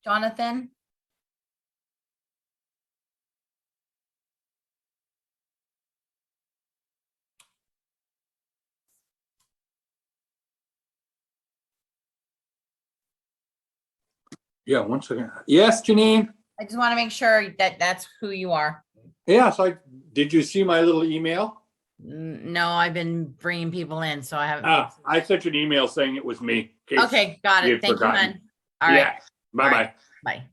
Jonathan? Yeah, one second. Yes, Janine? I just want to make sure that that's who you are. Yes, did you see my little email? No, I've been bringing people in, so I haven't. I sent you an email saying it was me. in case Okay, got you it. had Thank you, forgotten. hon. All right. Yeah, bye-bye. All right. Bye.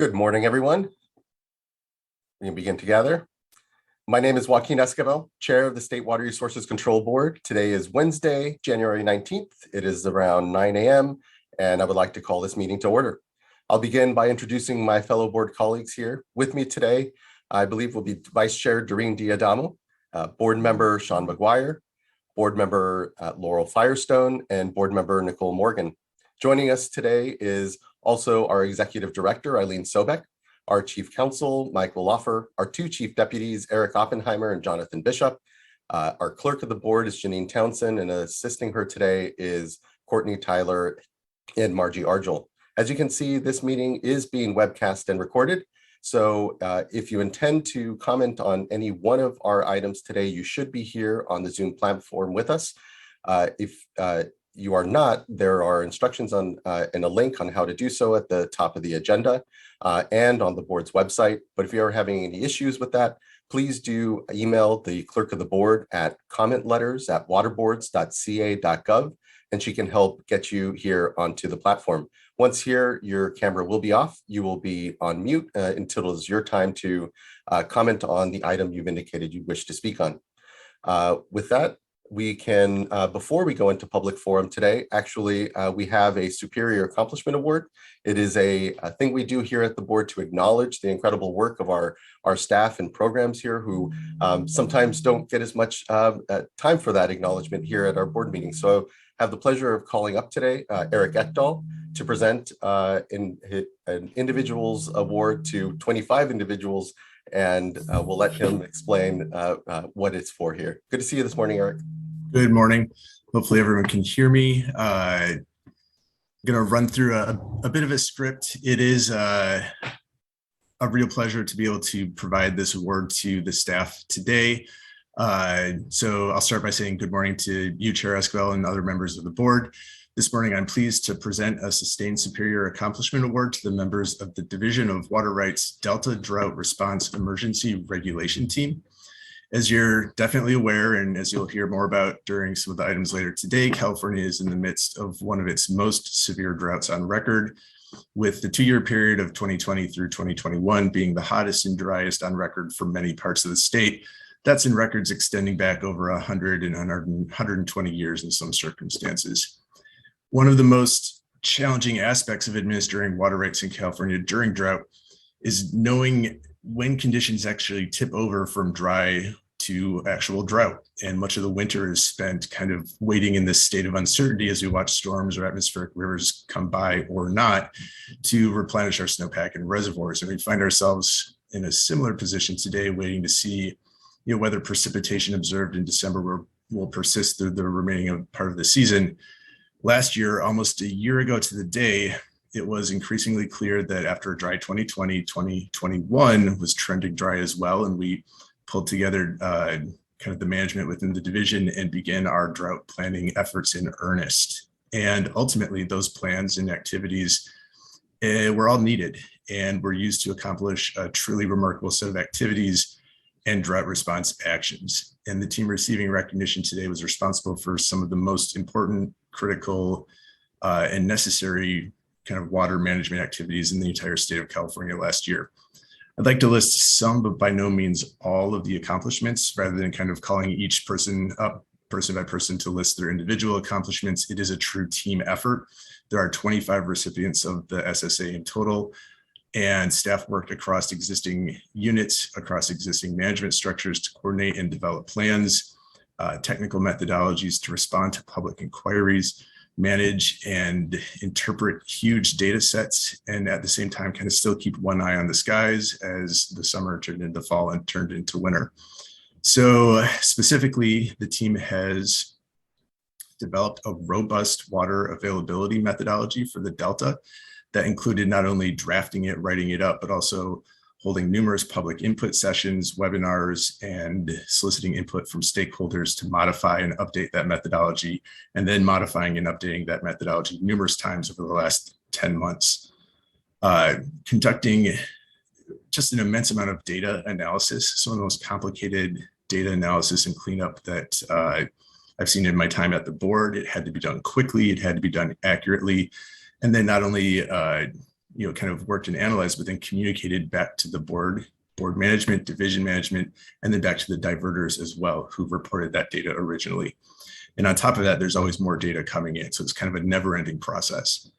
Good morning, everyone. We can begin together. My name is Joaquin Esquivel, Chair of the State Water Resources Control Board. Today is Wednesday, January 19th. It is around 9 a.m. and I would like to call this meeting to order. I'll begin by introducing my fellow board colleagues here. With me today, I believe will be Vice Chair Doreen Diadamo, Board Member Sean McGuire, Board Member Laurel Firestone, and Board Member Nicole Morgan. Joining us today is also our Executive Director, Eileen Sobek, our Chief Counsel, Michael Loffer, our two Chief Deputies, Eric Oppenheimer and Jonathan Bishop. Our Clerk of the Board is Janine Townsend, and assisting her today is Courtney Tyler and Margie Argel. As you can see, this meeting is being webcast and recorded. So if you intend to comment on any one of our items today, you should be here on the Zoom platform with us. If you are not, there are instructions on and a link on how to do so at the top of the agenda and on the board's website. But if you are having any issues with that, please do email the clerk of the board at commentletters@waterboards.ca.gov, and she can help get you here onto the platform. Once here, your camera will be off. You will be on mute until it is your time to comment on the item you've indicated you wish to speak on. With that, we can, before we go into public forum today, actually, we have a Superior Accomplishment Award. It is a thing we do here at the board to acknowledge the incredible work of our staff and programs here who sometimes don't get as much time for that acknowledgement here at our board meeting. So I have the pleasure of calling up today Eric Ekdahl to present an individual's award to 25 individuals, and we'll let him explain what it's for here. Good to see you this morning, Eric. Good morning. Hopefully everyone can hear me. I'm going to run through a bit of a script. It is a real pleasure to be able to provide this award to the staff today. So I'll start by saying good morning to you, Chair Esquivel, and other members of the board. This morning, I'm pleased to present a Sustained Superior Accomplishment Award to the members of the Division of Water Rights Delta Drought Response Emergency Regulation Team. As you're definitely aware, and as you'll hear more about during some of the items later today, California is in the midst of one of its most severe droughts on record, with the 2-year period of 2020 through 2021 being the hottest and driest on record for many parts of the state. That's in records extending back over 100 and 120 years in some circumstances. One of the most challenging aspects of administering water rights in California during drought is knowing when conditions actually tip over from dry to actual drought. And much of the winter is spent kind of waiting in this state of uncertainty as we watch storms or atmospheric rivers come by or not to replenish our snowpack and reservoirs. And we find ourselves in a similar position today, waiting to see whether precipitation observed in December will persist through the remaining part of the season. Last year, almost a year ago to the day, it was increasingly clear that after a dry 2020, 2021 was trending dry as well. And we pulled together kind of the management within the division and began our drought planning efforts in earnest. And ultimately, those plans and activities were all needed and were used to accomplish a truly remarkable set of activities and drought response actions. And the team receiving recognition today was responsible for some of the most important, critical, and necessary kind of water management activities in the entire state of California last year. I'd like to list some, but by no means all of the accomplishments, rather than kind of calling each person up person by person to list their individual accomplishments. It is a true team effort. There are 25 recipients of the SSA in total, and staff worked across existing units, across existing management structures to coordinate and develop plans, technical methodologies to respond to public inquiries, manage and interpret huge data sets, and at the same time kind of still keep one eye on the skies as the summer turned into fall and turned into winter. So specifically, the team has developed a robust water availability methodology for the Delta that included not only drafting it, writing it up, but also holding numerous public input sessions, webinars, and soliciting input from stakeholders to modify and update that methodology, and then modifying and updating that methodology numerous times over the last 10 months. Conducting just an immense amount of data analysis, some of the most complicated data analysis and cleanup that I've seen in my time at the board. It had to be done quickly, it had to be done accurately, and then not only kind of worked and analyzed, but then communicated back to the board management, division management, and then back to the diverters as well, who reported that data originally. And on top of that, there's always more data coming in. So it's kind of a never-ending process.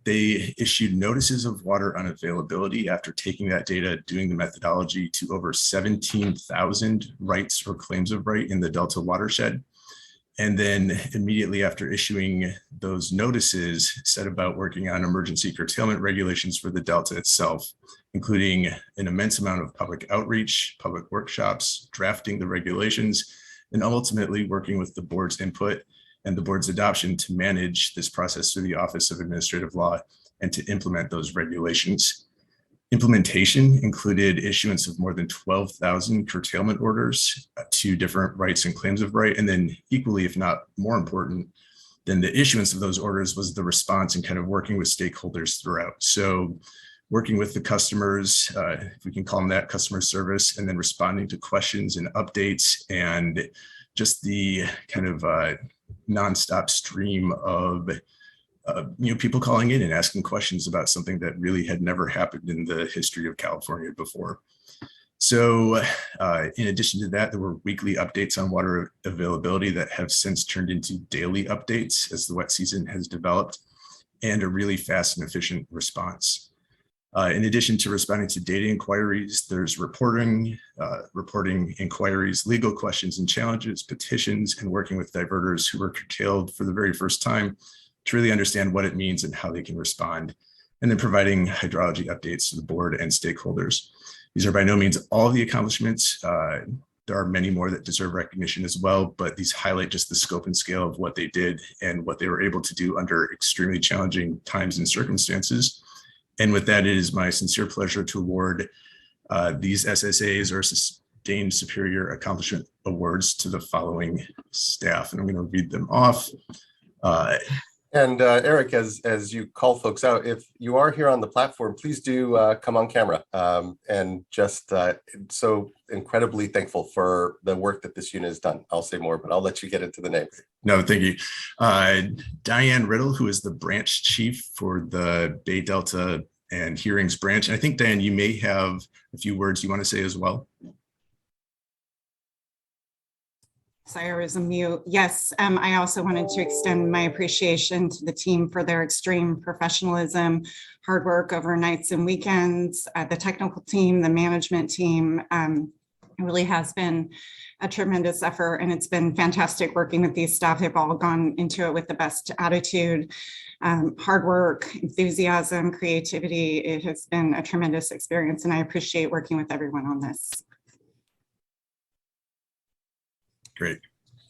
They issued notices of water unavailability after taking that data, doing the methodology to over 17,000 rights or claims of right in the Delta watershed. And then immediately after issuing those notices, set about working on emergency curtailment regulations for the Delta itself, including an immense amount of public outreach, public workshops, drafting the regulations, and ultimately working with the board's input and the board's adoption to manage this process through the Office of Administrative Law and to implement those regulations. Implementation included issuance of more than 12,000 curtailment orders to different rights and claims of right. And then equally, if not more important than the issuance of those orders, was the response and kind of working with stakeholders throughout. So working with the customers, if we can call them that, customer service, and then responding to questions and updates, and just the kind of nonstop stream of people calling in and asking questions about something that really had never happened in the history of California before. So in addition to that, there were weekly updates on water availability that have since turned into daily updates as the wet season has developed, and a really fast and efficient response. In addition to responding to data inquiries, there's reporting inquiries, legal questions and challenges, petitions, and working with diverters who were curtailed for the very first time to really understand what it means and how they can respond, and then providing hydrology updates to the board and stakeholders. These are by no means all the accomplishments. There are many more that deserve recognition as well, but these highlight just the scope and scale of what they did and what they were able to do under extremely challenging times and circumstances. And with that, it is my sincere pleasure to award these SSAs, or Sustained Superior Accomplishment Awards, to the following staff. And I'm going to read them off. Eric, as you call folks out, if you are here on the platform, please do come on camera. And just so incredibly thankful for the work that this unit has done. I'll say more, but I'll let you get into the names. No, thank you. Diane Riddle, who is the branch chief for the Bay Delta and Hearings branch. And I think, Diane, you may have a few words you want to say as well. Sorry, I was on mute. Yes, I also wanted to extend my appreciation to the team for their extreme professionalism, hard work over nights and weekends, the technical team, the management team. It really has been a tremendous effort, and it's been fantastic working with these staff. They've all gone into it with the best attitude, hard work, enthusiasm, creativity. It has been a tremendous experience, and I appreciate working with everyone on this. Great.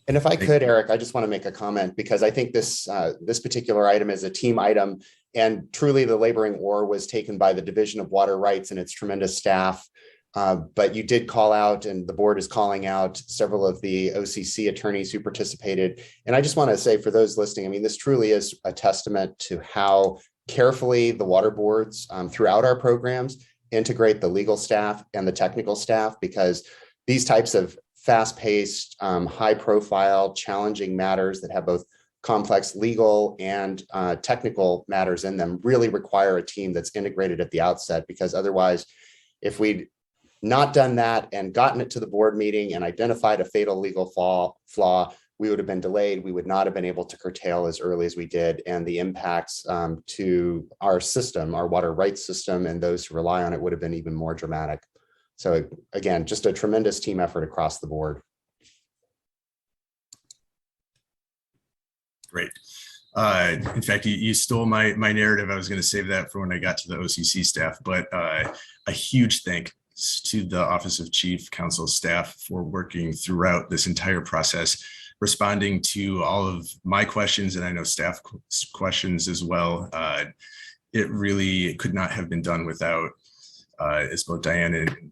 And if I could, Eric, I just want to make a comment, because I think this particular item is a team item, and truly the laboring oar was taken by the Division of Water Rights and its tremendous staff. But you did call out, and the board is calling out, several of the OCC attorneys who participated. And I just want to say, for those listening, I mean, this truly is a testament to how carefully the water boards throughout our programs integrate the legal staff and the technical staff, because these types of fast-paced, high-profile, challenging matters that have both complex legal and technical matters in them really require a team that's integrated at the outset, because otherwise, if we'd not done that and gotten it to the board meeting and identified a fatal legal flaw, we would have been delayed. We would not have been able to curtail as early as we did, and the impacts to our system, our water rights system, and those who rely on it would have been even more dramatic. So again, just a tremendous team effort across the board. Great. In fact, you stole my narrative. I was going to save that for when I got to the OCC staff, but a huge thanks to the Office of Chief Counsel staff for working throughout this entire process, responding to all of my questions, and I know staff questions as well. It really could not have been done without, as both Diane and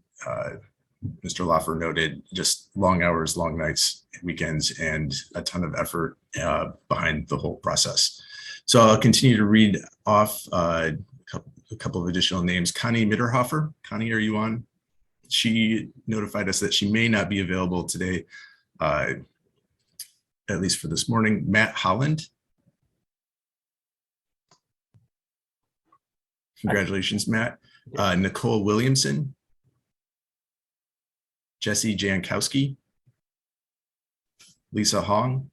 Mr. Loffer noted, just long hours, long nights, weekends, and a ton of effort behind the whole process. So I'll continue to read off a couple of additional names. Connie Mitterhofer. Connie, are you on? She notified us that she may not be available today, at least for this morning. Matt Holland. Congratulations, Matt. Nicole Williamson, Jesse Jankowski, Lisa Hong,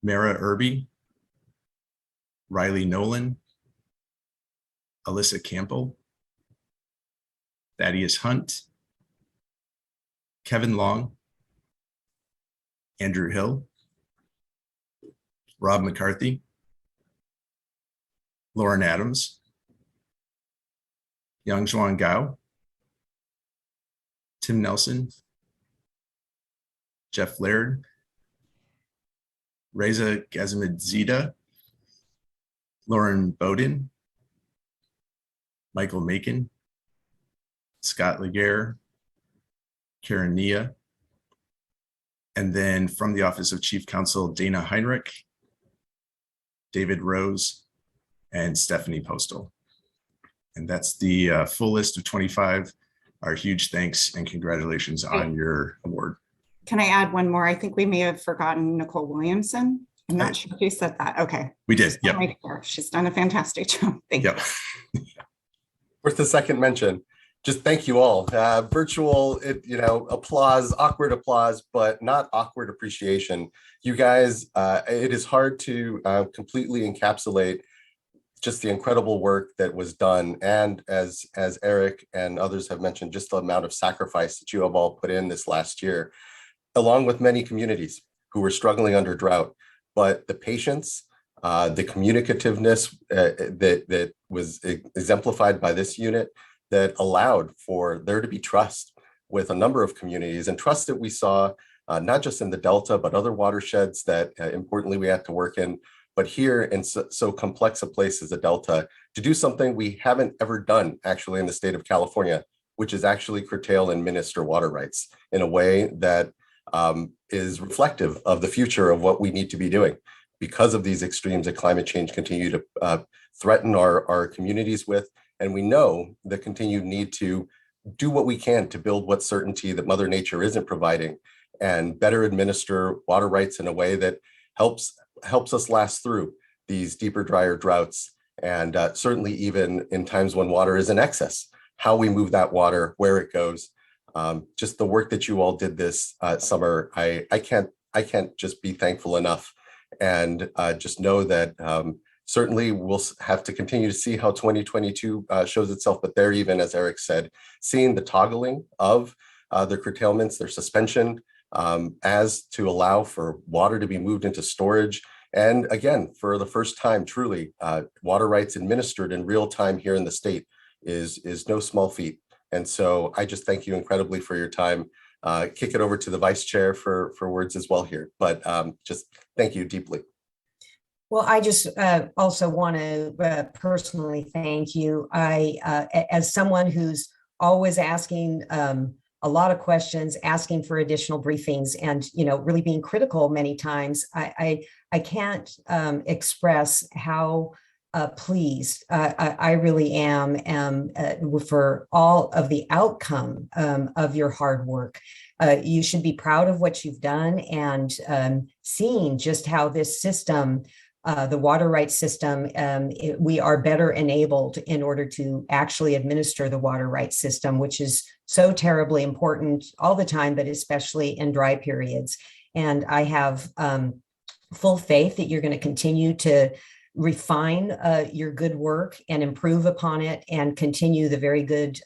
Mara Irby, Riley Nolan, Alyssa Campbell, Thaddeus Hunt, Kevin Long, Andrew Hill, Rob McCarthy, Lauren Adams, Yang Zhuang Gao, Tim Nelson, Jeff Laird, Reza Gazimidzida, Lauren Bowden, Michael Macon, Scott Laguerre, Karen Nia, and then from the Office of Chief Counsel, Dana Heinrich, David Rose, and Stephanie Postal. And that's the full list of 25. Our huge thanks and congratulations on your award. Can I add one more? I think we may have forgotten Nicole Williamson. I'm not sure if you said that. Okay. We did. Yep. She's done a fantastic job. Thank you. Yep. Worth a second mention. Just thank you all. Virtual, applause, awkward applause, but not awkward appreciation. You guys, it is hard to completely encapsulate just the incredible work that was done. And as Eric and others have mentioned, just the amount of sacrifice that you have all put in this last year, along with many communities who were struggling under drought. But the patience, the communicativeness that was exemplified by this unit that allowed for there to be trust with a number of communities, and trust that we saw not just in the Delta, but other watersheds that importantly we had to work in, but here in so complex a place as the Delta, to do something we haven't ever done actually in the state of California, which is actually curtail and minister water rights in a way that is reflective of the future of what we need to be doing, because of these extremes that climate change continue to threaten our communities with. And we know the continued need to do what we can to build what certainty that Mother Nature isn't providing, and better administer water rights in a way that helps us last through these deeper, drier droughts. And certainly even in times when water is in excess, how we move that water, where it goes. Just the work that you all did this summer, I can't just be thankful enough, and just know that certainly we'll have to continue to see how 2022 shows itself. But there, even as Eric said, seeing the toggling of the curtailments, their suspension, as to allow for water to be moved into storage. And again, for the first time, truly, water rights administered in real time here in the state is no small feat. And so I just thank you incredibly for your time. Kick it over to the vice chair for words as well here, but just thank you deeply. Well, I just also want to personally thank you. As someone who's always asking a lot of questions, asking for additional briefings, and really being critical many times, I can't express how pleased I really am for all of the outcome of your hard work. You should be proud of what you've done, and seeing just how this system, the water rights system, we are better enabled in order to actually administer the water rights system, which is so terribly important all the time, but especially in dry periods. And I have full faith that you're going to continue to refine your good work and improve upon it, and continue the very good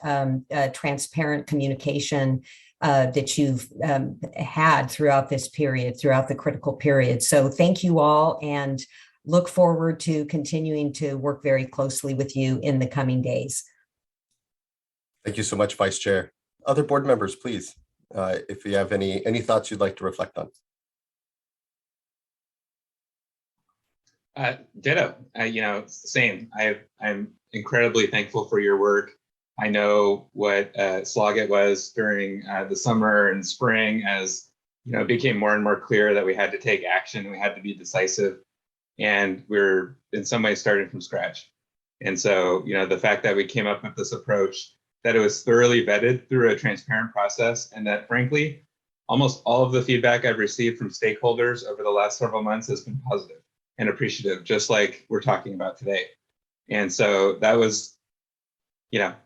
transparent communication that you've had throughout this period, throughout the critical period. So thank you all, and look forward to continuing to work very closely with you in the coming days. Thank you so much, Vice Chair. Other board members, please, if you have any thoughts you'd like to reflect on. Ditto. Same. I'm incredibly thankful for your work. I know what slog it was during the summer and spring, as it became more and more clear that we had to take action, we had to be decisive, and we're in some ways starting from scratch. And so, the fact that we came up with this approach, that it was thoroughly vetted through a transparent process, and that frankly, almost all of the feedback I've received from stakeholders over the last several months has been positive and appreciative, just like we're talking about today. And so that was,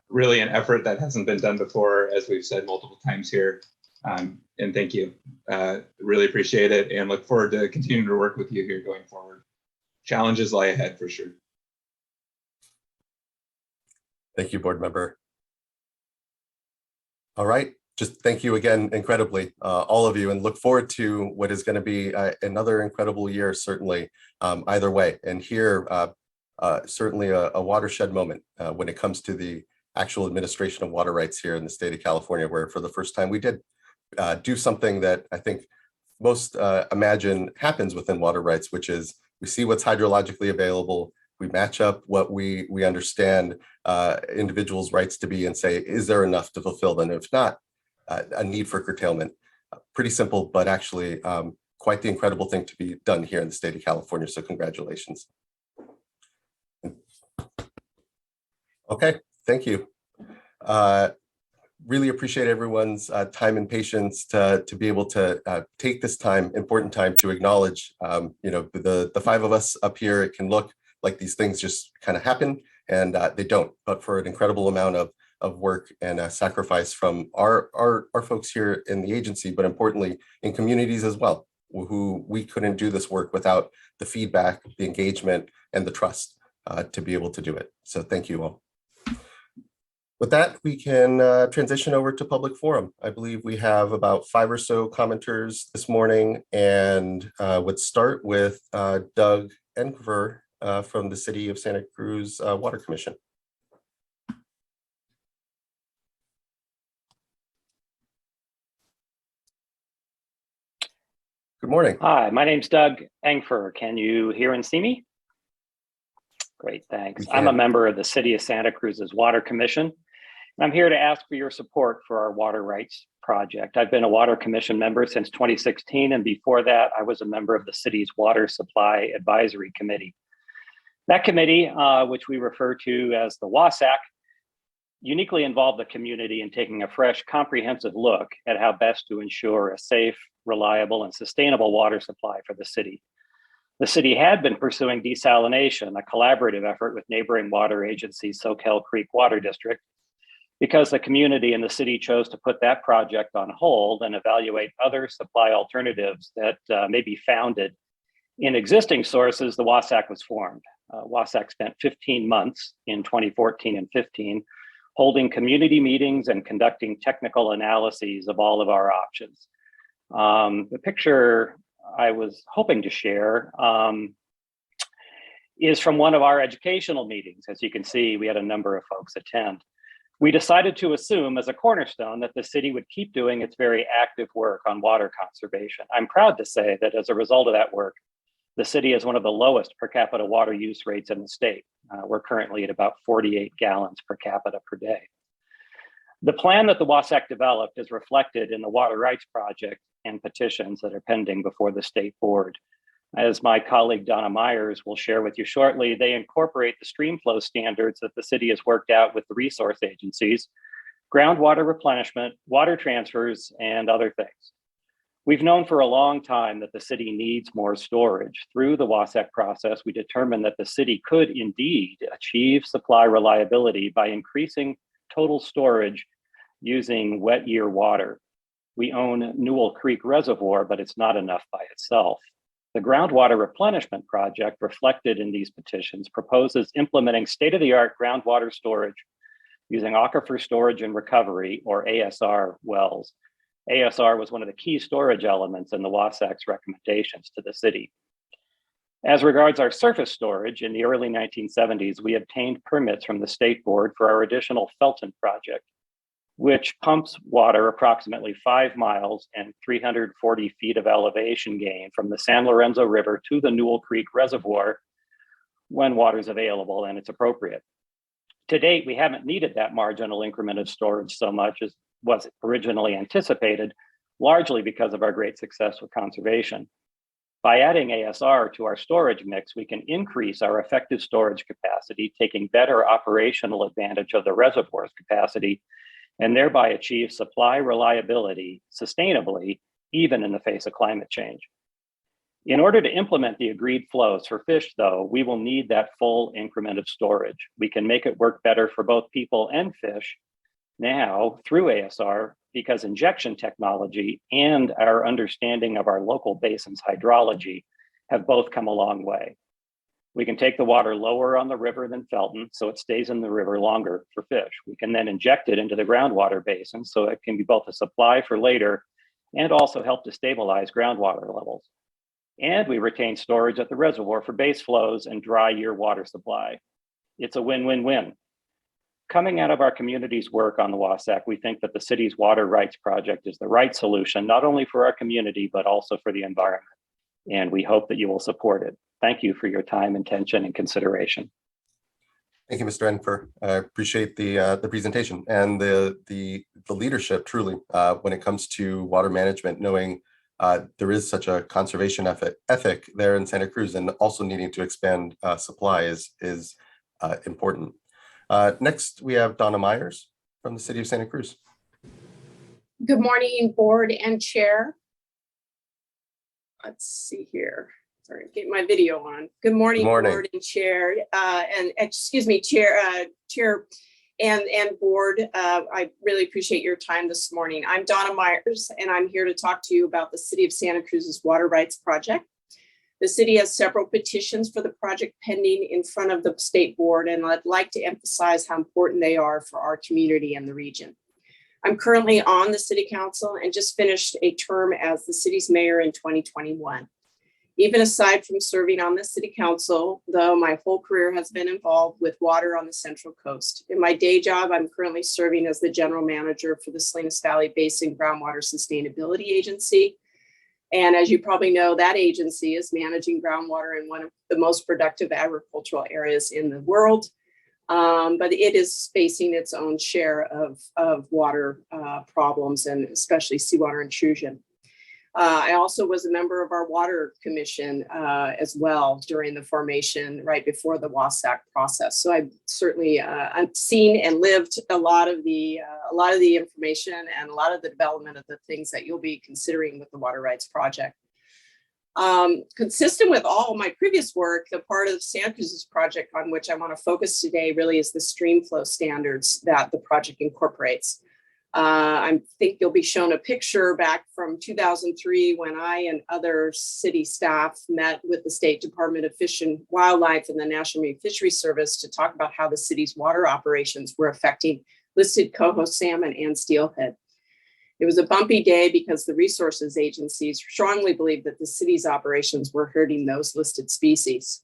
really an effort that hasn't been done before, as we've said multiple times here. And thank you. Really appreciate it and look forward to continuing to work with you here going forward. Challenges lie ahead for sure. Thank you, board member. All right, just thank you again incredibly, all of you, and look forward to what is going to be another incredible year, certainly, either way. And here, certainly a watershed moment when it comes to the actual administration of water rights here in the state of California, where for the first time we did do something that I think most imagine happens within water rights, which is we see what's hydrologically available, we match up what we understand individuals' rights to be and say, is there enough to fulfill them? If not, a need for curtailment. Pretty simple, but actually quite the incredible thing to be done here in the state of California. So congratulations. Okay, thank you. Really appreciate everyone's time and patience to be able to take this time, important time, to acknowledge, the five of us up here. It can look like these things just kind of happen, and they don't. But for an incredible amount of work and sacrifice from our folks here in the agency, but importantly in communities as well, who we couldn't do this work without the feedback, the engagement, and the trust to be able to do it. So thank you all. With that, we can transition over to public forum. I believe we have about 5 or so commenters this morning, and would start with Doug Enver from the City of Santa Cruz Water Commission. Good morning. Hi, my name's Doug Engfer. Can you hear and see me? Great, thanks. I'm a member of the City of Santa Cruz's Water Commission, and I'm here to ask for your support for our water rights project. I've been a Water Commission member since 2016, and before that, I was a member of the city's Water Supply Advisory Committee. That committee, which we refer to as the WASAC, uniquely involved the community in taking a fresh, comprehensive look at how best to ensure a safe, reliable, and sustainable water supply for the city. The city had been pursuing desalination, a collaborative effort with neighboring water agency Soquel Creek Water District, because the community and the city chose to put that project on hold and evaluate other supply alternatives that may be founded in existing sources. The WASAC was formed. WASAC spent 15 months in 2014 and 15 holding community meetings and conducting technical analyses of all of our options. The picture I was hoping to share is from one of our educational meetings. As you can see, we had a number of folks attend. We decided to assume as a cornerstone that the city would keep doing its very active work on water conservation. I'm proud to say that as a result of that work, the city has one of the lowest per capita water use rates in the state. We're currently at about 48 gallons per capita per day. The plan that the WASAC developed is reflected in the Water Rights Project and petitions that are pending before the state board. As my colleague Donna Myers will share with you shortly, they incorporate the stream flow standards that the city has worked out with the resource agencies, groundwater replenishment, water transfers, and other things. We've known for a long time that the city needs more storage. Through the WASAC process, we determined that the city could indeed achieve supply reliability by increasing total storage using wet year water. We own Newell Creek Reservoir, but it's not enough by itself. The groundwater replenishment project reflected in these petitions proposes implementing state-of-the-art groundwater storage using aquifer storage and recovery, or ASR, wells. ASR was one of the key storage elements in the WASAC's recommendations to the city. As regards our surface storage, in the early 1970s, we obtained permits from the state board for our additional Felton project, which pumps water approximately 5 miles and 340 feet of elevation gain from the San Lorenzo River to the Newell Creek Reservoir when water is available and it's appropriate. To date, we haven't needed that marginal increment of storage so much as was originally anticipated, largely because of our great success with conservation. By adding ASR to our storage mix, we can increase our effective storage capacity, taking better operational advantage of the reservoir's capacity, and thereby achieve supply reliability sustainably, even in the face of climate change. In order to implement the agreed flows for fish, though, we will need that full increment of storage. We can make it work better for both people and fish now through ASR because injection technology and our understanding of our local basin's hydrology have both come a long way. We can take the water lower on the river than Felton, so it stays in the river longer for fish. We can then inject it into the groundwater basin, so it can be both a supply for later and also help to stabilize groundwater levels. And we retain storage at the reservoir for base flows and dry year water supply. It's a win-win-win. Coming out of our community's work on the Wasatch, we think that the city's water rights project is the right solution, not only for our community, but also for the environment. And we hope that you will support it. Thank you for your time, attention, and consideration. Thank you, Mr. Enfer. I appreciate the presentation and the leadership truly when it comes to water management, knowing there is such a conservation ethic there in Santa Cruz, and also needing to expand supply is important. Next, we have Donna Myers from the city of Santa Cruz. Good morning, board and chair. Let's see here. Sorry, getting my video on. Good morning, board and chair, and excuse me, chair and board. I really appreciate your time this morning. I'm Donna Myers, and I'm here to talk to you about the City of Santa Cruz's water rights project. The city has several petitions for the project pending in front of the state board, and I'd like to emphasize how important they are for our community and the region. I'm currently on the city council and just finished a term as the city's mayor in 2021. Even aside from serving on the city council, though, my whole career has been involved with water on the Central Coast. In my day job, I'm currently serving as the general manager for the Salinas Valley Basin Groundwater Sustainability Agency. And as you probably know, that agency is managing groundwater in one of the most productive agricultural areas in the world. But it is facing its own share of water problems, and especially seawater intrusion. I also was a member of our water commission as well during the formation right before the Wasatch process. So I've certainly I've seen and lived a lot of the information and a lot of the development of the things that you'll be considering with the Water Rights Project. Consistent with all my previous work, the part of Santa Cruz's project on which I want to focus today really is the stream flow standards that the project incorporates. I think you'll be shown a picture back from 2003 when I and other city staff met with the State Department of Fish and Wildlife and the National Marine Fisheries Service to talk about how the city's water operations were affecting listed coho salmon and steelhead. It was a bumpy day because the resources agencies strongly believed that the city's operations were hurting those listed species.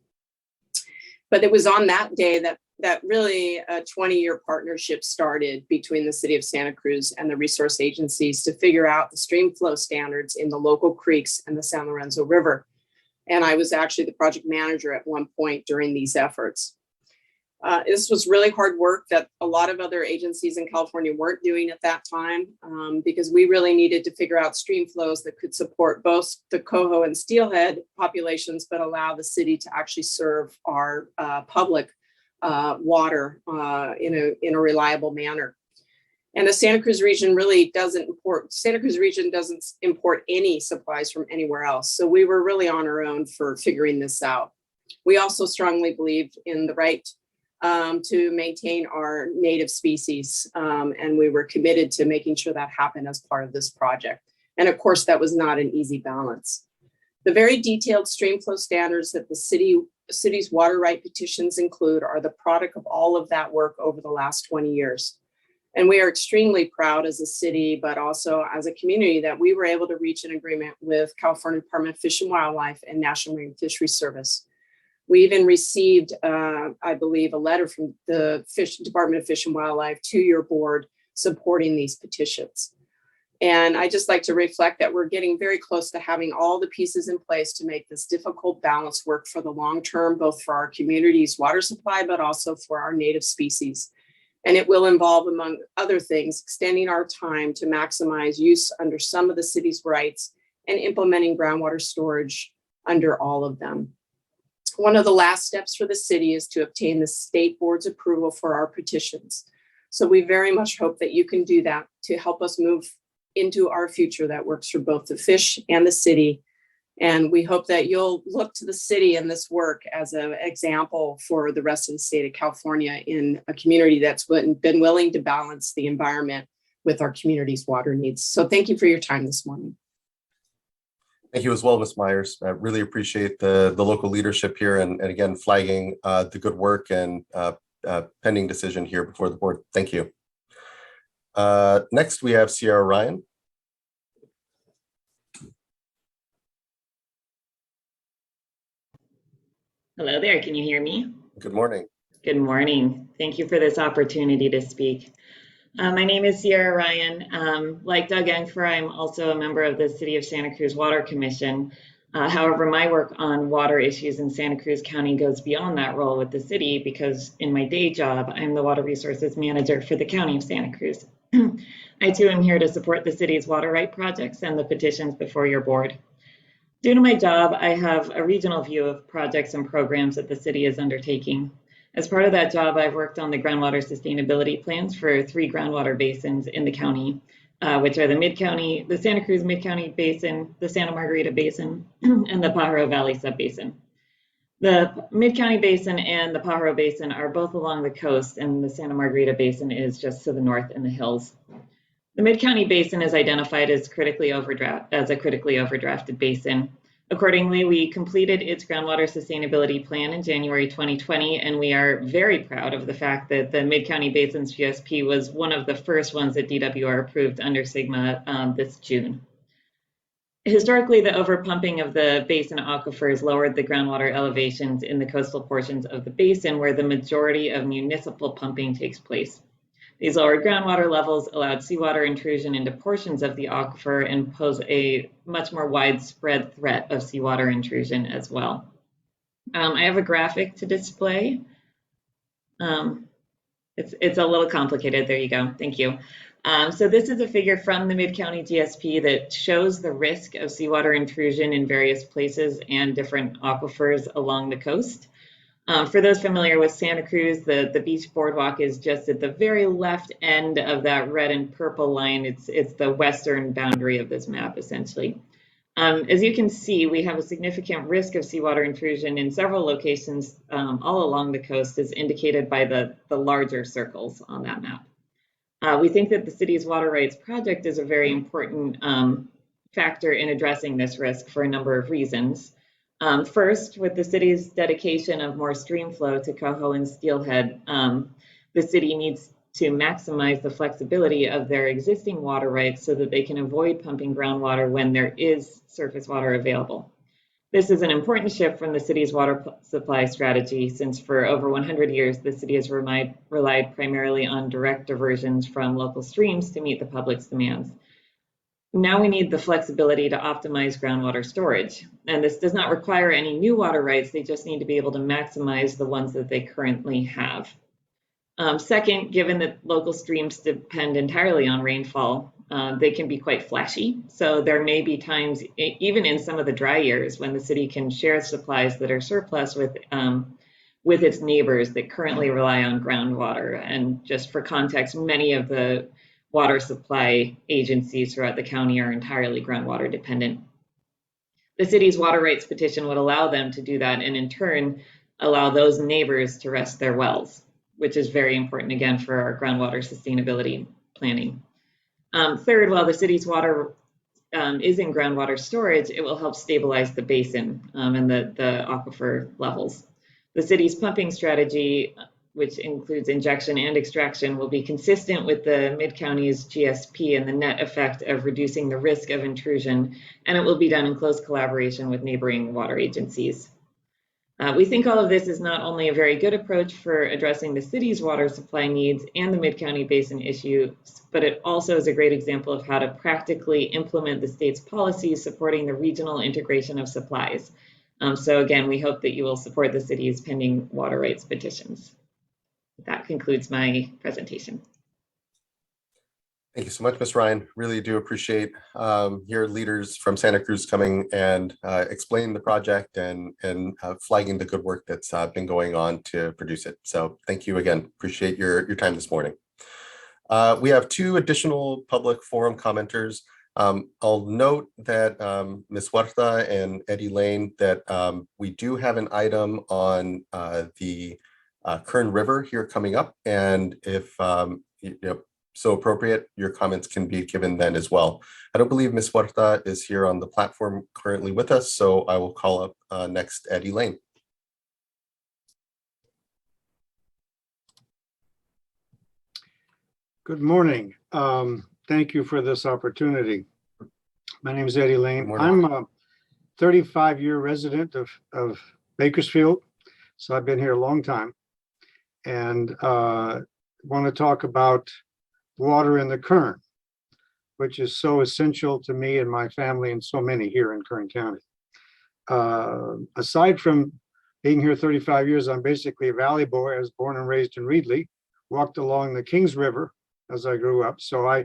But it was on that day that really a 20-year partnership started between the city of Santa Cruz and the resource agencies to figure out the stream flow standards in the local creeks and the San Lorenzo River. And I was actually the project manager at one point during these efforts. This was really hard work that a lot of other agencies in California weren't doing at that time because we really needed to figure out stream flows that could support both the coho and steelhead populations, but allow the city to actually serve our public water in a reliable manner. And the Santa Cruz region really doesn't import any supplies from anywhere else. So we were really on our own for figuring this out. We also strongly believed in the right to maintain our native species. And we were committed to making sure that happened as part of this project. And of course, that was not an easy balance. The very detailed stream flow standards that the city's water right petitions include are the product of all of that work over the last 20 years. And we are extremely proud as a city, but also as a community, that we were able to reach an agreement with California Department of Fish and Wildlife and National Marine Fisheries Service. We even received, I believe, a letter from the Department of Fish and Wildlife to your board supporting these petitions. And I just like to reflect that we're getting very close to having all the pieces in place to make this difficult balance work for the long term, both for our community's water supply, but also for our native species. And it will involve, among other things, extending our time to maximize use under some of the city's rights and implementing groundwater storage under all of them. One of the last steps for the city is to obtain the state board's approval for our petitions. So we very much hope that you can do that to help us move into our future that works for both the fish and the city, And we hope that you'll look to the city and this work as an example for the rest of the state of California in a community that's been willing to balance the environment with our community's water needs. So thank you for your time this morning. Thank you as well, Ms. Myers. I really appreciate the local leadership here and again, flagging the good work and pending decision here before the board. Thank you. Next, we have Sierra Ryan. Hello there, can you hear me? Good morning. Good morning. Thank you for this opportunity to speak. My name is Sierra Ryan. Like Doug Engfer, I'm also a member of the City of Santa Cruz Water Commission. However, my work on water issues in Santa Cruz County goes beyond that role with the city because in my day job, I'm the Water Resources Manager for the County of Santa Cruz. I too am here to support the city's water right projects and the petitions before your board. Due to my job, I have a regional view of projects and programs that the city is undertaking. As part of that job, I've worked on the groundwater sustainability plans for 3 groundwater basins in the county, which are the Mid-County, the Santa Cruz Mid-County Basin, the Santa Margarita Basin, and the Pajaro Valley Subbasin. The Mid-County Basin and the Pajaro Basin are both along the coast, and the Santa Margarita Basin is just to the north in the hills. The Mid-County Basin is identified as a critically overdrafted basin. Accordingly, we completed its groundwater sustainability plan in January 2020, and we are very proud of the fact that the Mid-County Basin's GSP was one of the first ones that DWR approved under SGMA this June. Historically, the overpumping of the basin aquifers lowered the groundwater elevations in the coastal portions of the basin where the majority of municipal pumping takes place. These lowered groundwater levels allowed seawater intrusion into portions of the aquifer and pose a much more widespread threat of seawater intrusion as well. I have a graphic to display. It's a little complicated. There you go. Thank you. So this is a figure from the Mid-County GSP that shows the risk of seawater intrusion in various places and different aquifers along the coast. For those familiar with Santa Cruz, the beach boardwalk is just at the very left end of that red and purple line. It's the western boundary of this map, essentially. As you can see, we have a significant risk of seawater intrusion in several locations all along the coast, as indicated by the larger circles on that map. We think that the city's water rights project is a very important factor in addressing this risk for a number of reasons. First, with the city's dedication of more stream flow to Coho and Steelhead, the city needs to maximize the flexibility of their existing water rights so that they can avoid pumping groundwater when there is surface water available. This is an important shift from the city's water supply strategy, since for over 100 years, the city has relied primarily on direct diversions from local streams to meet the public's demands. Now we need the flexibility to optimize groundwater storage. And this does not require any new water rights. They just need to be able to maximize the ones that they currently have. Second, given that local streams depend entirely on rainfall, they can be quite flashy. So there may be times, even in some of the dry years, when the city can share supplies that are surplus with its neighbors that currently rely on groundwater. And just for context, many of the water supply agencies throughout the county are entirely groundwater dependent. The city's water rights petition would allow them to do that, and in turn, allow those neighbors to rest their wells, which is very important, again, for our groundwater sustainability planning. Third, while the city's water is in groundwater storage, it will help stabilize the basin and the aquifer levels. The city's pumping strategy, which includes injection and extraction, will be consistent with the Mid-County's GSP and the net effect of reducing the risk of intrusion, and it will be done in close collaboration with neighboring water agencies. We think all of this is not only a very good approach for addressing the city's water supply needs and the Mid-County Basin issue, but it also is a great example of how to practically implement the state's policies supporting the regional integration of supplies. So again, we hope that you will support the city's pending water rights petitions. That concludes my presentation. Thank you so much, Ms. Ryan. Really do appreciate your leaders from Santa Cruz coming and explaining the project and flagging the good work that's been going on to produce it. So thank you again. Appreciate your time this morning. We have 2 additional public forum commenters. I'll note that Ms. Huerta and Eddie Lane, that we do have an item on the Kern River here coming up. And if so appropriate, your comments can be given then as well. I don't believe Ms. Huerta is here on the platform currently with us, so I will call up next Eddie Lane. Good morning. Thank you for this opportunity. My name is Eddie Lane. I'm a 35-year resident of Bakersfield, so I've been here a long time, and want to talk about water in the Kern, which is so essential to me and my family and so many here in Kern County. Aside from being here 35 years, I'm basically a valley boy. I was born and raised in Reedley, walked along the Kings River as I grew up. So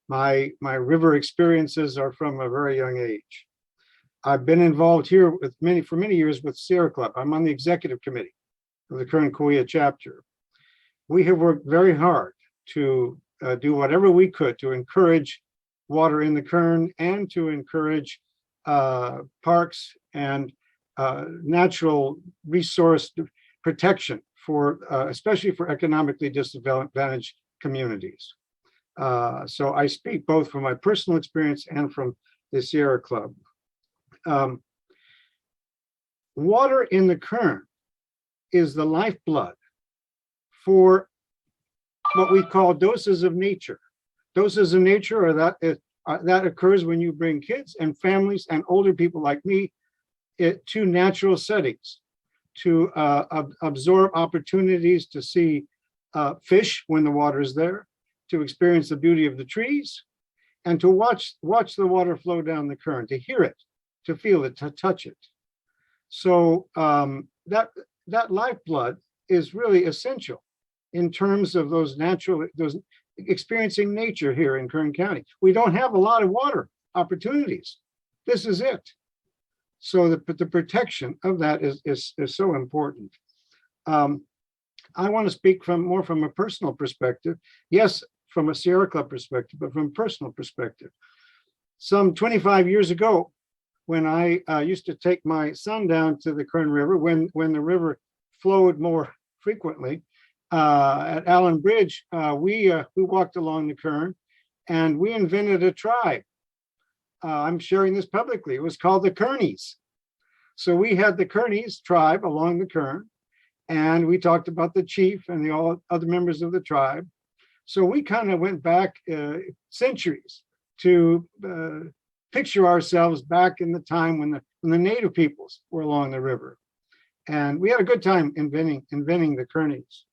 my river experiences are from a very young age. I've been involved here for many years with Sierra Club. I'm on the executive committee of the Kern Kauai chapter. We have worked very hard to do whatever we could to encourage water in the Kern and to encourage parks and natural resource protection for especially for economically disadvantaged communities. So I speak both from my personal experience and from the Sierra Club. Water in the Kern is the lifeblood for what we call doses of nature. Doses of nature are that occurs when you bring kids and families and older people like me to natural settings, to absorb opportunities to see fish when the water is there, to experience the beauty of the trees, and to watch the water flow down the Kern, to hear it, to feel it, to touch it. So that lifeblood is really essential in terms of those experiencing nature here in Kern County. We don't have a lot of water opportunities. This is it. So the protection of that is so important. I want to speak more from a personal perspective. Yes, from a Sierra Club perspective, but from a personal perspective. Some 25 years ago, when I used to take my son down to the Kern River, when the river flowed more frequently, at Allen Bridge, we walked along the Kern, and we invented a tribe. I'm sharing this publicly. It was called the Kernies. So we had the Kernies tribe along the Kern, and we talked about the chief and the all other members of the tribe. So we kind of went back centuries to picture ourselves back in the time when the native peoples were along the river. And we had a good time inventing the Kernies.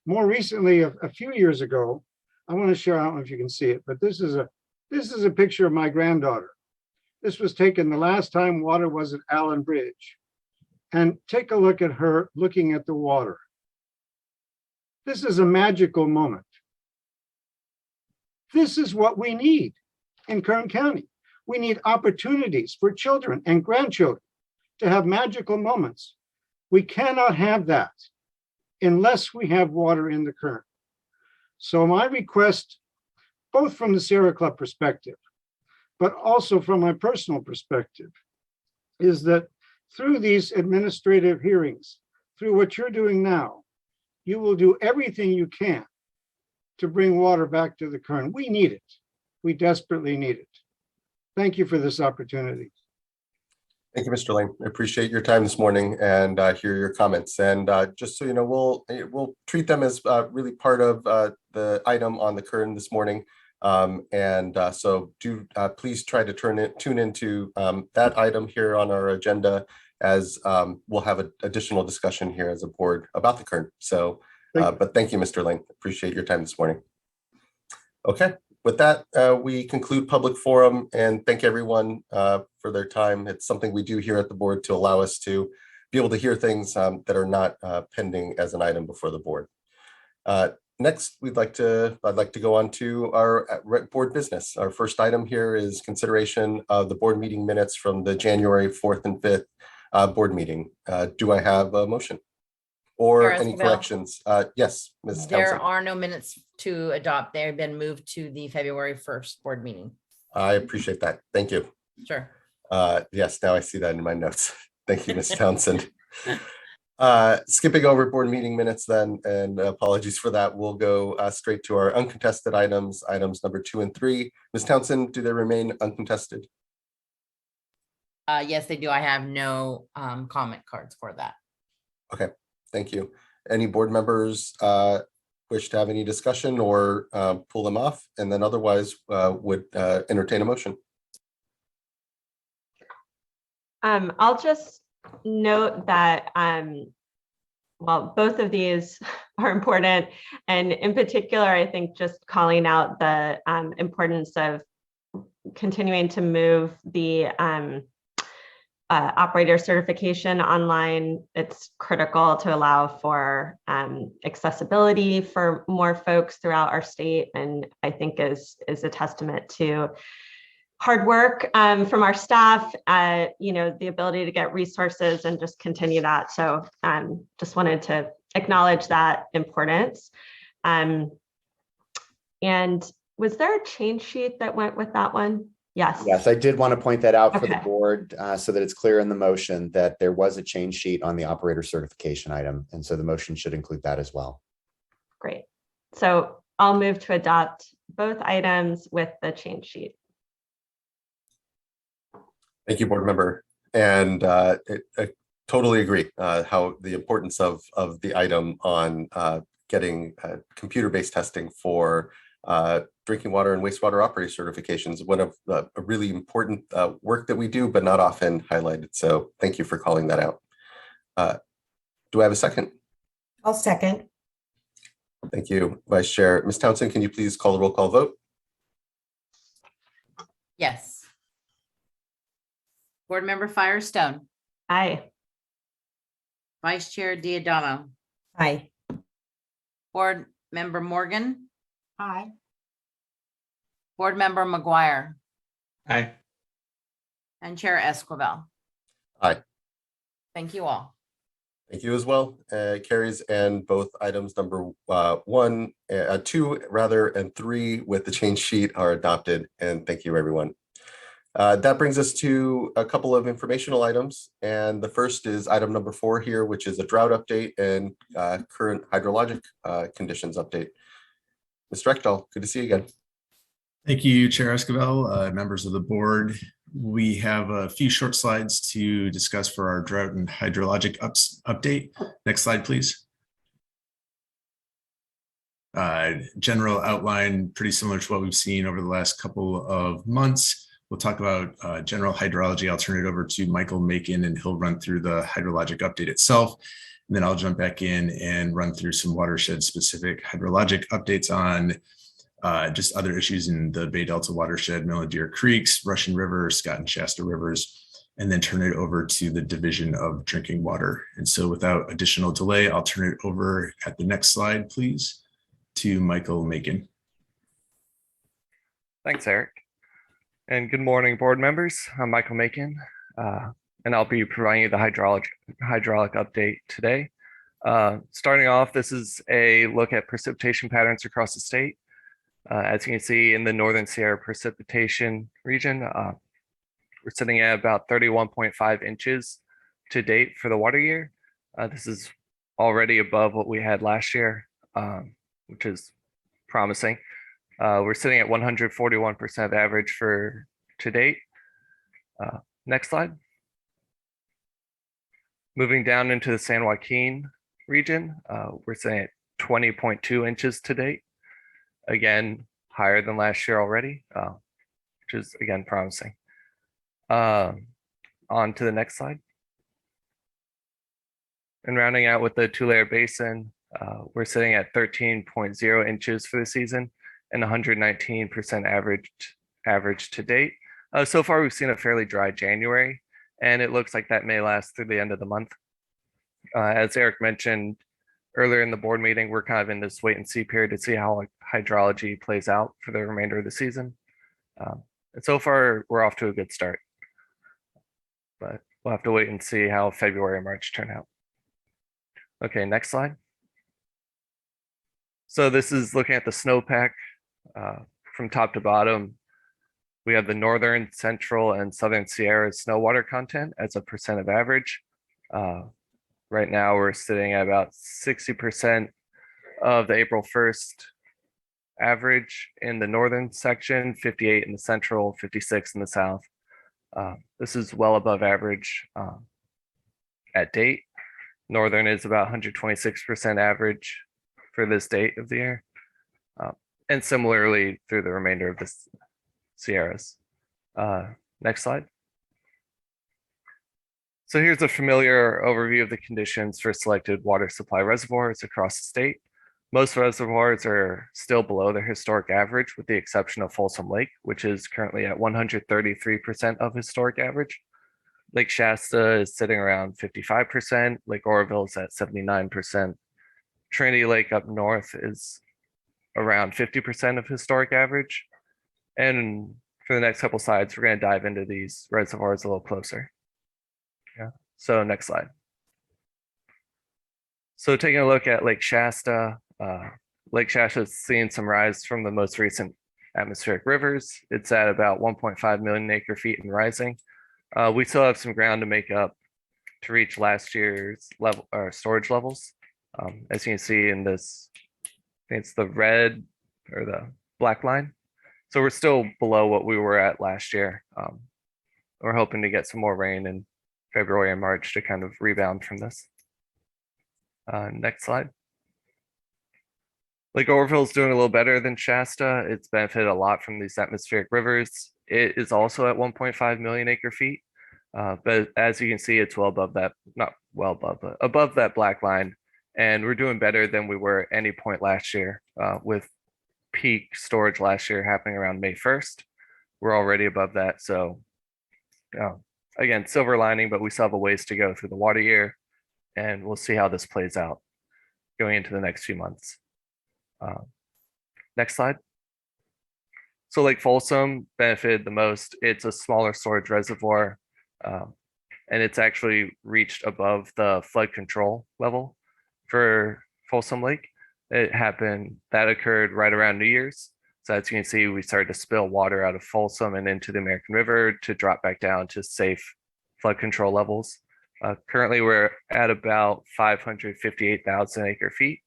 More recently, a few years ago, I want to share, I don't know if you can see it, but this is a picture of my granddaughter. This was taken the last time water was at Allen Bridge. And take a look at her looking at the water. This is a magical moment. This is what we need in Kern County. We need opportunities for children and grandchildren to have magical moments. We cannot have that unless we have water in the Kern. So my request, both from the Sierra Club perspective, but also from my personal perspective, is that through these administrative hearings, through what you're doing now, you will do everything you can to bring water back to the Kern. We need it. We desperately need it. Thank you for this opportunity. Thank you, Mr. Lane. I appreciate your time this morning and hear your comments. And just so you know, we'll treat them as really part of the item on the Kern this morning. So do please try to tune into that item here on our agenda, as we'll have an additional discussion here as a board about the Kern. So, but thank you, Mr. Lane. Appreciate your time this morning. Okay. With that, we conclude public forum and thank everyone for their time. It's something we do here at the board to allow us to be able to hear things that are not pending as an item before the board. Next, I'd like to go on to our board business. Our first item here is consideration of the board meeting minutes from the January 4th and 5th board meeting. Do I have a motion or any corrections? Yes, Ms. There Townsend. are no minutes to adopt. They have been moved to the February 1st board meeting. I appreciate that. Thank you. Sure. Yes, now I see that in my notes. Thank you, Ms. Townsend. Skipping over board meeting minutes then, and apologies for that. We'll go straight to our uncontested items number 2 and 3. Ms. Townsend, do they remain uncontested? Yes, they do. I have no comment cards for that. Okay, thank you. Any board members wish to have any discussion or pull them off? And then otherwise would entertain a motion. I'll just note that well, both of these are important, and in particular, I think just calling out the importance of continuing to move the operator certification online. It's critical to allow for accessibility for more folks throughout our state, and I think is a testament to hard work from our staff, the ability to get resources and just continue that. So just wanted to acknowledge that importance. And was there a change sheet that went with that one? Yes. Yes, I did want to point that out for the Okay. board so that it's clear in the motion that there was a change sheet on the operator certification item. And so the motion should include that as well. Great. So I'll move to adopt both items with the change sheet. Thank you, board member. And I totally agree how the importance of the item on getting computer-based testing for drinking water and wastewater operator certifications, one of a really important work that we do, but not often highlighted. So thank you for calling that out. Do I have a second? I'll second. Thank you, Vice Chair. Ms. Townsend, can you please call the roll call vote? Yes. Board Member Firestone. Aye. Vice Chair Diadamo. Aye. Board Member Morgan. Aye. Board Member McGuire. Aye. And Chair Esquivel. Aye. Thank you all. Thank you as well. Carries, and both items number 2 rather, and 3 with the change sheet are adopted. And thank you, everyone. That brings us to a couple of informational items. And the first is item number 4 here, which is a drought update and current hydrologic conditions update. Mr. Ekdahl, good to see you again. Thank you, Chair Esquivel, members of the board. We have a few short slides to discuss for our drought and hydrologic update. Next slide, please. General outline, pretty similar to what we've seen over the last couple of months. We'll talk about general hydrology. I'll turn it over to Michael Macon, and he'll run through the hydrologic update itself. And then I'll jump back in and run through some watershed-specific hydrologic updates on just other issues in the Bay Delta watershed, Mill Deer Creeks, Russian River, Scott and Shasta Rivers, and then turn it over to the Division of Drinking Water. And so without additional delay, I'll turn it over at the next slide, please, to Michael Macon. Thanks, Eric. And good morning, board members. I'm Michael Macon, and I'll be providing you the hydraulic update today. Starting off, this is a look at precipitation patterns across the state. As you can see in the Northern Sierra precipitation region, we're sitting at about 31.5 inches to date for the water year. This is already above what we had last year, which is promising. We're sitting at 141% of average for to date. Next slide. Moving down into the San Joaquin region, we're sitting at 20.2 inches to date. Again, higher than last year already, which is again promising. On to the next slide. And rounding out with the Tulare Basin, we're sitting at 13.0 inches for the season and 119% average to date. So far, we've seen a fairly dry January, and it looks like that may last through the end of the month. As Eric mentioned earlier in the board meeting, we're kind of in this wait and see period to see how hydrology plays out for the remainder of the season. And so far, we're off to a good start, but we'll have to wait and see how February and March turn out. Okay, next slide. So this is looking at the snowpack from top to bottom. We have the northern, central, and southern Sierra snow water content as a percent of average. Right now, we're sitting at about 60% of the April 1st average in the northern section, 58 in the central, 56 in the south. This is well above average at date. Northern is about 126% average for this date of the year. And similarly through the remainder of the Sierras. Next slide. So here's a familiar overview of the conditions for selected water supply reservoirs across the state. Most reservoirs are still below their historic average, with the exception of Folsom Lake, which is currently at 133% of historic average. Lake Shasta is sitting around 55%. Lake Oroville is at 79%. Trinity Lake up north is around 50% of historic average. And for the next couple slides, we're going to dive into these reservoirs a little closer. Yeah. So next slide. So taking a look at Lake Shasta, Lake Shasta has seen some rise from the most recent atmospheric rivers. It's at about 1.5 million acre feet and rising. We still have some ground to make up to reach last year's level or storage levels. As you can see in this, I think it's the red or the black line. So we're still below what we were at last year. We're hoping to get some more rain in February and March to kind of rebound from this. Next slide. Lake Oroville is doing a little better than Shasta. It's benefited a lot from these atmospheric rivers. It is also at 1.5 million acre feet. But as you can see, it's well above that, not well above, but above that black line. And we're doing better than we were at any point last year, with peak storage last year happening around May 1st. We're already above that. So again, silver lining, but we still have a ways to go through the water year, and we'll see how this plays out going into the next few months. Next slide. So Lake Folsom benefited the most. It's a smaller storage reservoir, and it's actually reached above the flood control level for Folsom Lake. That occurred right around New Year's. So as you can see, we started to spill water out of Folsom and into the American River to drop back down to safe flood control levels. Currently, we're at about 558,000 acre feet.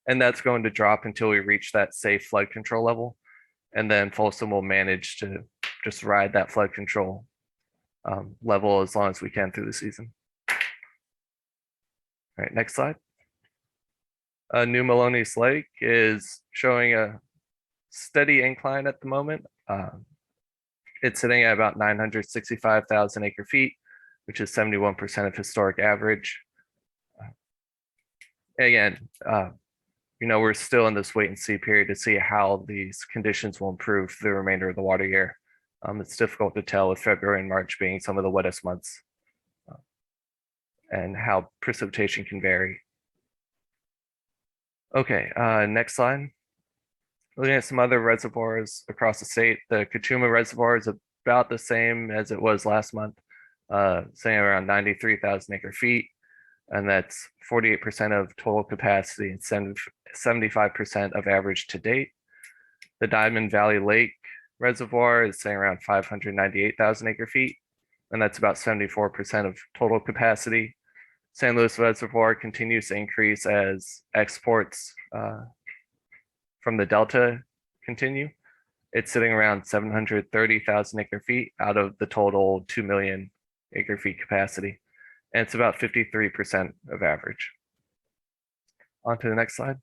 And that's going to drop until we reach that safe flood control level. And then Folsom will manage to just ride that flood control level as long as we can through the season. All right, next slide. New Maloney's Lake is showing a steady incline at the moment. It's sitting at about 965,000 acre feet, which is 71% of historic average. Again, we're still in this wait and see period to see how these conditions will improve for the remainder of the water year. It's difficult to tell with February and March being some of the wettest months, and how precipitation can vary. Okay, next slide. Looking at some other reservoirs across the state, the Kachuma Reservoir is about the same as it was last month, saying around 93,000 acre feet, and that's 48% of total capacity and 75% of average to date. The Diamond Valley Lake Reservoir is saying around 598,000 acre feet, and that's about 74% of total capacity. San Luis Reservoir continues to increase as exports from the Delta continue. It's sitting around 730,000 acre feet out of the total 2 million acre feet capacity. And it's about 53% of average. On to the next slide.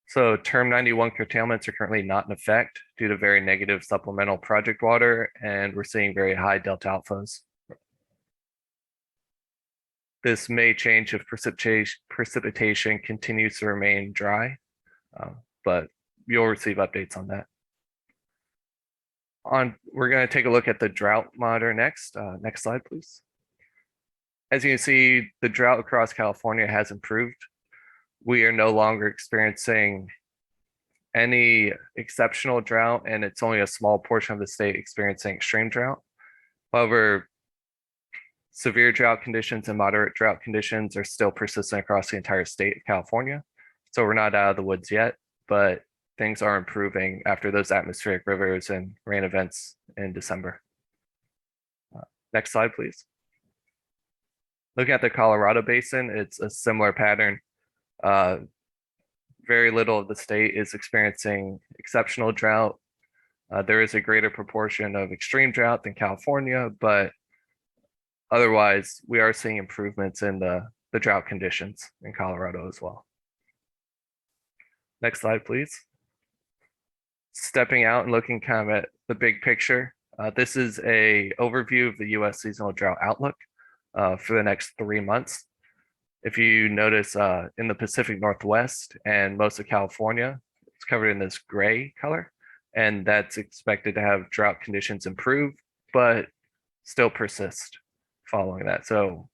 So term 91 curtailments are currently not in effect due to very negative supplemental project water, and we're seeing very high delta outflows. This may change if precipitation continues to remain dry, but you'll receive updates on that. We're going to take a look at the drought monitor next. Next slide, please. As you can see, the drought across California has improved. We are no longer experiencing any exceptional drought, and it's only a small portion of the state experiencing extreme drought. However, severe drought conditions and moderate drought conditions are still persistent across the entire state of California. So we're not out of the woods yet, but things are improving after those atmospheric rivers and rain events in December. Next slide, please. Looking at the Colorado Basin, it's a similar pattern. Very little of the state is experiencing exceptional drought. There is a greater proportion of extreme drought than California, but otherwise we are seeing improvements in the drought conditions in Colorado as well. Next slide, please. Stepping out and looking kind of at the big picture. This is an overview of the U.S. seasonal drought outlook for the next 3 months. If you notice in the Pacific Northwest and most of California, it's covered in this gray color, and that's expected to have drought conditions improve, but still persist following that. So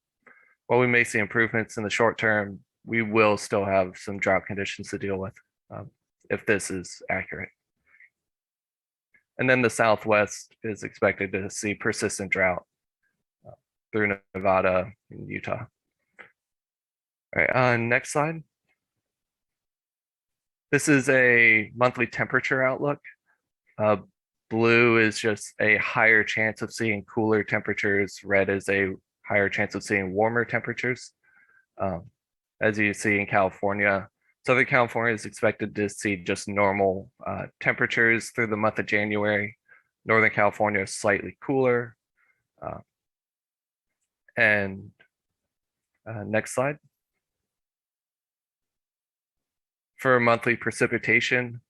while we may see improvements in the short term, we will still have some drought conditions to deal with if this is accurate. And then the Southwest is expected to see persistent drought through Nevada and Utah. All right, next slide. This is a monthly temperature outlook. Blue is just a higher chance of seeing cooler temperatures. Red is a higher chance of seeing warmer temperatures. As you see in California, Southern California is expected to see just normal temperatures through the month of January. Northern California is slightly cooler. Next slide. For monthly precipitation,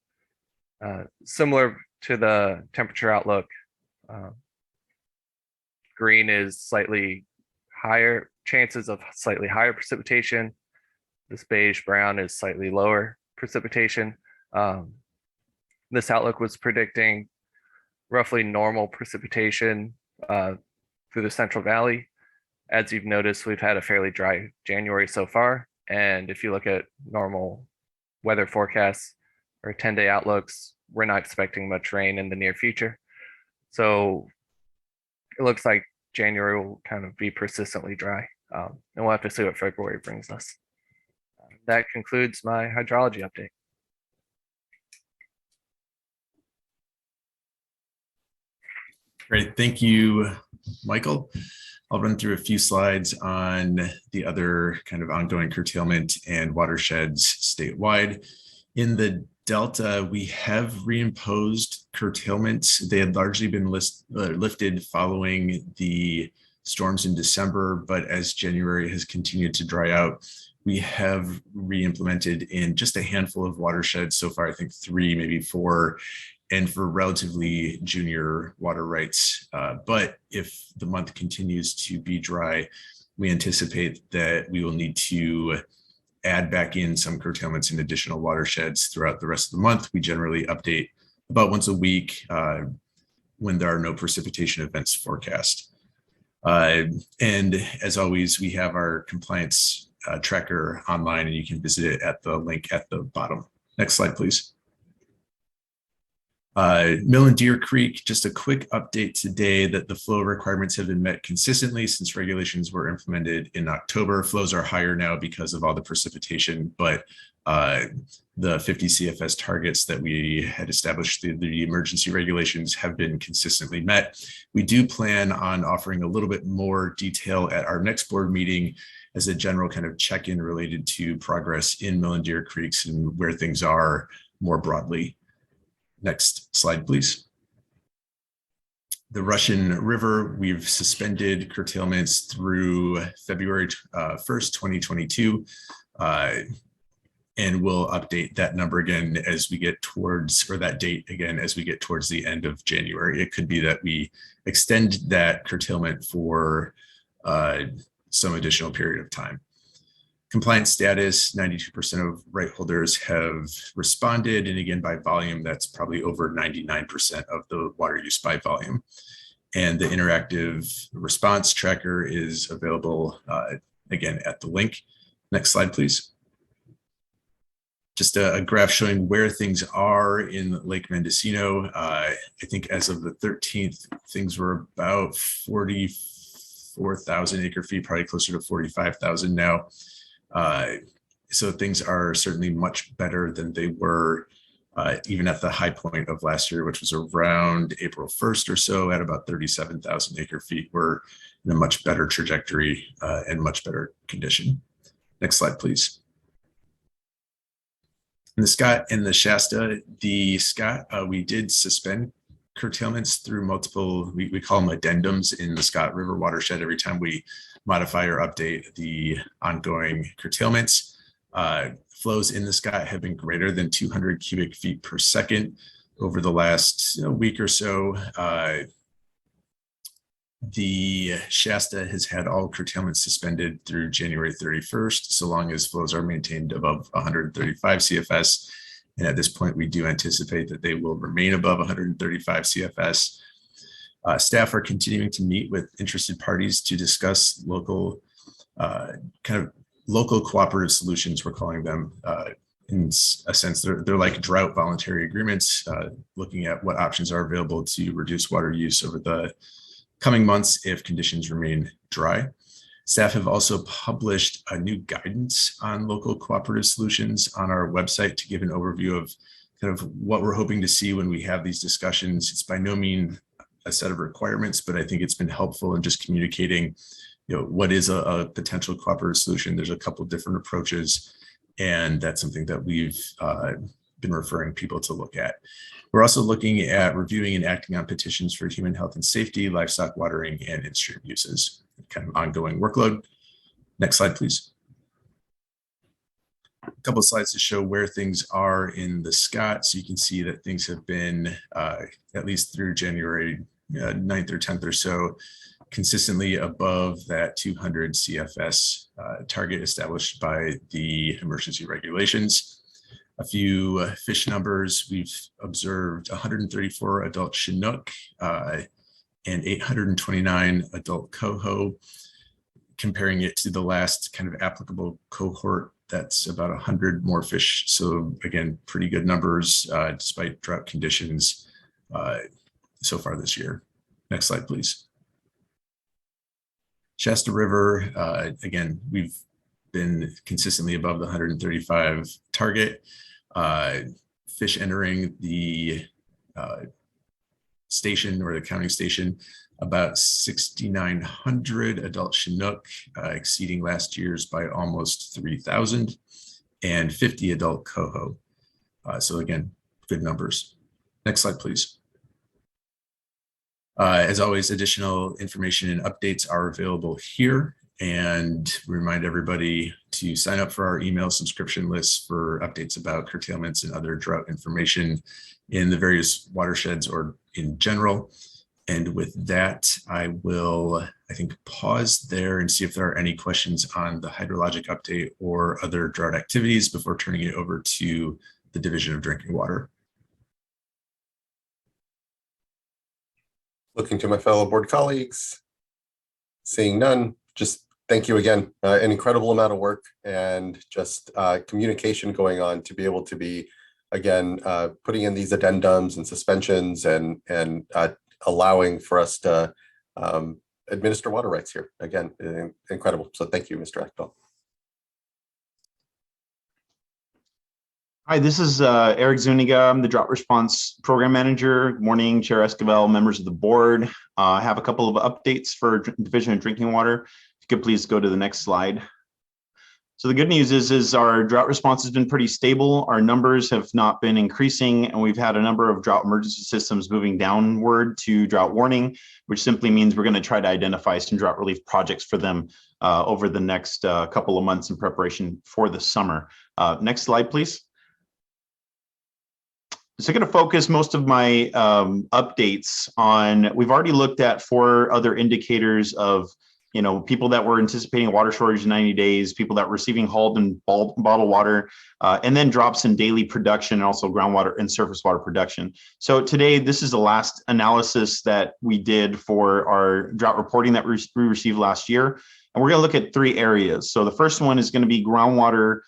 similar to the temperature outlook, green is slightly higher chances of slightly higher precipitation. This beige brown is slightly lower precipitation. This outlook was predicting roughly normal precipitation through the Central Valley. As you've noticed, we've had a fairly dry January so far. And if you look at normal weather forecasts or 10-day outlooks, we're not expecting much rain in the near future. So it looks like January will kind of be persistently dry. And we'll have to see what February brings us. That concludes my hydrology update. Great, thank you, Michael. I'll run through a few slides on the other kind of ongoing curtailment and watersheds statewide. In the Delta, we have reimposed curtailments. They had largely been lifted following the storms in December, but as January has continued to dry out, we have re-implemented in just a handful of watersheds so far, I think 3, maybe 4, and for relatively junior water rights. But if the month continues to be dry, we anticipate that we will need to add back in some curtailments in additional watersheds throughout the rest of the month. We generally update about once a week when there are no precipitation events forecast. And as always, we have our compliance tracker online, and you can visit it at the link at the bottom. Next slide, please. Mill and Deer Creek, just a quick update today that the flow requirements have been met consistently since regulations were implemented in October. Flows are higher now because of all the precipitation, but the 50 CFS targets that we had established through the emergency regulations have been consistently met. We do plan on offering a little bit more detail at our next board meeting as a general kind of check-in related to progress in Mill and Deer Creeks and where things are more broadly. Next slide, please. The Russian River, we've suspended curtailments through February 1st, 2022. And we'll update that number again as we get towards, or that date again, as we get towards the end of January. It could be that we extend that curtailment for some additional period of time. Compliance status, 92% of right holders have responded. And again, by volume, that's probably over 99% of the water use by volume. And the interactive response tracker is available again at the link. Next slide, please. Just a graph showing where things are in Lake Mendocino. I think as of the 13th, things were about 44,000 acre feet, probably closer to 45,000 now. So things are certainly much better than they were even at the high point of last year, which was around April 1st or so at about 37,000 acre feet. We're in a much better trajectory and much better condition. Next slide, please. In the Scott and the Shasta, we did suspend curtailments through multiple, we call them addendums in the Scott River watershed every time we modify or update the ongoing curtailments. Flows in the Scott have been greater than 200 cubic feet per second over the last week or so. The Shasta has had all curtailments suspended through January 31st, so long as flows are maintained above 135 CFS. And at this point, we do anticipate that they will remain above 135 CFS. Staff are continuing to meet with interested parties to discuss local local cooperative solutions, we're calling them. In a sense, they're like drought voluntary agreements, looking at what options are available to reduce water use over the coming months if conditions remain dry. Staff have also published a new guidance on local cooperative solutions on our website to give an overview of kind of what we're hoping to see when we have these discussions. It's by no means a set of requirements, but I think it's been helpful in just communicating, what is a potential cooperative solution. There's a couple of different approaches, and that's something that we've been referring people to look at. We're also looking at reviewing and acting on petitions for human health and safety, livestock watering, and in-stream uses, kind of ongoing workload. Next slide, please. A couple of slides to show where things are in the Scott. So you can see that things have been, at least through January 9th or 10th or so, consistently above that 200 CFS target established by the emergency regulations. A few fish numbers, we've observed 134 adult Chinook and 829 adult coho. Comparing it to the last kind of applicable cohort, that's about 100 more fish. So again, pretty good numbers despite drought conditions so far this year. Next slide, please. Shasta River, again, we've been consistently above the 135 target. Fish entering the station or the counting station, about 6,900 adult Chinook, exceeding last year's by almost 3,000, and 50 adult coho. So again, good numbers. Next slide, please. As always, additional information and updates are available here, and remind everybody to sign up for our email subscription lists for updates about curtailments and other drought information in the various watersheds or in general. And with that, I will, I think, pause there and see if there are any questions on the hydrologic update or other drought activities before turning it over to the Division of Drinking Water. Looking to my fellow board colleagues, seeing none, just thank you again. An incredible amount of work and just communication going on to be able to be, again, putting in these addendums and suspensions and allowing for us to administer water rights here. Again, incredible. So thank you, Mr. Ekdahl. Hi, this is Eric Zuniga. I'm the Drought Response Program Manager. Good morning, Chair Esquivel, members of the board. I have a couple of updates for Division of Drinking Water. If you could please go to the next slide. So the good news is our drought response has been pretty stable. Our numbers have not been increasing, and we've had a number of drought emergency systems moving downward to drought warning, which simply means we're going to try to identify some drought relief projects for them over the next couple of months in preparation for the summer. Next slide, please. So I'm going to focus most of my updates on, we've already looked at 4 other indicators of, people that were anticipating a water shortage in 90 days, people that were receiving hauled and bottled water, and then drops in daily production and also groundwater and surface water production. So today, this is the last analysis that we did for our drought reporting that we received last year. And we're going to look at 3 areas. So the first one is going to be groundwater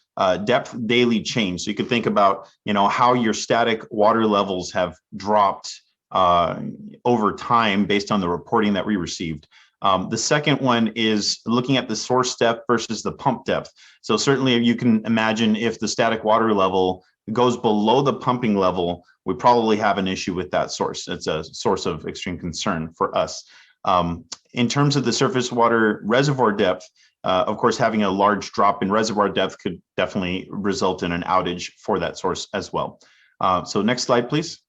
depth daily change. So you could think about, how your static water levels have dropped over time based on the reporting that we received. The second one is looking at the source depth versus the pump depth. So certainly you can imagine if the static water level goes below the pumping level, we probably have an issue with that source. It's a source of extreme concern for us. In terms of the surface water reservoir depth, of course, having a large drop in reservoir depth could definitely result in an outage for that source as well. So next slide, please.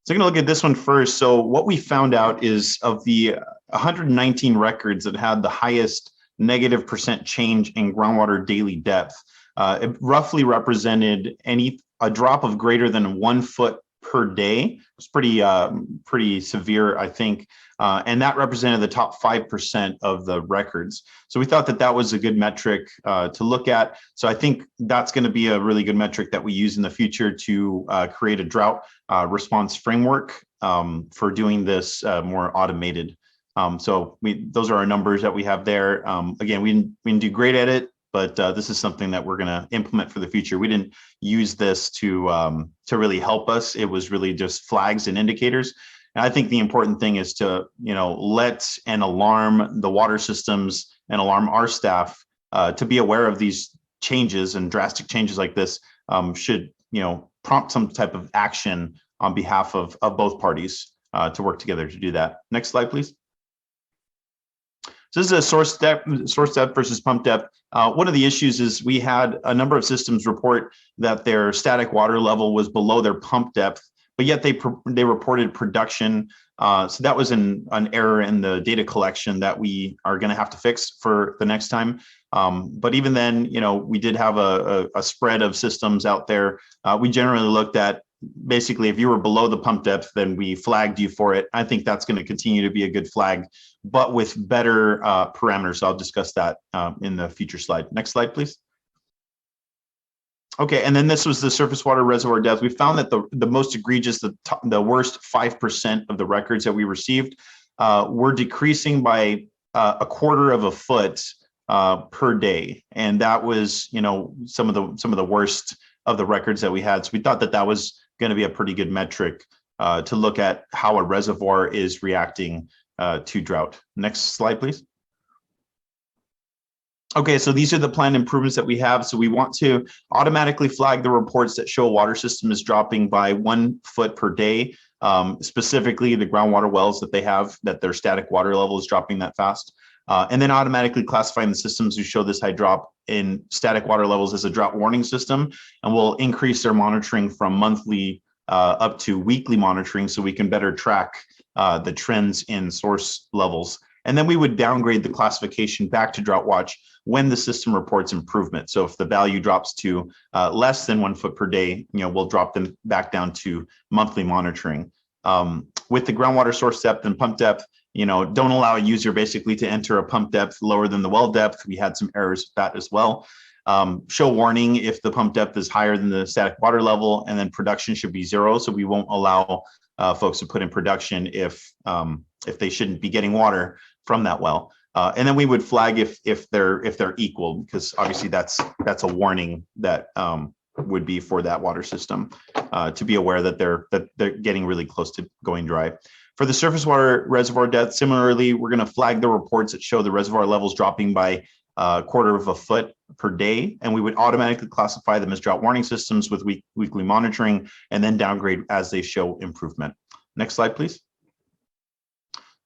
So I'm going to look at this one first. So what we found out is of the 119 records that had the highest negative % change in groundwater daily depth, it roughly represented a drop of greater than 1 foot per day. It's pretty severe, I think. And that represented the top 5% of the records. So we thought that that was a good metric to look at. So I think that's going to be a really good metric that we use in the future to create a drought response framework for doing this more automated. So those are our numbers that we have there. Again, we didn't do great at it, but this is something that we're going to implement for the future. We didn't use this to really help us. It was really just flags and indicators. And I think the important thing is to, let and alarm the water systems and alarm our staff to be aware of these changes, and drastic changes like this should, prompt some type of action on behalf of both parties to work together to do that. Next slide, please. So this is a source depth versus pump depth. One of the issues is we had a number of systems report that their static water level was below their pump depth, but yet they reported production. So that was an error in the data collection that we are going to have to fix for the next time. But even then, we did have a spread of systems out there. We generally looked at basically if you were below the pump depth, then we flagged you for it. I think that's going to continue to be a good flag, but with better parameters. I'll discuss that in the future slide. Next slide, please. Okay, and then this was the surface water reservoir depth. We found that the most egregious, the worst 5% of the records that we received were decreasing by 1/4 of a foot per day, and that was, some of the worst of the records that we had. So we thought that that was going to be a pretty good metric to look at how a reservoir is reacting to drought. Next slide, please. Okay, so these are the planned improvements that we have. So we want to automatically flag the reports that show a water system is dropping by 1 foot per day, specifically the groundwater wells that they have, that their static water level is dropping that fast. And then automatically classifying the systems who show this high drop in static water levels as a drought warning system, and we'll increase their monitoring from monthly up to weekly monitoring so we can better track the trends in source levels. And then we would downgrade the classification back to drought watch when the system reports improvement. So if the value drops to less than 1 foot per day, we'll drop them back down to monthly monitoring. With the groundwater source depth and pump depth, don't allow a user basically to enter a pump depth lower than the well depth. We had some errors with that as well. Show warning if the pump depth is higher than the static water level, and then production should be 0. So we won't allow folks to put in production if they shouldn't be getting water from that well. And then we would flag if they're equal, because obviously that's a warning that would be for that water system to be aware that they're getting really close to going dry. For the surface water reservoir depth, similarly, we're going to flag the reports that show the reservoir levels dropping by 1/4 of a foot per day, and we would automatically classify them as drought warning systems with weekly monitoring, and then downgrade as they show improvement. Next slide, please.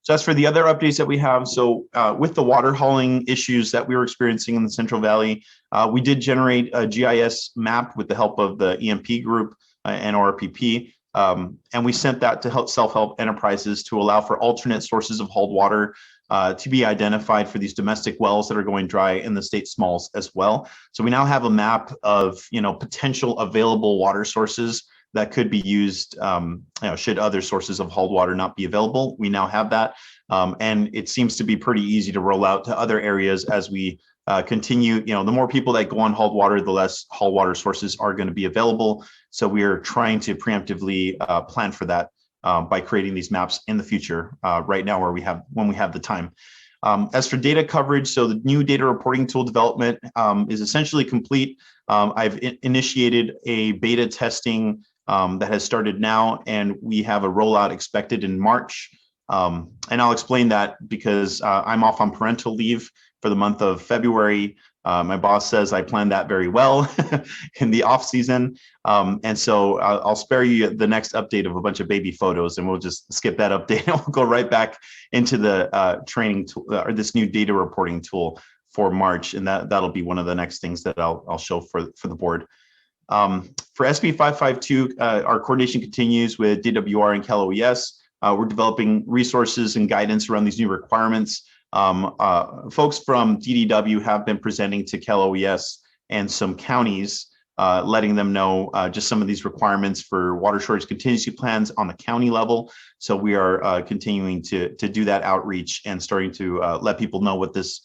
So as for the other updates that we have, so with the water hauling issues that we were experiencing in the Central Valley, we did generate a GIS map with the help of the EMP group and RPP. And we sent that to help self-help enterprises to allow for alternate sources of hauled water to be identified for these domestic wells that are going dry in the state smalls as well. So we now have a map of potential available water sources that could be used should other sources of hauled water not be available. We now have that, and it seems to be pretty easy to roll out to other areas as we continue. The more people that go on hauled water, the less hauled water sources are going to be available. So we are trying to preemptively plan for that by creating these maps in the future right now when we have the time. As for data coverage, so the new data reporting tool development is essentially complete. I've initiated a beta testing that has started now, and we have a rollout expected in March. And I'll explain that because I'm off on parental leave for the month of February. My boss says I planned that very well in the off season. And so I'll spare you the next update of a bunch of baby photos, and we'll just skip that update and we'll go right back into the training tool, or this new data reporting tool for March. And that'll be one of the next things that I'll show for the board. For SB 552, our coordination continues with DWR and Cal OES. We're developing resources and guidance around these new requirements. Folks from DDW have been presenting to Cal OES and some counties, letting them know just some of these requirements for water shortage contingency plans on the county level. So we are continuing to do that outreach and starting to let people know what this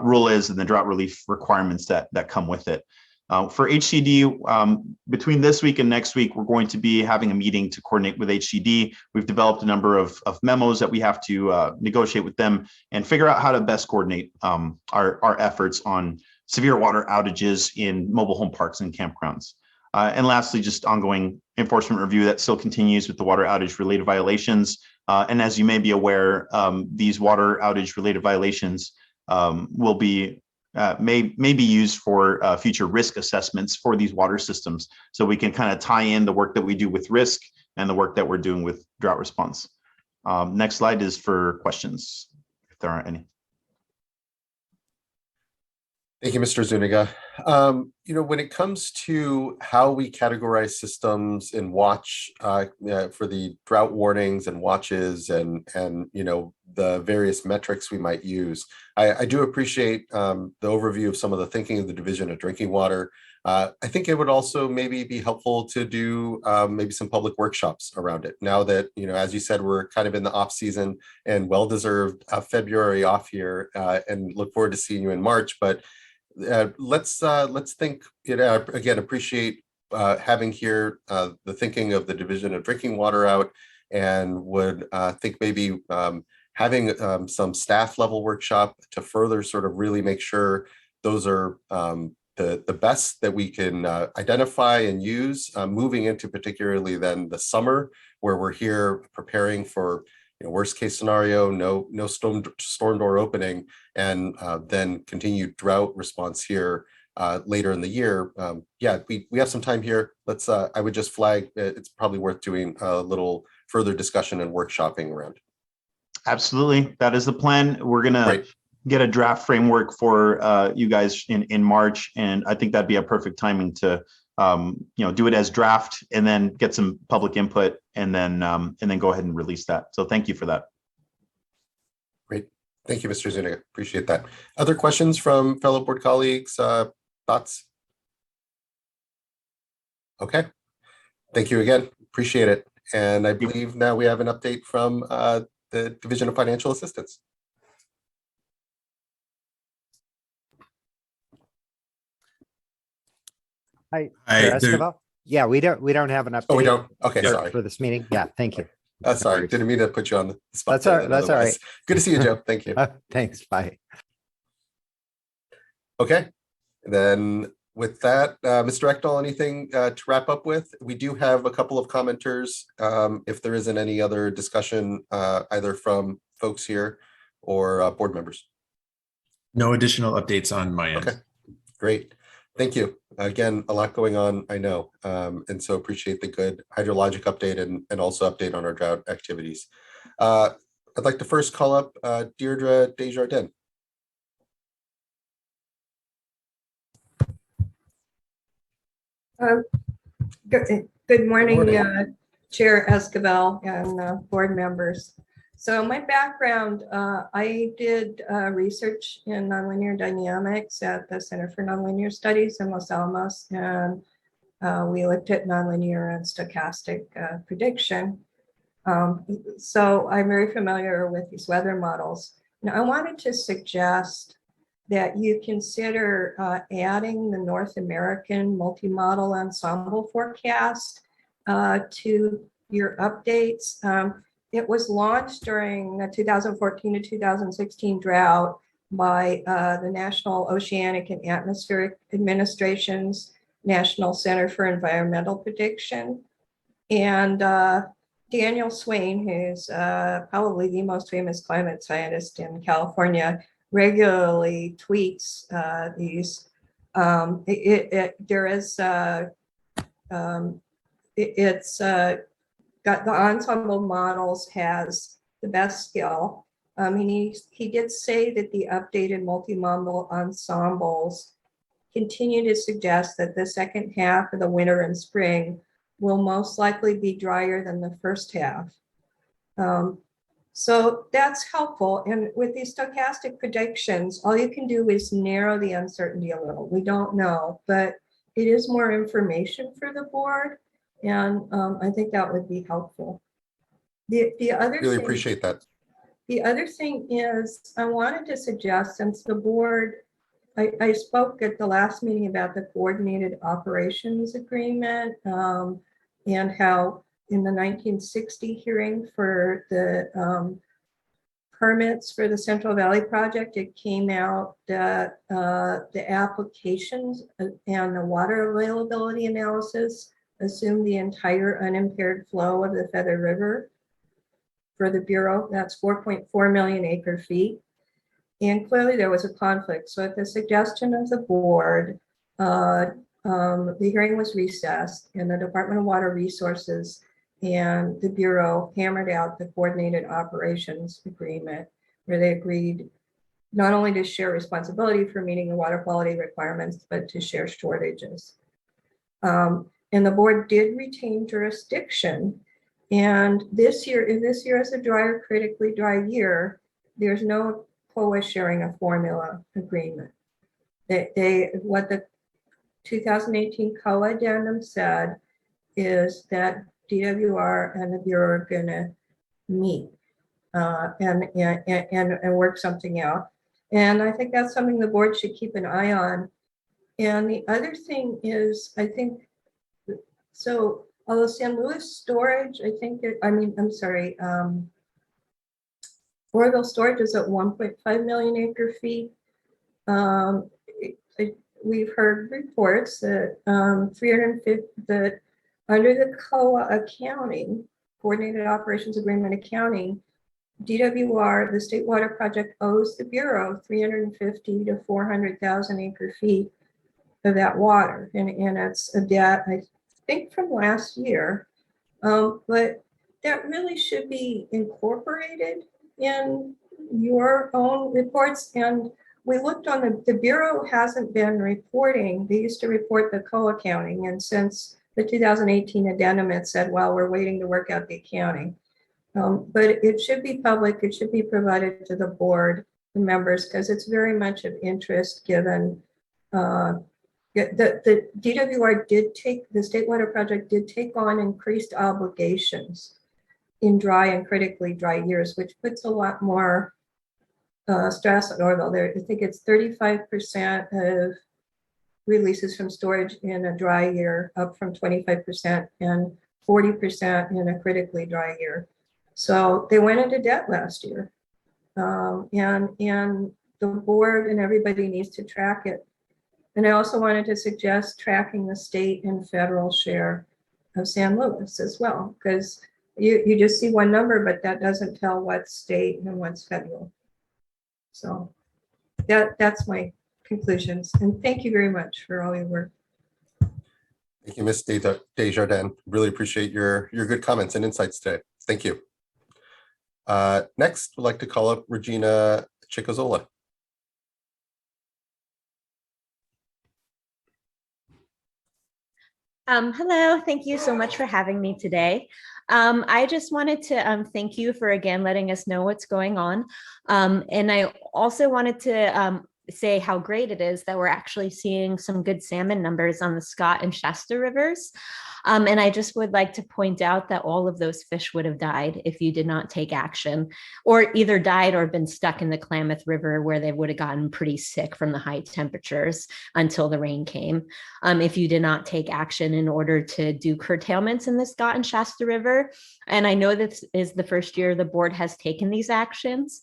rule is and the drought relief requirements that come with it. For HCD, between this week and next week, we're going to be having a meeting to coordinate with HCD. We've developed a number of memos that we have to negotiate with them and figure out how to best coordinate our efforts on severe water outages in mobile home parks and campgrounds. And lastly, just ongoing enforcement review that still continues with the water outage related violations. And as you may be aware, these water outage related violations will be may be used for future risk assessments for these water systems. So we can kind of tie in the work that we do with risk and the work that we're doing with drought response. Next slide is for questions, if there aren't any. Thank you, Mr. Zuniga. When it comes to how we categorize systems and watch for the drought warnings and watches and the various metrics we might use, I do appreciate the overview of some of the thinking of the Division of Drinking Water. I think it would also maybe be helpful to do maybe some public workshops around it. Now that, as you said, we're kind of in the off season and well-deserved February off here, and look forward to seeing you in March. But let's think, again, appreciate having here the thinking of the Division of Drinking Water out, and would think maybe having some staff level workshop to further sort of really make sure those are the best that we can identify and use moving into particularly then the summer, where we're here preparing for worst case scenario, no storm door opening, and then continued drought response here later in the year. We have some time here. Let's I would just flag it's probably worth doing a little further discussion and workshopping around. Absolutely, that is the plan. We're gonna get a draft framework for you guys in March, and I think that'd be a perfect timing to do it as draft and then get some public input and then go ahead and release that. So thank you for that. Great. Thank you, Mr. Zuniga. Appreciate that. Other questions from fellow board colleagues, thoughts? Okay. Thank you again. Appreciate it. And I believe now we have an update from the Division of Financial Assistance. Hi, Escobar. Yeah, we don't have an update. Oh, we don't. Okay, sorry for this meeting. Yeah, thank you. Sorry, didn't mean to put you on the spot. That's all right. Good to see you, Joe. Thank you. Thanks. Bye. Okay, then with that, Mr. Ekdahl, anything to wrap up with? We do have a couple of commenters. If there isn't any other discussion, either from folks here or board members. No additional updates on my end. Okay, great. Thank you. Again, a lot going on, I know, and so appreciate the good hydrologic update and also update on our drought activities. I'd like to first call up Deirdre Desjardins. Good morning, Chair Escobar and board members. So my background, I did research in nonlinear dynamics at the Center for Nonlinear Studies in Los Alamos, and we looked at nonlinear and stochastic prediction. So I'm very familiar with these weather models. Now I wanted to suggest that you consider adding the North American multi-model ensemble forecast to your updates. It was launched during the 2014 to 2016 drought by the National Oceanic and Atmospheric Administration's National Center for Environmental Prediction. And Daniel Swain, who's probably the most famous climate scientist in California, regularly tweets these. It's got the ensemble models has the best skill. He did say that the updated multi-model ensembles continue to suggest that the second half of the winter and spring will most likely be drier than the first half. So that's helpful. And with these stochastic predictions, all you can do is narrow the uncertainty a little. We don't know, but it is more information for the board. And I think that would be helpful. The other Really thing, appreciate that. The other thing is I wanted to suggest, since the board, I spoke at the last meeting about the coordinated operations agreement and how in the 1960 hearing for the permits for the Central Valley project, it came out that the applications and the water availability analysis assumed the entire unimpaired flow of the Feather River for the Bureau. That's 4.4 million acre feet. And clearly there was a conflict. So at the suggestion of the board, the hearing was recessed and the Department of Water Resources and the Bureau hammered out the coordinated operations agreement, where they agreed not only to share responsibility for meeting the water quality requirements, but to share shortages. And the board did retain jurisdiction. And this year, if this year is a drier, critically dry year, there's no COA sharing a formula agreement. What the 2018 COA addendum said is that DWR and the Bureau are going to meet and work something out. And I think that's something the board should keep an eye on. And the other thing is, I think, so although San Luis storage, I think, Oroville storage is at 1.5 million acre feet. We've heard reports that 350, that under the COA accounting, Coordinated Operations Agreement accounting, DWR, the State Water Project, owes the Bureau 350 to 400,000 acre feet of that water. And it's a debt, I think, from last year. But that really should be incorporated in your own reports. And we looked on the Bureau hasn't been reporting. They used to report the co-accounting. And since the 2018 addendum, it said, well, we're waiting to work out the accounting. But it should be public. It should be provided to the board, the members, because it's very much of interest given the DWR did take, the State Water Project did take on increased obligations in dry and critically dry years, which puts a lot more stress on Oroville. I think it's 35% of releases from storage in a dry year, up from 25%, and 40% in a critically dry year. So they went into debt last year. And the board and everybody needs to track it. And I also wanted to suggest tracking the state and federal share of San Luis as well, because you just see one number, but that doesn't tell what's state and what's federal. So that's my conclusions. And thank you very much for all your work. Thank you, Ms. Desjardins. Really appreciate your good comments and insights today. Thank you. Next, we'd like to call up Regina Chicozola. Hello, thank you so much for having me today. I just wanted to thank you for again letting us know what's going on. And I also wanted to say how great it is that we're actually seeing some good salmon numbers on the Scott and Shasta rivers. And I just would like to point out that all of those fish would have died if you did not take action, or either died or been stuck in the Klamath River, where they would have gotten pretty sick from the high temperatures until the rain came. If you did not take action in order to do curtailments in the Scott and Shasta River. And I know this is the first year the board has taken these actions.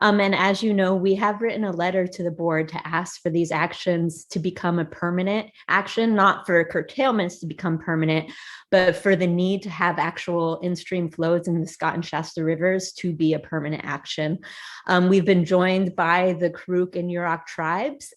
And as you know, we have written a letter to the board to ask for these actions to become a permanent action, not for curtailments to become permanent, permanent, but for the need to have actual in-stream flows in the Scott and Shasta rivers to be a permanent action. We've been joined by the Karuk and Yurok tribes,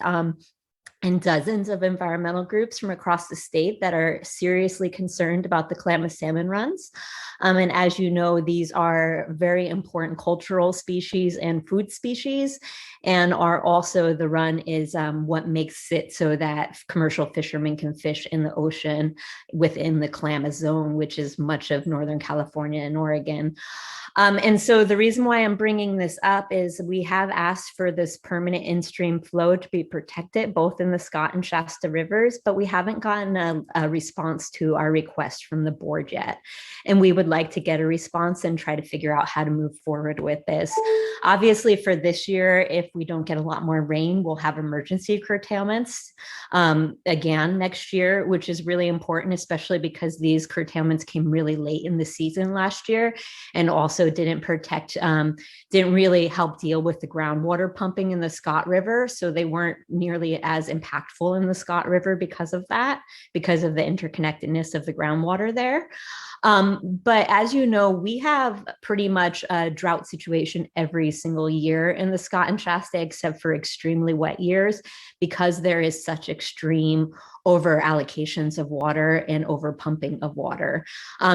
and dozens of environmental groups from across the state that are seriously concerned about the Klamath salmon runs. And as you know, these are very important cultural species and food species, and are also, the run is what makes it so that commercial fishermen can fish in the ocean within the Klamath zone, which is much of Northern California and Oregon. And so the reason why I'm bringing this up is we have asked for this permanent in-stream flow to be protected, both in the Scott and Shasta rivers, but we haven't gotten a response to our request from the board yet. And we would like to get a response and try to figure out how to move forward with this. Obviously, for this year, if we don't get a lot more rain, we'll have emergency curtailments again next year, which is really important, especially because these curtailments came really late in the season last year, and also didn't really help deal with the groundwater pumping in the Scott River. So they weren't nearly as impactful in the Scott River because of that, because of the interconnectedness of the groundwater there. But as you know, we have pretty much a drought situation every single year in the Scott and Shasta, except for extremely wet years, because there is such extreme over allocations of water and over pumping of water.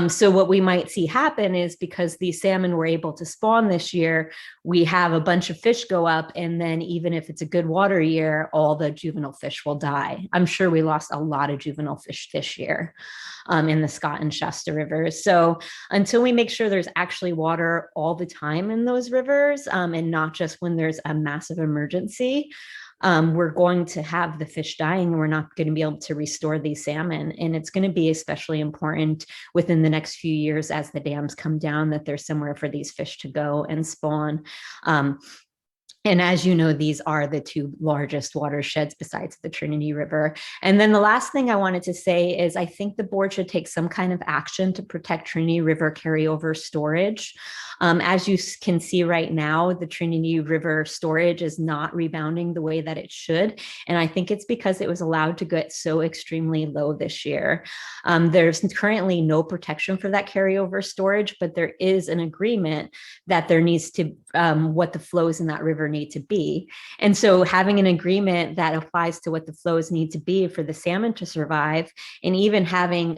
So what we might see happen is, because these salmon were able to spawn this year, we have a bunch of fish go up, and then even if it's a good water year, all the juvenile fish will die. I'm sure we lost a lot of juvenile fish this year in the Scott and Shasta rivers. So until we make sure there's actually water all the time in those rivers, and not just when there's a massive emergency, we're going to have the fish dying, and we're not going to be able to restore these salmon. And it's going to be especially important within the next few years as the dams come down, that there's somewhere for these fish to go and spawn. And as you know, these are the two largest watersheds besides the Trinity River. And then the last thing I wanted to say is I think the board should take some kind of action to protect Trinity River carryover storage. As you can see right now, the Trinity River storage is not rebounding the way that it should. And I think it's because it was allowed to get so extremely low this year. There's currently no protection for that carryover storage, but there is an agreement that there needs to, what the flows in that river need to be. And so having an agreement that applies to what the flows need to be for the salmon to survive, and even having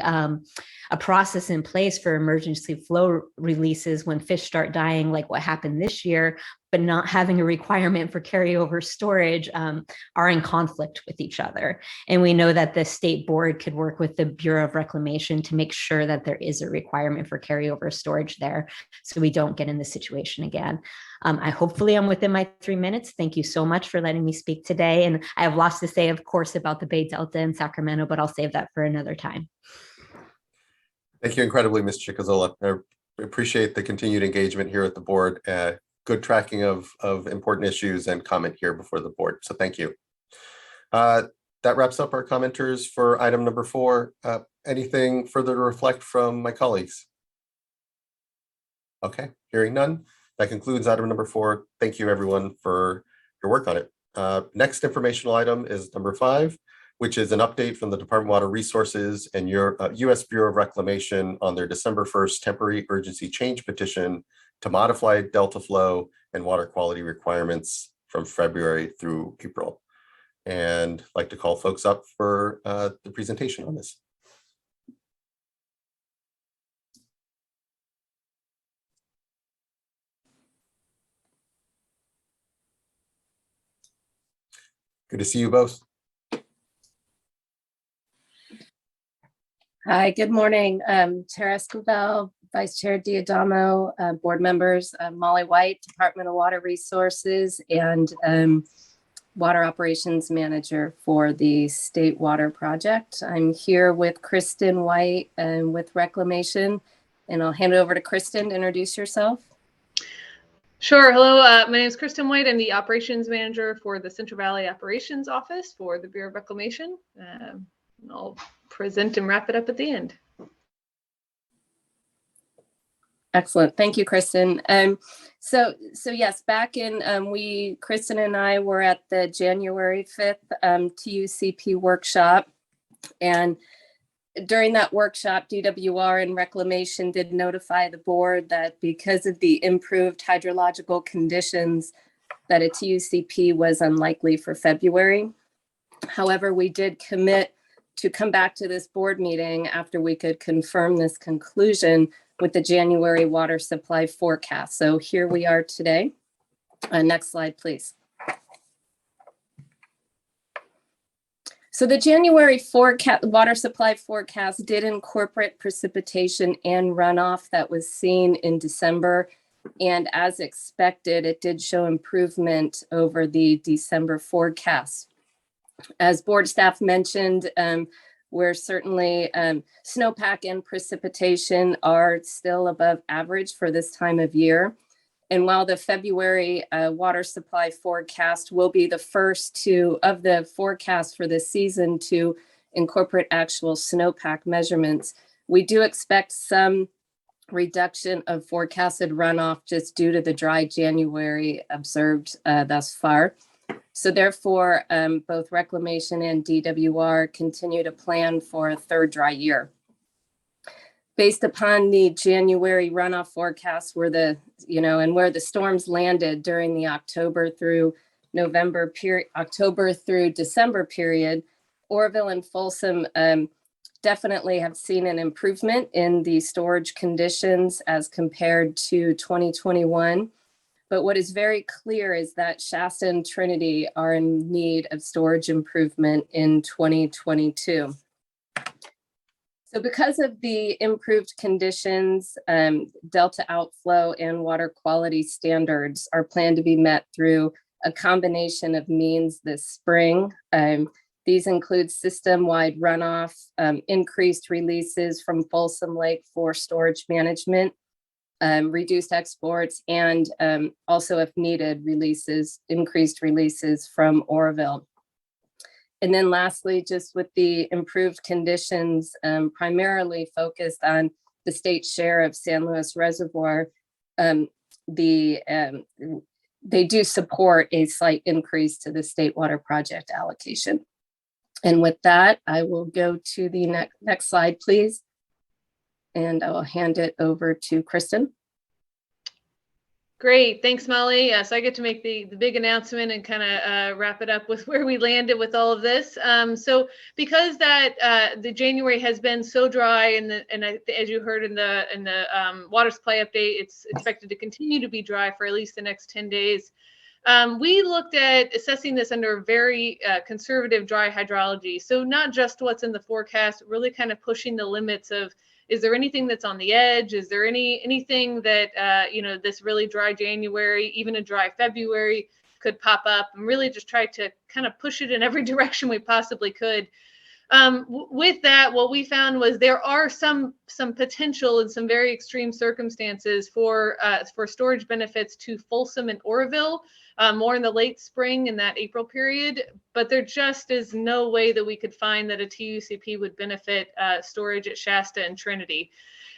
a process in place for emergency flow releases when fish start dying, like what happened this year, but not having a requirement for carryover storage, are in conflict with each other. And we know that the state board could work with the Bureau of Reclamation to make sure that there is a requirement for carryover storage there, so we don't get in this situation again. Hopefully I'm within my 3 minutes. Thank you so much for letting me speak today. And I have lots to say, of course, about the Bay Delta and Sacramento, but I'll save that for another time. Thank you incredibly, Ms. Chicazola. I appreciate the continued engagement here at the board. Good tracking of important issues and comment here before the board. So thank you. That wraps up our commenters for item number 4. Anything further to reflect from my colleagues? Okay, hearing none. That concludes item number 4. Thank you everyone for your work on it. Next informational item is number 5, which is an update from the Department of Water Resources and your U.S. Bureau of Reclamation on their December 1st temporary urgency change petition to modify delta flow and water quality requirements from February through April. And I'd like to call folks up for the presentation on this. Good to see you both. Hi, good morning. Chair Esquivel, Vice Chair Diadamo, board members, Molly White, Department of Water Resources, and Water Operations Manager for the State Water Project. I'm here with Kristen White and with Reclamation, and I'll hand it over to Kristen to introduce yourself. Sure. Hello, my name is Kristen White. I'm the Operations Manager for the Central Valley Operations Office for the Bureau of Reclamation. And I'll present and wrap it up at the end. Excellent. Thank you, Kristen. So yes, back in, Kristen and I were at the January 5th TUCP workshop, and During that workshop, DWR and Reclamation did notify the board that because of the improved hydrological conditions, that a TUCP was unlikely for February. However, we did commit to come back to this board meeting after we could confirm this conclusion with the January water supply forecast. So here we are today. Next slide, please. So the January forecast, water supply forecast did incorporate precipitation and runoff that was seen in December. And as expected, it did show improvement over the December forecast. As board staff mentioned, we're certainly snowpack and precipitation are still above average for this time of year. And while the February water supply forecast will be the first of the forecast for this season to incorporate actual snowpack measurements, we do expect some reduction of forecasted runoff just due to the dry January observed thus far. So therefore, both Reclamation and DWR continue to plan for a third dry year. Based upon the January runoff forecast where where the storms landed during the October through December period, Oroville and Folsom definitely have seen an improvement in the storage conditions as compared to 2021. But what is very clear is that Shasta and Trinity are in need of storage improvement in 2022. So because of the improved conditions, Delta outflow and water quality standards are planned to be met through a combination of means this spring. These include system-wide runoff, increased releases from Folsom Lake for storage management, reduced exports, and also, if needed, increased releases from Oroville. And then lastly, just with the improved conditions, primarily focused on the state share of San Luis Reservoir, they do support a slight increase to the state water project allocation. And with that, I will go to the next slide, please. And I will hand it over to Kristen. Great, thanks, Molly. So I get to make the big announcement and kind of wrap it up with where we landed with all of this. So because the January has been so dry, and as you heard in the water supply update, it's expected to continue to be dry for at least the next 10 days. We looked at assessing this under very conservative dry hydrology. So not just what's in the forecast, really kind of pushing the limits of, is there anything that's on the edge? Is there anything that, this really dry January, even a dry February could pop up, and really just try to kind of push it in every direction we possibly could. With that, what we found was there are some potential in some very extreme circumstances for storage benefits to Folsom and Oroville, more in the late spring in that April period, but there just is no way that we could find that a TUCP would benefit storage at Shasta and Trinity.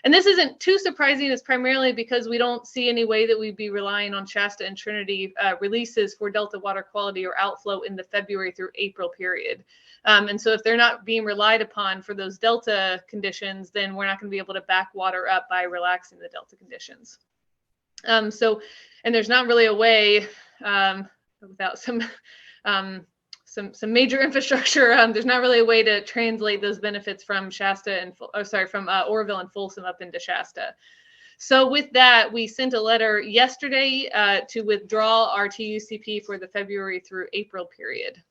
And this isn't too surprising. It's primarily because we don't see any way that we'd be relying on Shasta and Trinity releases for Delta water quality or outflow in the February through April period. And so if they're not being relied upon for those Delta conditions, then we're not going to be able to back water up by relaxing the Delta conditions. And there's not really a way without some major infrastructure. There's not really a way to translate those benefits from from Oroville and Folsom up into Shasta. So with that, we sent a letter yesterday to withdraw our TUCP for the February through April period.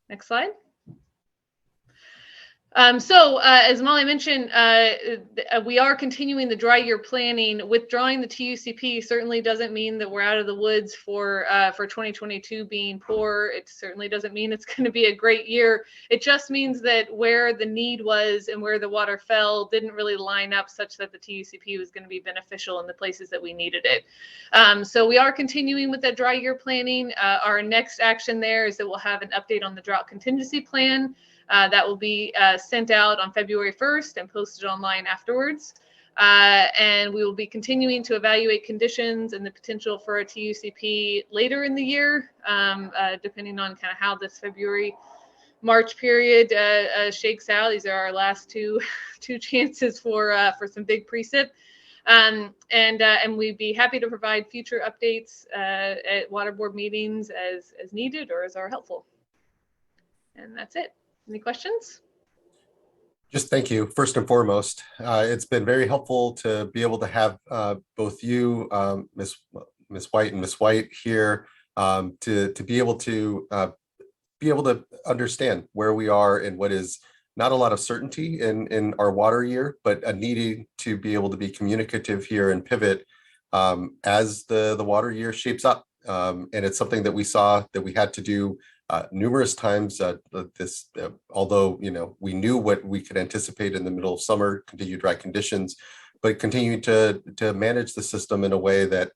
Next slide. As Molly mentioned, we are continuing the dry year planning. Withdrawing the TUCP certainly doesn't mean that we're out of the woods for 2022 being poor. It certainly doesn't mean it's going to be a great year. It just means that where the need was and where the water fell didn't really line up such that the TUCP was going to be beneficial in the places that we needed it. So we are continuing with that dry year planning. Our next action there is that we'll have an update on the drought contingency plan. That will be sent out on February 1st and posted online afterwards. And we will be continuing to evaluate conditions and the potential for a TUCP later in the year, depending on kind of how this February March period shakes out. These are our last two chances for some big precip. And we'd be happy to provide future updates at water board meetings as needed or as are helpful. And that's it. Any questions? Just thank you, first and foremost. It's been very helpful to be able to have both you, Ms. White and Ms. White here to be able to understand where we are and what is not a lot of certainty in our water year, but a needing to be able to be communicative here and pivot as the water year shapes up. And it's something that we saw that we had to do numerous times. Although we knew what we could anticipate in the middle of summer, continued dry conditions, but continued to manage the system in a way that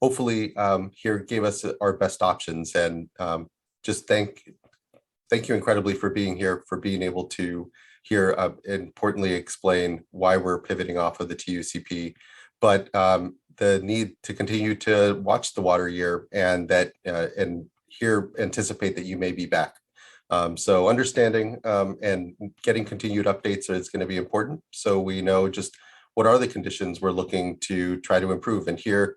hopefully here gave us our best options. And just thank you incredibly for being here, for being able to here importantly explain why we're pivoting off of the TUCP, but the need to continue to watch the water year and here anticipate that you may be back. So understanding and getting continued updates is going to be important. So we know just what are the conditions we're looking to try to improve. And here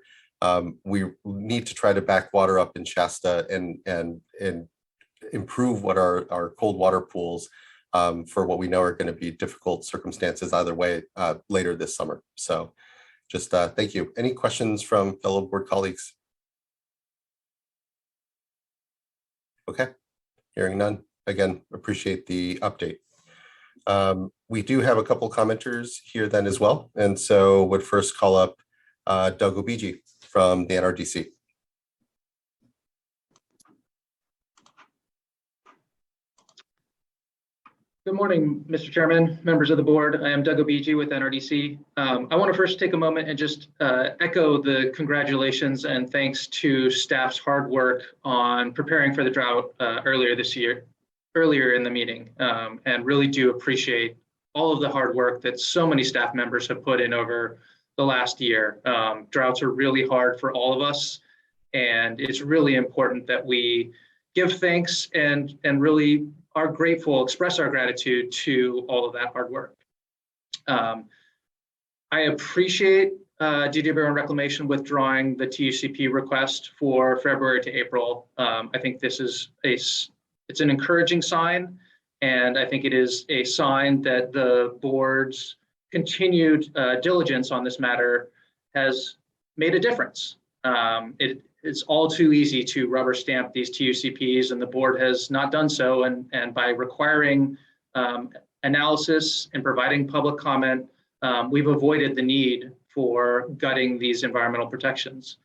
we need to try to back water up in Shasta and improve what our cold water pools for what we know are going to be difficult circumstances either way later this summer. So just thank you. Any questions from fellow board colleagues? Okay, hearing none. Again, appreciate the update. We do have a couple commenters here then as well. And so would first call up Doug Obigi from the NRDC. Good morning, Mr. Chairman, members of the board. I am Doug Obigi with NRDC. I want to first take a moment and just echo the congratulations and thanks to staff's hard work on preparing for the drought earlier in the meeting, and really do appreciate all of the hard work that so many staff members have put in over the last year. Droughts are really hard for all of us, and it's really important that we give thanks and really are grateful, express our gratitude to all of that hard work. I appreciate DWR and Reclamation withdrawing the TUCP request for February to April. I think this is it's an encouraging sign, and I think it is a sign that the board's continued diligence on this matter has made a difference. It's all too easy to rubber stamp these TUCPs, and the board has not done so. And by requiring analysis and providing public comment, we've avoided the need for gutting these environmental protections.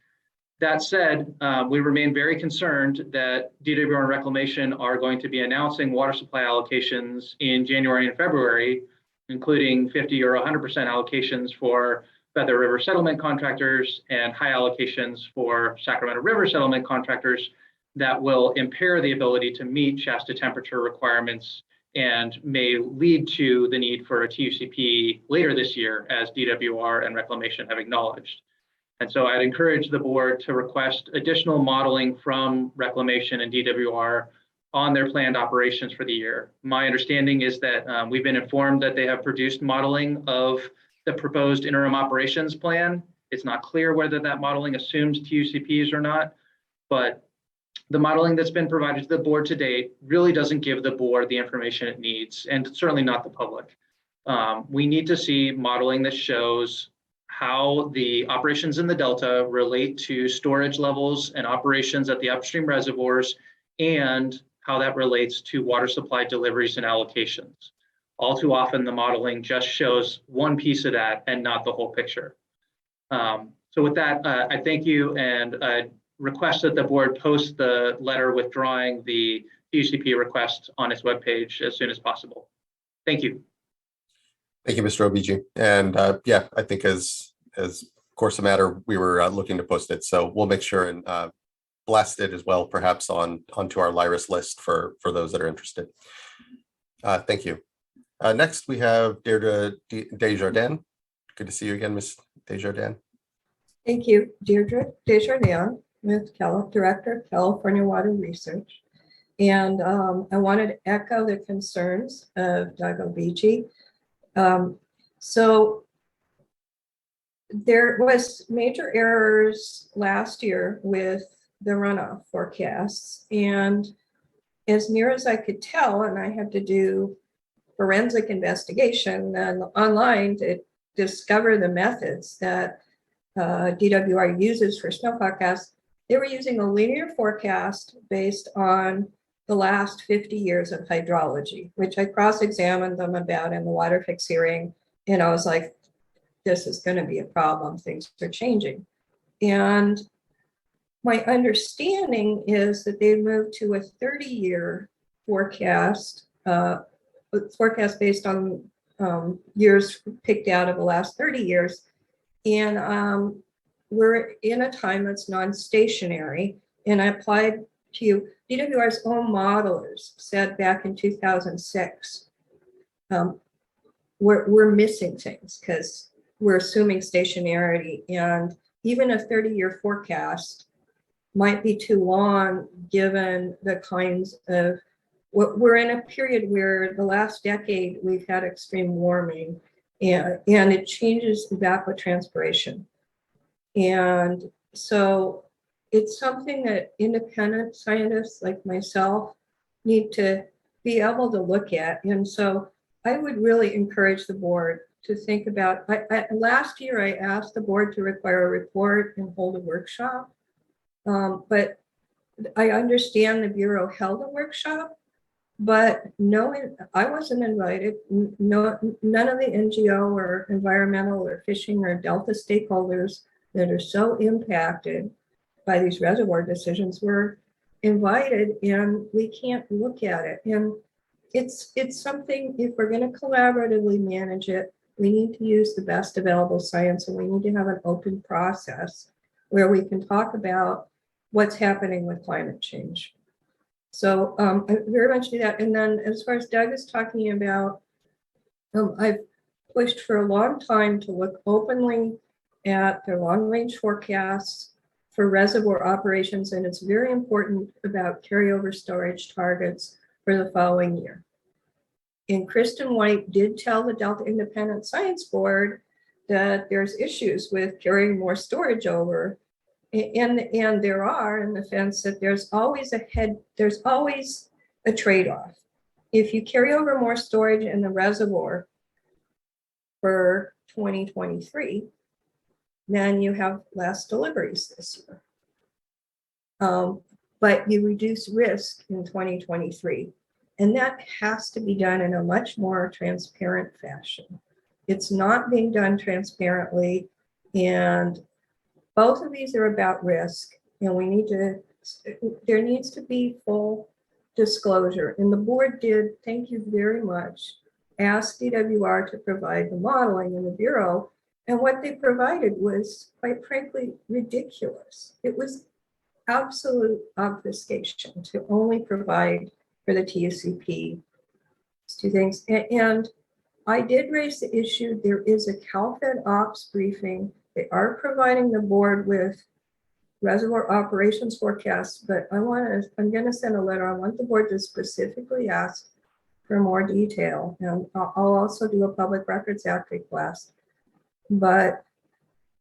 That said, we remain very concerned that DWR and Reclamation are going to be announcing water supply allocations in January and February, including 50 or 100% allocations for Feather River settlement contractors and high allocations for Sacramento River settlement contractors that will impair the ability to meet Shasta temperature requirements and may lead to the need for a TUCP later this year, as DWR and Reclamation have acknowledged. And so I'd encourage the board to request additional modeling from Reclamation and DWR on their planned operations for the year. My understanding is that we've been informed that they have produced modeling of the proposed interim operations plan. It's not clear whether that modeling assumes TUCPs or not, but the modeling that's been provided to the board to date really doesn't give the board the information it needs, and certainly not the public. We need to see modeling that shows how the operations in the Delta relate to storage levels and operations at the upstream reservoirs, and how that relates to water supply deliveries and allocations. All too often, the modeling just shows one piece of that and not the whole picture. So with that, I thank you, and I request that the board post the letter withdrawing the TUCP request on its webpage as soon as possible. Thank you. Thank you, Mr. Obigi. And yeah, I think as course of matter, we were looking to post it. So we'll make sure and blast it as well, perhaps onto our Lyris list for those that are interested. Thank you. Next, we have Deirdre Desjardins. Good to see you again, Ms. Desjardins. Thank you, Deirdre Desjardins, with Director of California Water Research. And I wanted to echo the concerns of Doug Obici. So there was major errors last year with the runoff forecasts. And as near as I could tell, and I had to do forensic investigation and online to discover the methods that DWR uses for snow forecasts, they were using a linear forecast based on the last 50 years of hydrology, which I cross-examined them about in the water fix hearing. And I was like, this is going to be a problem. Things are changing. And my understanding is that they moved to a 30-year forecast, forecast based on years picked out of the last 30 years. And we're in a time that's non-stationary. And I applied to DWR's own modelers said back in 2006, we're missing things because we're assuming stationarity. And even a 30-year forecast might be too long given the kinds of, we're in a period where the last decade we've had extreme warming and it changes evapotranspiration. And so it's something that independent scientists like myself need to be able to look at. And so I would really encourage the board to think about, last year I asked the board to require a report and hold a workshop. But I understand the Bureau held a workshop, but no, I wasn't invited. No, none of the NGO or environmental or fishing or Delta stakeholders that are so impacted by these reservoir decisions were invited, and we can't look at it. And it's something, if we're going to collaboratively manage it, we need to use the best available science, and we need to have an open process where we can talk about what's happening with climate change. So I very much do that. And then as far as Doug is talking about, I've pushed for a long time to look openly at the long range forecasts for reservoir operations. And it's very important about carryover storage targets for the following year. And Kristen White did tell the Delta Independent Science Board that there's issues with carrying more storage over. And there are, in the sense that there's always a trade-off. If you carry over more storage in the reservoir for 2023, then you have less deliveries this year. But you reduce risk in 2023. And that has to be done in a much more transparent fashion. It's not being done transparently, and both of these are about risk, and there needs to be full disclosure. And the board did, thank you very much, ask DWR to provide the modeling in the Bureau. And what they provided was, quite frankly, ridiculous. It was absolute obfuscation to only provide for the TUCP two things. And I did raise the issue. There is a CalFed ops briefing. They are providing the board with reservoir operations forecasts, but I'm going to send a letter. I want the board to specifically ask for more detail. And I'll also do a Public Records Act request. But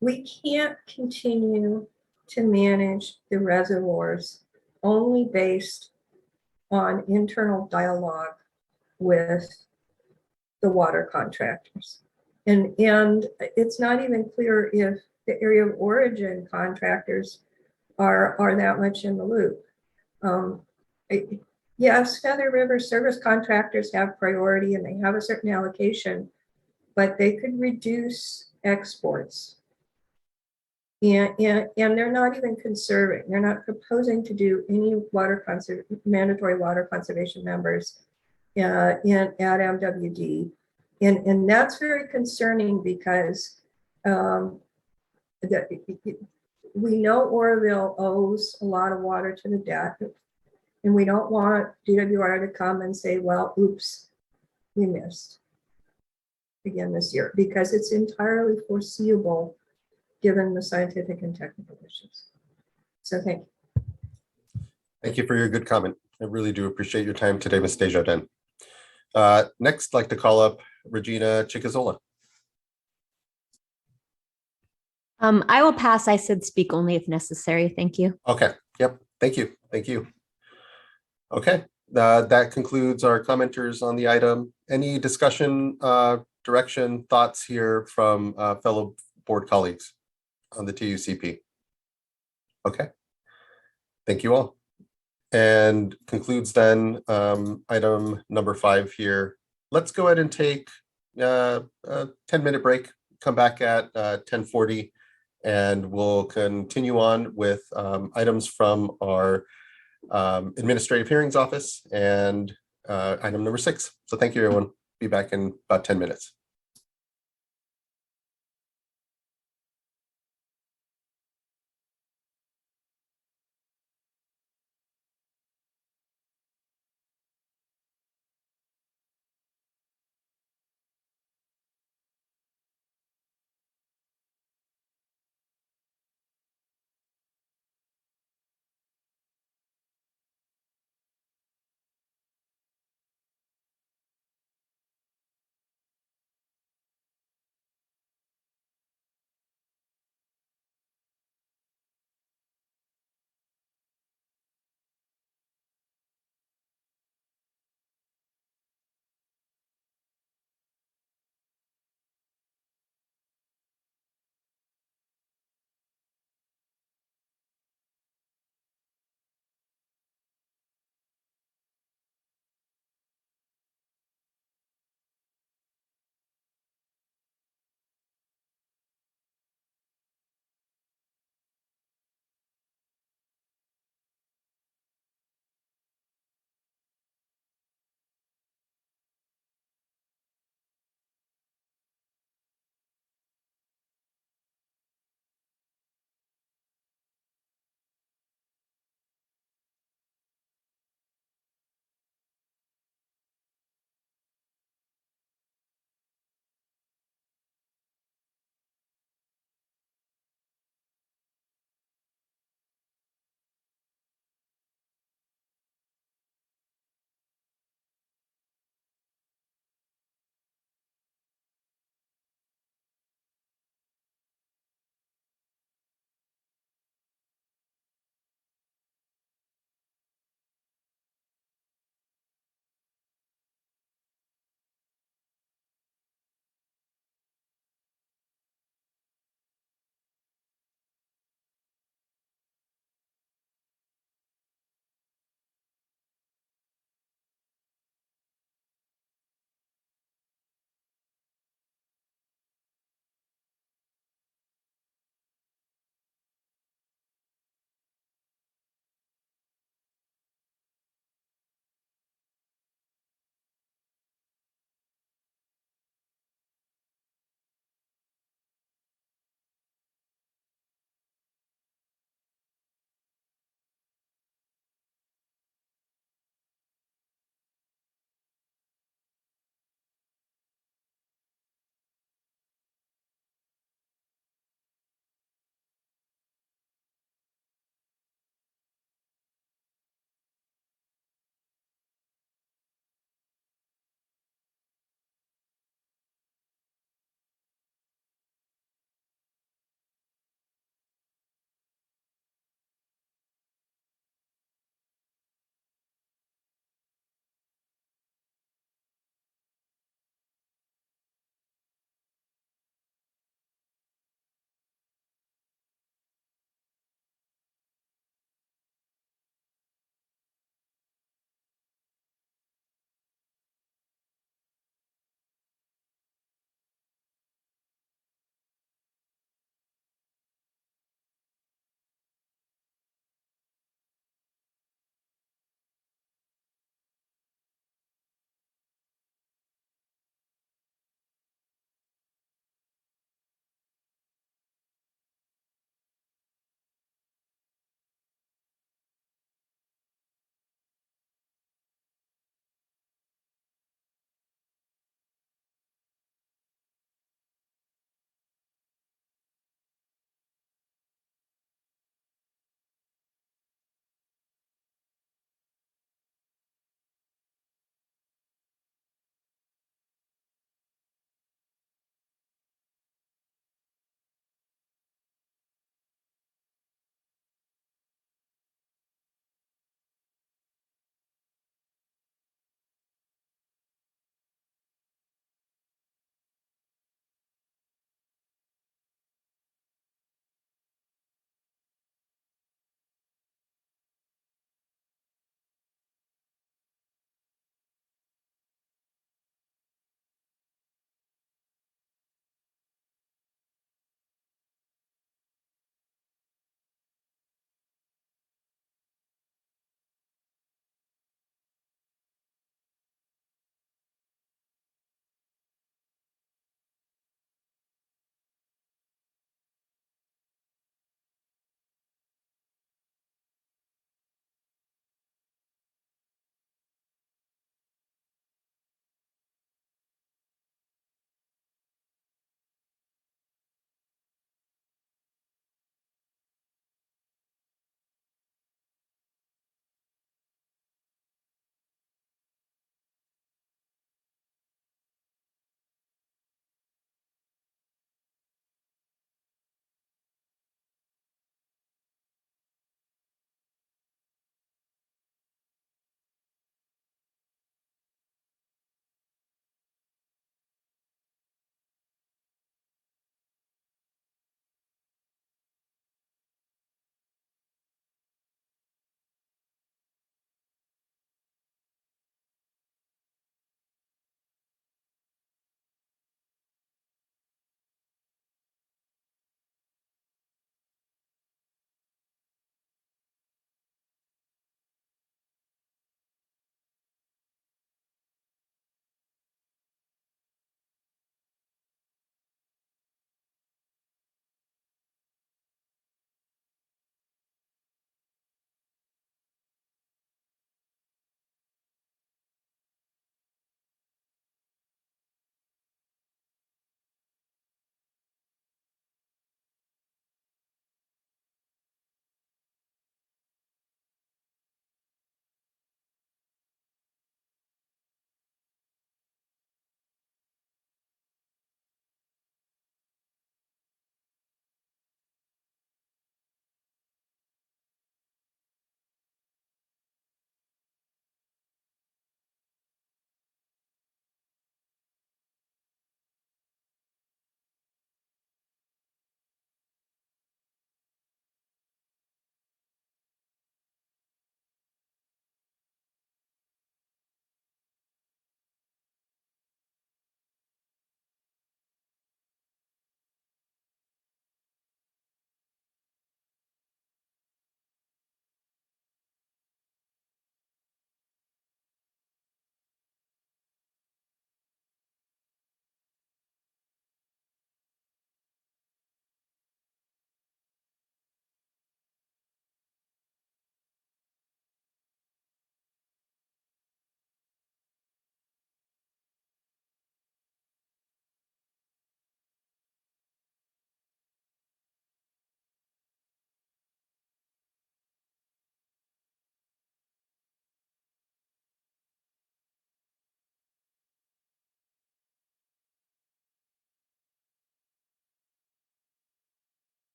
we can't continue to manage the reservoirs only based on internal dialogue with the water contractors. And it's not even clear if the area of origin contractors are that much in the loop. Yes, Feather River service contractors have priority and they have a certain allocation, but they could reduce exports. And they're not even conserving. They're not proposing to do any mandatory water conservation members at MWD. And that's very concerning because we know Oroville owes a lot of water to the Delta, and we don't want DWR to come and say, well, oops, we missed again this year, because it's entirely foreseeable given the scientific and technical issues. So thank you. Thank you for your good comment. I really do appreciate your time today, Ms. Desjardins. Next, I'd like to call up Regina Chicazola. I will pass. I said speak only if necessary. Thank you. Okay. Yep. Thank you. Thank you. Okay. That concludes our commenters on the item. Any discussion, direction, thoughts here from fellow board colleagues on the TUCP? Okay. Thank you all. And concludes then item number 5 here. Let's go ahead and take a 10-minute break, come back at 10:40, and we'll continue on with items from our Administrative Hearings Office and item number 6. So thank you, everyone. Be back in about 10 minutes.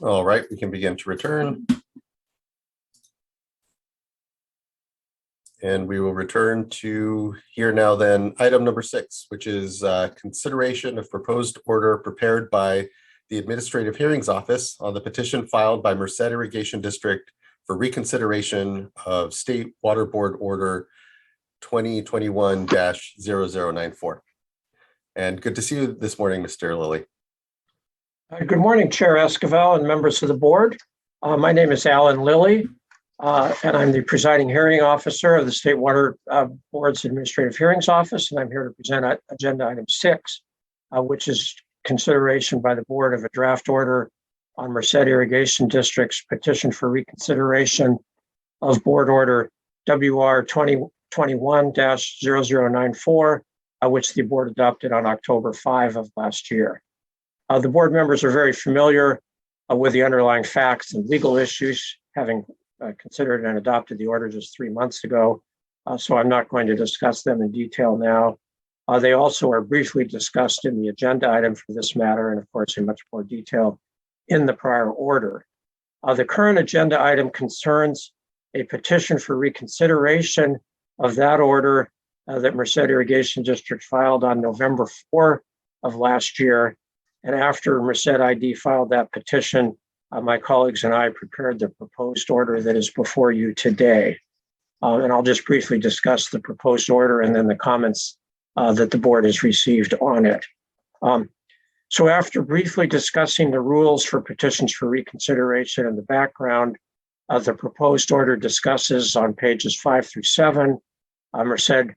All right, we can begin to return. And we will return to here now then, item number 6, which is consideration of proposed order prepared by the Administrative Hearings Office on the petition filed by Merced Irrigation District for reconsideration of State Water Board Order 2021-0094. And good to see you this morning, Mr. Lilly. Good morning, Chair Esquivel and members of the board. My name is Alan Lilly, and I'm the presiding hearing officer of the State Water Board's Administrative Hearings Office, and I'm here to present agenda item 6, which is consideration by the board of a draft order on Merced Irrigation District's petition for reconsideration of Board Order WR 2021-0094, which the board adopted on October 5 of last year. The board members are very familiar with the underlying facts and legal issues, having considered and adopted the order just 3 months ago. So I'm not going to discuss them in detail now. They also are briefly discussed in the agenda item for this matter, and of course in much more detail in the prior order. The current agenda item concerns a petition for reconsideration of that order that Merced Irrigation District filed on November 4 of last year. And after Merced ID filed that petition, my colleagues and I prepared the proposed order that is before you today. And I'll just briefly discuss the proposed order and then the comments that the board has received on it. So after briefly discussing the rules for petitions for reconsideration and the background, the proposed order discusses on pages 5 through 7, Merced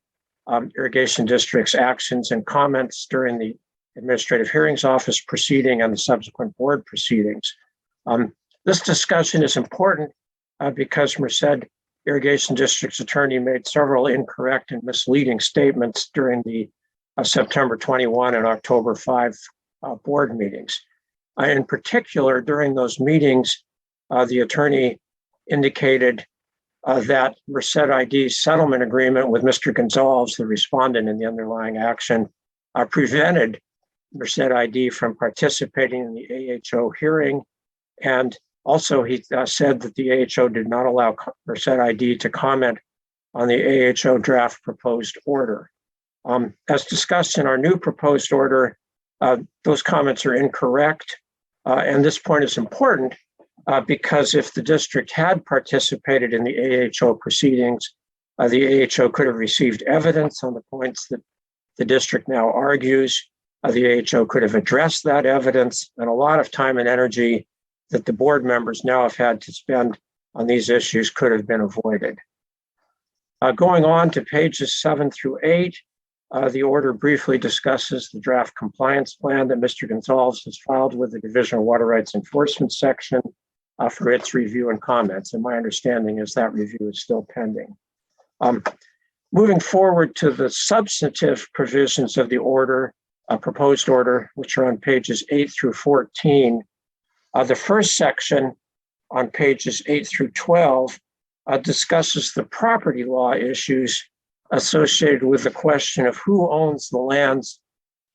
Irrigation District's actions and comments during the Administrative Hearings Office proceeding and the subsequent board proceedings. This discussion is important because Merced Irrigation District's attorney made several incorrect and misleading statements during the September 21 and October 5 board meetings. In particular, during those meetings, the attorney indicated that Merced ID's settlement agreement with Mr. Gonzalez, the respondent in the underlying action, prevented Merced ID from participating in the AHO hearing. And also he said that the AHO did not allow Merced ID to comment on the AHO draft proposed order. As discussed in our new proposed order, those comments are incorrect. And this point is important because if the district had participated in the AHO proceedings, the AHO could have received evidence on the points that the district now argues. The AHO could have addressed that evidence, and a lot of time and energy that the board members now have had to spend on these issues could have been avoided. Going on to pages 7 through 8, the order briefly discusses the draft compliance plan that Mr. Gonzalez has filed with the Division of Water Rights Enforcement section for its review and comments. And my understanding is that review is still pending. Moving forward to the substantive provisions of the order, proposed order, which are on pages 8 through 14. The first section on pages 8 through 12 discusses the property law issues associated with the question of who owns the lands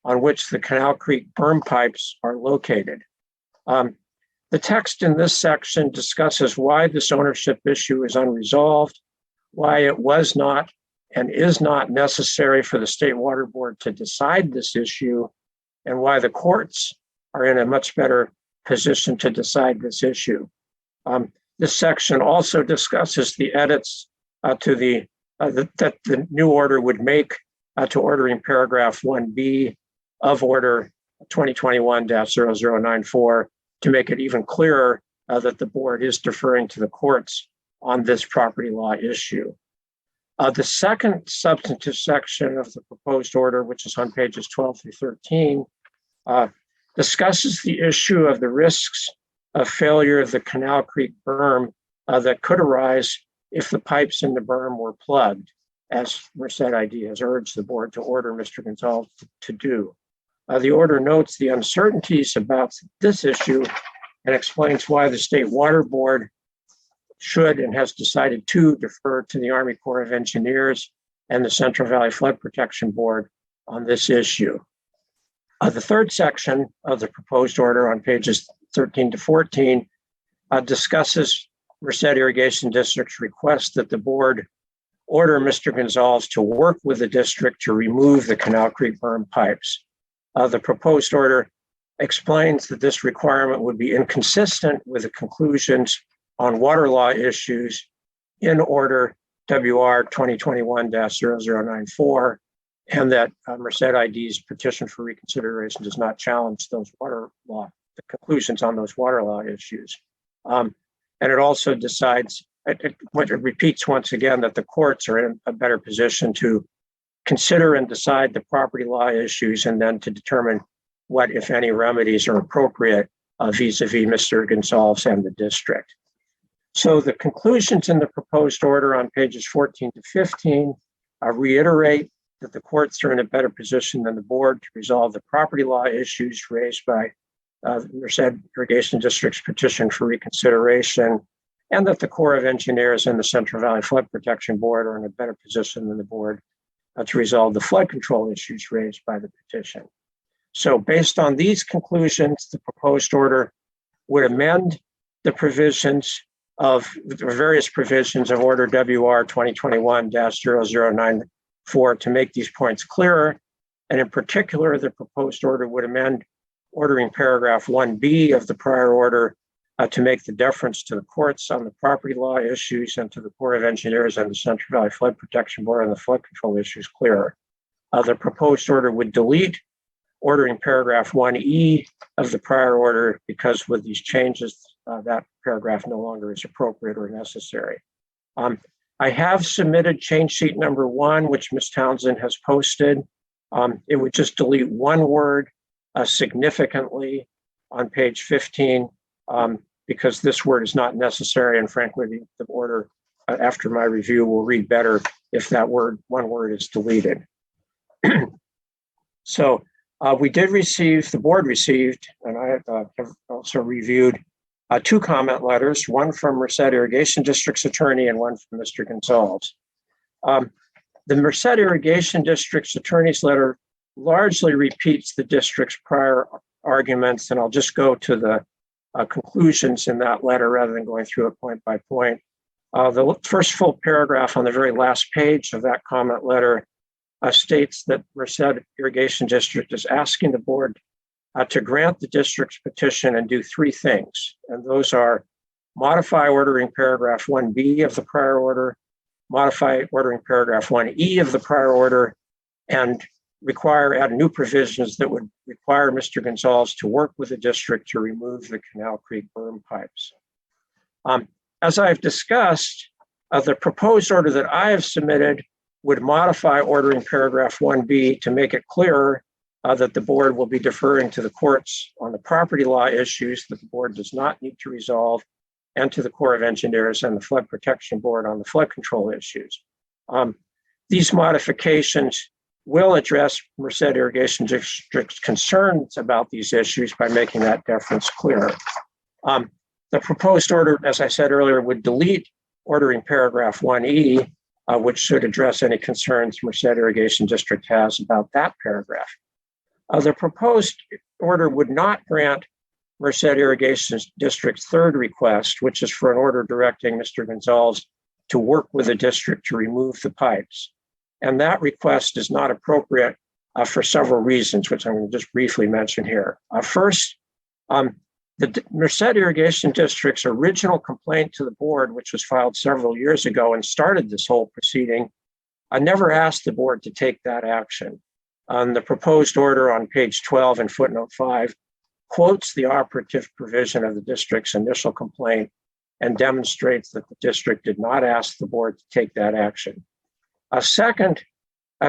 on which the Canal Creek berm pipes are located. The text in this section discusses why this ownership issue is unresolved, why it was not and is not necessary for the State Water Board to decide this issue, and why the courts are in a much better position to decide this issue. This section also discusses the edits to that the new order would make to ordering paragraph 1B of order 2021-0094 to make it even clearer that the board is deferring to the courts on this property law issue. The second substantive section of the proposed order, which is on pages 12 through 13, discusses the issue of the risks of failure of the Canal Creek berm that could arise if the pipes in the berm were plugged, as Merced ID has urged the board to order Mr. Gonzalez to do. The order notes the uncertainties about this issue and explains why the State Water Board should and has decided to defer to the Army Corps of Engineers and the Central Valley Flood Protection Board on this issue. The third section of the proposed order on pages 13 to 14, discusses Merced Irrigation District's request that the board order Mr. Gonzalez to work with the district to remove the Canal Creek berm pipes. The proposed order explains that this requirement would be inconsistent with the conclusions on water law issues in order WR 2021-0094, and that Merced ID's petition for reconsideration does not challenge those water law, the conclusions on those water law issues. And it also decides, it repeats once again that the courts are in a better position to consider and decide the property law issues and then to determine what, if any, remedies are appropriate vis-a-vis Mr. Gonzalez and the district. So the conclusions in the proposed order on pages 14 to 15 reiterate that the courts are in a better position than the board to resolve the property law issues raised by Merced Irrigation District's petition for reconsideration, and that the Corps of Engineers and the Central Valley Flood Protection Board are in a better position than the board to resolve the flood control issues raised by the petition. So based on these conclusions, the proposed order would amend the provisions of the various provisions of Order WR 2021-0094 to make these points clearer. And in particular, the proposed order would amend ordering paragraph 1B of the prior order to make the deference to the courts on the property law issues and to the Corps of Engineers and the Central Valley Flood Protection Board on the flood control issues clearer. The proposed order would delete ordering paragraph 1E of the prior order because with these changes, that paragraph no longer is appropriate or necessary. I have submitted change sheet number 1, which Ms. Townsend has posted. It would just delete one word, significantly, on page 15, because this word is not necessary, and frankly, the order after my review will read better if that one word is deleted. So the board received, and I have also reviewed 2 comment letters, one from Merced Irrigation District's attorney and one from Mr. Gonzalez. The Merced Irrigation District's attorney's letter largely repeats the district's prior arguments, and I'll just go to the conclusions in that letter rather than going through it point by point. The first full paragraph on the very last page of that comment letter states that Merced Irrigation District is asking the board to grant the district's petition and do 3 things. And those are modify ordering paragraph 1B of the prior order, modify ordering paragraph 1E of the prior order, and add new provisions that would require Mr. Gonzalez to work with the district to remove the Canal Creek berm pipes. As I've discussed, the proposed order that I have submitted would modify ordering paragraph 1B to make it clearer that the board will be deferring to the courts on the property law issues that the board does not need to resolve, and to the Corps of Engineers and the Flood Protection Board on the flood control issues. These modifications will address Merced Irrigation District's concerns about these issues by making that deference clearer. The proposed order, as I said earlier, would delete ordering paragraph 1E, which should address any concerns Merced Irrigation District has about that paragraph. The proposed order would not grant Merced Irrigation District's 3rd request, which is for an order directing Mr. Gonzalez to work with the district to remove the pipes. And that request is not appropriate for several reasons, which I'm going to just briefly mention here. First, the Merced Irrigation District's original complaint to the board, which was filed several years ago and started this whole proceeding, never asked the board to take that action. The proposed order on page 12 and footnote 5 quotes the operative provision of the district's initial complaint and demonstrates that the district did not ask the board to take that action. Second,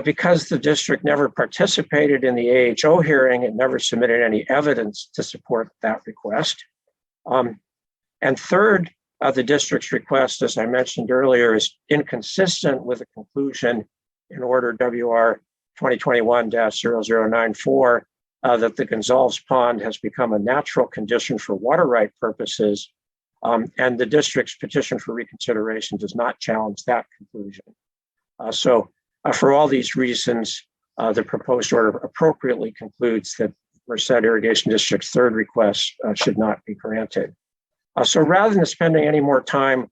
because the district never participated in the AHO hearing, it never submitted any evidence to support that request. And third, the district's request, as I mentioned earlier, is inconsistent with the conclusion in order WR 2021-0094 that the Gonzalez Pond has become a natural condition for water right purposes, and the district's petition for reconsideration does not challenge that conclusion. So for all these reasons, the proposed order appropriately concludes that Merced Irrigation District's third request should not be granted. So rather than spending any more time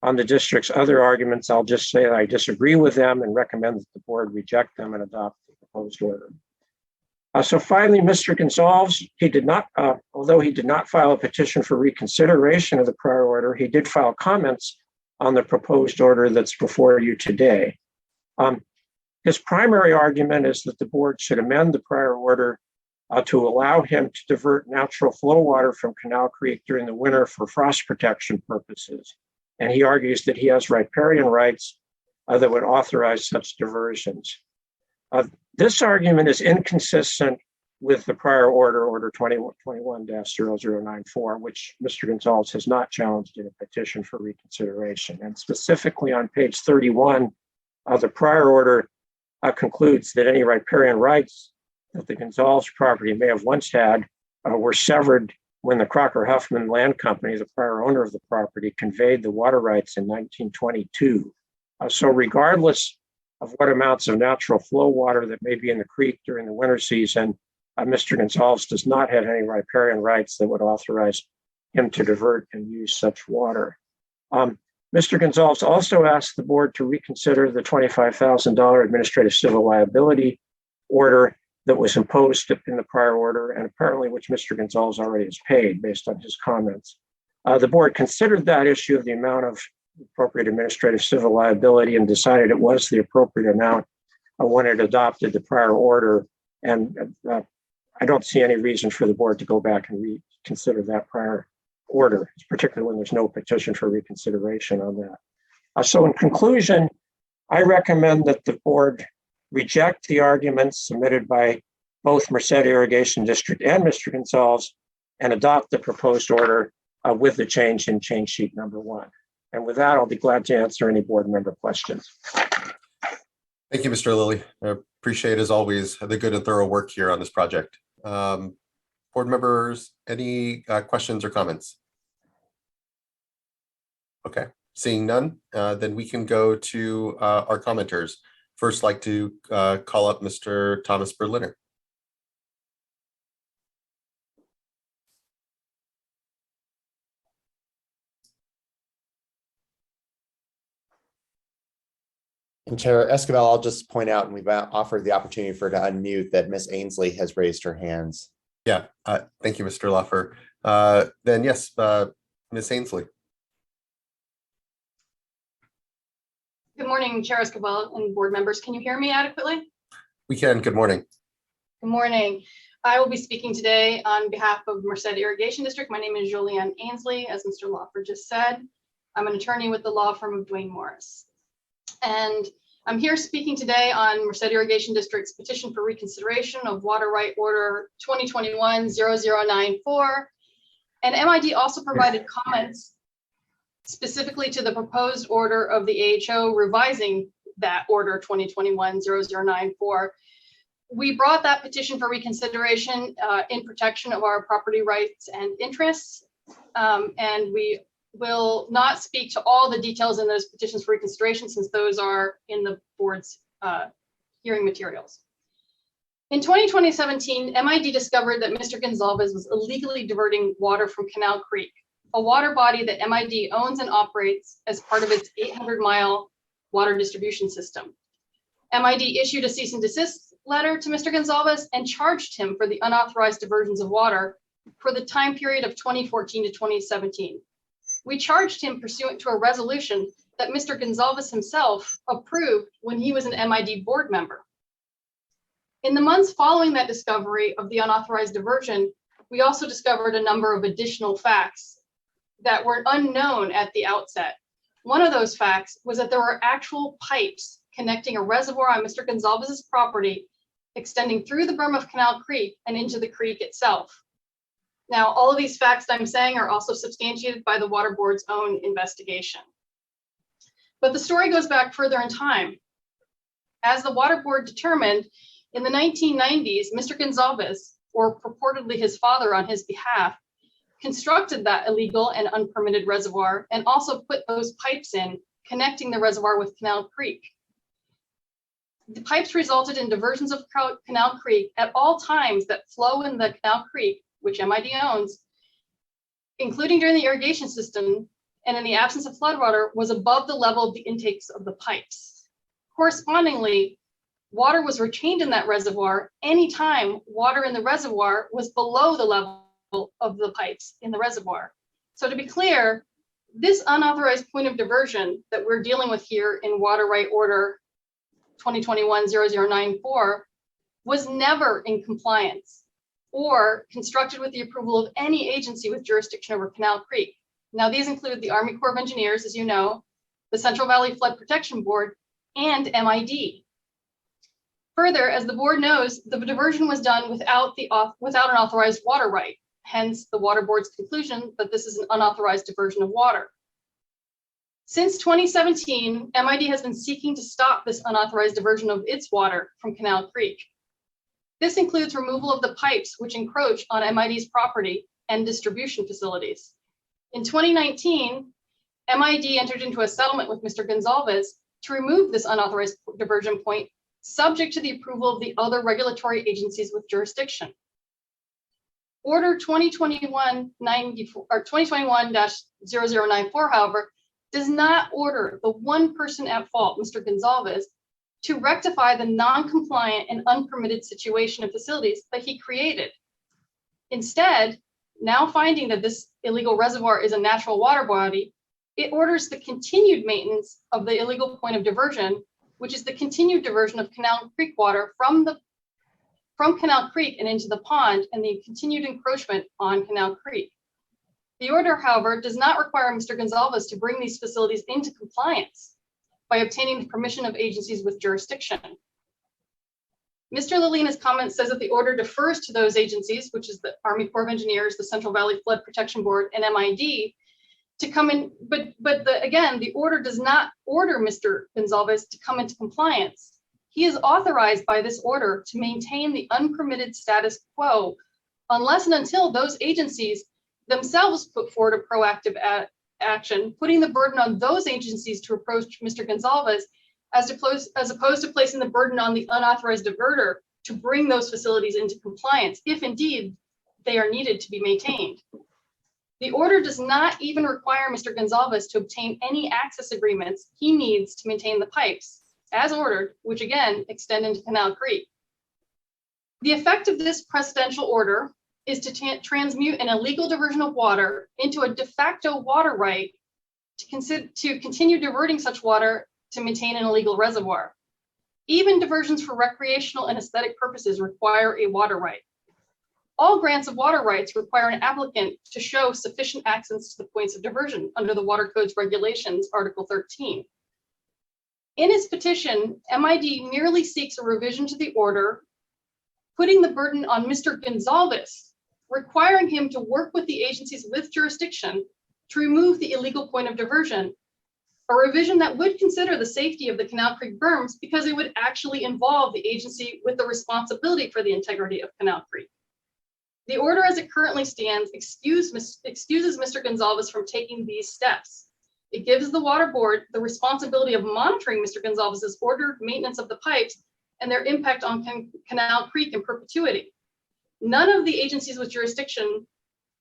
on the district's other arguments, I'll just say that I disagree with them and recommend that the board reject them and adopt the proposed order. So finally, Mr. Gonzalez, although he did not file a petition for reconsideration of the prior order, he did file comments on the proposed order that's before you today. His primary argument is that the board should amend the prior order to allow him to divert natural flow water from Canal Creek during the winter for frost protection purposes. And he argues that he has riparian rights that would authorize such diversions. This argument is inconsistent with the prior order, Order 2021-0094, which Mr. Gonzalez has not challenged in a petition for reconsideration. And specifically on page 31, the prior order concludes that any riparian rights that the Gonzalez property may have once had were severed when the Crocker-Huffman Land Company, the prior owner of the property, conveyed the water rights in 1922. So regardless of what amounts of natural flow water that may be in the creek during the winter season, Mr. Gonzalez does not have any riparian rights that would authorize him to divert and use such water. Mr. Gonzalez also asked the board to reconsider the $25,000 administrative civil liability order that was imposed in the prior order, and apparently which Mr. Gonzalez already has paid based on his comments. The board considered that issue of the amount of appropriate administrative civil liability and decided it was the appropriate amount when it adopted the prior order. And I don't see any reason for the board to go back and reconsider that prior order, particularly when there's no petition for reconsideration on that. So in conclusion, I recommend that the board reject the arguments submitted by both Merced Irrigation District and Mr. Gonzalez and adopt the proposed order with the change in change sheet number 1. And with that, I'll be glad to answer any board member questions. Thank you, Mr. Lilly. I appreciate, as always, the good and thorough work here on this project. Board members, any questions or comments? Okay, seeing none, then we can go to our commenters. First, like to call up Mr. Thomas Berliner. And Chair Esquivel, I'll just point out, and we've offered the opportunity for her to unmute, that Ms. Ainsley has raised her hands. Yeah, thank you, Mr. Loffer. Then yes, Ms. Ainsley. Good morning, Chair Esquivel and board members. Can you hear me adequately? We can. Good morning. Good morning. I will be speaking today on behalf of Merced Irrigation District. My name is Julianne Ainsley, as Mr. Loffer just said. I'm an attorney with the law firm of Dwayne Morris. And I'm here speaking today on Merced Irrigation District's petition for reconsideration of Water Right Order 2021-0094. And MID also provided comments specifically to the proposed order of the AHO revising that order 2021-0094. We brought that petition for reconsideration in protection of our property rights and interests. And we will not speak to all the details in those petitions for reconsideration since those are in the board's hearing materials. In 2017, MID discovered that Mr. Gonzalez was illegally diverting water from Canal Creek, a water body that MID owns and operates as part of its 800-mile water distribution system. MID issued a cease and desist letter to Mr. Gonzalez and charged him for the unauthorized diversions of water for the time period of 2014 to 2017. We charged him pursuant to a resolution that Mr. Gonzalez himself approved when he was an MID board member. In the months following that discovery of the unauthorized diversion, we also discovered a number of additional facts that were unknown at the outset. One of those facts was that there were actual pipes connecting a reservoir on Mr. Gonzalez's property, extending through the berm of Canal Creek and into the creek itself. Now, all of these facts I'm saying are also substantiated by the Water Board's own investigation. But the story goes back further in time. As the Water Board determined, in the 1990s, Mr. Gonzalez, or purportedly his father on his behalf, constructed that illegal and unpermitted reservoir and also put those pipes in, connecting the reservoir with Canal Creek. The pipes resulted in diversions of Canal Creek at all times that flow in the Canal Creek, which MID owns, including during the irrigation system, and in the absence of floodwater, was above the level of the intakes of the pipes. Correspondingly, water was retained in that reservoir anytime water in the reservoir was below the level of the pipes in the reservoir. So to be clear, this unauthorized point of diversion that we're dealing with here in Water Right Order 2021-0094 was never in compliance or constructed with the approval of any agency with jurisdiction over Canal Creek. Now, these include the Army Corps of Engineers, as you know, the Central Valley Flood Protection Board, and MID. Further, as the board knows, the diversion was done without an authorized water right, hence the Water Board's conclusion that this is an unauthorized diversion of water. Since 2017, MID has been seeking to stop this unauthorized diversion of its water from Canal Creek. This includes removal of the pipes which encroach on MID's property and distribution facilities. In 2019, MID entered into a settlement with Mr. Gonzalez to remove this unauthorized diversion point, subject to the approval of the other regulatory agencies with jurisdiction. Order 2021-0094, however, does not order the one person at fault, Mr. Gonzalez, to rectify the non-compliant and unpermitted situation of facilities that he created. Instead, now finding that this illegal reservoir is a natural water body, it orders the continued maintenance of the illegal point of diversion, which is the continued diversion of Canal Creek water from Canal Creek and into the pond, and the continued encroachment on Canal Creek. The order, however, does not require Mr. Gonzalez to bring these facilities into compliance by obtaining the permission of agencies with jurisdiction. Mr. Lilina's comment says that the order defers to those agencies, which is the Army Corps of Engineers, the Central Valley Flood Protection Board, and MID, to come in, but again, the order does not order Mr. Gonzalez to come into compliance. He is authorized by this order to maintain the unpermitted status quo unless and until those agencies themselves put forward a proactive action, putting the burden on those agencies to approach Mr. Gonzalez as opposed to placing the burden on the unauthorized diverter to bring those facilities into compliance, if indeed they are needed to be maintained. The order does not even require Mr. Gonzalez to obtain any access agreements he needs to maintain the pipes, as ordered, which again extend into Canal Creek. The effect of this precedential order is to transmute an illegal diversion of water into a de facto water right to continue diverting such water to maintain an illegal reservoir. Even diversions for recreational and aesthetic purposes require a water right. All grants of water rights require an applicant to show sufficient access to the points of diversion under the Water Code's regulations, Article 13. In his petition, MID merely seeks a revision to the order, putting the burden on Mr. Gonzalez, requiring him to work with the agencies with jurisdiction to remove the illegal point of diversion, a revision that would consider the safety of the Canal Creek berms because it would actually involve the agency with the responsibility for the integrity of Canal Creek. The order as it currently stands excuses Mr. Gonzalez from taking these steps. It gives the Water Board the responsibility of monitoring Mr. Gonzalez's ordered maintenance of the pipes and their impact on Canal Creek in perpetuity. None of the agencies with jurisdiction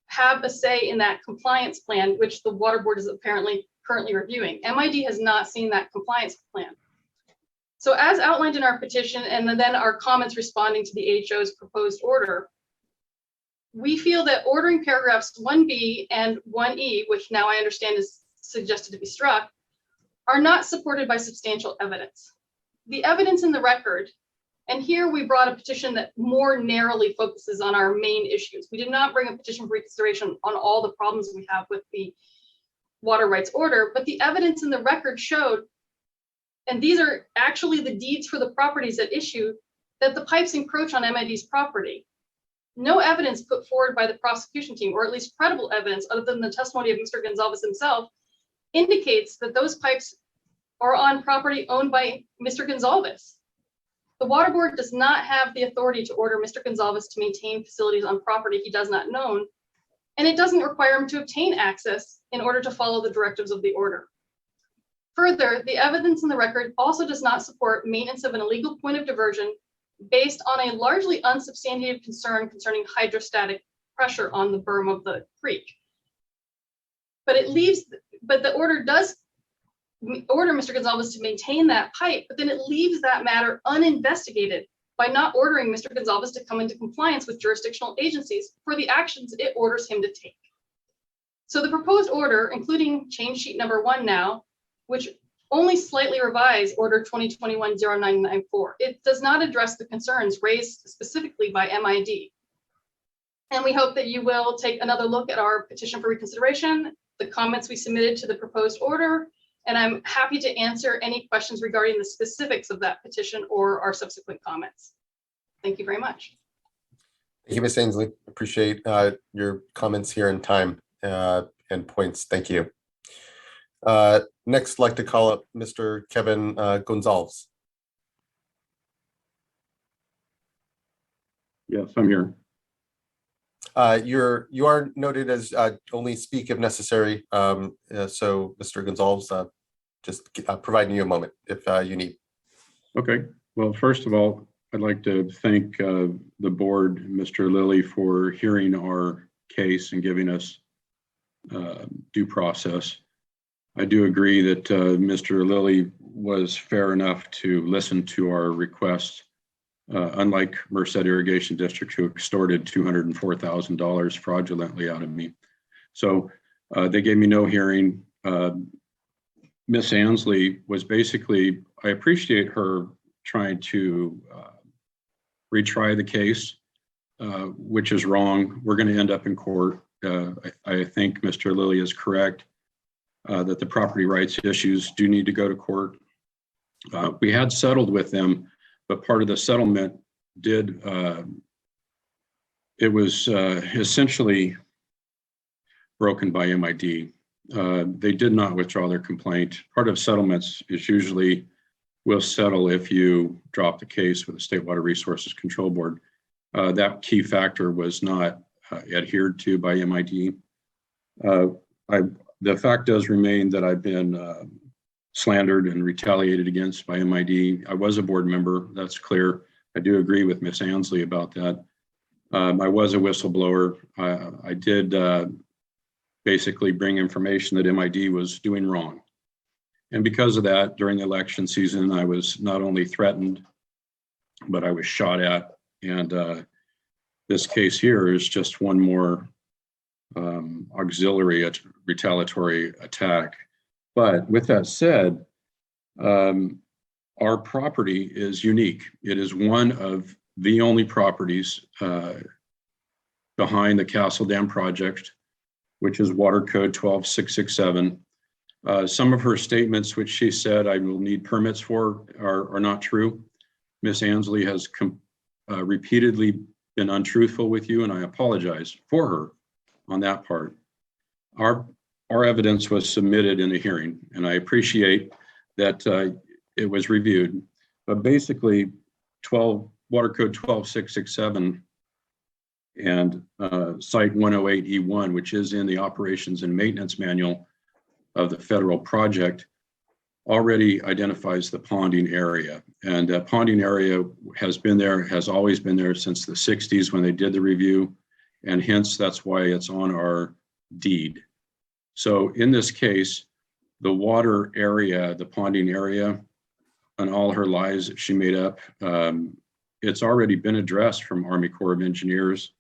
have a say in that compliance plan, which the Water Board is apparently currently reviewing. MID has not seen that compliance plan. So as outlined in our petition and then our comments responding to the AHO's proposed order, we feel that ordering paragraphs 1B and 1E, which now I understand is suggested to be struck, are not supported by substantial evidence. The evidence in the record, and here we brought a petition that more narrowly focuses on our main issues. We did not bring a petition for reconsideration on all the problems we have with the water rights order, but the evidence in the record showed, and these are actually the deeds for the properties at issue, that the pipes encroach on MID's property. No evidence put forward by the prosecution team, or at least credible evidence other than the testimony of Mr. Gonzalez himself, indicates that those pipes are on property owned by Mr. Gonzalez. The Water Board does not have the authority to order Mr. Gonzalez to maintain facilities on property he does not own, and it doesn't require him to obtain access in order to follow the directives of the order. Further, the evidence in the record also does not support maintenance of an illegal point of diversion based on a largely unsubstantiated concern concerning hydrostatic pressure on the berm of the creek. But the order does order Mr. Gonzalez to maintain that pipe, but then it leaves that matter uninvestigated by not ordering Mr. Gonzalez to come into compliance with jurisdictional agencies for the actions it orders him to take. So the proposed order, including change sheet number 1 now, which only slightly revised order 2021-0994, it does not address the concerns raised specifically by MID. And we hope that you will take another look at our petition for reconsideration, the comments we submitted to the proposed order, and I'm happy to answer any questions regarding the specifics of that petition or our subsequent comments. Thank you very much. Thank you, Ms. Ainsley. Appreciate your comments here and time and points. Thank you. Next, I'd like to call up Mr. Kevin Gonzalez. Yes, I'm here. You are noted as only speak if necessary. So, Mr. Gonzalez, just providing you a moment if you need. Okay. Well, first of all, I'd like to thank the board, Mr. Lilly, for hearing our case and giving us due process. I do agree that Mr. Lilly was fair enough to listen to our request. Unlike Merced Irrigation District, who extorted $204,000 fraudulently out of me. So they gave me no hearing. Miss Ainsley was basically, I appreciate her trying to retry the case, which is wrong. We're going to end up in court. I think Mr. Lilly is correct that the property rights issues do need to go to court. We had settled with them, but part of the settlement did, it was essentially broken by MID. They did not withdraw their complaint. Part of settlements is usually we'll settle if you drop the case with the State Water Resources Control Board. That key factor was not adhered to by MID. The fact does remain that I've been slandered and retaliated against by MID. I was a board member, that's clear. I do agree with Ms. Ainsley about that. I was a whistleblower. I did basically bring information that MID was doing wrong. And because of that, during the election season, I was not only threatened, but I was shot at. And this case here is just one more auxiliary retaliatory attack. But with that said, our property is unique. It is one of the only properties behind the Castle Dam project, which is Water Code 12667. Some of her statements, which she said I will need permits for, are not true. Ms. Ainsley has repeatedly been untruthful with you, and I apologize for her on that part. Our evidence was submitted in the hearing, and I appreciate that it was reviewed. But basically, Water Code 12667 and Site 108E1, which is in the Operations and Maintenance Manual of the federal project, already identifies the ponding area. And that ponding area has been there, has always been there since the 60s when they did the review, and hence that's why it's on our deed. So in this case, the water area, the ponding area, and all her lies that she made up, it's already been addressed from Army Corps of Engineers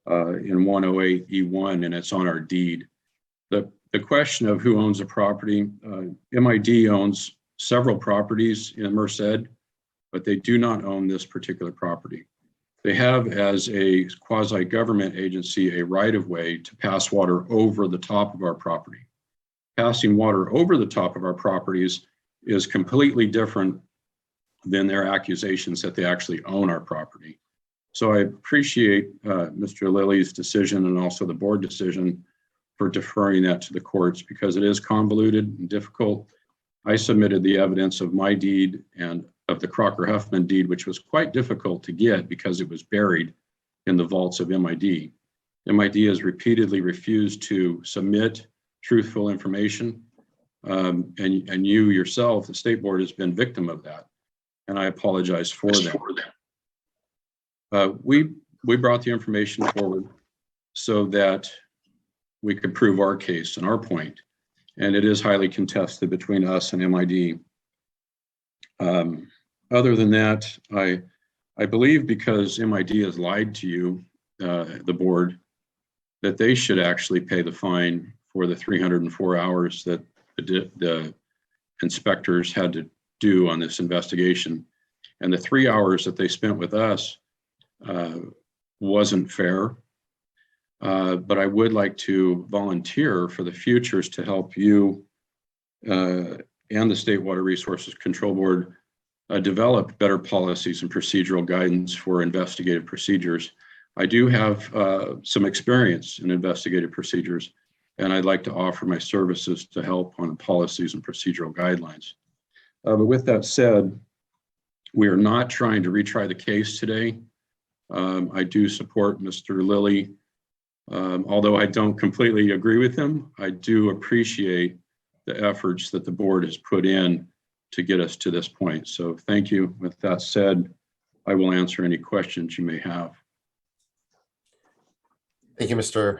in 108E1, and it's on our deed. The question of who owns the property, MID owns several properties in Merced, but they do not own this particular property. They have, as a quasi-government agency, a right-of-way to pass water over the top of our property. Passing water over the top of our properties is completely different than their accusations that they actually own our property. So I appreciate Mr. Lilly's decision and also the board decision for deferring that to the courts because it is convoluted and difficult. I submitted the evidence of my deed and of the Crocker-Huffman deed, which was quite difficult to get because it was buried in the vaults of MID. MID has repeatedly refused to submit truthful information. And you yourself, the state board, has been victim of that. And I apologize for that. We brought the information forward so that we could prove our case and our point. And it is highly contested between us and MID. Other than that, I believe because MID has lied to you, the board, that they should actually pay the fine for the 304 hours that the inspectors had to do on this investigation. And the 3 hours that they spent with us wasn't fair. But I would like to volunteer for the futures to help you and the State Water Resources Control Board develop better policies and procedural guidance for investigative procedures. I do have some experience in investigative procedures, and I'd like to offer my services to help on policies and procedural guidelines. But with that said, we are not trying to retry the case today. I do support Mr. Lilly. Although I don't completely agree with him, I do appreciate the efforts that the board has put in to get us to this point. So thank you. With that said, I will answer any questions you may have. Thank you, Mr.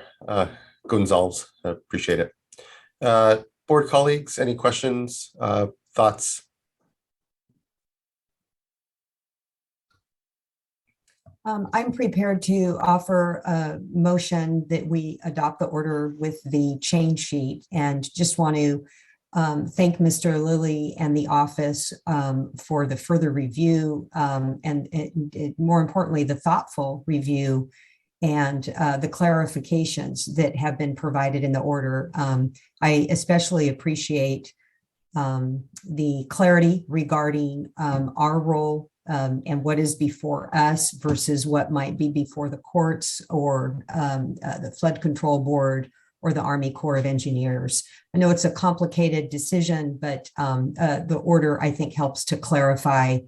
Gonzalez. I appreciate it. Board colleagues, any questions, thoughts? I'm prepared to offer a motion that we adopt the order with the change sheet, and just want to thank Mr. Lilly and the office for the further review and more importantly, the thoughtful review and the clarifications that have been provided in the order. I especially appreciate the clarity regarding our role and what is before us versus what might be before the courts or the Flood Control Board or the Army Corps of Engineers. I know it's a complicated decision, but the order, I think, helps to clarify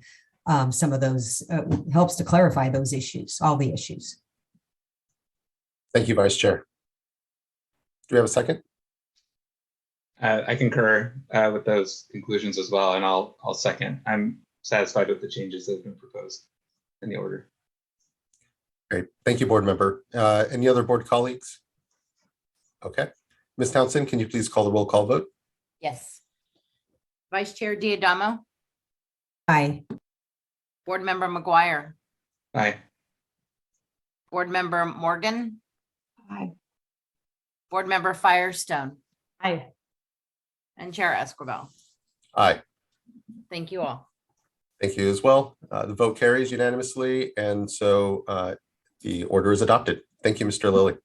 some of those, helps to clarify those issues, all the issues. Thank you, Vice Chair. Do we have a second? I concur with those conclusions as well, and I'll second. I'm satisfied with the changes that have been proposed in the order. Great. Thank you, board member. Any other board colleagues? Okay. Ms. Townsend, can you please call the roll call vote? Yes. Vice Chair Diadamo, Aye. Board Member McGuire, Aye. Board Member Morgan, Aye. Board Member Firestone, Aye. and Chair Escobar. Aye. Thank you all. Thank you as well. The vote carries unanimously, and so the order is adopted. Thank you, Mr. Lilly.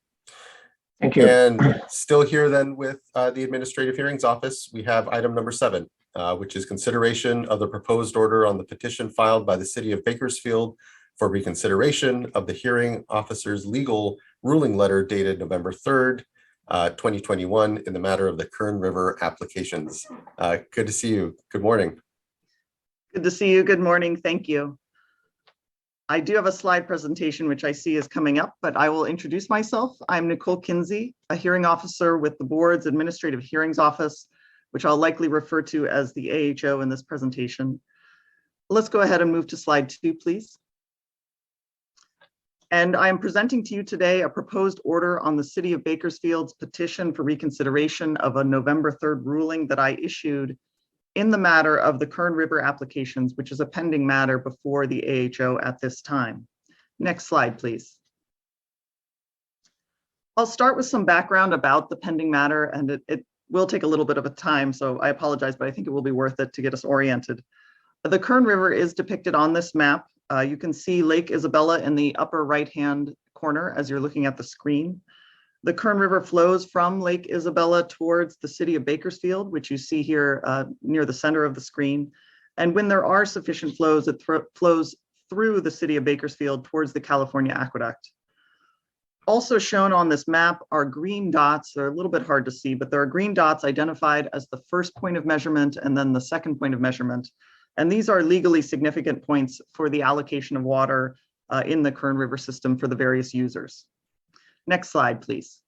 Thank you. And still here then with the Administrative Hearings Office, we have item number 7, which is consideration of the proposed order on the petition filed by the City of Bakersfield for reconsideration of the hearing officer's legal ruling letter dated November 3rd, 2021 in the matter of the Kern River applications. Good to see you. Good morning. Good to see you. Good morning. Thank you. I do have a slide presentation, which I see is coming up, but I will introduce myself. I'm Nicole Kinsey, a hearing officer with the board's Administrative Hearings Office, which I'll likely refer to as the AHO in this presentation. Let's go ahead and move to slide 2, please. And I am presenting to you today a proposed order on the City of Bakersfield's petition for reconsideration of a November 3rd ruling that I issued in the matter of the Kern River applications, which is a pending matter before the AHO at this time. Next slide, please. I'll start with some background about the pending matter, and it will take a little bit of a time, so I apologize, but I think it will be worth it to get us oriented. The Kern River is depicted on this map. You can see Lake Isabella in the upper right-hand corner as you're looking at the screen. The Kern River flows from Lake Isabella towards the City of Bakersfield, which you see here near the center of the screen. And when there are sufficient flows, it flows through the City of Bakersfield towards the California Aqueduct. Also shown on this map are green dots. They're a little bit hard to see, but there are green dots identified as the first point of measurement and then the second point of measurement. And these are legally significant points for the allocation of water in the Kern River system for the various users. Next slide, please.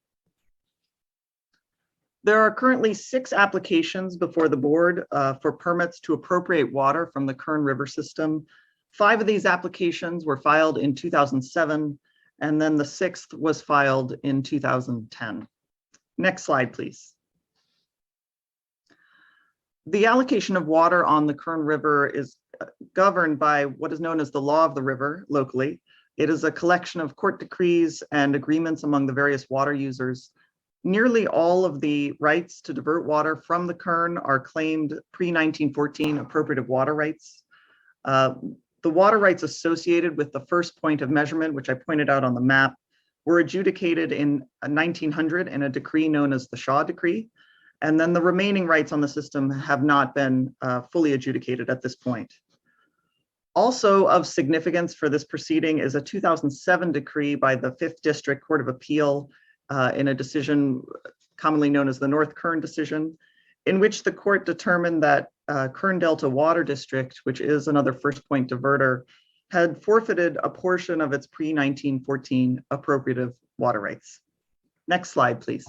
There are currently 6 applications before the board for permits to appropriate water from the Kern River system. 5 of these applications were filed in 2007, and then the 6th was filed in 2010. Next slide, please. The allocation of water on the Kern River is governed by what is known as the law of the river locally. It is a collection of court decrees and agreements among the various water users. Nearly all of the rights to divert water from the Kern are claimed pre-1914 appropriative water rights. The water rights associated with the first point of measurement, which I pointed out on the map, were adjudicated in 1900 in a decree known as the Shaw Decree. And then the remaining rights on the system have not been fully adjudicated at this point. Also of significance for this proceeding is a 2007 decree by the 5th District Court of Appeal in a decision commonly known as the North Kern decision, in which the court determined that Kern Delta Water District, which is another first point diverter, had forfeited a portion of its pre-1914 appropriative water rights. Next slide, please.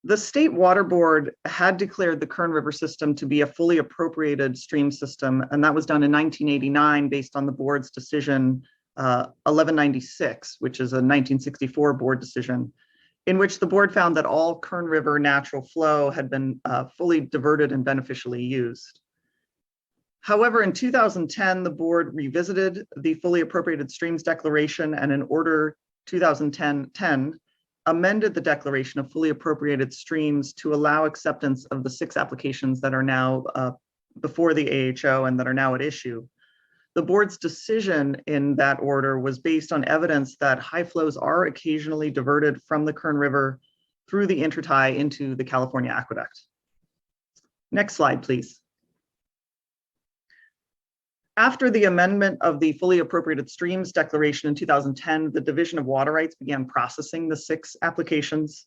The State Water Board had declared the Kern River system to be a fully appropriated stream system, and that was done in 1989 based on the board's decision 1196, which is a 1964 board decision, in which the board found that all Kern River natural flow had been fully diverted and beneficially used. However, in 2010, the board revisited the fully appropriated streams declaration, and in order 2010 amended the declaration of fully appropriated streams to allow acceptance of the 6 applications that are now before the AHO and that are now at issue. The board's decision in that order was based on evidence that high flows are occasionally diverted from the Kern River through the intertie into the California Aqueduct. Next slide, please. After the amendment of the fully appropriated streams declaration in 2010, the Division of Water Rights began processing the 6 applications.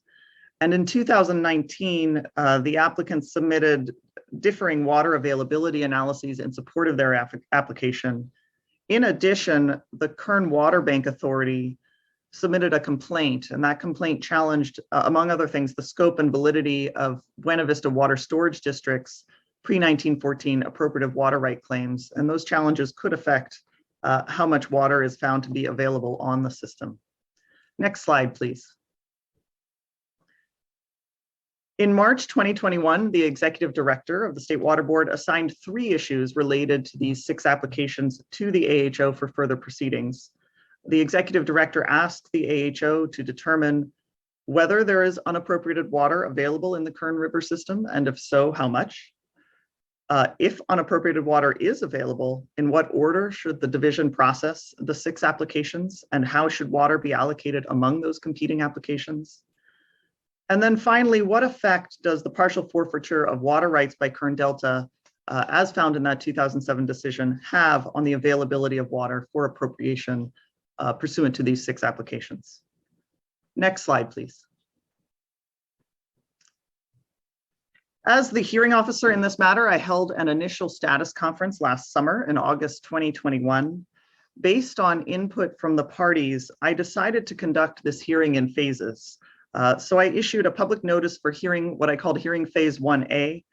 And in 2019, the applicants submitted differing water availability analyses in support of their application. In addition, the Kern Water Bank Authority submitted a complaint, and that complaint challenged, among other things, the scope and validity of Buena Vista Water Storage District's pre-1914 appropriative water right claims, and those challenges could affect how much water is found to be available on the system. Next slide, please. In March 2021, the executive director of the State Water Board assigned 3 issues related to these 6 applications to the AHO for further proceedings. The executive director asked the AHO to determine whether there is unappropriated water available in the Kern River system, and if so, how much. If unappropriated water is available, in what order should the division process the 6 applications, and how should water be allocated among those competing applications? And then finally, what effect does the partial forfeiture of water rights by Kern Delta, as found in that 2007 decision, have on the availability of water for appropriation pursuant to these 6 applications? Next slide, please. As the hearing officer in this matter, I held an initial status conference last summer in August 2021. Based on input from the parties, I decided to conduct this hearing in phases. So I issued a public notice for hearing, what I called hearing phase 1A,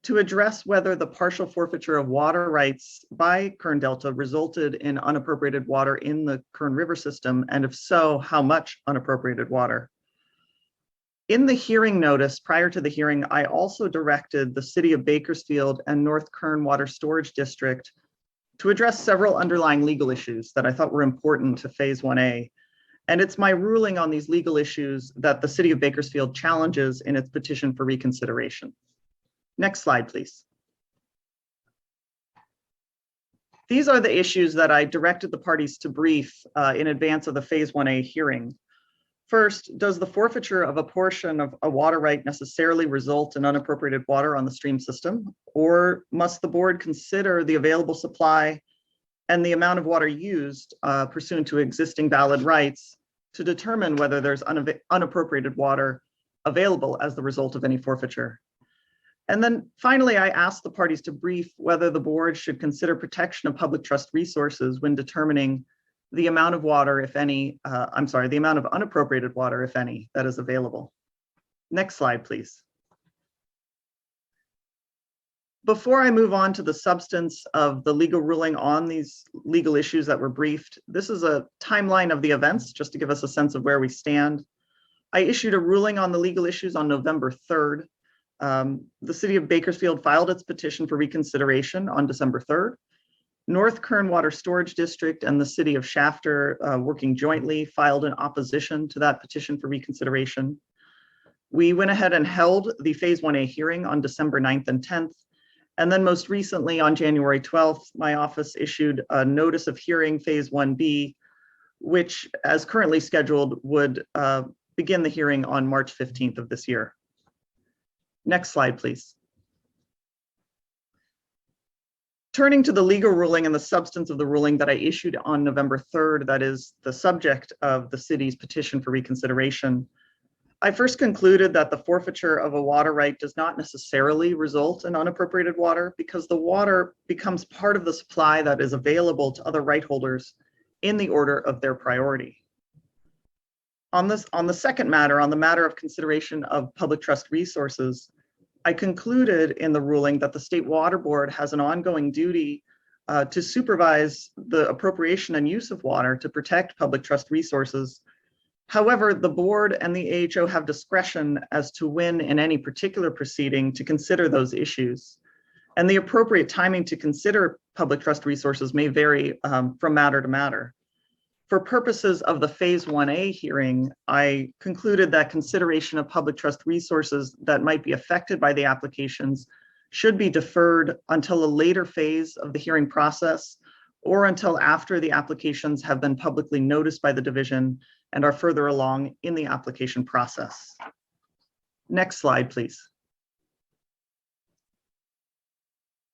to address whether the partial forfeiture of water rights by Kern Delta resulted in unappropriated water in the Kern River system, and if so, how much unappropriated water. In the hearing notice prior to the hearing, I also directed the City of Bakersfield and North Kern Water Storage District to address several underlying legal issues that I thought were important to phase 1A. And it's my ruling on these legal issues that the City of Bakersfield challenges in its petition for reconsideration. Next slide, please. These are the issues that I directed the parties to brief in advance of the phase 1A hearing. First, does the forfeiture of a portion of a water right necessarily result in unappropriated water on the stream system? Or must the board consider the available supply and the amount of water used pursuant to existing valid rights to determine whether there's unappropriated water available as the result of any forfeiture? And then finally, I asked the parties to brief whether the board should consider protection of public trust resources when determining the amount of water, if any, the amount of unappropriated water, if any, that is available. Next slide, please. Before I move on to the substance of the legal ruling on these legal issues that were briefed, this is a timeline of the events, just to give us a sense of where we stand. I issued a ruling on the legal issues on November 3rd. The city of Bakersfield filed its petition for reconsideration on December 3rd. North Kern Water Storage District and the city of Shafter, working jointly, filed an opposition to that petition for reconsideration. We went ahead and held the Phase 1A hearing on December 9th and 10th. And then most recently on January 12th, my office issued a notice of hearing Phase 1B, which as currently scheduled would begin the hearing on March 15th of this year. Next slide, please. Turning to the legal ruling and the substance of the ruling that I issued on November 3rd, that is the subject of the city's petition for reconsideration. I first concluded that the forfeiture of a water right does not necessarily result in unappropriated water because the water becomes part of the supply that is available to other right holders in the order of their priority. On the second matter, on the matter of consideration of public trust resources, I concluded in the ruling that the State Water Board has an ongoing duty to supervise the appropriation and use of water to protect public trust resources. However, the board and the AHO have discretion as to when in any particular proceeding to consider those issues. And the appropriate timing to consider public trust resources may vary from matter to matter. For purposes of the Phase 1A hearing, I concluded that consideration of public trust resources that might be affected by the applications should be deferred until a later phase of the hearing process or until after the applications have been publicly noticed by the division and are further along in the application process. Next slide, please.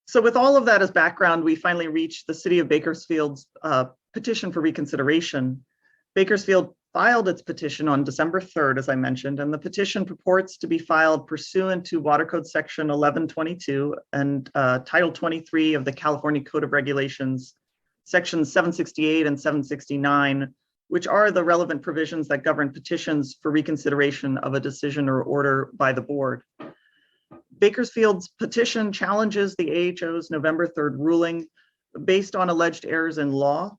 So with all of that as background, we finally reached the City of Bakersfield's petition for reconsideration. Bakersfield filed its petition on December 3rd, as I mentioned, and the petition purports to be filed pursuant to Water Code Section 1122 and Title 23 of the California Code of Regulations, Sections 768 and 769, which are the relevant provisions that govern petitions for reconsideration of a decision or order by the board. Bakersfield's petition challenges the AHO's November 3rd ruling based on alleged errors in law,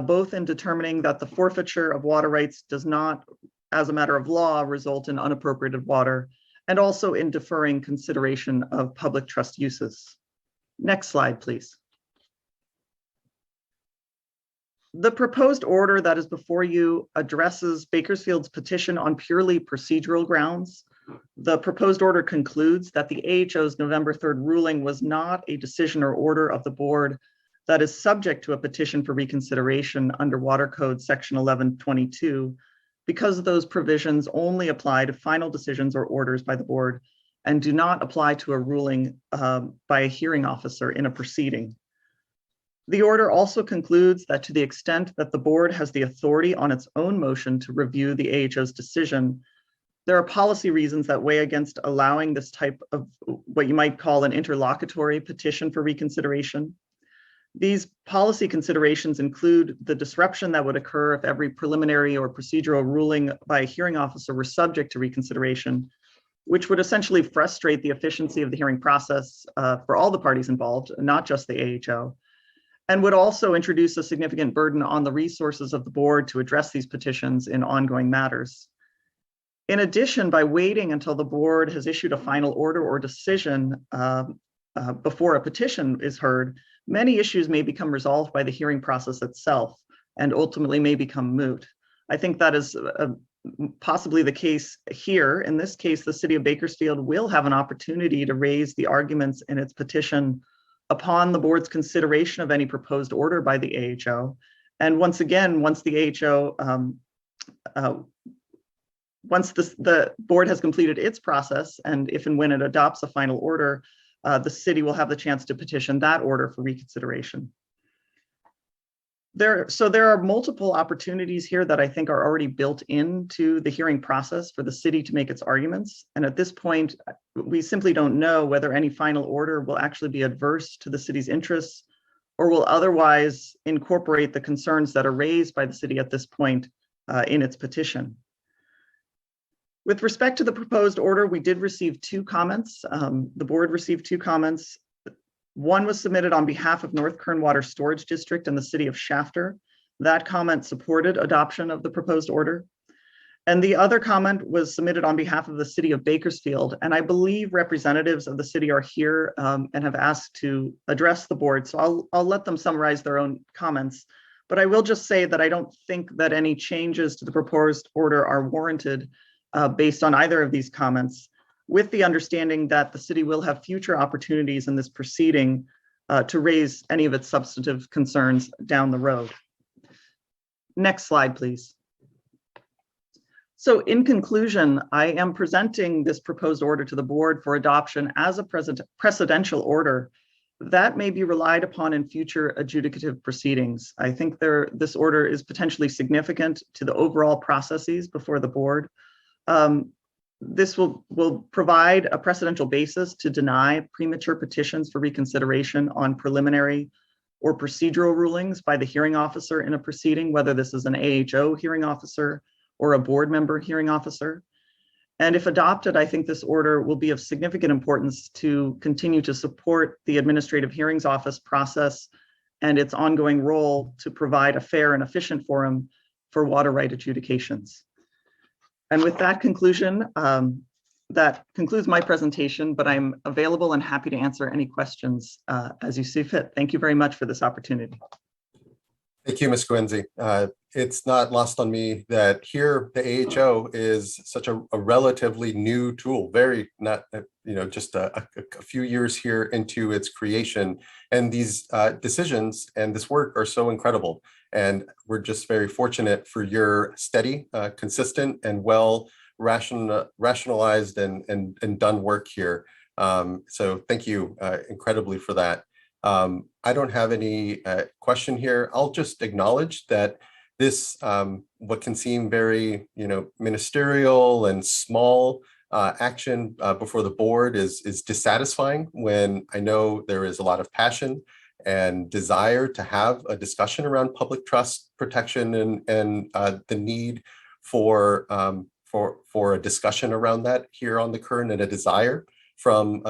both in determining that the forfeiture of water rights does not, as a matter of law, result in unappropriated water, and also in deferring consideration of public trust uses. Next slide, please. The proposed order that is before you addresses Bakersfield's petition on purely procedural grounds. The proposed order concludes that the AHO's November 3rd ruling was not a decision or order of the board that is subject to a petition for reconsideration under Water Code Section 1122, because those provisions only apply to final decisions or orders by the board and do not apply to a ruling by a hearing officer in a proceeding. The order also concludes that to the extent that the board has the authority on its own motion to review the AHO's decision, there are policy reasons that weigh against allowing this type of what you might call an interlocutory petition for reconsideration. These policy considerations include the disruption that would occur if every preliminary or procedural ruling by a hearing officer were subject to reconsideration, which would essentially frustrate the efficiency of the hearing process for all the parties involved, not just the AHO, and would also introduce a significant burden on the resources of the board to address these petitions in ongoing matters. In addition, by waiting until the board has issued a final order or decision before a petition is heard, many issues may become resolved by the hearing process itself and ultimately may become moot. I think that is possibly the case here. In this case, the City of Bakersfield will have an opportunity to raise the arguments in its petition upon the board's consideration of any proposed order by the AHO. And once again, once the AHO, once the board has completed its process, and if and when it adopts a final order, the city will have the chance to petition that order for reconsideration. So there are multiple opportunities here that I think are already built into the hearing process for the city to make its arguments. And at this point, we simply don't know whether any final order will actually be adverse to the city's interests or will otherwise incorporate the concerns that are raised by the city at this point in its petition. With respect to the proposed order, we did receive 2 comments. The board received 2 comments. One was submitted on behalf of North Kern Water Storage District and the city of Shafter. That comment supported adoption of the proposed order. And the other comment was submitted on behalf of the city of Bakersfield. And I believe representatives of the city are here and have asked to address the board. So I'll let them summarize their own comments. But I will just say that I don't think that any changes to the proposed order are warranted based on either of these comments, with the understanding that the city will have future opportunities in this proceeding to raise any of its substantive concerns down the road. Next slide, please. So in conclusion, I am presenting this proposed order to the board for adoption as a precedential order that may be relied upon in future adjudicative proceedings. I think this order is potentially significant to the overall processes before the board. This will provide a precedential basis to deny premature petitions for reconsideration on preliminary or procedural rulings by the hearing officer in a proceeding, whether this is an AHO hearing officer or a board member hearing officer. And if adopted, I think this order will be of significant importance to continue to support the Administrative Hearings Office process and its ongoing role to provide a fair and efficient forum for water right adjudications. And with that conclusion, that concludes my presentation, but I'm available and happy to answer any questions as you see fit. Thank you very much for this opportunity. Thank you, Ms. Guenzi. It's not lost on me that here the AHO is such a relatively new tool, very not, just a few years here into its creation. And these decisions and this work are so incredible. And we're just very fortunate for your steady, consistent, and well rationalized and done work here. So thank you incredibly for that. I don't have any question here. I'll just acknowledge that this, what can seem very, ministerial and small action before the board is dissatisfying when I know there is a lot of passion and desire to have a discussion around public trust protection and the need for a discussion around that here on the Kern, and a desire from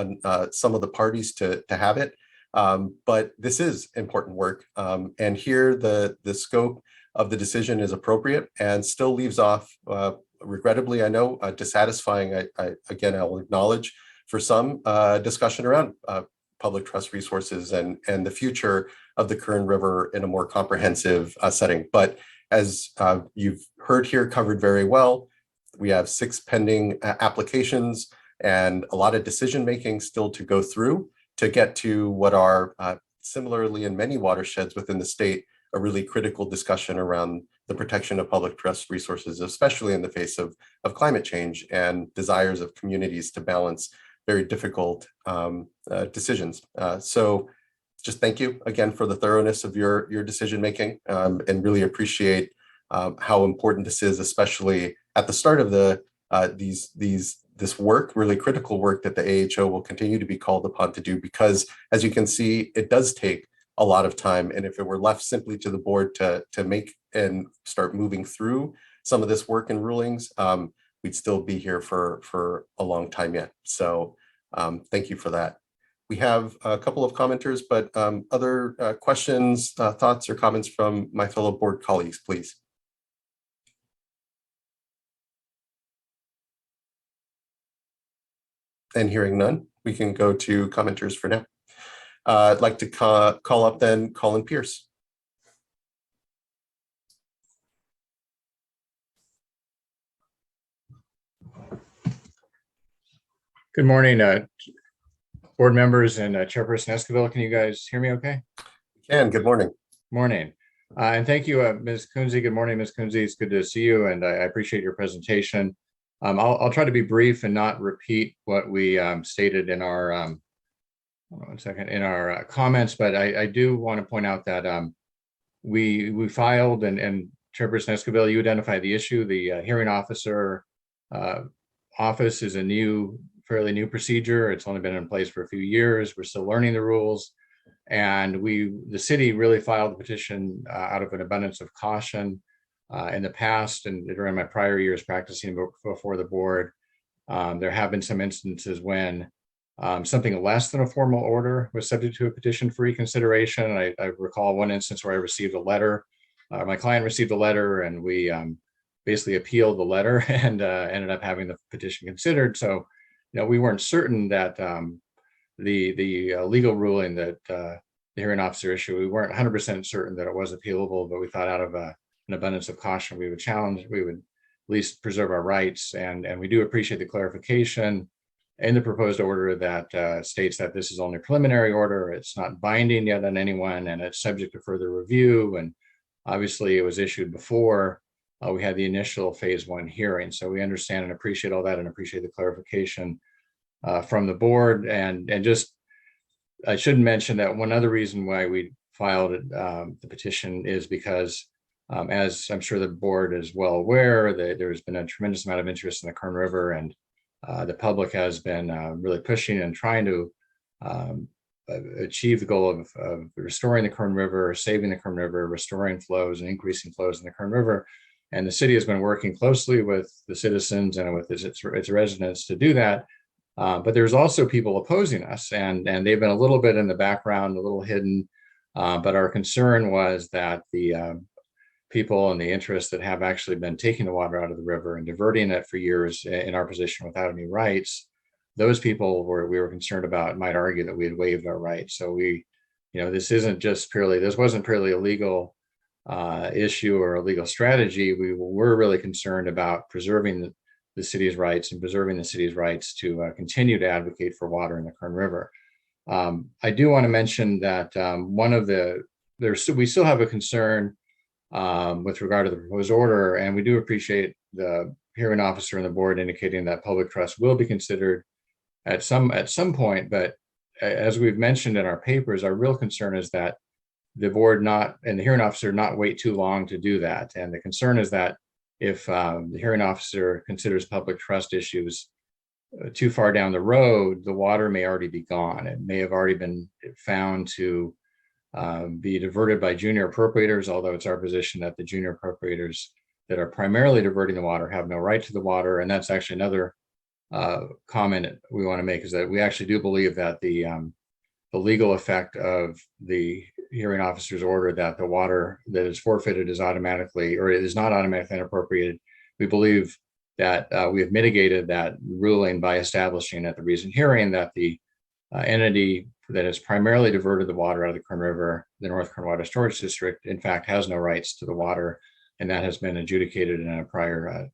some of the parties to have it. But this is important work, and here the scope of the decision is appropriate and still leaves off, regrettably, I know, dissatisfying. Again, I'll acknowledge for some discussion around public trust resources and the future of the Kern River in a more comprehensive setting. But as you've heard here covered very well, we have 6 pending applications and a lot of decision making still to go through to get to what are similarly in many watersheds within the state, a really critical discussion around the protection of public trust resources, especially in the face of climate change and desires of communities to balance very difficult decisions. So just thank you again for the thoroughness of your decision making, and really appreciate how important this is, especially at the start of this work, really critical work that the AHO will continue to be called upon to do, because as you can see, it does take a lot of time. And if it were left simply to the board to make and start moving through some of this work and rulings, we'd still be here for a long time yet. So thank you for that. We have a couple of commenters, but other questions, thoughts, or comments from my fellow board colleagues, please. And hearing none, we can go to commenters for now. I'd like to call up then Colin Pierce. Good morning, board members and Chairperson Esquivel. Can you guys hear me okay? We can. Good morning. Morning. And thank you, Ms. Kunze. Good morning, Ms. Kunze. It's good to see you, and I appreciate your presentation. I'll try to be brief and not repeat what we stated in our in our comments, but I do want to point out that we filed, and Chairperson Esquivel, you identified the issue. The hearing officer office is a fairly new procedure. It's only been in place for a few years. We're still learning the rules, And the city really filed the petition out of an abundance of caution. In the past and during my prior years practicing before the board, there have been some instances when something less than a formal order was subject to a petition for reconsideration. I recall one instance where I received a letter. My client received a letter and we basically appealed the letter and ended up having the petition considered. So, we weren't certain that the legal ruling that the hearing officer issued, we weren't 100% certain that it was appealable, but we thought out of an abundance of caution, we would at least preserve our rights. And we do appreciate the clarification in the proposed order that states that this is only a preliminary order. It's not binding yet on anyone and it's subject to further review. And obviously it was issued before we had the initial phase 1 hearing. So we understand and appreciate all that and appreciate the clarification from the board. And just, I should mention that one other reason why we filed the petition is because as I'm sure the board is well aware, that there's been a tremendous amount of interest in the Kern River, and the public has been really pushing and trying to achieve the goal of restoring the Kern River, saving the Kern River, restoring flows and increasing flows in the Kern River. And the city has been working closely with the citizens and with its residents to do that. But there's also people opposing us, and they've been a little bit in the background, a little hidden. But our concern was that the people and the interests that have actually been taking the water out of the river and diverting it for years in our position without any rights, those people we were concerned about might argue that we had waived our rights. So this wasn't purely a legal issue or a legal strategy. We were really concerned about preserving the city's rights and preserving the city's rights to continue to advocate for water in the Kern River. I do want to mention that we still have a concern with regard to the proposed order, and we do appreciate the hearing officer and the board indicating that public trust will be considered at some point. But as we've mentioned in our papers, our real concern is that the board and the hearing officer not wait too long to do that. And the concern is that if the hearing officer considers public trust issues too far down the road, the water may already be gone. It may have already been found to be diverted by junior appropriators, although it's our position that the junior appropriators that are primarily diverting the water have no right to the water. And that's actually another comment we want to make, is that we actually do believe that the legal effect of the hearing officer's order that the water that is forfeited is automatically, or it is not automatically inappropriated. We believe that we have mitigated that ruling by establishing at the recent hearing that the entity that has primarily diverted the water out of the Kern River, the North Kern Water Storage District, in fact, has no rights to the water. And that has been adjudicated in a prior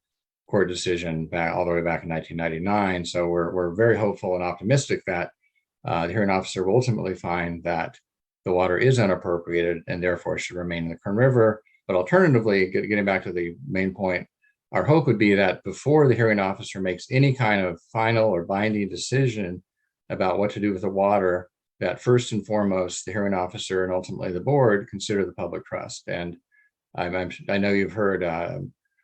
court decision all the way back in 1999. So we're very hopeful and optimistic that the hearing officer will ultimately find that the water is unappropriated and therefore should remain in the Kern River. But alternatively, getting back to the main point, our hope would be that before the hearing officer makes any kind of final or binding decision about what to do with the water, that first and foremost, the hearing officer and ultimately the board consider the public trust. And I know you've heard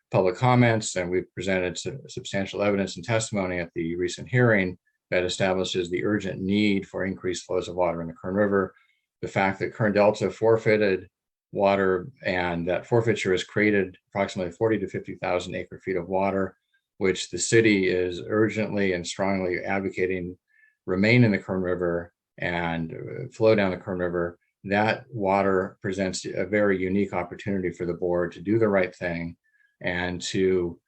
public comments, and we've presented substantial evidence and testimony at the recent hearing that establishes the urgent need for increased flows of water in the Kern River. The fact that Kern Delta forfeited water, and that forfeiture has created approximately 40 to 50,000 acre feet of water, which the city is urgently and strongly advocating remain in the Kern River and flow down the Kern River. That water presents a very unique opportunity for the board to do the right thing and to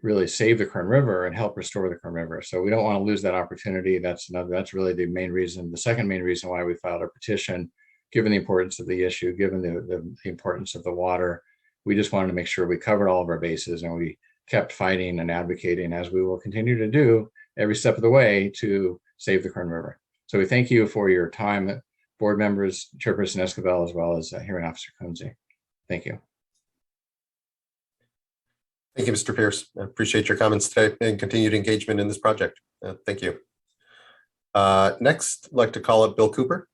really save the Kern River and help restore the Kern River. So we don't want to lose that opportunity. That's really the main reason, the second main reason why we filed our petition, given the importance of the issue, given the importance of the water. We just wanted to make sure we covered all of our bases, and we kept fighting and advocating, as we will continue to do every step of the way, to save the Kern River. So we thank you for your time, board members, Chairperson Escobar, as well as Hearing Officer Kunze. Thank you. Thank you, Mr. Pierce. I appreciate your comments today and continued engagement in this project. Thank you. Next, I'd like to call up Bill Cooper.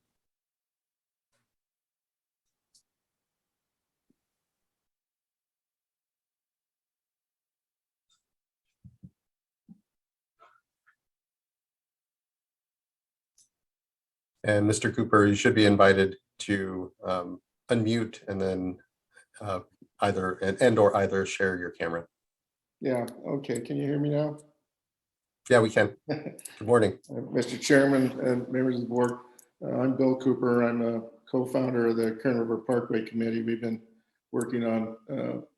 And Mr. Cooper, you should be invited to unmute and then either and/or either share your camera. Yeah, okay. Can you hear me now? Yeah, we can. Good morning. Mr. Chairman and members of the board, I'm Bill Cooper. I'm a co-founder of the Kern River Parkway Committee. We've been working on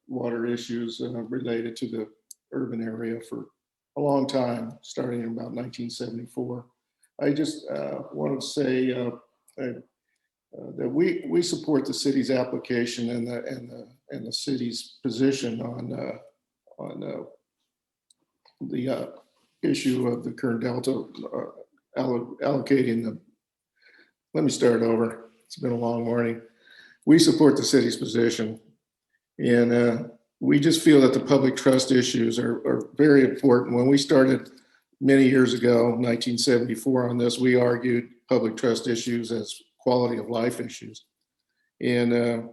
water issues related to the urban area for a long time, starting in about 1974. I just wanted to say that we support the city's application and the city's position on the issue of the Kern Delta allocating the. Let me start over. It's been a long morning. We support the city's position, and we just feel that the public trust issues are very important. When we started many years ago, 1974, on this, we argued public trust issues as quality of life issues, and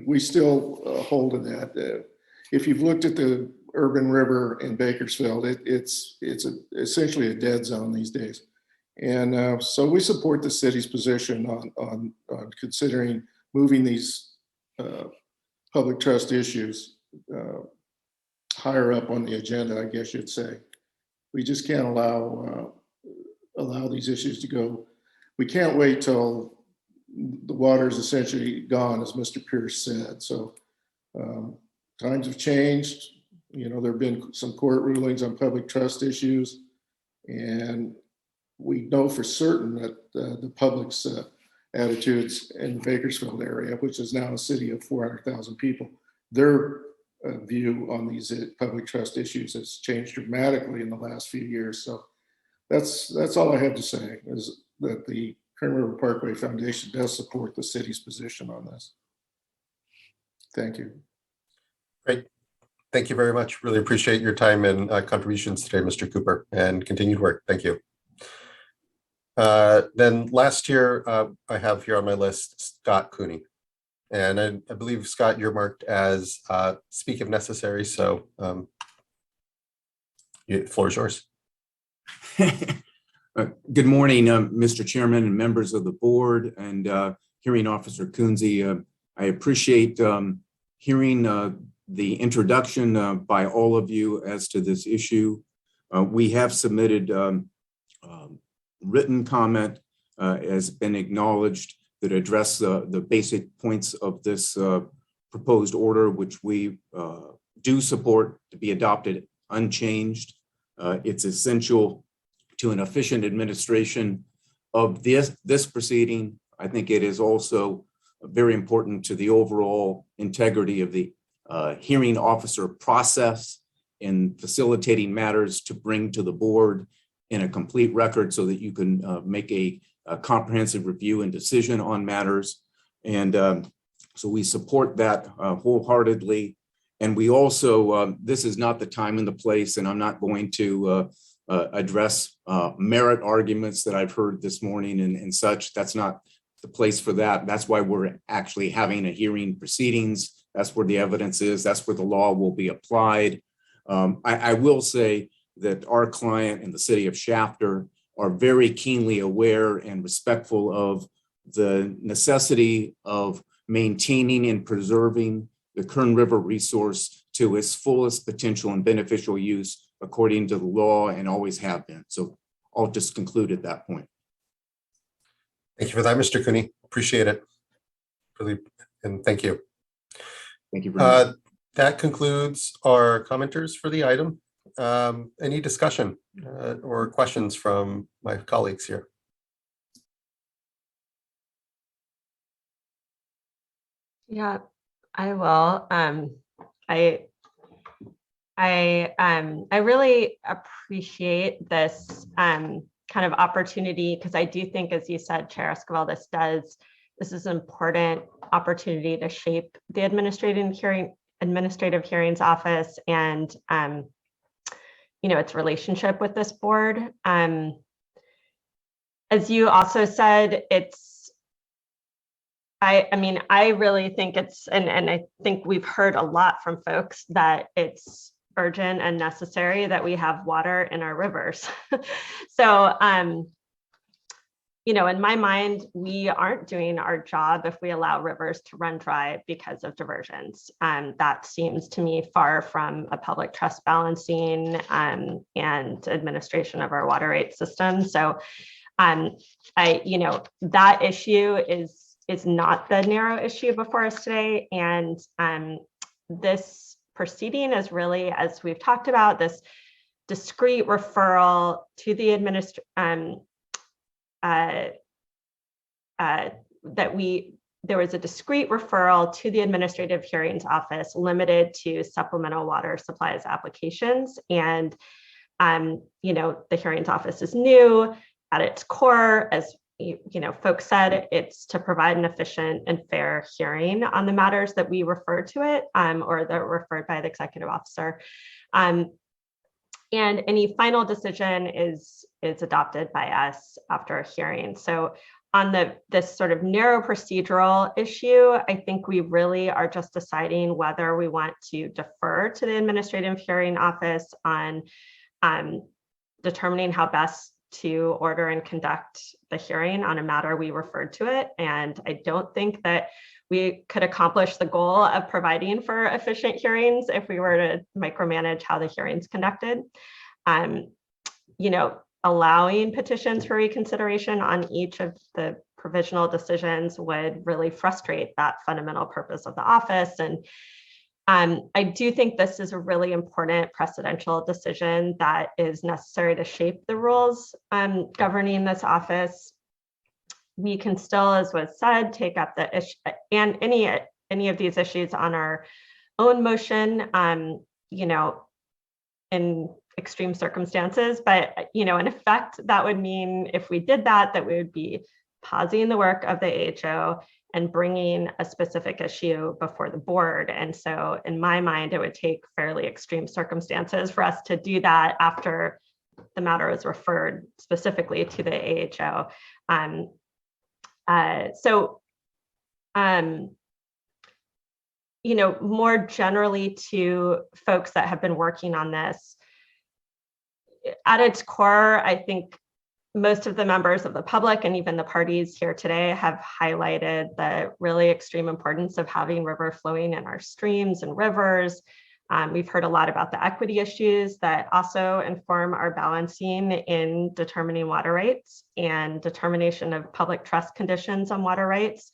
we still hold to that. If you've looked at the urban river in Bakersfield, it's essentially a dead zone these days. And so we support the city's position on considering moving these public trust issues higher up on the agenda, I guess you'd say. We just can't allow these issues to go. We can't wait till the water is essentially gone, as Mr. Pierce said. So times have changed. You know, there have been some court rulings on public trust issues, and we know for certain that the public's attitudes in the Bakersfield area, which is now a city of 400,000 people, their view on these public trust issues has changed dramatically in the last few years. So that's all I have to say, is that the Kern River Parkway Foundation does support the city's position on this. Thank you. Great. Thank you very much. Really appreciate your time and contributions today, Mr. Cooper, and continued work. Thank you. Then last year, I have here on my list, Scott Cooney. And I believe, Scott, you're marked as speak if necessary. So the floor is yours. Good morning, Mr. Chairman and members of the board and Hearing Officer Kunze. I appreciate hearing the introduction by all of you as to this issue. We have submitted written comment has been acknowledged that address the basic points of this proposed order, which we do support to be adopted unchanged. It's essential to an efficient administration of this proceeding. I think it is also very important to the overall integrity of the hearing officer process in facilitating matters to bring to the board in a complete record so that you can make a comprehensive review and decision on matters. And so we support that wholeheartedly. And we also, this is not the time and the place, and I'm not going to address merit arguments that I've heard this morning and such. That's not the place for that. That's why we're actually having a hearing proceedings. That's where the evidence is. That's where the law will be applied. I will say that our client and the city of Shafter are very keenly aware and respectful of the necessity of maintaining and preserving the Kern River resource to its fullest potential and beneficial use according to the law, and always have been. So I'll just conclude at that point. Thank you for that, Mr. Cooney. Appreciate it. Really, and thank you. Thank you very much. That concludes our commenters for the item. Any discussion or questions from my colleagues here? Yeah, I will. I really appreciate this kind of opportunity, because I do think, as you said, Chair Esquivel, this is an important opportunity to shape the administrative hearings office and its relationship with this board. As you also said, I really think it's, and I think we've heard a lot from folks that it's urgent and necessary that we have water in our rivers. So in my mind, we aren't doing our job if we allow rivers to run dry because of diversions. That seems to me far from a public trust balancing and administration of our water rights system. So that issue is not the narrow issue before us today. And this proceeding is really, as we've talked about, this discrete referral to the there was a discrete referral to the Administrative Hearings Office limited to supplemental water supplies applications. And, the Hearings Office is new at its core, as folks said, it's to provide an efficient and fair hearing on the matters that we refer to it or that are referred by the executive officer. And any final decision is adopted by us after a hearing. So on this sort of narrow procedural issue, I think we really are just deciding whether we want to defer to the Administrative Hearing Office on determining how best to order and conduct the hearing on a matter we referred to it. And I don't think that we could accomplish the goal of providing for efficient hearings if we were to micromanage how the hearing's conducted. Allowing petitions for reconsideration on each of the provisional decisions would really frustrate that fundamental purpose of the office. And I do think this is a really important precedential decision that is necessary to shape the rules governing this office. We can still, as was said, take up the issue and any of these issues on our own motion, in extreme circumstances. But, in effect, that would mean if we did that we would be pausing the work of the AHO and bringing a specific issue before the board. And so in my mind, it would take fairly extreme circumstances for us to do that after the matter is referred specifically to the AHO. More generally to folks that have been working on this, at its core, I think most of the members of the public and even the parties here today have highlighted the really extreme importance of having river flowing in our streams and rivers. We've heard a lot about the equity issues that also inform our balancing in determining water rights and determination of public trust conditions on water rights,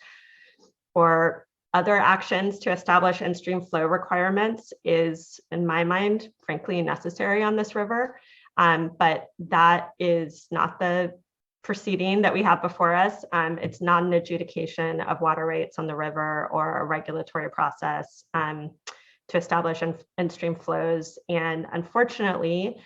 or other actions to establish in-stream flow requirements is, in my mind, frankly, necessary on this river. But that is not the proceeding that we have before us. It's not an adjudication of water rights on the river or a regulatory process to establish in-stream flows. And unfortunately,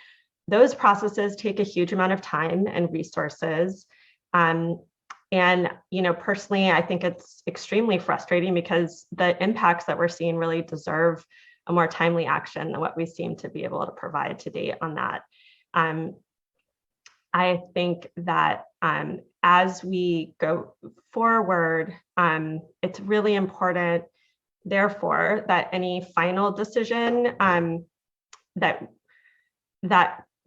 those processes take a huge amount of time and resources. Personally, I think it's extremely frustrating because the impacts that we're seeing really deserve a more timely action than what we seem to be able to provide to date on that. I think that as we go forward, it's really important, therefore, that any final decision that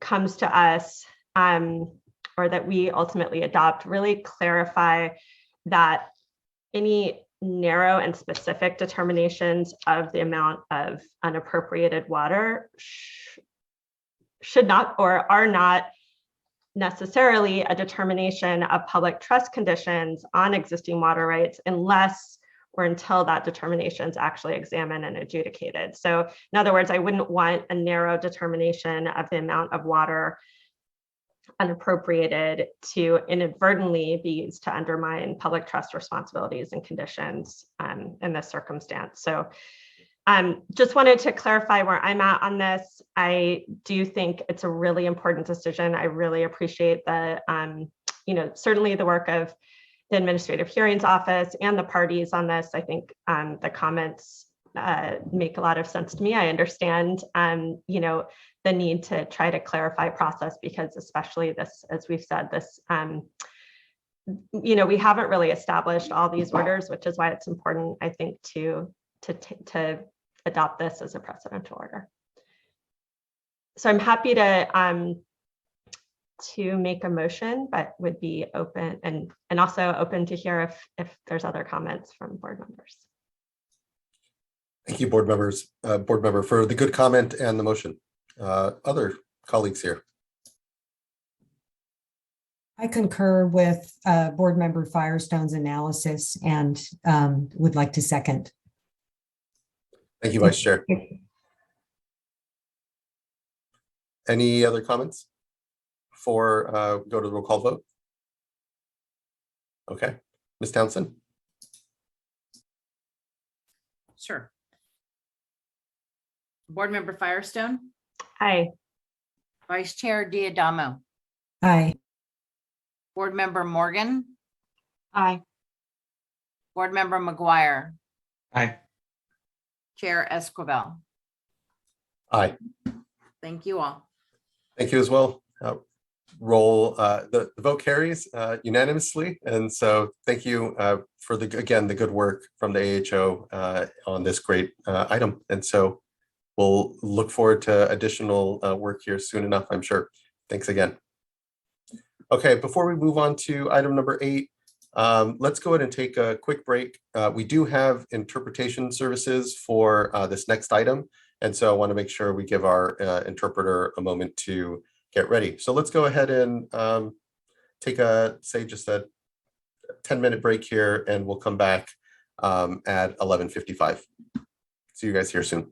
comes to us or that we ultimately adopt really clarify that any narrow and specific determinations of the amount of unappropriated water should not or are not necessarily a determination of public trust conditions on existing water rights unless or until that determination is actually examined and adjudicated. So in other words, I wouldn't want a narrow determination of the amount of water unappropriated to inadvertently be used to undermine public trust responsibilities and conditions in this circumstance. So just wanted to clarify where I'm at on this. I do think it's a really important decision. I really appreciate the, certainly the work of the Administrative Hearings Office and the parties on this. I think the comments make a lot of sense to me. I understand, the need to try to clarify process because especially this, as we've said, this, we haven't really established all these orders, which is why it's important, I think, to adopt this as a precedential order. So I'm happy to to make a motion, but would be open and also open to hear if there's other comments from board members. Thank you, board members, board member, for the good comment and the motion. Other colleagues here. I concur with Board Member Firestone's analysis and would like to second. Thank you, Vice Chair. Any other comments before go to the roll call vote? Okay, Ms. Townsend. Sure. Board Member Firestone, Aye. Vice Chair Diadamo, Aye. Board Member Morgan, Aye. Board Member McGuire, Aye. Chair Esquivel. Aye. Thank you all. Thank you as well. The vote carries unanimously, and so thank you for the good work from the AHO on this great item. And so we'll look forward to additional work here soon enough, I'm sure. Thanks again. Okay, before we move on to item number 8, let's go ahead and take a quick break. We do have interpretation services for this next item, and so I want to make sure we give our interpreter a moment to get ready. So let's go ahead and take just a 10-minute break here, and we'll come back at 11:55. See you guys here soon.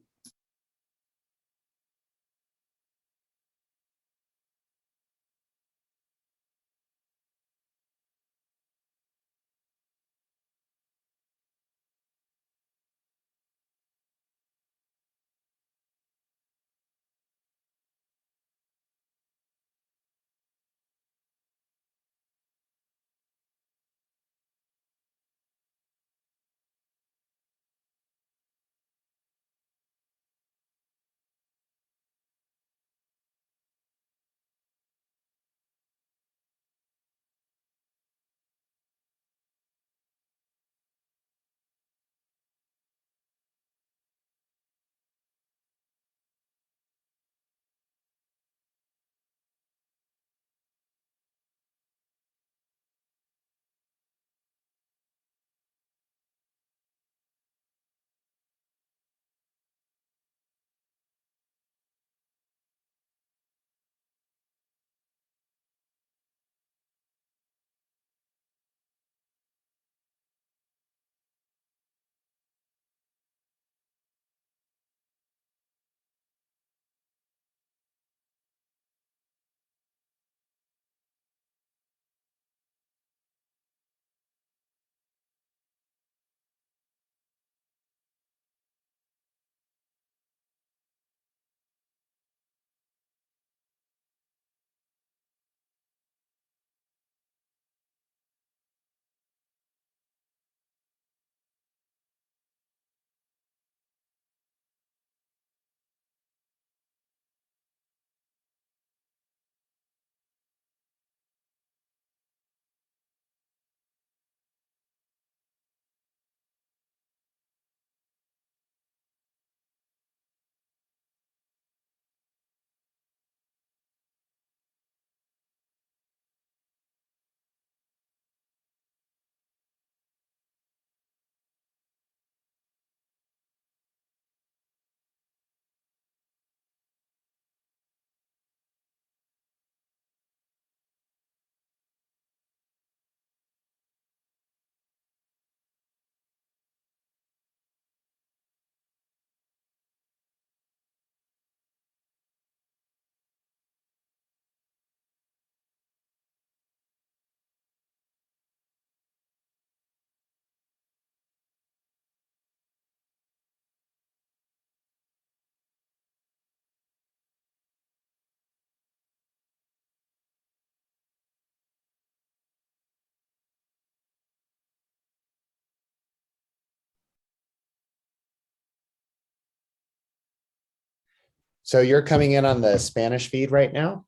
So you're coming in on the Spanish feed right now?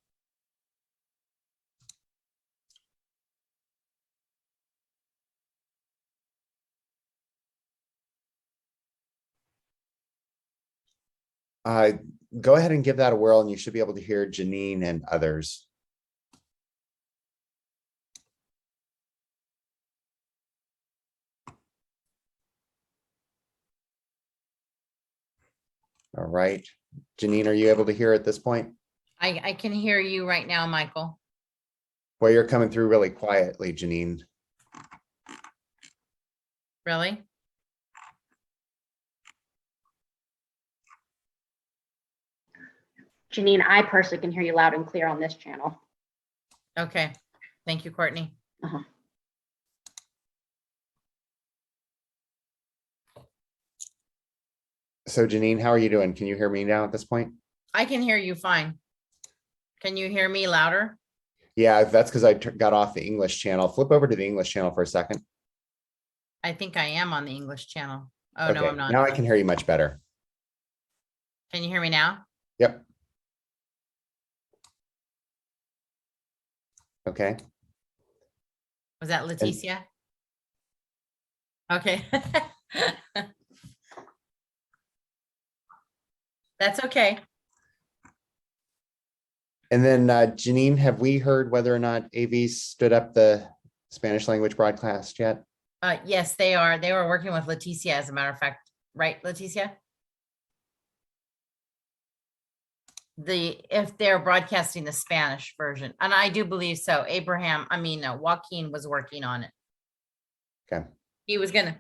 Go ahead and give that a whirl and you should be able to hear Janine and others. All right. Janine, are you able to hear at this point? I can hear you right now, Michael. Well, you're coming through really quietly, Janine. Really? Janine, I personally can hear you loud and clear on this channel. Okay. Thank you, Courtney. Uh-huh. So Janine, how are you doing? Can you hear me now at this point? I can hear you fine. Can you hear me louder? Yeah, that's because I got off the English channel. Flip over to the English channel for a second. I think I am on the English channel. Oh, no, Okay, I'm not. now I can hear you much better. Can you hear me now? Yep. Okay. Was that Leticia? Okay. That's okay. And then Janine, have we heard whether or not AV stood up the Spanish language broadcast yet? Yes, they are. They were working with Leticia, as a matter of fact, right, Leticia? If they're broadcasting the Spanish version, and I do believe so. Joaquin was working on it. Okay. He was gonna.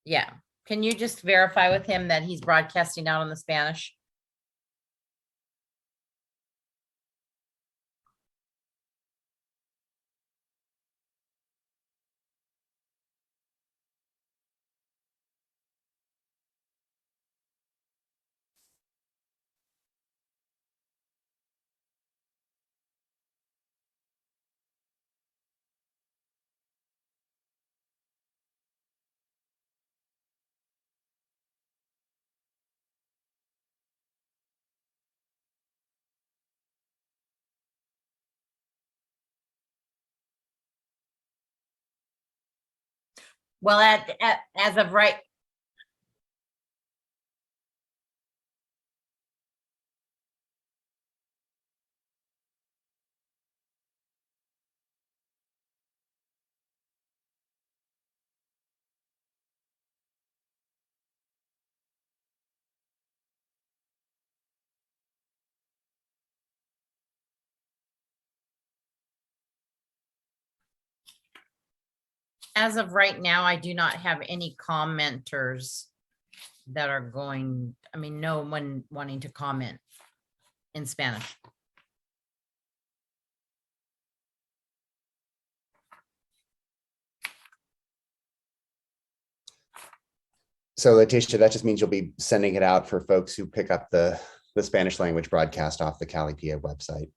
Yeah. Can you just verify with him that he's broadcasting out on the Spanish? Well, as of right. As of right now, I do not have any commenters that are no one wanting to comment in Spanish. So Leticia, that just means you'll be sending it out for folks who pick up the Spanish language broadcast off the Calipia website.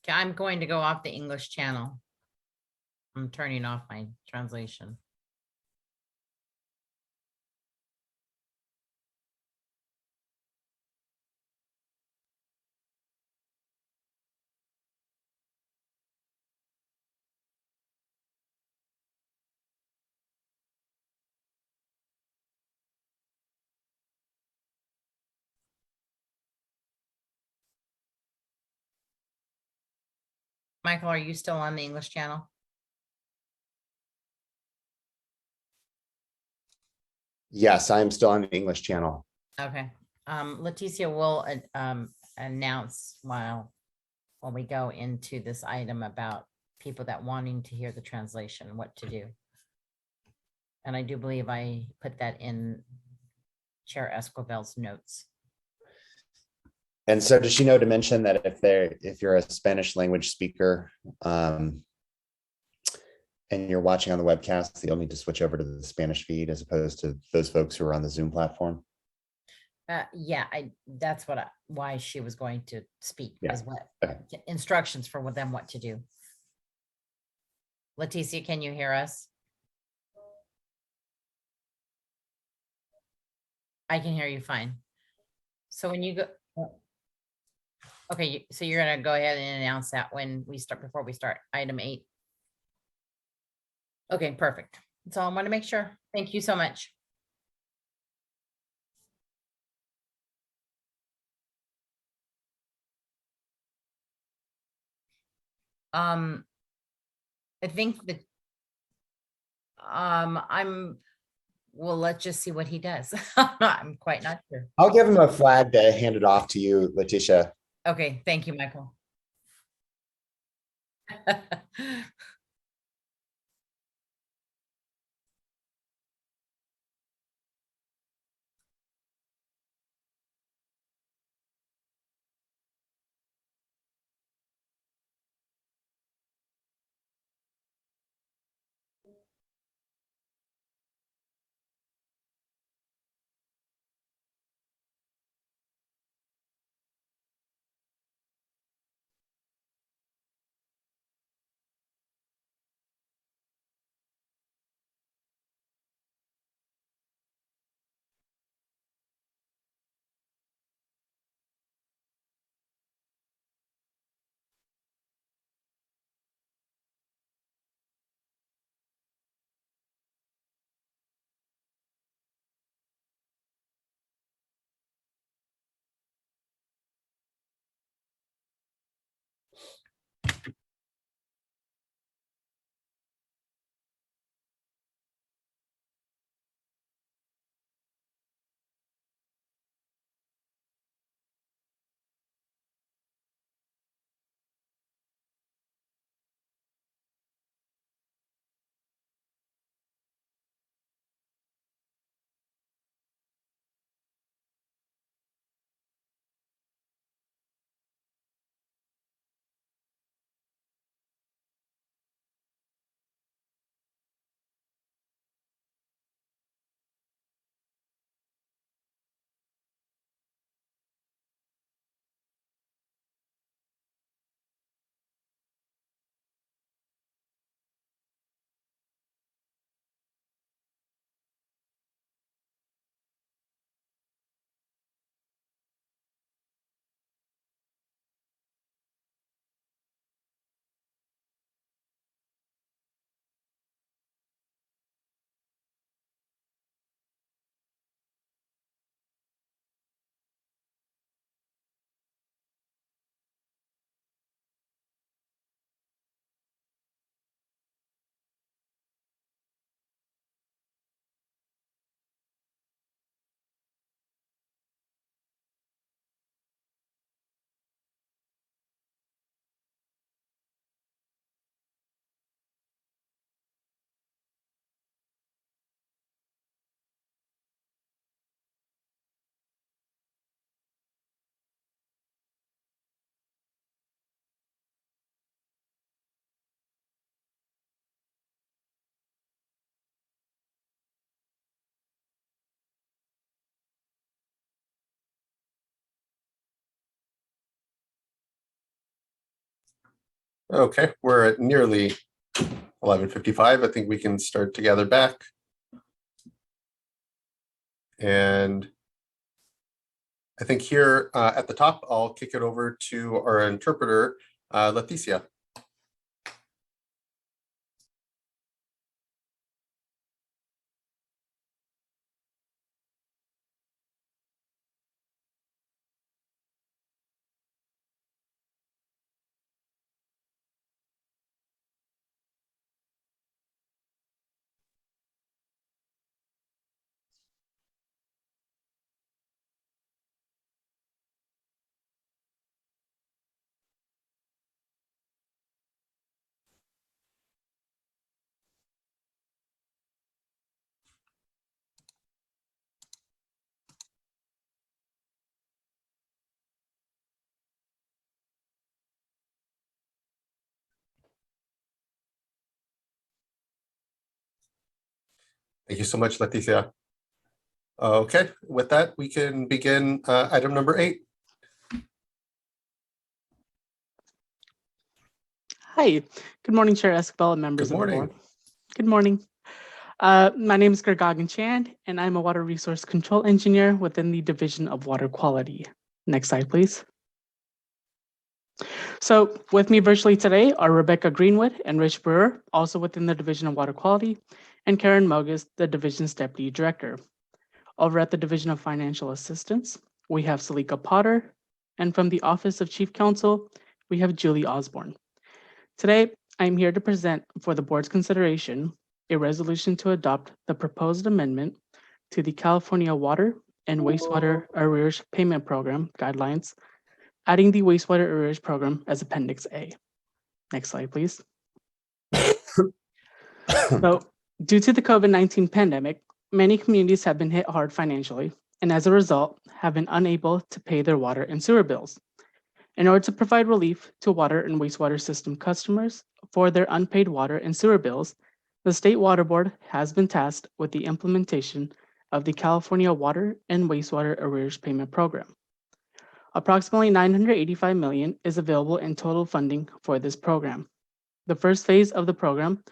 Okay, I'm going to go off the English channel. I'm turning off my translation. Michael, are you still on the English channel? Yes, I'm still on the English channel. Okay. Leticia will announce while we go into this item about people that wanting to hear the translation, what to do. And I do believe I put that in Chair Escobar's notes. And so does she know to mention that if you're a Spanish language speaker and you're watching on the webcast, you'll need to switch over to the Spanish feed as opposed to those folks who are on the Zoom platform? Yeah, that's why she was going to speak as what Okay. instructions for them what to do. Leticia, can you hear us? I can hear you fine. So when you go, okay, so you're gonna go ahead and announce that when we start, before we start item 8. Okay, perfect. That's all I want to make sure. Thank you so much. I think that well, let's just see what he does. I'm quite not sure. I'll give him a flag to hand it off to you, Letitia. Okay, thank you, Michael. Okay, we're at nearly 11:55. I think we can start to gather back. And I think here at the top, I'll kick it over to our interpreter, Leticia. Thank you so much, Leticia. Okay, with that, we can begin item number 8. Hi, good morning, Chair Escobar and members Good of the morning. board. Good morning. My name is Gergagan Chan, and I'm a water resource control engineer within the Division of Water Quality. Next slide, please. So with me virtually today are Rebecca Greenwood and Rich Brewer, also within the Division of Water Quality, and Karen Mogus, the division's Deputy Director. Over at the Division of Financial Assistance, we have Salika Potter, and from the Office of Chief Counsel, we have Julie Osborne. Today, I'm here to present for the board's consideration a resolution to adopt the proposed amendment to the California Water and Wastewater Arrears Payment Program guidelines, adding the wastewater arrears program as Appendix A. Next slide, please. So, due to the COVID-19 pandemic, many communities have been hit hard financially, and as a result, have been unable to pay their water and sewer bills. In order to provide relief to water and wastewater system customers for their unpaid water and sewer bills, the State Water Board has been tasked with the implementation of the California Water and Wastewater Arrears Payment Program. Approximately $985 million is available in total funding for this program. The first phase of the program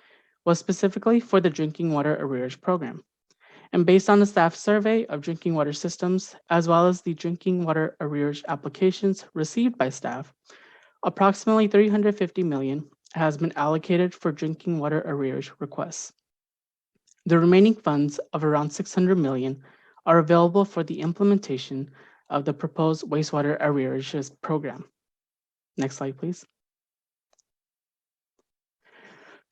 was specifically for the Drinking Water Arrears Program. And based on the staff survey of drinking water systems, as well as the drinking water arrears applications received by staff, approximately $350 million has been allocated for drinking water arrears requests. The remaining funds of around $600 million are available for the implementation of the proposed wastewater arrears program. Next slide, please.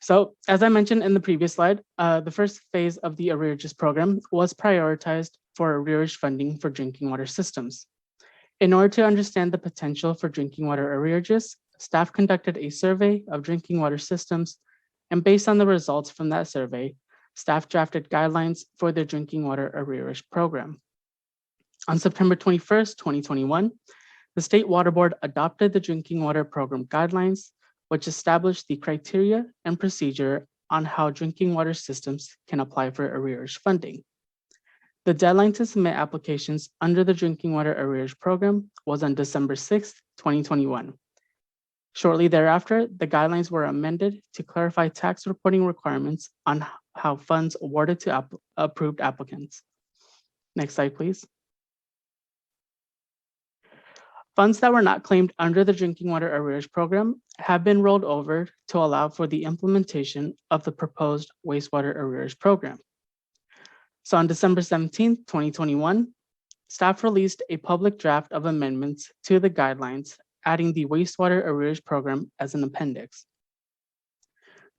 So as I mentioned in the previous slide, the first phase of the arrearages program was prioritized for arrearage funding for drinking water systems. In order to understand the potential for drinking water arrearages, staff conducted a survey of drinking water systems, and based on the results from that survey, staff drafted guidelines for the drinking water arrearage program. On September 21st, 2021, the State Water Board adopted the Drinking Water Program guidelines, which established the criteria and procedure on how drinking water systems can apply for arrearage funding. The deadline to submit applications under the Drinking Water Arrearage Program was on December 6th, 2021. Shortly thereafter, the guidelines were amended to clarify tax reporting requirements on how funds awarded to approved applicants. Next slide, please. Funds that were not claimed under the Drinking Water Arrearage Program have been rolled over to allow for the implementation of the proposed wastewater arrearage program. So on December 17th, 2021, staff released a public draft of amendments to the guidelines, adding the wastewater arrearage program as an appendix.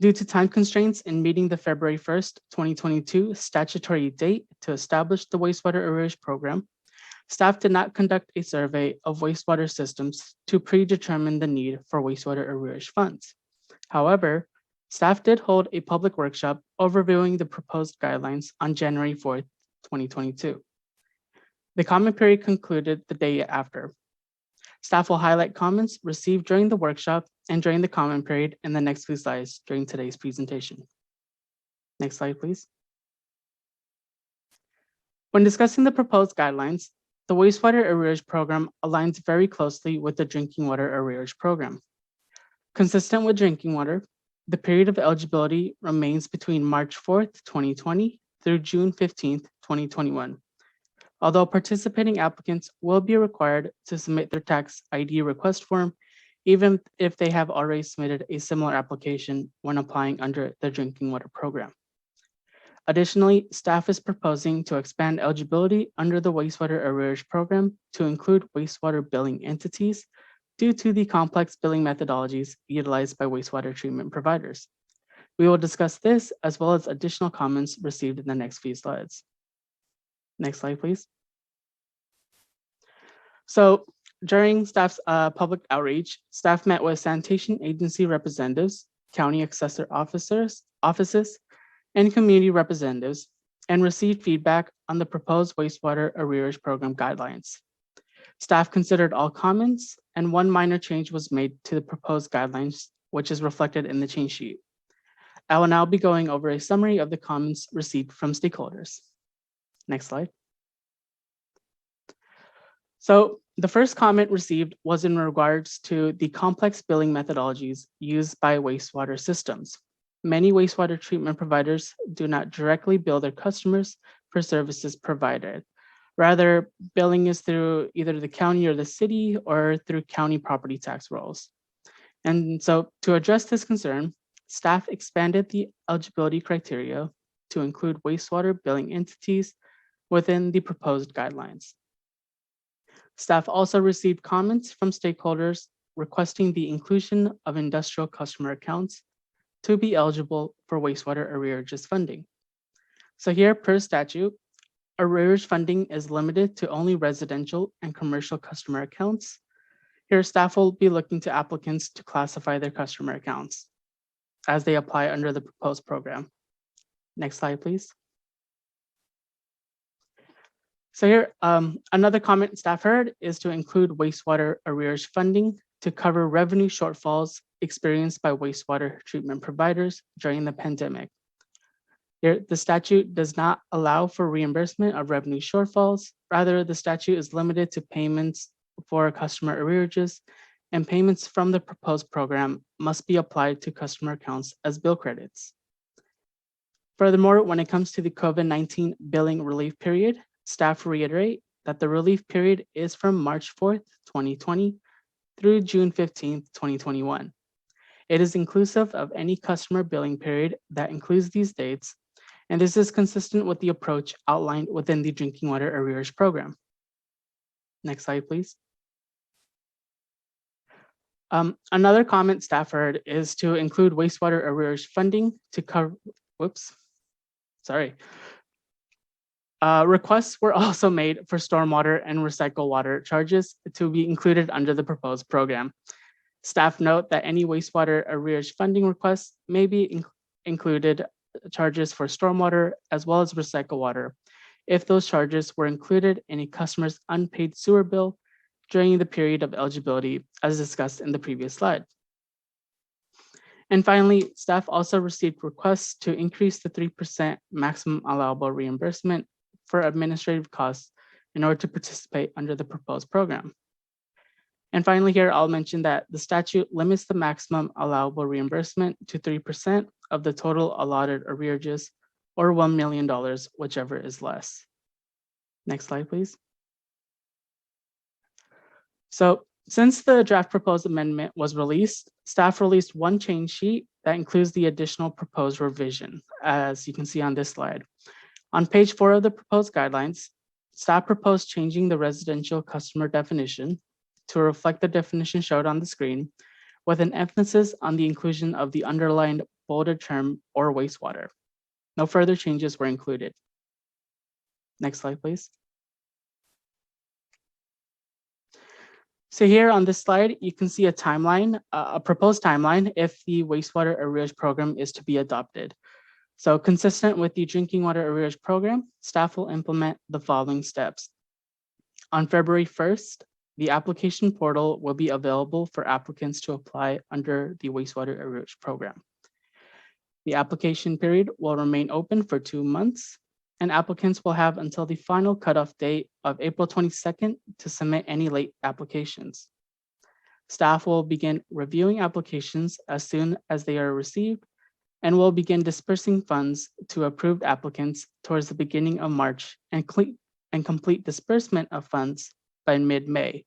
Due to time constraints in meeting the February 1st, 2022 statutory date to establish the wastewater arrearage program, staff did not conduct a survey of wastewater systems to predetermine the need for wastewater arrearage funds. However, staff did hold a public workshop overviewing the proposed guidelines on January 4th, 2022. The comment period concluded the day after. Staff will highlight comments received during the workshop and during the comment period in the next few slides during today's presentation. Next slide, please. When discussing the proposed guidelines, the wastewater arrearage program aligns very closely with the drinking water arrearage program. Consistent with drinking water, the period of eligibility remains between March 4th, 2020 through June 15th, 2021. Although participating applicants will be required to submit their tax ID request form, even if they have already submitted a similar application when applying under the drinking water program. Additionally, staff is proposing to expand eligibility under the wastewater arrearage program to include wastewater billing entities due to the complex billing methodologies utilized by wastewater treatment providers. We will discuss this as well as additional comments received in the next few slides. Next slide, please. So during staff's public outreach, staff met with sanitation agency representatives, county assessor offices, and community representatives, and received feedback on the proposed wastewater arrearage program guidelines. Staff considered all comments, and one minor change was made to the proposed guidelines, which is reflected in the change sheet. I will now be going over a summary of the comments received from stakeholders. Next slide. So the first comment received was in regards to the complex billing methodologies used by wastewater systems. Many wastewater treatment providers do not directly bill their customers for services provided. Rather, billing is through either the county or the city or through county property tax rolls. And so to address this concern, staff expanded the eligibility criteria to include wastewater billing entities within the proposed guidelines. Staff also received comments from stakeholders requesting the inclusion of industrial customer accounts to be eligible for wastewater arrearages funding. So here, per statute, arrearage funding is limited to only residential and commercial customer accounts. Here, staff will be looking to applicants to classify their customer accounts as they apply under the proposed program. Next slide, please. So here, another comment staff heard is to include wastewater arrearage funding to cover revenue shortfalls experienced by wastewater treatment providers during the pandemic. Here, the statute does not allow for reimbursement of revenue shortfalls. Rather, the statute is limited to payments for customer arrearages, and payments from the proposed program must be applied to customer accounts as bill credits. Furthermore, when it comes to the COVID-19 billing relief period, staff reiterate that the relief period is from March 4th, 2020 through June 15th, 2021. It is inclusive of any customer billing period that includes these dates, and this is consistent with the approach outlined within the drinking water arrearage program. Next slide, please. Another comment staff heard is to include wastewater arrearage funding to cover, requests were also made for stormwater and recycled water charges to be included under the proposed program. Staff note that any wastewater arrearage funding requests may be included charges for stormwater as well as recycled water if those charges were included in a customer's unpaid sewer bill during the period of eligibility as discussed in the previous slide. And finally, staff also received requests to increase the 3% maximum allowable reimbursement for administrative costs in order to participate under the proposed program. And finally here, I'll mention that the statute limits the maximum allowable reimbursement to 3% of the total allotted arrearages or $1 million, whichever is less. Next slide, please. So since the draft proposed amendment was released, staff released one change sheet that includes the additional proposed revision, as you can see on this slide. On page 4 of the proposed guidelines, staff proposed changing the residential customer definition to reflect the definition showed on the screen, with an emphasis on the inclusion of the underlined bolded term or wastewater. No further changes were included. Next slide, please. So here on this slide, you can see a timeline, a proposed timeline if the wastewater arrearage program is to be adopted. So consistent with the drinking water arrearage program, staff will implement the following steps. On February 1st, the application portal will be available for applicants to apply under the wastewater arrearage program. The application period will remain open for 2 months, and applicants will have until the final cutoff date of April 22nd to submit any late applications. Staff will begin reviewing applications as soon as they are received and will begin dispersing funds to approved applicants towards the beginning of March and complete disbursement of funds by mid-May.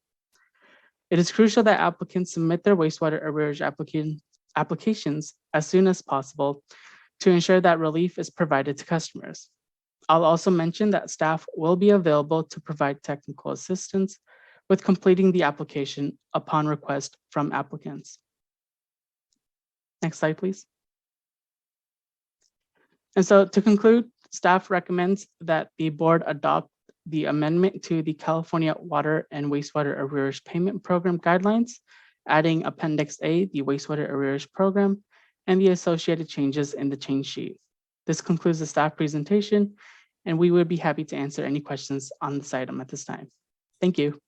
It is crucial that applicants submit their wastewater arrearage applications as soon as possible to ensure that relief is provided to customers. I'll also mention that staff will be available to provide technical assistance with completing the application upon request from applicants. Next slide, please. And so to conclude, staff recommends that the board adopt the amendment to the California Water and Wastewater Arrearage Payment Program guidelines, adding Appendix A, the wastewater arrearage program, and the associated changes in the change sheet. This concludes the staff presentation, and we would be happy to answer any questions on this item at this time. Thank you.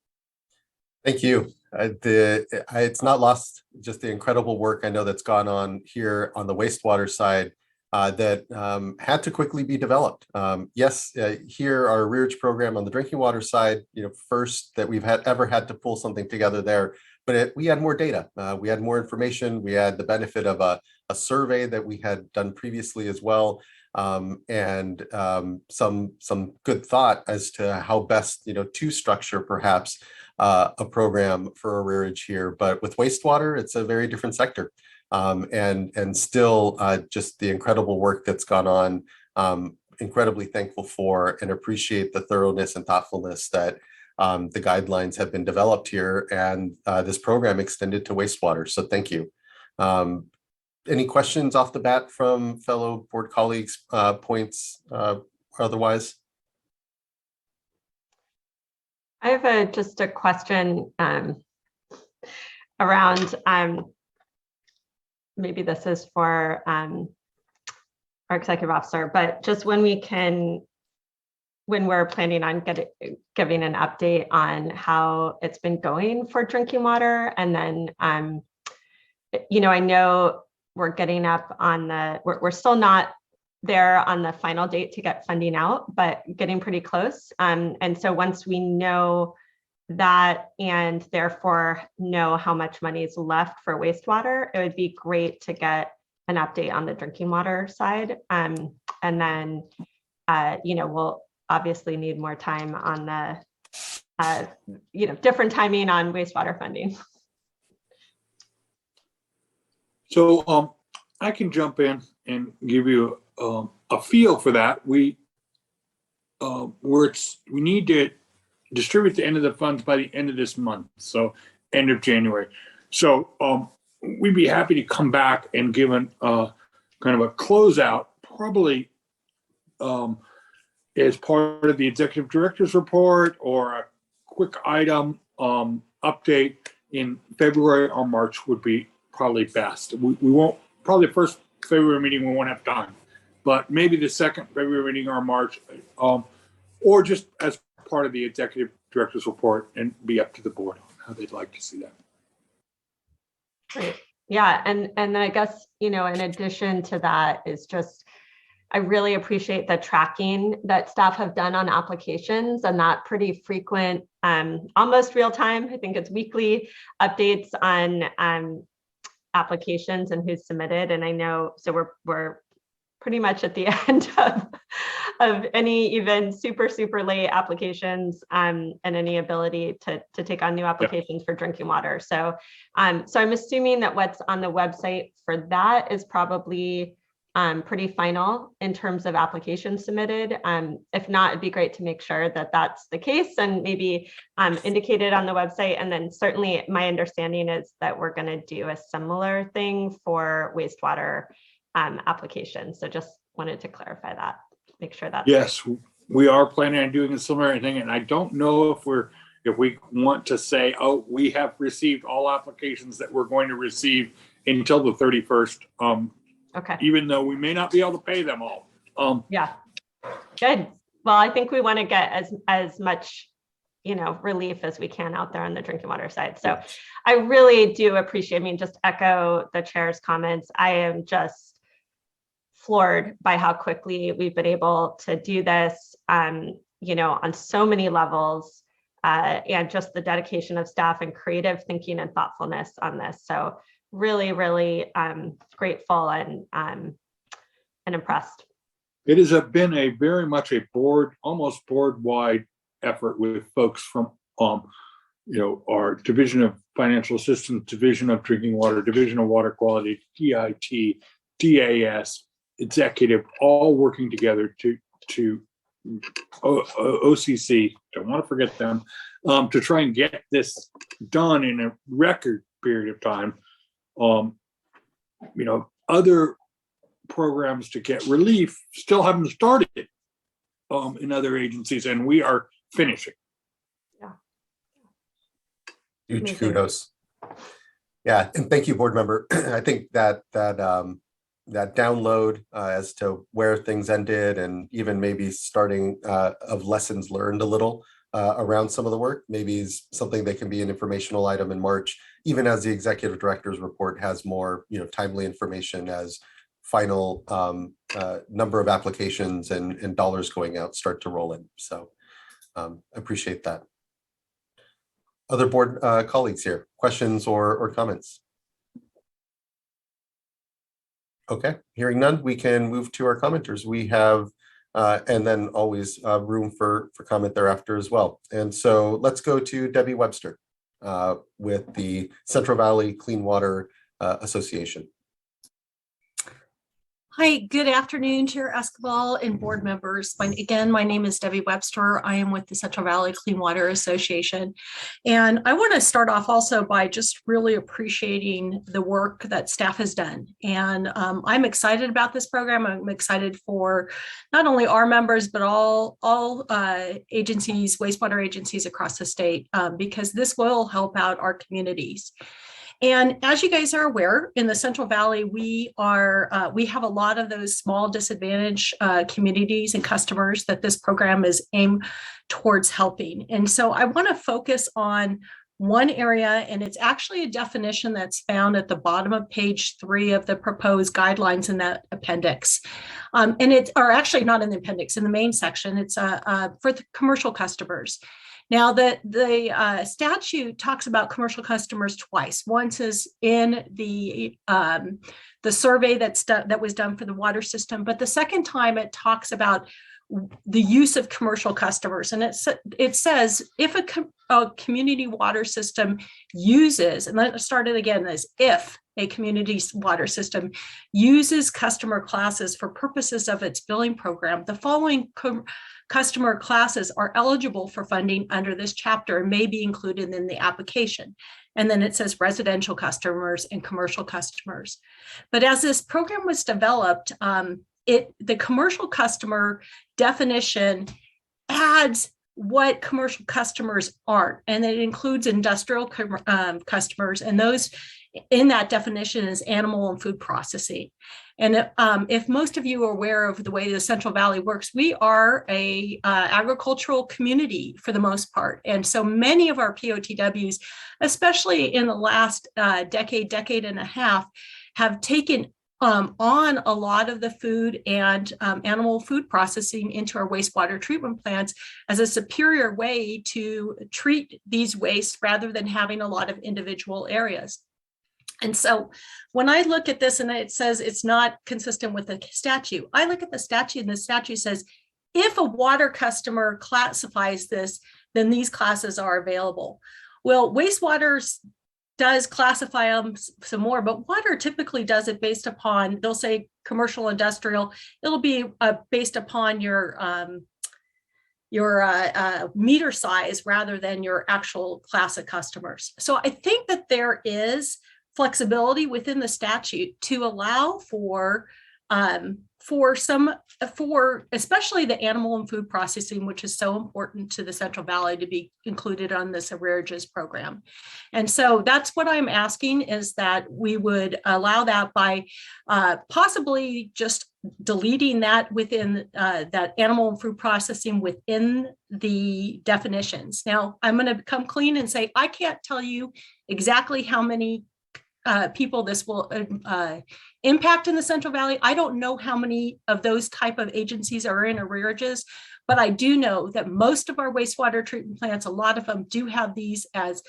Thank you. It's not lost just the incredible work I know that's gone on here on the wastewater side that had to quickly be developed. Yes, here our arrearage program on the drinking water side, first that we've ever had to pull something together there, but we had more data, we had more information, we had the benefit of a survey that we had done previously as well. and some good thought as to how best to structure perhaps a program for arrearage here. But with wastewater, it's a very different sector, and still just the incredible work that's gone on. Incredibly thankful for and appreciate the thoroughness and thoughtfulness that the guidelines have been developed here, and this program extended to wastewater. So thank you. Any questions off the bat from fellow board colleagues, points otherwise? I have just a question around, maybe this is for our executive officer, but just when we're planning on giving an update on how it's been going for drinking water. And then, I know we're getting up on we're still not there on the final date to get funding out, but getting pretty close. And so once we know that, and therefore know how much money is left for wastewater, it would be great to get an update on the drinking water side. And then, we'll obviously need more time on the, different timing on wastewater funding. So I can jump in and give you a feel for that. We need to distribute the end of the funds by the end of this month, so end of January. So we'd be happy to come back and give an kind of a closeout, probably as part of the executive director's report, or a quick item update in February or March would be probably best. We won't, probably the first February meeting we won't have time, but maybe the second February meeting or March, or just as part of the executive director's report, and be up to the board on how they'd like to see that. Great. Yeah, and I guess, in addition to that is just, I really appreciate the tracking that staff have done on applications, and that pretty frequent, almost real time, I think it's weekly updates on applications and who's submitted. And I know, so we're pretty much at the end of any even super late applications, and any ability to take on new applications for drinking water. So I'm assuming that what's on the website for that is probably pretty final in terms of applications submitted. If not, it'd be great to make sure that that's the case, and maybe indicated on the website. And then certainly my understanding is that we're going to do a similar thing for wastewater applications. So just wanted to clarify that, make sure that. Yes, we are planning on doing a similar thing, and I don't know if we want to say, oh, we have received all applications that we're going to receive until the 31st. Okay. Even though we may not be able to pay them all. Yeah, good. Well, I think we want to get as much, relief as we can out there on the drinking water side. So I really do appreciate, just echo the chair's comments. I am just floored by how quickly we've been able to do this, on so many levels, and just the dedication of staff and creative thinking and thoughtfulness on this. So really grateful and impressed. It has been a very much a almost board-wide effort with folks from our Division of Financial Assistance, Division of Drinking Water, Division of Water Quality, DIT, DAS, executive, all working together to OCC, don't want to forget them, to try and get this done in a record period of time. Other programs to get relief still haven't started in other agencies, and we are finishing. Yeah. Huge kudos. Yeah, and thank you, board member. I think that download as to where things ended, and even maybe starting of lessons learned a little around some of the work, maybe is something that can be an informational item in March, even as the executive director's report has more timely information as final number of applications and dollars going out start to roll in. So appreciate that. Other board colleagues here, questions or comments? Okay, hearing none, we can move to our commenters. We have, and then always room for comment thereafter as well. And so let's go to Debbie Webster with the Central Valley Clean Water Association. Hi, good afternoon, Chair Escobar and board members. Again, my name is Debbie Webster. I am with the Central Valley Clean Water Association. And I want to start off also by just really appreciating the work that staff has done. And I'm excited about this program. I'm excited for not only our members, but all agencies, wastewater agencies across the state, because this will help out our communities. And as you guys are aware, in the Central Valley, we have a lot of those small disadvantaged communities and customers that this program is aimed towards helping. And so I want to focus on one area, and it's actually a definition that's found at the bottom of page 3 of the proposed guidelines in that appendix. And it's, or actually not in the appendix, in the main section, it's for the commercial customers. Now, the statute talks about commercial customers twice. Once is in the survey that was done for the water system, but the second time it talks about the use of commercial customers, and it says if a community water system uses, and let's start it again as if a community water system uses customer classes for purposes of its billing program, the following customer classes are eligible for funding under this chapter and may be included in the application. And then it says residential customers and commercial customers. But as this program was developed, the commercial customer definition adds what commercial customers aren't, and it includes industrial customers, and those in that definition is animal and food processing. And if most of you are aware of the way the Central Valley works, we are a agricultural community for the most part. And so many of our POTWs, especially in the last decade and a half, have taken on a lot of the food and animal food processing into our wastewater treatment plants as a superior way to treat these wastes rather than having a lot of individual areas. And so when I look at this and it says it's not consistent with the statute, I look at the statute and the statute says, if a water customer classifies this, then these classes are available. Well, wastewater does classify them some more, but water typically does it based upon, they'll say commercial, industrial, it'll be based upon your meter size rather than your actual class of customers. So I think that there is flexibility within the statute to allow for especially the animal and food processing, which is so important to the Central Valley, to be included on this SWRCB program. And so that's what I'm asking, is that we would allow that by possibly just deleting that within that animal and food processing within the definitions. Now, I'm going to come clean and say, I can't tell you exactly how many people this will impact in the Central Valley. I don't know how many of those type of agencies are in arrearages, but I do know that most of our wastewater treatment plants, a lot of them do have these as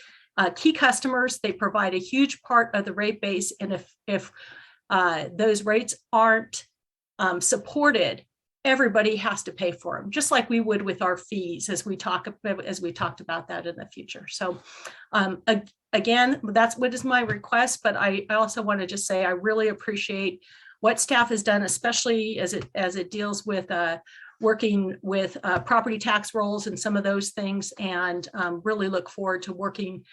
key customers. They provide a huge part of the rate base, and if those rates aren't supported, everybody has to pay for them, just like we would with our fees, as we talked about that in the future. So again, that's what is my request, but I also want to just say I really appreciate what staff has done, especially as it deals with working with property tax rolls and some of those things, and really look forward to working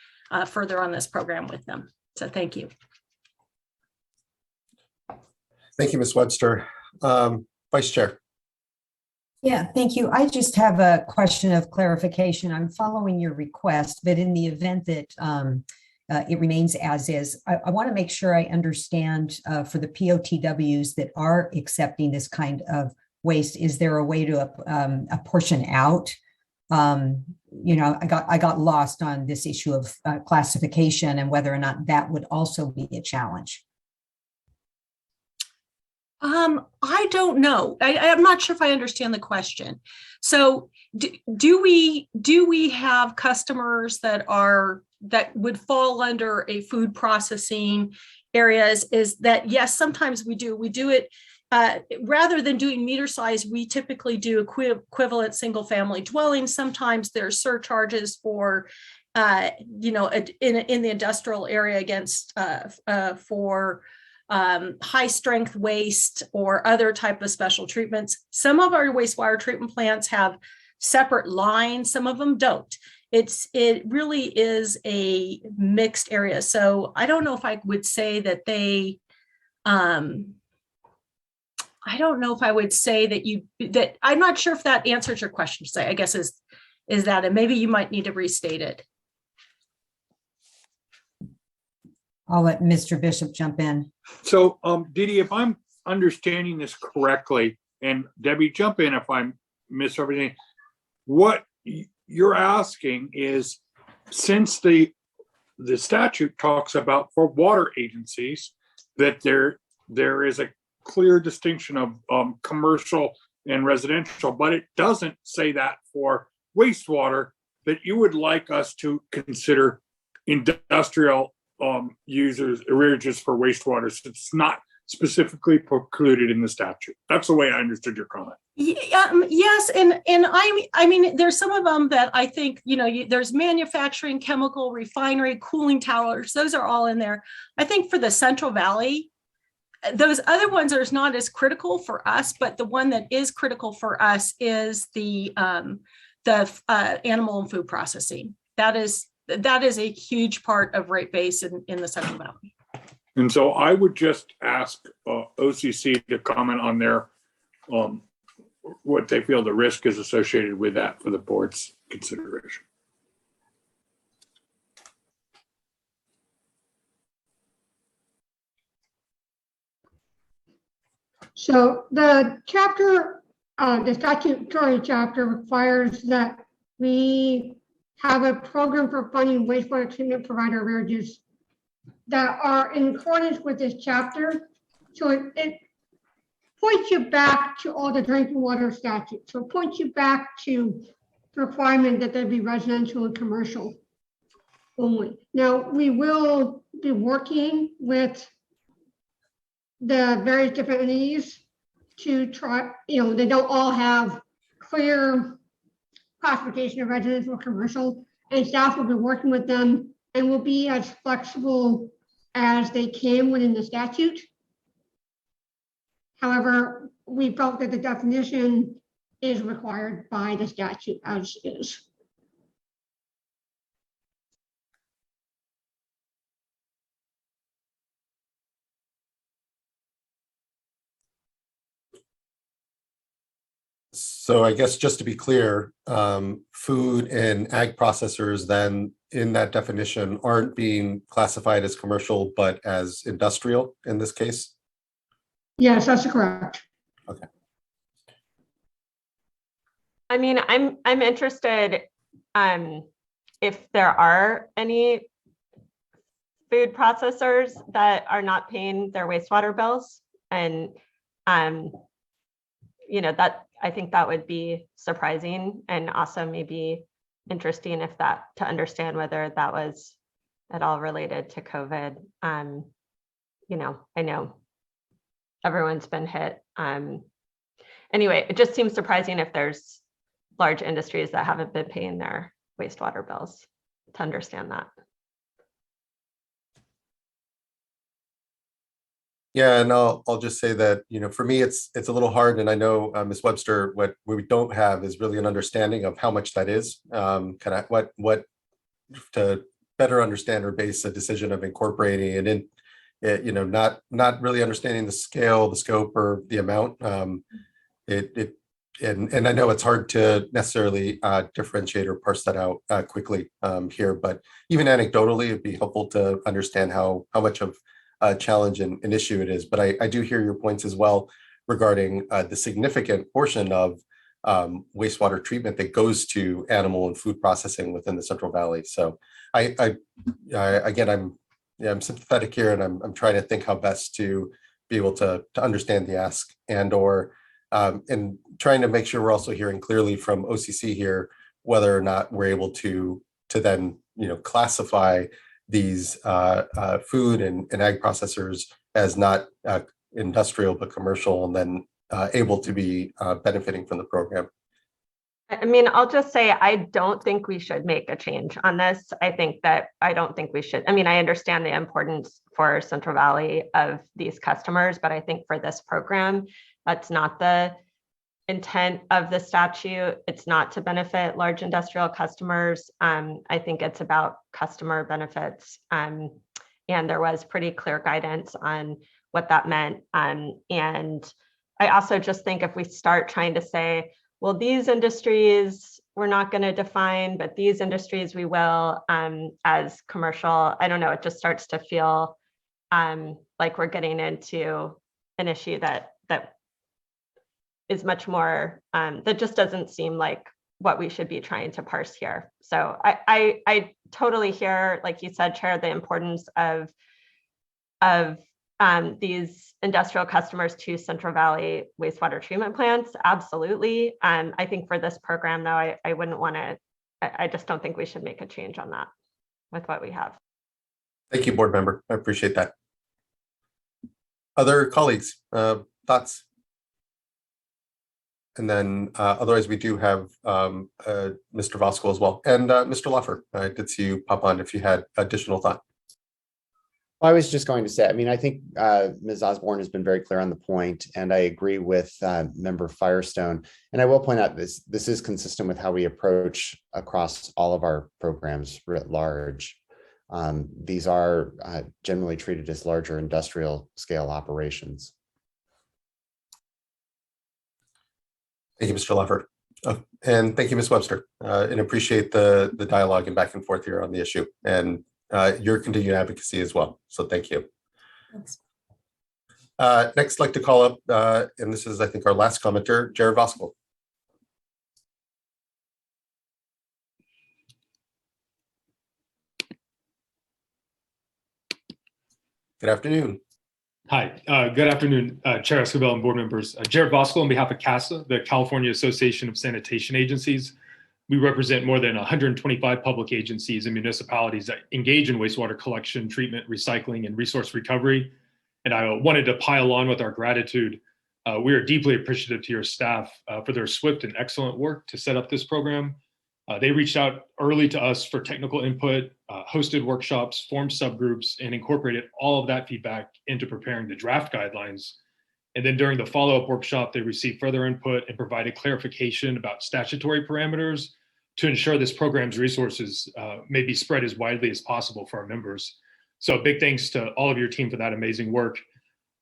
further on this program with them. So thank you. Thank you, Ms. Webster. Vice Chair. Yeah, thank you. I just have a question of clarification. I'm following your request, but in the event that it remains as is, I want to make sure I understand for the POTWs that are accepting this kind of waste, is there a way to apportion out? You know, I got lost on this issue of classification and whether or not that would also be a challenge. I don't know. I'm not sure if I understand the question. So do we have customers that would fall under a food processing areas is that, yes, sometimes we do it rather than doing meter size, we typically do equivalent single family dwellings. Sometimes there's surcharges for, in the industrial area against for high strength waste or other type of special treatments. Some of our wastewater treatment plants have separate lines, some of them don't. It really is a mixed area. So I don't know if I would say that they, I don't know if I would say that I'm not sure if that answers your question. I guess is that, and maybe you might need to restate it. I'll let Mr. Bishop jump in. So, Didi, if I'm understanding this correctly, and Debbie, jump in if I miss everything. What you're asking is, since the statute talks about for water agencies, that there is a clear distinction of commercial and residential, but it doesn't say that for wastewater, that you would like us to consider industrial users arrearages for wastewater. So it's not specifically precluded in the statute. That's the way I understood your comment. Yes, and I mean, there's some of them that I think, there's manufacturing, chemical, refinery, cooling towers. Those are all in there. I think for the Central Valley, those other ones are not as critical for us, but the one that is critical for us is the animal and food processing. That is a huge part of rate base in the Central Valley. And so I would just ask OCC to comment on their what they feel the risk is associated with that for the board's consideration. So the chapter, the statutory chapter requires that we have a program for funding wastewater treatment provider arrearages that are in accordance with this chapter. So it points you back to all the drinking water statutes. So it points you back to the requirement that there be residential and commercial only. Now, we will be working with the various different entities to try, they don't all have clear classification of residential or commercial, and staff will be working with them and will be as flexible as they can within the statute. However, we felt that the definition is required by the statute as is. So I guess just to be clear, food and ag processors then in that definition aren't being classified as commercial, but as industrial in this case? Yes, that's correct. Okay. I mean, I'm interested if there are any food processors that are not paying their wastewater bills, and that I think that would be surprising and also maybe interesting to understand whether that was at all related to COVID. I know everyone's been hit. Anyway, it just seems surprising if there's large industries that haven't been paying their wastewater bills, to understand that. Yeah, and I'll just say that, for me, it's a little hard, and I know Ms. Webster, what we don't have is really an understanding of how much that is, kind of what to better understand or base a decision of incorporating it in, not really understanding the scale, the scope, or the amount. And I know it's hard to necessarily differentiate or parse that out quickly here, but even anecdotally, it'd be helpful to understand how much of a challenge and an issue it is. But I do hear your points as well regarding the significant portion of wastewater treatment that goes to animal and food processing within the Central Valley. So again, I'm sympathetic here, and I'm trying to think how best to be able to understand the ask and trying to make sure we're also hearing clearly from OCC here whether or not we're able to then classify these food and ag processors as not industrial but commercial, and then able to be benefiting from the program. I mean, I'll just say, I don't think we should make a change on this. I don't think we should. I mean, I understand the importance for Central Valley of these customers, but I think for this program, that's not the intent of the statute. It's not to benefit large industrial customers. I think it's about customer benefits. And there was pretty clear guidance on what that meant. And I also just think if we start trying to say, well, these industries we're not going to define, but these industries we will, as commercial, I don't know, it just starts to feel like we're getting into an issue that is much more, that just doesn't seem like what we should be trying to parse here. So I totally hear, like you said, Chair, the importance of these industrial customers to Central Valley wastewater treatment plants. Absolutely. I think for this program, though, I wouldn't want to, I just don't think we should make a change on that with what we have. Thank you, board member. I appreciate that. Other colleagues, thoughts? And then otherwise, we do have Mr. Voskel as well. And Mr. Luffer, I did see you pop on if you had additional thought. I was just going to say, I mean, I think Ms. Osborne has been very clear on the point, and I agree with Member Firestone. And I will point out this is consistent with how we approach across all of our programs writ large. These are generally treated as larger industrial scale operations. Thank you, Mr. Luffer. And thank you, Ms. Webster, and appreciate the dialogue and back and forth here on the issue, and your continued advocacy as well. So thank you. Thanks. Next, I'd like to call up, and this is, I think, our last commenter, Jared Voskel. Good afternoon. Hi, good afternoon, Chair Escobar and board members. Jared Voskel on behalf of CASA, the California Association of Sanitation Agencies. We represent more than 125 public agencies and municipalities that engage in wastewater collection, treatment, recycling, and resource recovery. And I wanted to pile on with our gratitude. We are deeply appreciative to your staff for their swift and excellent work to set up this program. They reached out early to us for technical input, hosted workshops, formed subgroups, and incorporated all of that feedback into preparing the draft guidelines. And then during the follow-up workshop, they received further input and provided clarification about statutory parameters to ensure this program's resources may be spread as widely as possible for our members. So big thanks to all of your team for that amazing work.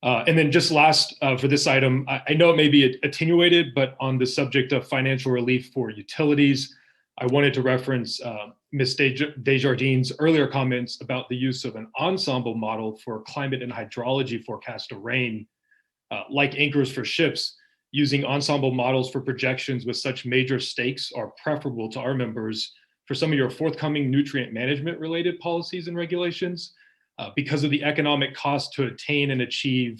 And then just last for this item, I know it may be attenuated, but on the subject of financial relief for utilities, I wanted to reference Ms. Desjardins' earlier comments about the use of an ensemble model for climate and hydrology forecast of rain. Like anchors for ships, using ensemble models for projections with such major stakes are preferable to our members for some of your forthcoming nutrient management related policies and regulations because of the economic cost to attain and achieve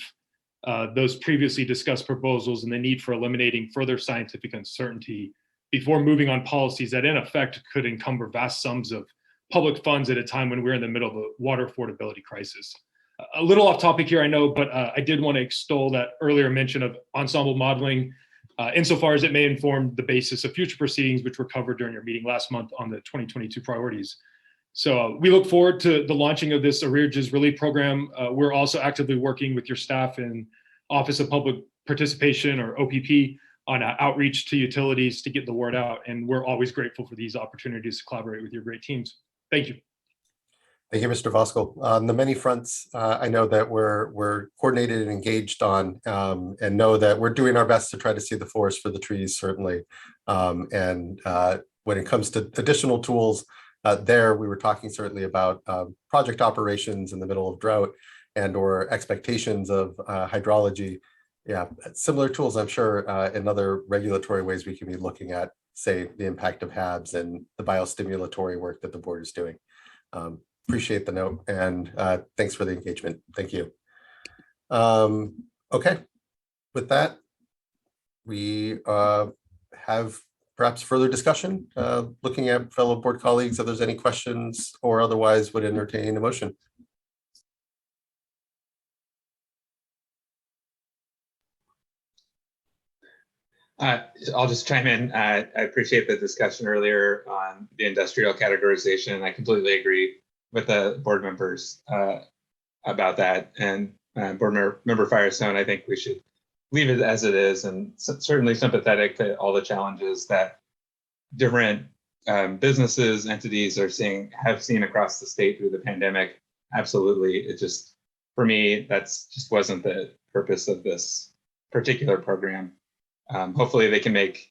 those previously discussed proposals and the need for eliminating further scientific uncertainty before moving on policies that in effect could encumber vast sums of public funds at a time when we're in the middle of a water affordability crisis. A little off topic here, I know, but I did want to extol that earlier mention of ensemble modeling insofar as it may inform the basis of future proceedings, which were covered during your meeting last month on the 2022 priorities. So we look forward to the launching of this arrearages relief program. We're also actively working with your staff in Office of Public Participation, or OPP, on outreach to utilities to get the word out. And we're always grateful for these opportunities to collaborate with your great teams. Thank you. Thank you, Mr. Voskel. On the many fronts, I know that we're coordinated and engaged on, and know that we're doing our best to try to see the forest for the trees, certainly. And when it comes to additional tools, there we were talking certainly about project operations in the middle of drought and or expectations of hydrology. Yeah, similar tools, I'm sure, in other regulatory ways we can be looking at, say, the impact of HABs and the biostimulatory work that the board is doing. Appreciate the note, and thanks for the engagement. Thank you. Okay, with that, we have perhaps further discussion, looking at fellow board colleagues, if there's any questions, or otherwise would entertain a motion. I'll just chime in. I appreciate the discussion earlier on the industrial categorization. I completely agree with the board members about that. And board member Firestone, I think we should leave it as it is, and certainly sympathetic to all the challenges that different businesses, entities have seen across the state through the pandemic. Absolutely. It just, for me, that's just wasn't the purpose of this particular program. Hopefully they can take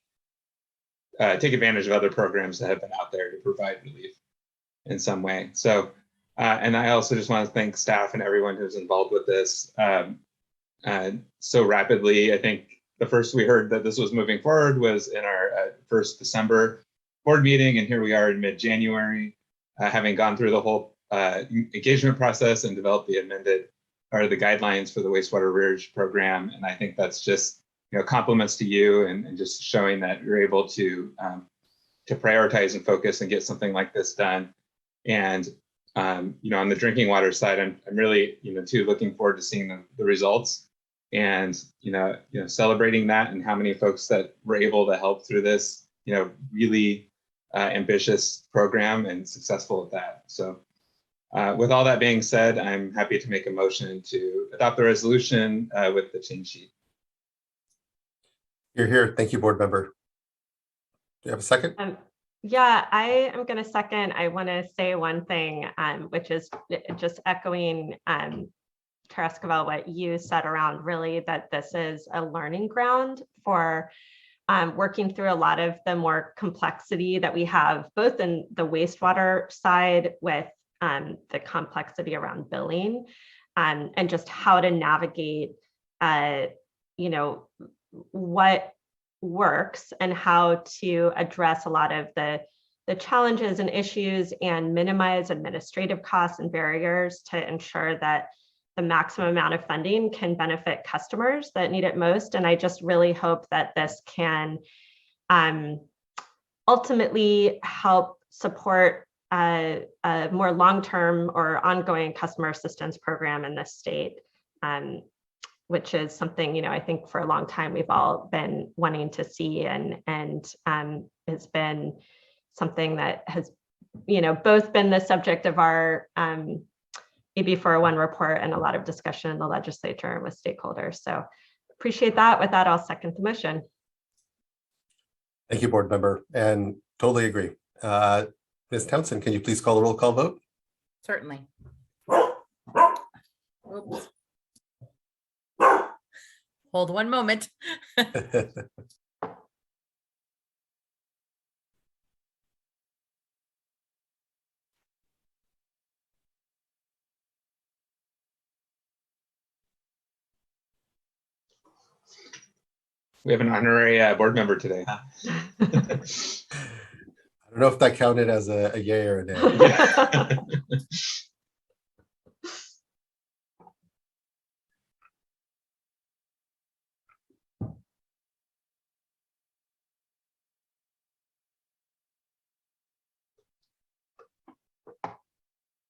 advantage of other programs that have been out there to provide relief in some way. So, and I also just want to thank staff and everyone who's involved with this so rapidly. I think the first we heard that this was moving forward was in our first December board meeting, and here we are in mid-January, having gone through the whole engagement process and developed the amended or the guidelines for the wastewater rearage program. And I think that's just, compliments to you and just showing that you're able to prioritize and focus and get something like this done. And on the drinking water side, I'm really too looking forward to seeing the results and celebrating that and how many folks that were able to help through this really ambitious program and successful at that. So with all that being said, I'm happy to make a motion to adopt the resolution with the change sheet. You're here. Thank you, board member. Do you have a second? Yeah, I am going to second. I want to say one thing, which is just echoing Chair Escobar, what you said around really that this is a learning ground for working through a lot of the more complexity that we have, both in the wastewater side with the complexity around billing and just how to navigate, what works and how to address a lot of the challenges and issues and minimize administrative costs and barriers to ensure that the maximum amount of funding can benefit customers that need it most. And I just really hope that this can ultimately help support a more long-term or ongoing customer assistance program in this state. Which is something, I think for a long time we've all been wanting to see and has been something that has, both been the subject of our AB 401 report and a lot of discussion in the legislature and with stakeholders. So appreciate that. With that, I'll second the motion. Thank you, board member, and totally agree. Ms. Townsend, can you please call the roll call vote? Certainly. Oops. Hold one moment. We have an honorary board member today, huh? I don't know if that counted as a yay or a nay.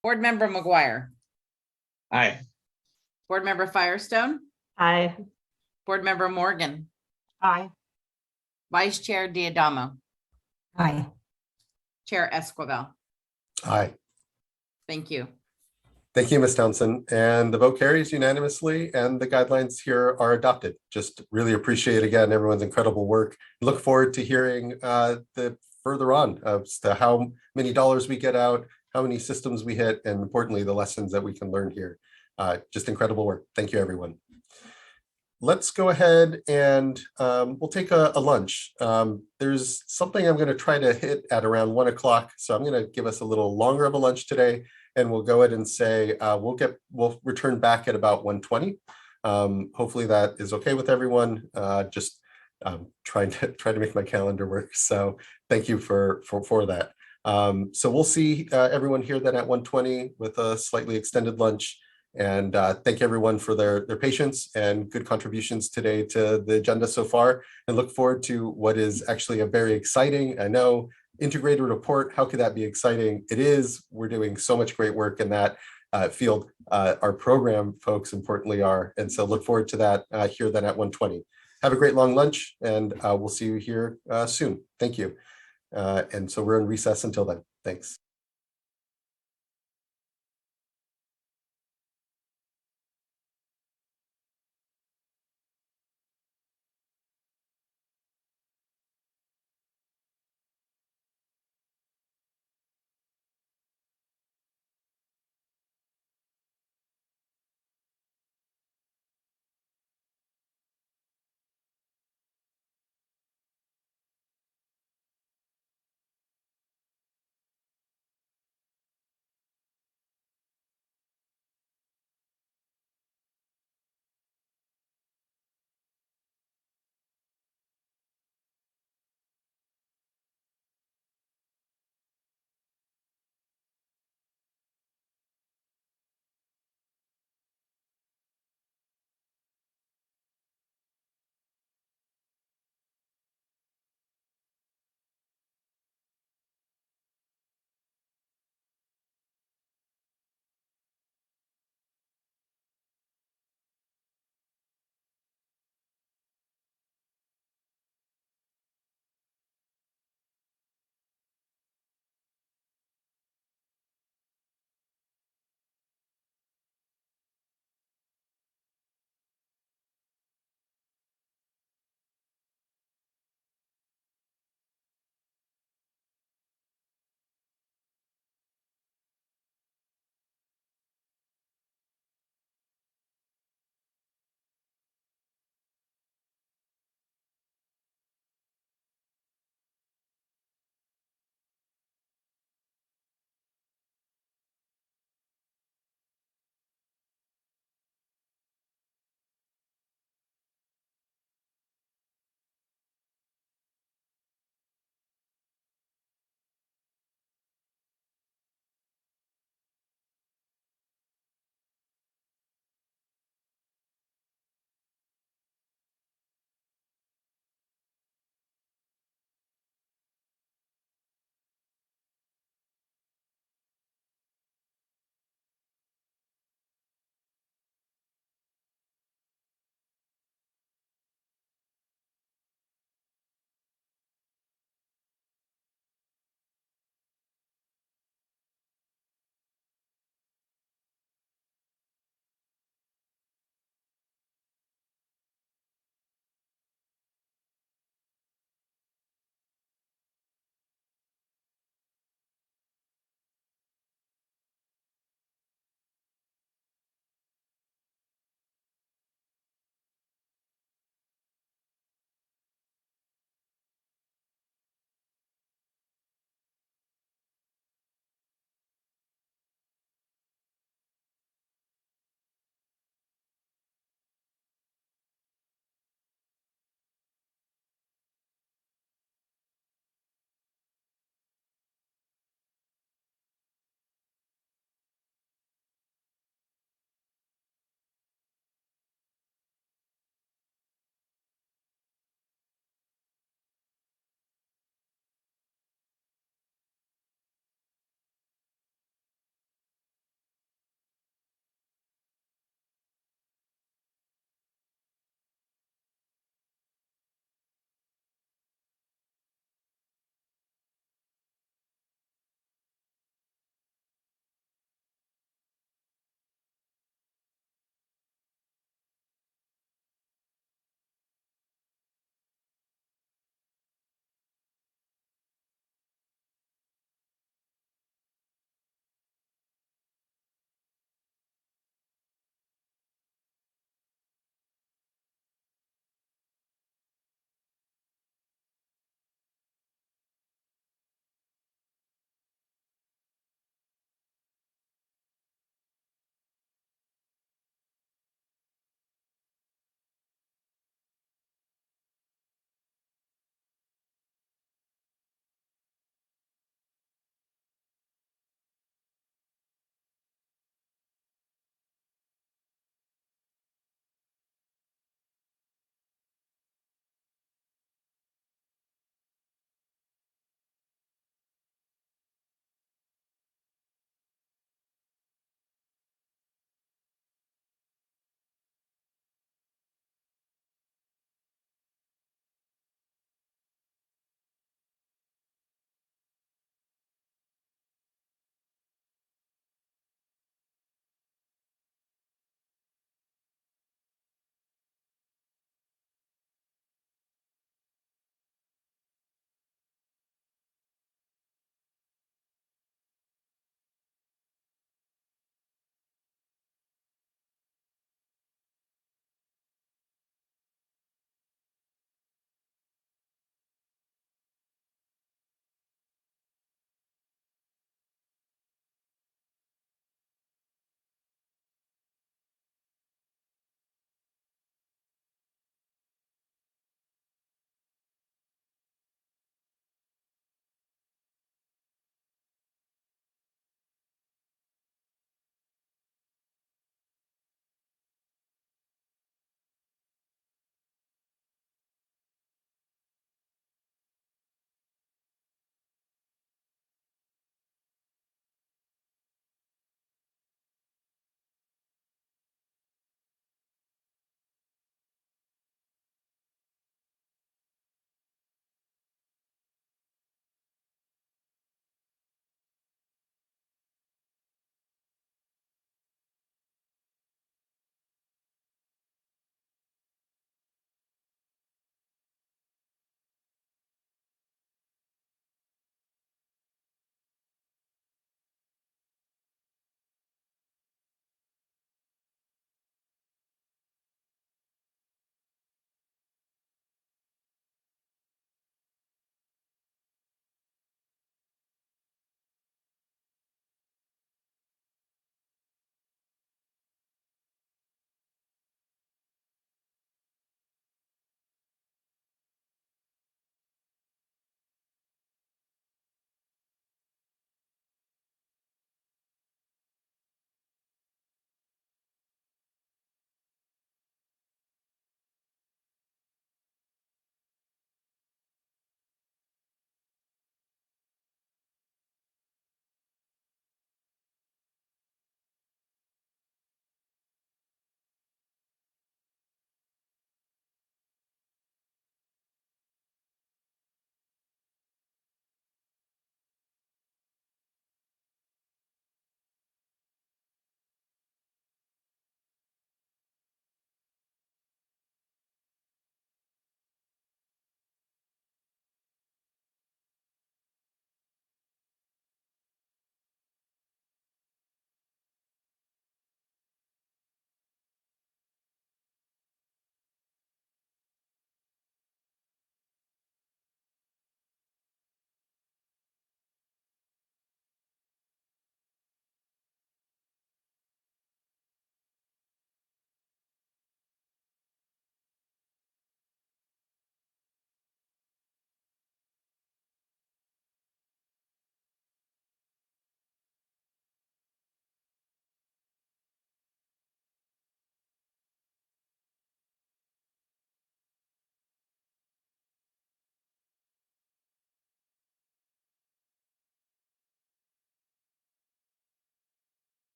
Board member McGuire. Aye. Board member Firestone. Aye. Board member Morgan. Aye. Vice Chair Diadamo. Aye. Chair Esquivel. Aye. Thank you. Thank you, Ms. Townsend. And the vote carries unanimously and the guidelines here are adopted. Just really appreciate again everyone's incredible work. Look forward to hearing the further on as to how many dollars we get out, how many systems we hit, and importantly, the lessons that we can learn here. Just incredible work. Thank you, everyone. Let's go ahead and we'll take a lunch. There's something I'm going to try to hit at around 1 o'clock. So I'm going to give us a little longer of a lunch today, and we'll go ahead and say we'll return back at about 1:20. Hopefully that is okay with everyone. Just trying to make my calendar work. So thank you for that. So we'll see everyone here then at 1:20 with a slightly extended lunch. And thank everyone for their patience and good contributions today to the agenda so far, and look forward to what is actually a very exciting, I know, integrated report. How could that be exciting? It is. We're doing so much great work in that field. Our program folks importantly are. And so look forward to that here then at 1:20. Have a great long lunch, and we'll see you here soon. Thank you. And so we're in recess until then. Thanks.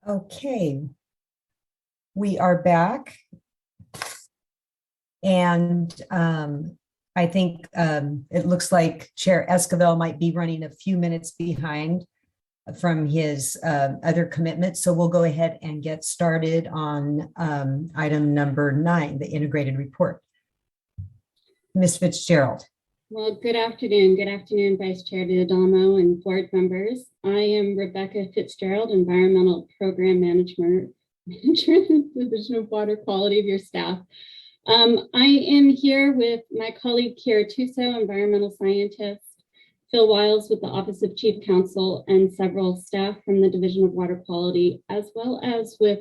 Okay. We are back. And I think it looks like Chair Esquivel might be running a few minutes behind from his other commitments. So we'll go ahead and get started on item number 9, the integrated report. Ms. Fitzgerald. Well, good afternoon. Good afternoon, Vice Chair D'Adamo and board members. I am Rebecca Fitzgerald, Environmental Program Manager in the Division of Water Quality of your staff. I am here with my colleague Kira Tuso, environmental scientist, Phil Wiles with the Office of Chief Counsel, and several staff from the Division of Water Quality, as well as with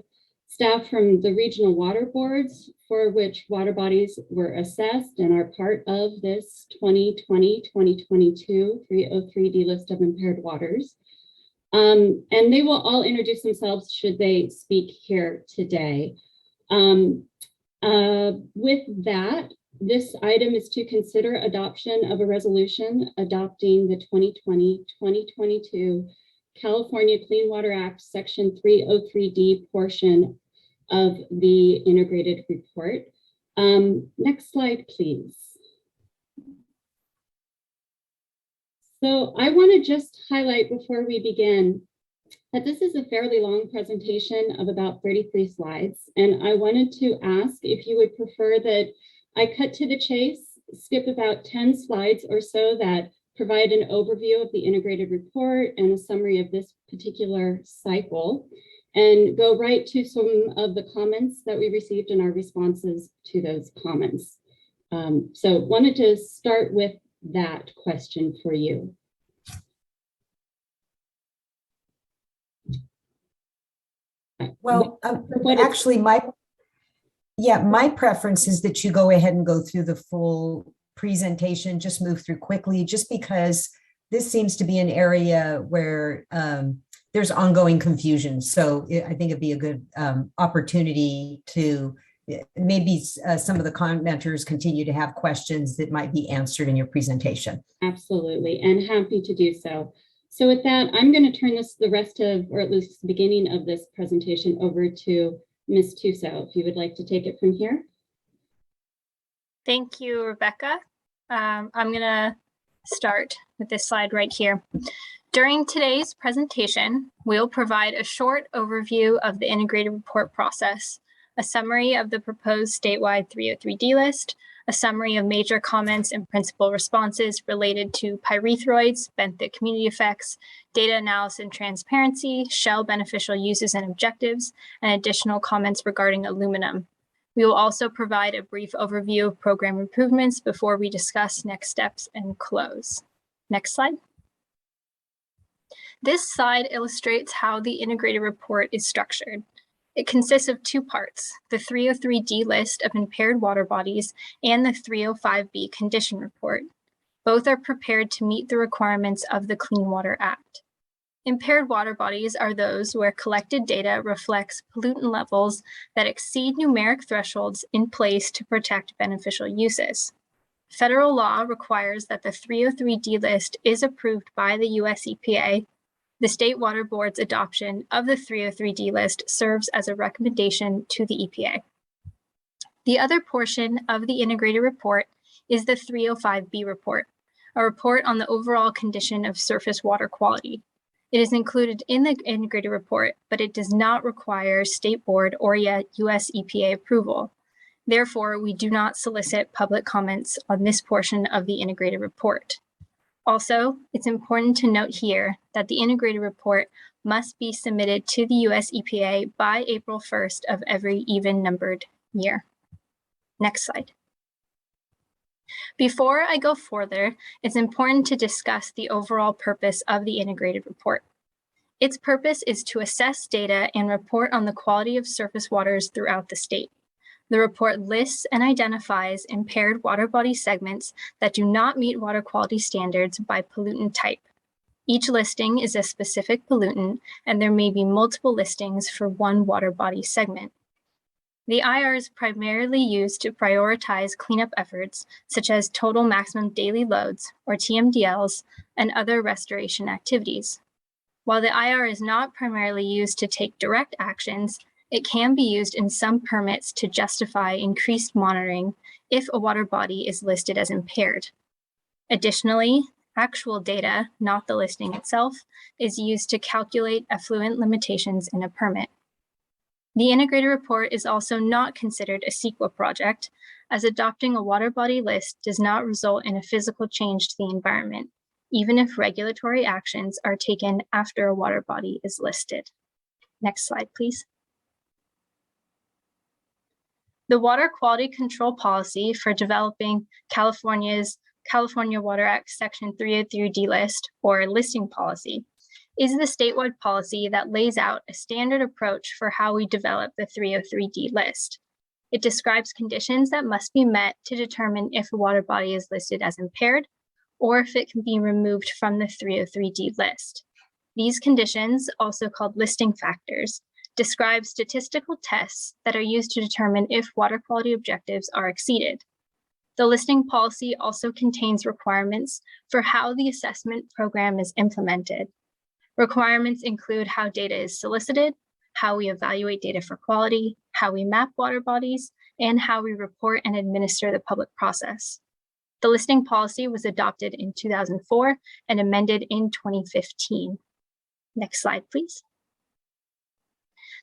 staff from the regional water boards for which water bodies were assessed and are part of this 2020-2022 303D list of impaired waters. And they will all introduce themselves should they speak here today. With that, this item is to consider adoption of a resolution adopting the 2020-2022 California Clean Water Act Section 303D portion of the integrated report. Next slide, please. So I want to just highlight before we begin that this is a fairly long presentation of about 33 slides. And I wanted to ask if you would prefer that I cut to the chase, skip about 10 slides or so that provide an overview of the integrated report and a summary of this particular cycle, and go right to some of the comments that we received in our responses to those comments. So wanted to start with that question for you. Well, actually, my preference is that you go ahead and go through the full presentation, just move through quickly, just because this seems to be an area where there's ongoing confusion. So I think it'd be a good opportunity to maybe some of the commenters continue to have questions that might be answered in your presentation. Absolutely, and happy to do so. So with that, I'm going to turn the rest of, or at least the beginning of this presentation over to Ms. Tuso, if you would like to take it from here. Thank you, Rebecca. I'm going to start with this slide right here. During today's presentation, we'll provide a short overview of the integrated report process, a summary of the proposed statewide 303D list, a summary of major comments and principal responses related to pyrethroids, benthic community effects, data analysis and transparency, shell beneficial uses and objectives, and additional comments regarding aluminum. We will also provide a brief overview of program improvements before we discuss next steps and close. Next slide. This slide illustrates how the integrated report is structured. It consists of 2 parts, the 303D list of impaired water bodies and the 305B condition report. Both are prepared to meet the requirements of the Clean Water Act. Impaired water bodies are those where collected data reflects pollutant levels that exceed numeric thresholds in place to protect beneficial uses. Federal law requires that the 303D list is approved by the US EPA. The State Water Board's adoption of the 303D list serves as a recommendation to the EPA. The other portion of the integrated report is the 305B report, a report on the overall condition of surface water quality. It is included in the integrated report, but it does not require State Board or yet US EPA approval. Therefore, we do not solicit public comments on this portion of the integrated report. Also, it's important to note here that the integrated report must be submitted to the US EPA by April 1st of every even-numbered year. Next slide. Before I go further, it's important to discuss the overall purpose of the integrated report. Its purpose is to assess data and report on the quality of surface waters throughout the state. The report lists and identifies impaired water body segments that do not meet water quality standards by pollutant type. Each listing is a specific pollutant, and there may be multiple listings for one water body segment. The IR is primarily used to prioritize cleanup efforts, such as total maximum daily loads, or TMDLs, and other restoration activities. While the IR is not primarily used to take direct actions, it can be used in some permits to justify increased monitoring if a water body is listed as impaired. Additionally, actual data, not the listing itself, is used to calculate effluent limitations in a permit. The integrated report is also not considered a CEQA project, as adopting a water body list does not result in a physical change to the environment, even if regulatory actions are taken after a water body is listed. Next slide, please. The Water Quality Control Policy for developing California's California Water Act Section 303D list, or listing policy, is the statewide policy that lays out a standard approach for how we develop the 303D list. It describes conditions that must be met to determine if a water body is listed as impaired or if it can be removed from the 303D list. These conditions, also called listing factors, describe statistical tests that are used to determine if water quality objectives are exceeded. The listing policy also contains requirements for how the assessment program is implemented. Requirements include how data is solicited, how we evaluate data for quality, how we map water bodies, and how we report and administer the public process. The listing policy was adopted in 2004 and amended in 2015. Next slide, please.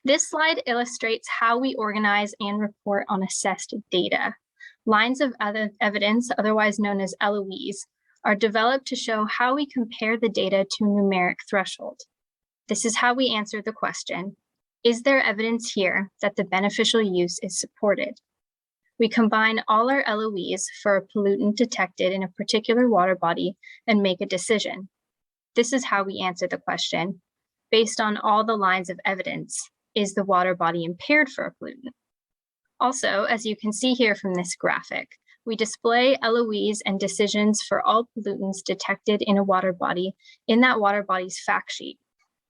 This slide illustrates how we organize and report on assessed data. Lines of evidence, otherwise known as LOEs, are developed to show how we compare the data to a numeric threshold. This is how we answer the question, is there evidence here that the beneficial use is supported? We combine all our LOEs for a pollutant detected in a particular water body and make a decision. This is how we answer the question, based on all the lines of evidence, is the water body impaired for a pollutant? Also, as you can see here from this graphic, we display LOEs and decisions for all pollutants detected in a water body in that water body's fact sheet.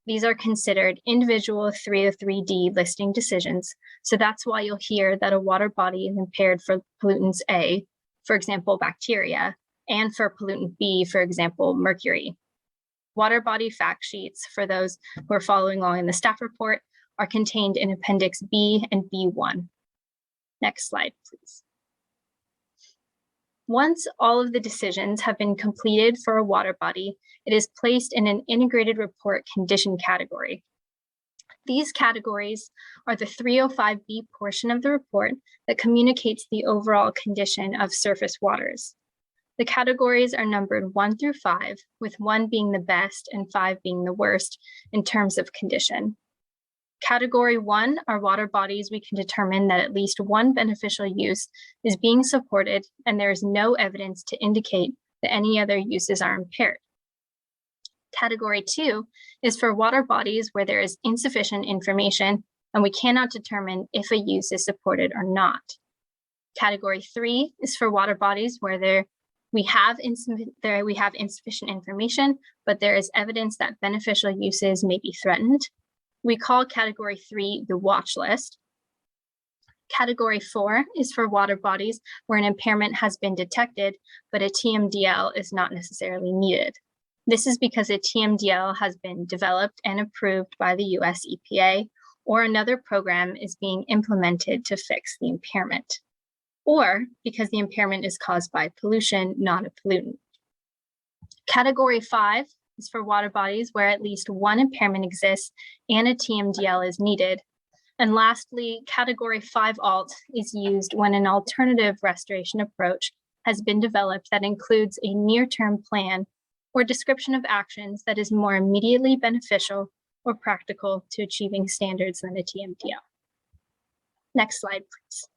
These are considered individual 303D listing decisions, so that's why you'll hear that a water body is impaired for pollutants A, for example, bacteria, and for pollutant B, for example, mercury. Water body fact sheets, for those who are following along in the staff report, are contained in Appendix B and B1. Next slide, please. Once all of the decisions have been completed for a water body, it is placed in an integrated report condition category. These categories are the 305B portion of the report that communicates the overall condition of surface waters. The categories are numbered 1 through 5, with 1 being the best and 5 being the worst in terms of condition. Category 1 are water bodies we can determine that at least one beneficial use is being supported and there is no evidence to indicate that any other uses are impaired. Category 2 is for water bodies where there is insufficient information and we cannot determine if a use is supported or not. Category 3 is for water bodies where we have insufficient information, but there is evidence that beneficial uses may be threatened. We call Category 3 the watch list. Category 4 is for water bodies where an impairment has been detected, but a TMDL is not necessarily needed. This is because a TMDL has been developed and approved by the US EPA, or another program is being implemented to fix the impairment, or because the impairment is caused by pollution, not a pollutant. Category 5 is for water bodies where at least one impairment exists and a TMDL is needed. And lastly, Category 5 alt is used when an alternative restoration approach has been developed that includes a near-term plan or description of actions that is more immediately beneficial or practical to achieving standards than a TMDL. Next slide, please.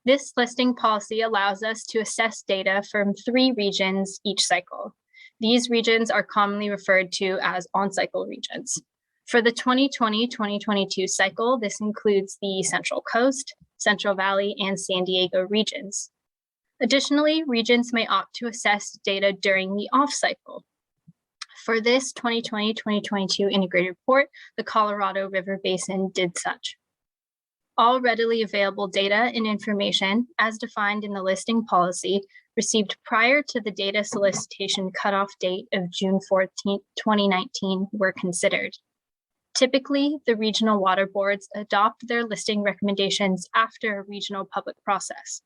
This listing policy allows us to assess data from 3 regions each cycle. These regions are commonly referred to as on-cycle regions. For the 2020-2022 cycle, this includes the Central Coast, Central Valley, and San Diego regions. Additionally, regions may opt to assess data during the off-cycle. For this 2020-2022 integrated report, the Colorado River Basin did such. All readily available data and information, as defined in the listing policy, received prior to the data solicitation cutoff date of June 14, 2019 were considered. Typically, the regional water boards adopt their listing recommendations after a regional public process.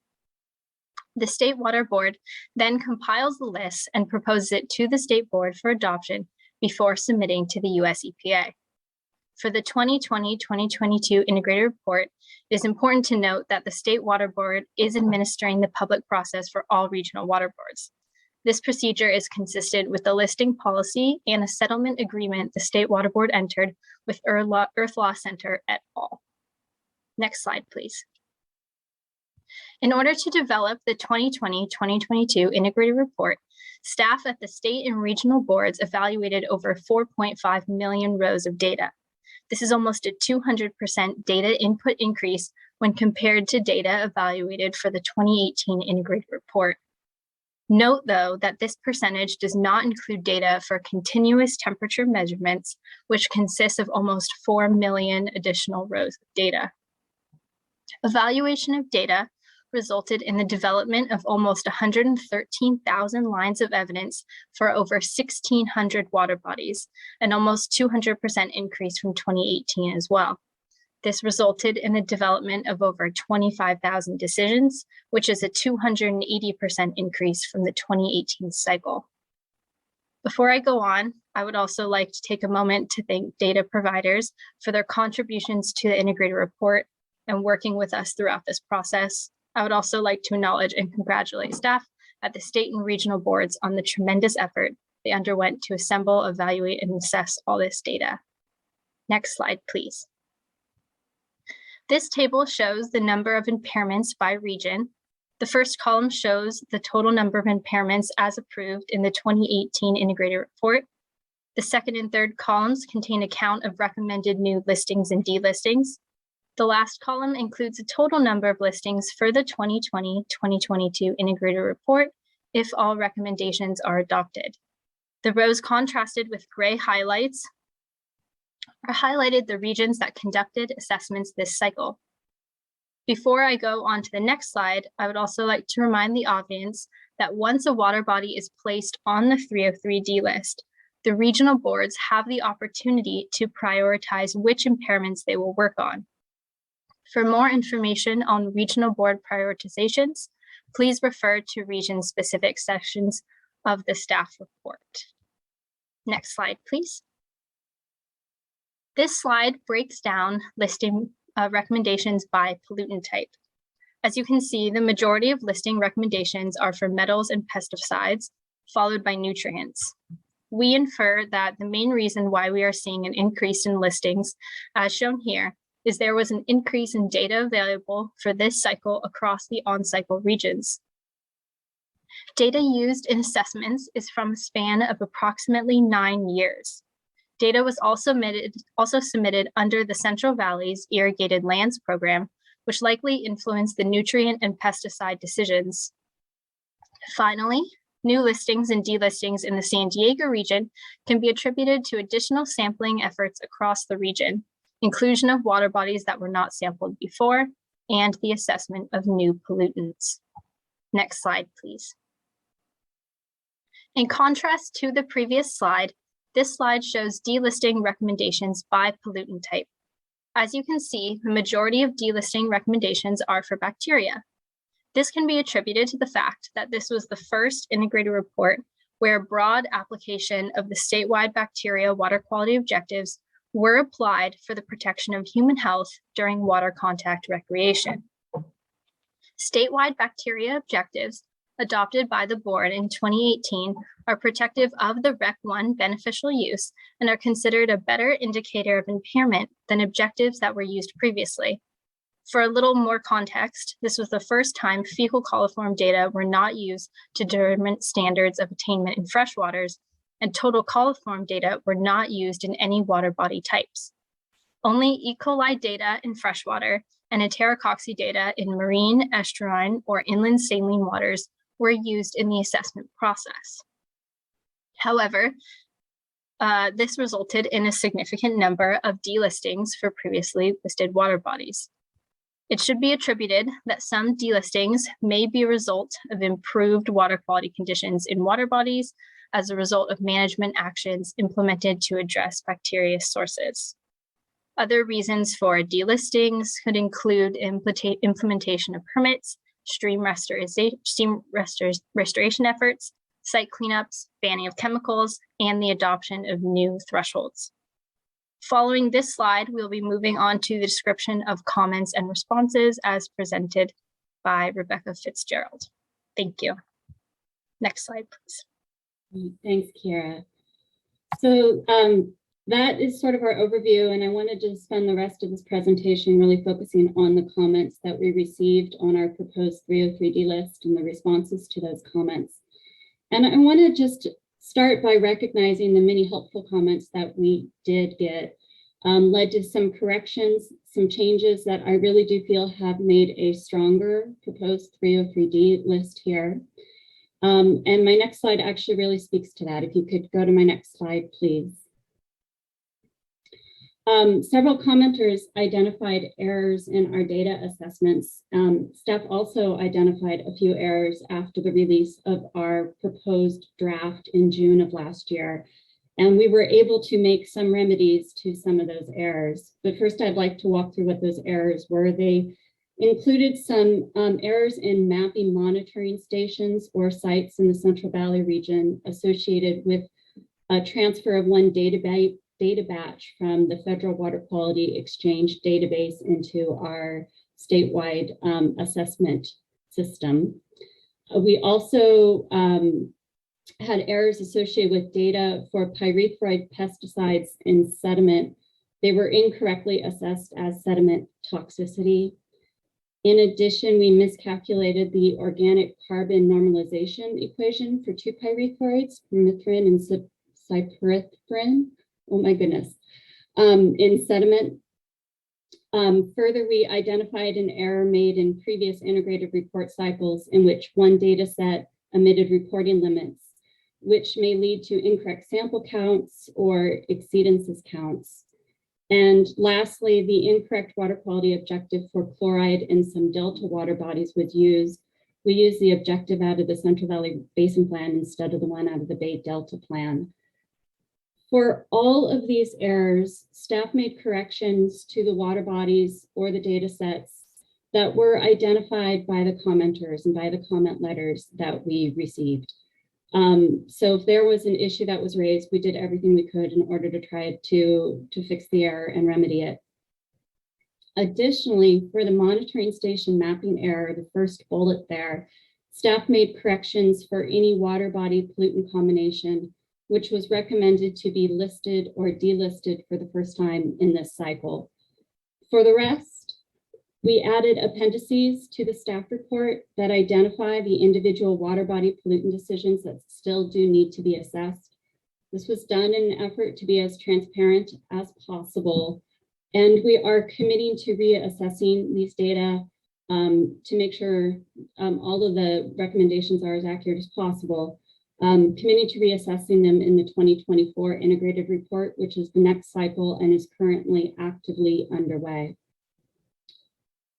The State Water Board then compiles the list and proposes it to the State Board for adoption before submitting to the US EPA. For the 2020-2022 integrated report, it is important to note that the State Water Board is administering the public process for all regional water boards. This procedure is consistent with the listing policy and a settlement agreement the State Water Board entered with Earth Law Center et al. Next slide, please. In order to develop the 2020-2022 integrated report, staff at the state and regional boards evaluated over 4.5 million rows of data. This is almost a 200% data input increase when compared to data evaluated for the 2018 integrated report. Note, though, that this percentage does not include data for continuous temperature measurements, which consists of almost 4 million additional rows of data. Evaluation of data resulted in the development of almost 113,000 lines of evidence for over 1,600 water bodies, an almost 200% increase from 2018 as well. This resulted in the development of over 25,000 decisions, which is a 280% increase from the 2018 cycle. Before I go on, I would also like to take a moment to thank data providers for their contributions to the integrated report and working with us throughout this process. I would also like to acknowledge and congratulate staff at the state and regional boards on the tremendous effort they underwent to assemble, evaluate, and assess all this data. Next slide, please. This table shows the number of impairments by region. The first column shows the total number of impairments as approved in the 2018 integrated report. The second and third columns contain a count of recommended new listings and delistings. The last column includes a total number of listings for the 2020-2022 integrated report if all recommendations are adopted. The rows contrasted with gray highlights are highlighted the regions that conducted assessments this cycle. Before I go on to the next slide, I would also like to remind the audience that once a water body is placed on the 303D list, the regional boards have the opportunity to prioritize which impairments they will work on. For more information on regional board prioritizations, please refer to region-specific sections of the staff report. Next slide, please. This slide breaks down listing recommendations by pollutant type. As you can see, the majority of listing recommendations are for metals and pesticides, followed by nutrients. We infer that the main reason why we are seeing an increase in listings, as shown here, is there was an increase in data available for this cycle across the on-cycle regions. Data used in assessments is from a span of approximately 9 years. Data was also submitted under the Central Valley's Irrigated Lands Program, which likely influenced the nutrient and pesticide decisions. Finally, new listings and delistings in the San Diego region can be attributed to additional sampling efforts across the region, inclusion of water bodies that were not sampled before, and the assessment of new pollutants. Next slide, please. In contrast to the previous slide, this slide shows delisting recommendations by pollutant type. As you can see, the majority of delisting recommendations are for bacteria. This can be attributed to the fact that this was the first integrated report where a broad application of the statewide bacteria water quality objectives were applied for the protection of human health during water contact recreation. Statewide bacteria objectives adopted by the board in 2018 are protective of the REC 1 beneficial use and are considered a better indicator of impairment than objectives that were used previously. For a little more context, this was the first time fecal coliform data were not used to determine standards of attainment in freshwaters, and total coliform data were not used in any water body types. Only E. coli data in freshwater and enterococci data in marine, estuarine, or inland saline waters were used in the assessment process. However, this resulted in a significant number of delistings for previously listed water bodies. It should be attributed that some delistings may be a result of improved water quality conditions in water bodies as a result of management actions implemented to address bacteria sources. Other reasons for delistings could include implementation of permits, stream restoration efforts, site cleanups, banning of chemicals, and the adoption of new thresholds. Following this slide, we'll be moving on to the description of comments and responses as presented by Rebecca Fitzgerald. Thank you. Next slide, please. Thanks, Kira. So that is sort of our overview, and I wanted to spend the rest of this presentation really focusing on the comments that we received on our proposed 303D list and the responses to those comments. And I want to just start by recognizing the many helpful comments that we did get, led to some corrections, some changes that I really do feel have made a stronger proposed 303D list here. And my next slide actually really speaks to that. If you could go to my next slide, please. Several commenters identified errors in our data assessments. Staff also identified a few errors after the release of our proposed draft in June of last year. And we were able to make some remedies to some of those errors. But first, I'd like to walk through what those errors were. They included some errors in mapping monitoring stations or sites in the Central Valley region associated with a transfer of one data batch from the Federal Water Quality Exchange database into our statewide assessment system. We also had errors associated with data for pyrethroid pesticides in sediment. They were incorrectly assessed as sediment toxicity. In addition, we miscalculated the organic carbon normalization equation for two pyrethroids, permethrin and cyperethrin. Oh my goodness, in sediment. Further, we identified an error made in previous integrated report cycles in which one data set omitted reporting limits, which may lead to incorrect sample counts or exceedances counts. And lastly, the incorrect water quality objective for chloride in some delta water bodies was used. We used the objective out of the Central Valley Basin Plan instead of the one out of the Bay Delta Plan. For all of these errors, staff made corrections to the water bodies or the data sets that were identified by the commenters and by the comment letters that we received. So if there was an issue that was raised, we did everything we could in order to try to fix the error and remedy it. Additionally, for the monitoring station mapping error, the first bullet there, staff made corrections for any water body pollutant combination, which was recommended to be listed or delisted for the first time in this cycle. For the rest, we added appendices to the staff report that identify the individual water body pollutant decisions that still do need to be assessed. This was done in an effort to be as transparent as possible. And we are committing to reassessing these data to make sure all of the recommendations are as accurate as possible. Committing to reassessing them in the 2024 integrated report, which is the next cycle and is currently actively underway.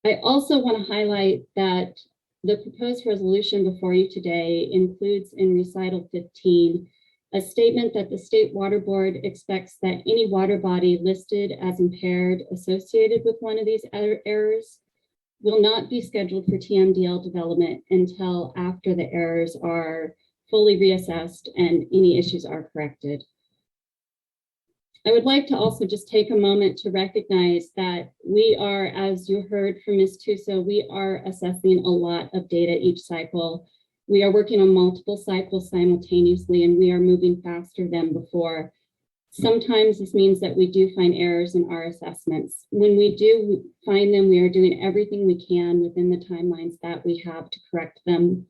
I also want to highlight that the proposed resolution before you today includes in recital 15 a statement that the State Water Board expects that any water body listed as impaired associated with one of these errors will not be scheduled for TMDL development until after the errors are fully reassessed and any issues are corrected. I would like to also just take a moment to recognize that we are, as you heard from Ms. Tuso, we are assessing a lot of data each cycle. We are working on multiple cycles simultaneously, and we are moving faster than before. Sometimes this means that we do find errors in our assessments. When we do find them, we are doing everything we can within the timelines that we have to correct them.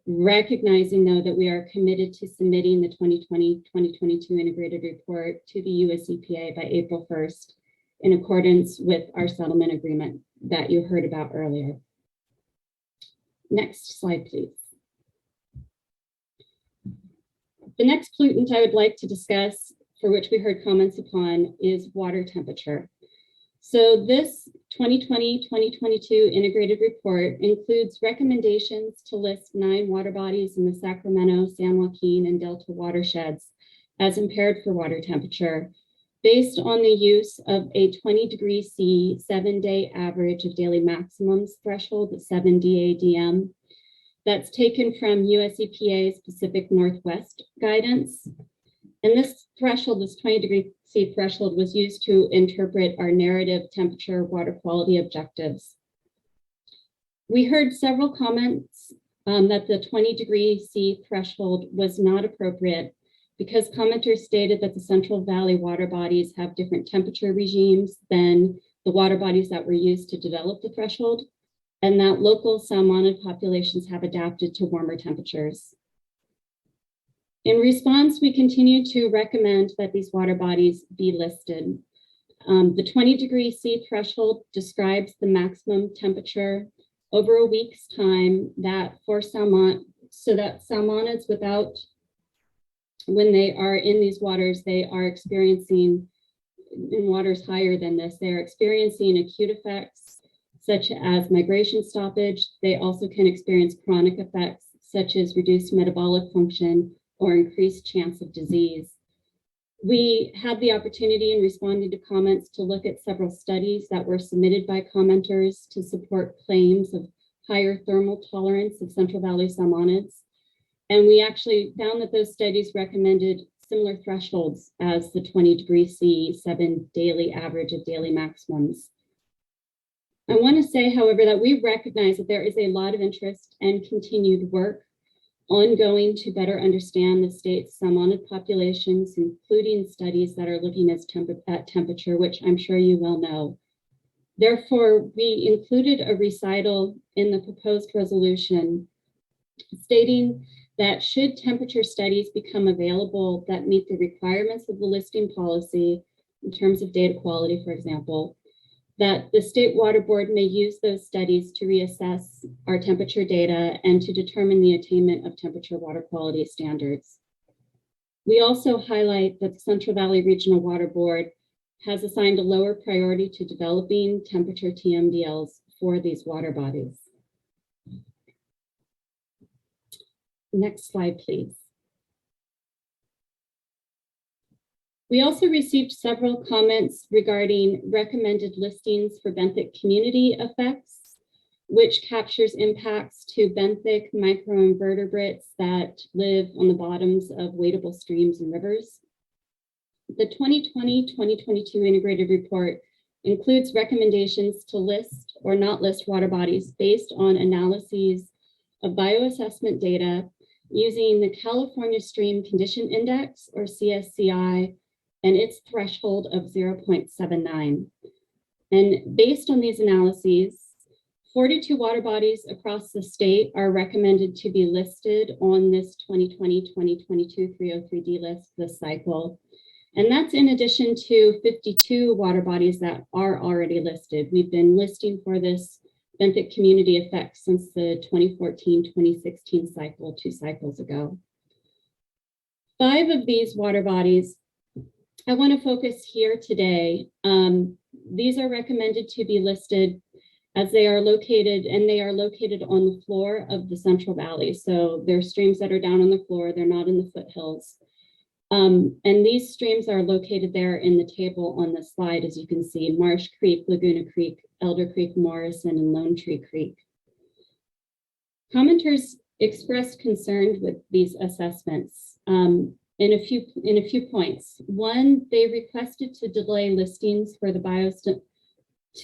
Recognizing, though, that we are committed to submitting the 2020-2022 integrated report to the US EPA by April 1st, in accordance with our settlement agreement that you heard about earlier. Next slide, please. The next pollutant I would like to discuss, for which we heard comments upon, is water temperature. So this 2020-2022 integrated report includes recommendations to list 9 water bodies in the Sacramento, San Joaquin, and Delta watersheds as impaired for water temperature, based on the use of a 20 degrees C 7-day average of daily maximums threshold at 7 DADM. That's taken from US EPA's Pacific Northwest guidance. And this threshold, this 20 degree C threshold, was used to interpret our narrative temperature water quality objectives. We heard several comments that the 20 degree C threshold was not appropriate because commenters stated that the Central Valley water bodies have different temperature regimes than the water bodies that were used to develop the threshold, and that local salmonid populations have adapted to warmer temperatures. In response, we continue to recommend that these water bodies be listed. The 20 degree C threshold describes the maximum temperature over a week's time that for salmon, so that salmonids when they are in these waters, they are experiencing, in waters higher than this, they are experiencing acute effects such as migration stoppage. They also can experience chronic effects such as reduced metabolic function or increased chance of disease. We had the opportunity in responding to comments to look at several studies that were submitted by commenters to support claims of higher thermal tolerance of Central Valley salmonids. And we actually found that those studies recommended similar thresholds as the 20 degrees C 7 daily average of daily maximums. I want to say, however, that we recognize that there is a lot of interest and continued work ongoing to better understand the state's salmonid populations, including studies that are looking at temperature, which I'm sure you well know. Therefore, we included a recital in the proposed resolution stating that should temperature studies become available that meet the requirements of the listing policy in terms of data quality, for example, that the State Water Board may use those studies to reassess our temperature data and to determine the attainment of temperature water quality standards. We also highlight that the Central Valley Regional Water Board has assigned a lower priority to developing temperature TMDLs for these water bodies. Next slide, please. We also received several comments regarding recommended listings for benthic community effects, which captures impacts to benthic microinvertebrates that live on the bottoms of wadable streams and rivers. The 2020-2022 integrated report includes recommendations to list or not list water bodies based on analyses of bioassessment data using the California Stream Condition Index, or CSCI, and its threshold of 0.79. And based on these analyses, 42 water bodies across the state are recommended to be listed on this 2020-2022 303D list this cycle. And that's in addition to 52 water bodies that are already listed. We've been listing for this benthic community effect since the 2014-2016 cycle, 2 cycles ago. 5 of these water bodies I want to focus here today. These are recommended to be listed as they are located, and they are located on the floor of the Central Valley. So they're streams that are down on the floor, they're not in the foothills. And these streams are located there in the table on the slide, as you can see: Marsh Creek, Laguna Creek, Elder Creek, Morrison, and Lone Tree Creek. Commenters expressed concern with these assessments in a few points. One, they requested to delay listings for the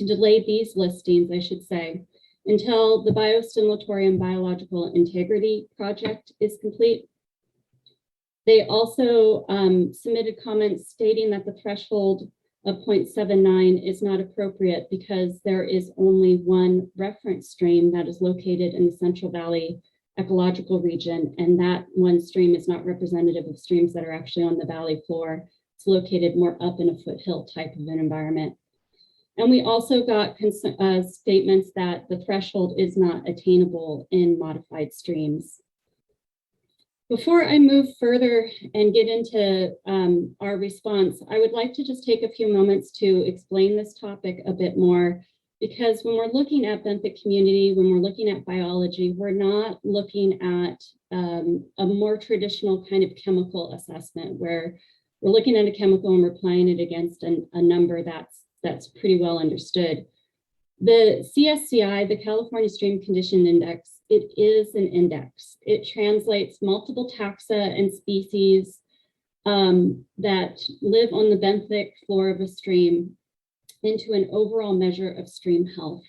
delay these listings, I should say, until the biostimulatory and biological integrity project is complete. They also submitted comments stating that the threshold of 0.79 is not appropriate because there is only one reference stream that is located in the Central Valley ecological region, and that one stream is not representative of streams that are actually on the valley floor. It's located more up in a foothill type of an environment. And we also got statements that the threshold is not attainable in modified streams. Before I move further and get into our response, I would like to just take a few moments to explain this topic a bit more because when we're looking at benthic community, when we're looking at biology, we're not looking at a more traditional kind of chemical assessment where we're looking at a chemical and we're applying it against a number that's pretty well understood. The CSCI, the California Stream Condition Index, it is an index. It translates multiple taxa and species that live on the benthic floor of a stream into an overall measure of stream health.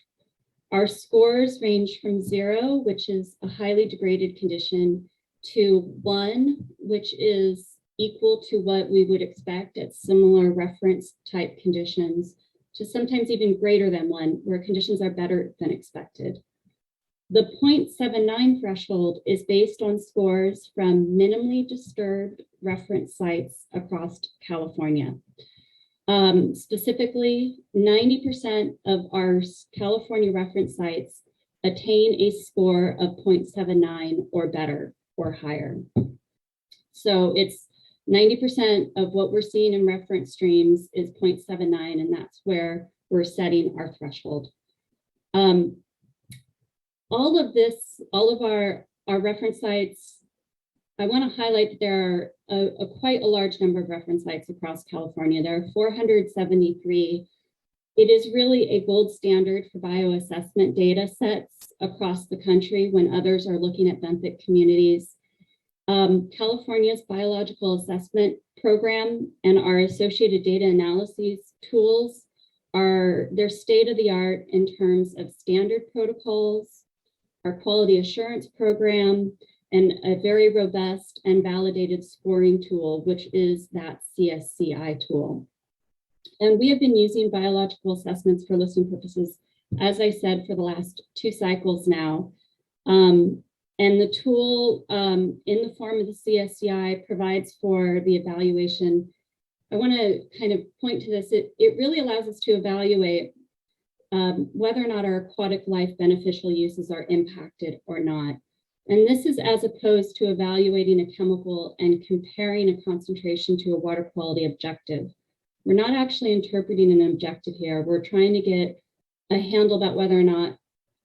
Our scores range from 0, which is a highly degraded condition, to 1, which is equal to what we would expect at similar reference type conditions, to sometimes even greater than 1, where conditions are better than expected. The 0.79 threshold is based on scores from minimally disturbed reference sites across California. Specifically, 90% of our California reference sites attain a score of 0.79 or better or higher. So it's 90% of what we're seeing in reference streams is 0.79, and that's where we're setting our threshold. All of this, all of our reference sites, I want to highlight that there are quite a large number of reference sites across California. There are 473. It is really a gold standard for bioassessment data sets across the country when others are looking at benthic communities. California's biological assessment program and our associated data analyses tools they're state-of-the-art in terms of standard protocols, our quality assurance program, and a very robust and validated scoring tool, which is that CSCI tool. And we have been using biological assessments for listening purposes, as I said, for the last 2 cycles now. And the tool in the form of the CSCI provides for the evaluation. I want to kind of point to this. It really allows us to evaluate whether or not our aquatic life beneficial uses are impacted or not. And this is as opposed to evaluating a chemical and comparing a concentration to a water quality objective. We're not actually interpreting an objective here. We're trying to get a handle about whether or not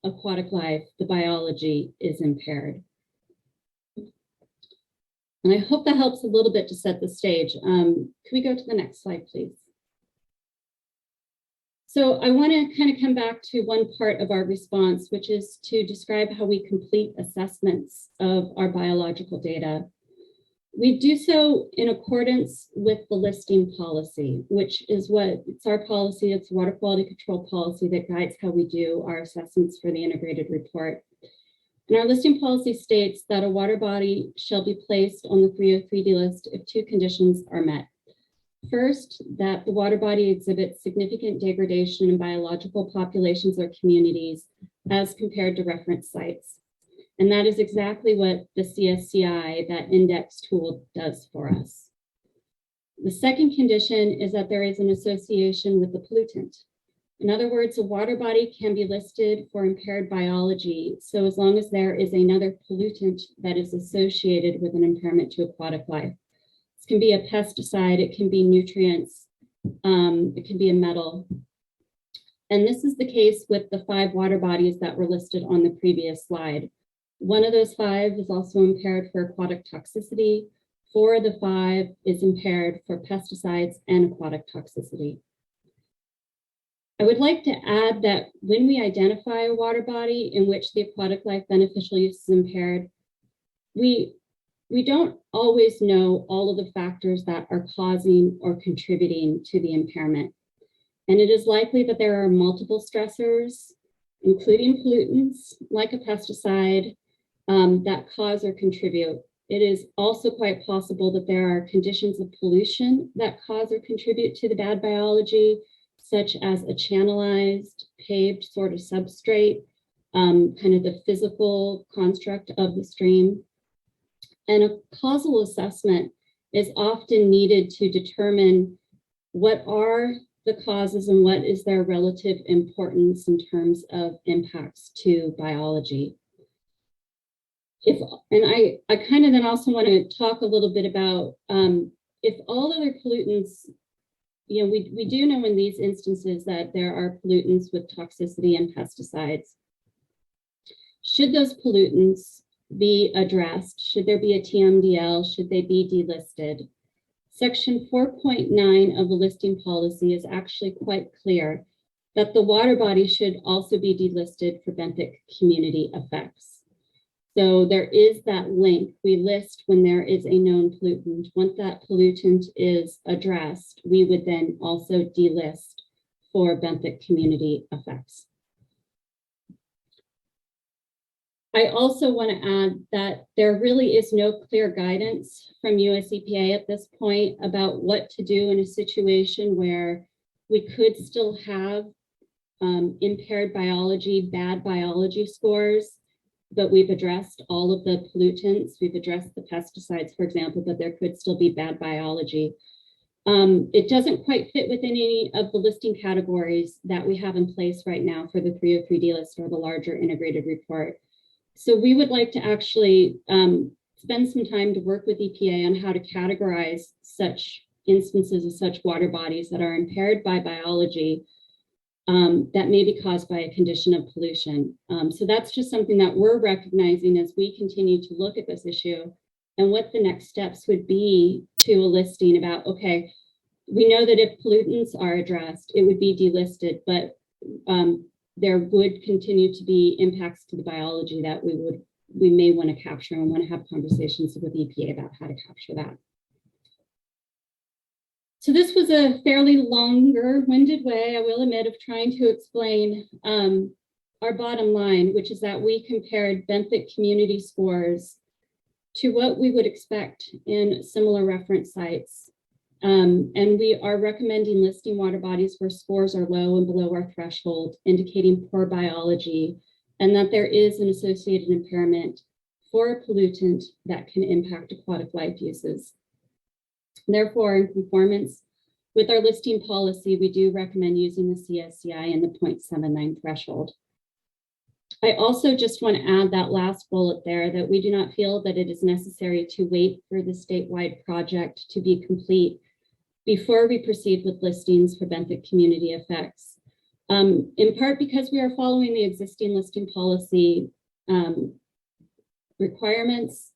aquatic life, the biology, is impaired. And I hope that helps a little bit to set the stage. Could we go to the next slide, please? So I want to kind of come back to one part of our response, which is to describe how we complete assessments of our biological data. We do so in accordance with the listing policy, which is it's our policy, it's water quality control policy that guides how we do our assessments for the integrated report. And our listing policy states that a water body shall be placed on the 303D list if 2 conditions are met. First, that the water body exhibits significant degradation in biological populations or communities as compared to reference sites. And that is exactly what the CSCI, that index tool, does for us. The second condition is that there is an association with the pollutant. In other words, a water body can be listed for impaired biology, so as long as there is another pollutant that is associated with an impairment to aquatic life. This can be a pesticide, it can be nutrients, it can be a metal. And this is the case with the 5 water bodies that were listed on the previous slide. 1 of those 5 is also impaired for aquatic toxicity. 4 of the 5 is impaired for pesticides and aquatic toxicity. I would like to add that when we identify a water body in which the aquatic life beneficial use is impaired, we don't always know all of the factors that are causing or contributing to the impairment. And it is likely that there are multiple stressors, including pollutants like a pesticide, that cause or contribute. It is also quite possible that there are conditions of pollution that cause or contribute to the bad biology, such as a channelized, paved sort of substrate, kind of the physical construct of the stream. And a causal assessment is often needed to determine what are the causes and what is their relative importance in terms of impacts to biology. I kind of then also want to talk a little bit about if all other pollutants we do know in these instances that there are pollutants with toxicity and pesticides. Should those pollutants be addressed? Should there be a TMDL? Should they be delisted? Section 4.9 of the listing policy is actually quite clear that the water body should also be delisted for benthic community effects. So there is that link. We list when there is a known pollutant. Once that pollutant is addressed, we would then also delist for benthic community effects. I also want to add that there really is no clear guidance from US EPA at this point about what to do in a situation where we could still have impaired biology, bad biology scores, but we've addressed all of the pollutants. We've addressed the pesticides, for example, but there could still be bad biology. It doesn't quite fit within any of the listing categories that we have in place right now for the 303D list or the larger integrated report. So we would like to actually spend some time to work with EPA on how to categorize such instances of such water bodies that are impaired by biology that may be caused by a condition of pollution. So that's just something that we're recognizing as we continue to look at this issue and what the next steps would be to a listing about, okay, we know that if pollutants are addressed, it would be delisted, but there would continue to be impacts to the biology that we may want to capture and want to have conversations with EPA about how to capture that. So this was a fairly longer-winded way, I will admit, of trying to explain our bottom line, which is that we compared benthic community scores to what we would expect in similar reference sites. And we are recommending listing water bodies where scores are low and below our threshold, indicating poor biology, and that there is an associated impairment for a pollutant that can impact aquatic life uses. Therefore, in conformance with our listing policy, we do recommend using the CSCI and the 0.79 threshold. I also just want to add that last bullet there that we do not feel that it is necessary to wait for the statewide project to be complete before we proceed with listings for benthic community effects. In part because we are following the existing listing policy requirements,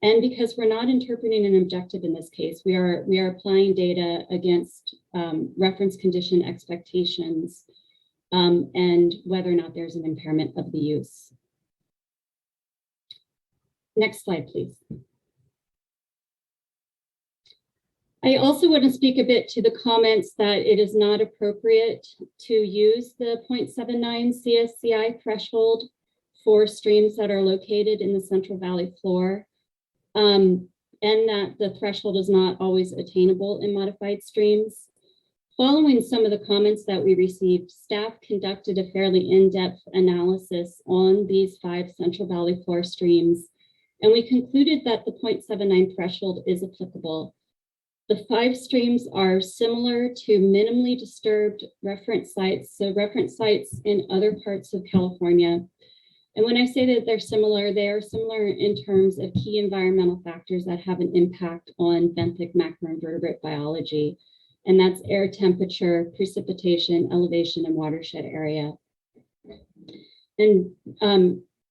and because we're not interpreting an objective in this case. We are applying data against reference condition expectations and whether or not there's an impairment of the use. Next slide, please. I also want to speak a bit to the comments that it is not appropriate to use the 0.79 CSCI threshold for streams that are located in the Central Valley floor, and that the threshold is not always attainable in modified streams. Following some of the comments that we received, staff conducted a fairly in-depth analysis on these 5 Central Valley floor streams, and we concluded that the 0.79 threshold is applicable. The 5 streams are similar to minimally disturbed reference sites, so reference sites in other parts of California. And when I say that they are similar in terms of key environmental factors that have an impact on benthic macroinvertebrate biology. And that's air temperature, precipitation, elevation, and watershed area. And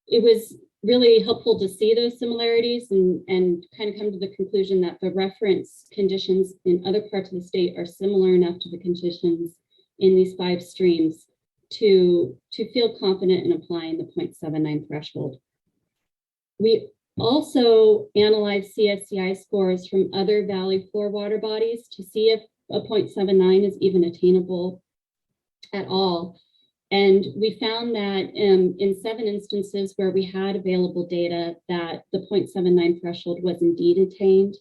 it was really helpful to see those similarities and kind of come to the conclusion that the reference conditions in other parts of the state are similar enough to the conditions in these 5 streams to feel confident in applying the 0.79 threshold. We also analyzed CSCI scores from other valley floor water bodies to see if a 0.79 is even attainable at all. And we found that in 7 instances where we had available data that the 0.79 threshold was indeed attained,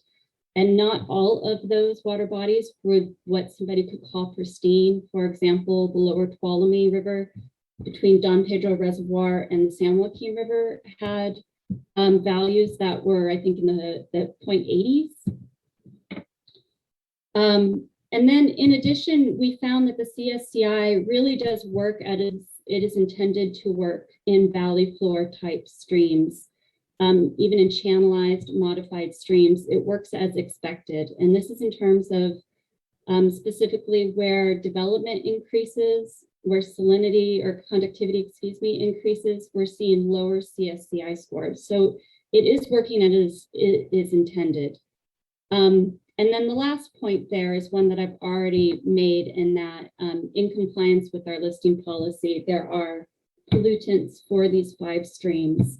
and not all of those water bodies were what somebody could call pristine. For example, the lower Tuolumne River between Don Pedro Reservoir and the San Joaquin River had values that were, I think, in the 0.80s. And then in addition, we found that the CSCI really does work as it is intended to work in valley floor type streams. Even in channelized modified streams, it works as expected. And this is in terms of specifically where development increases, where salinity or conductivity, excuse me, increases, we're seeing lower CSCI scores. So it is working as it is intended. And then the last point there is one that I've already made, in that in compliance with our listing policy, there are pollutants for these 5 streams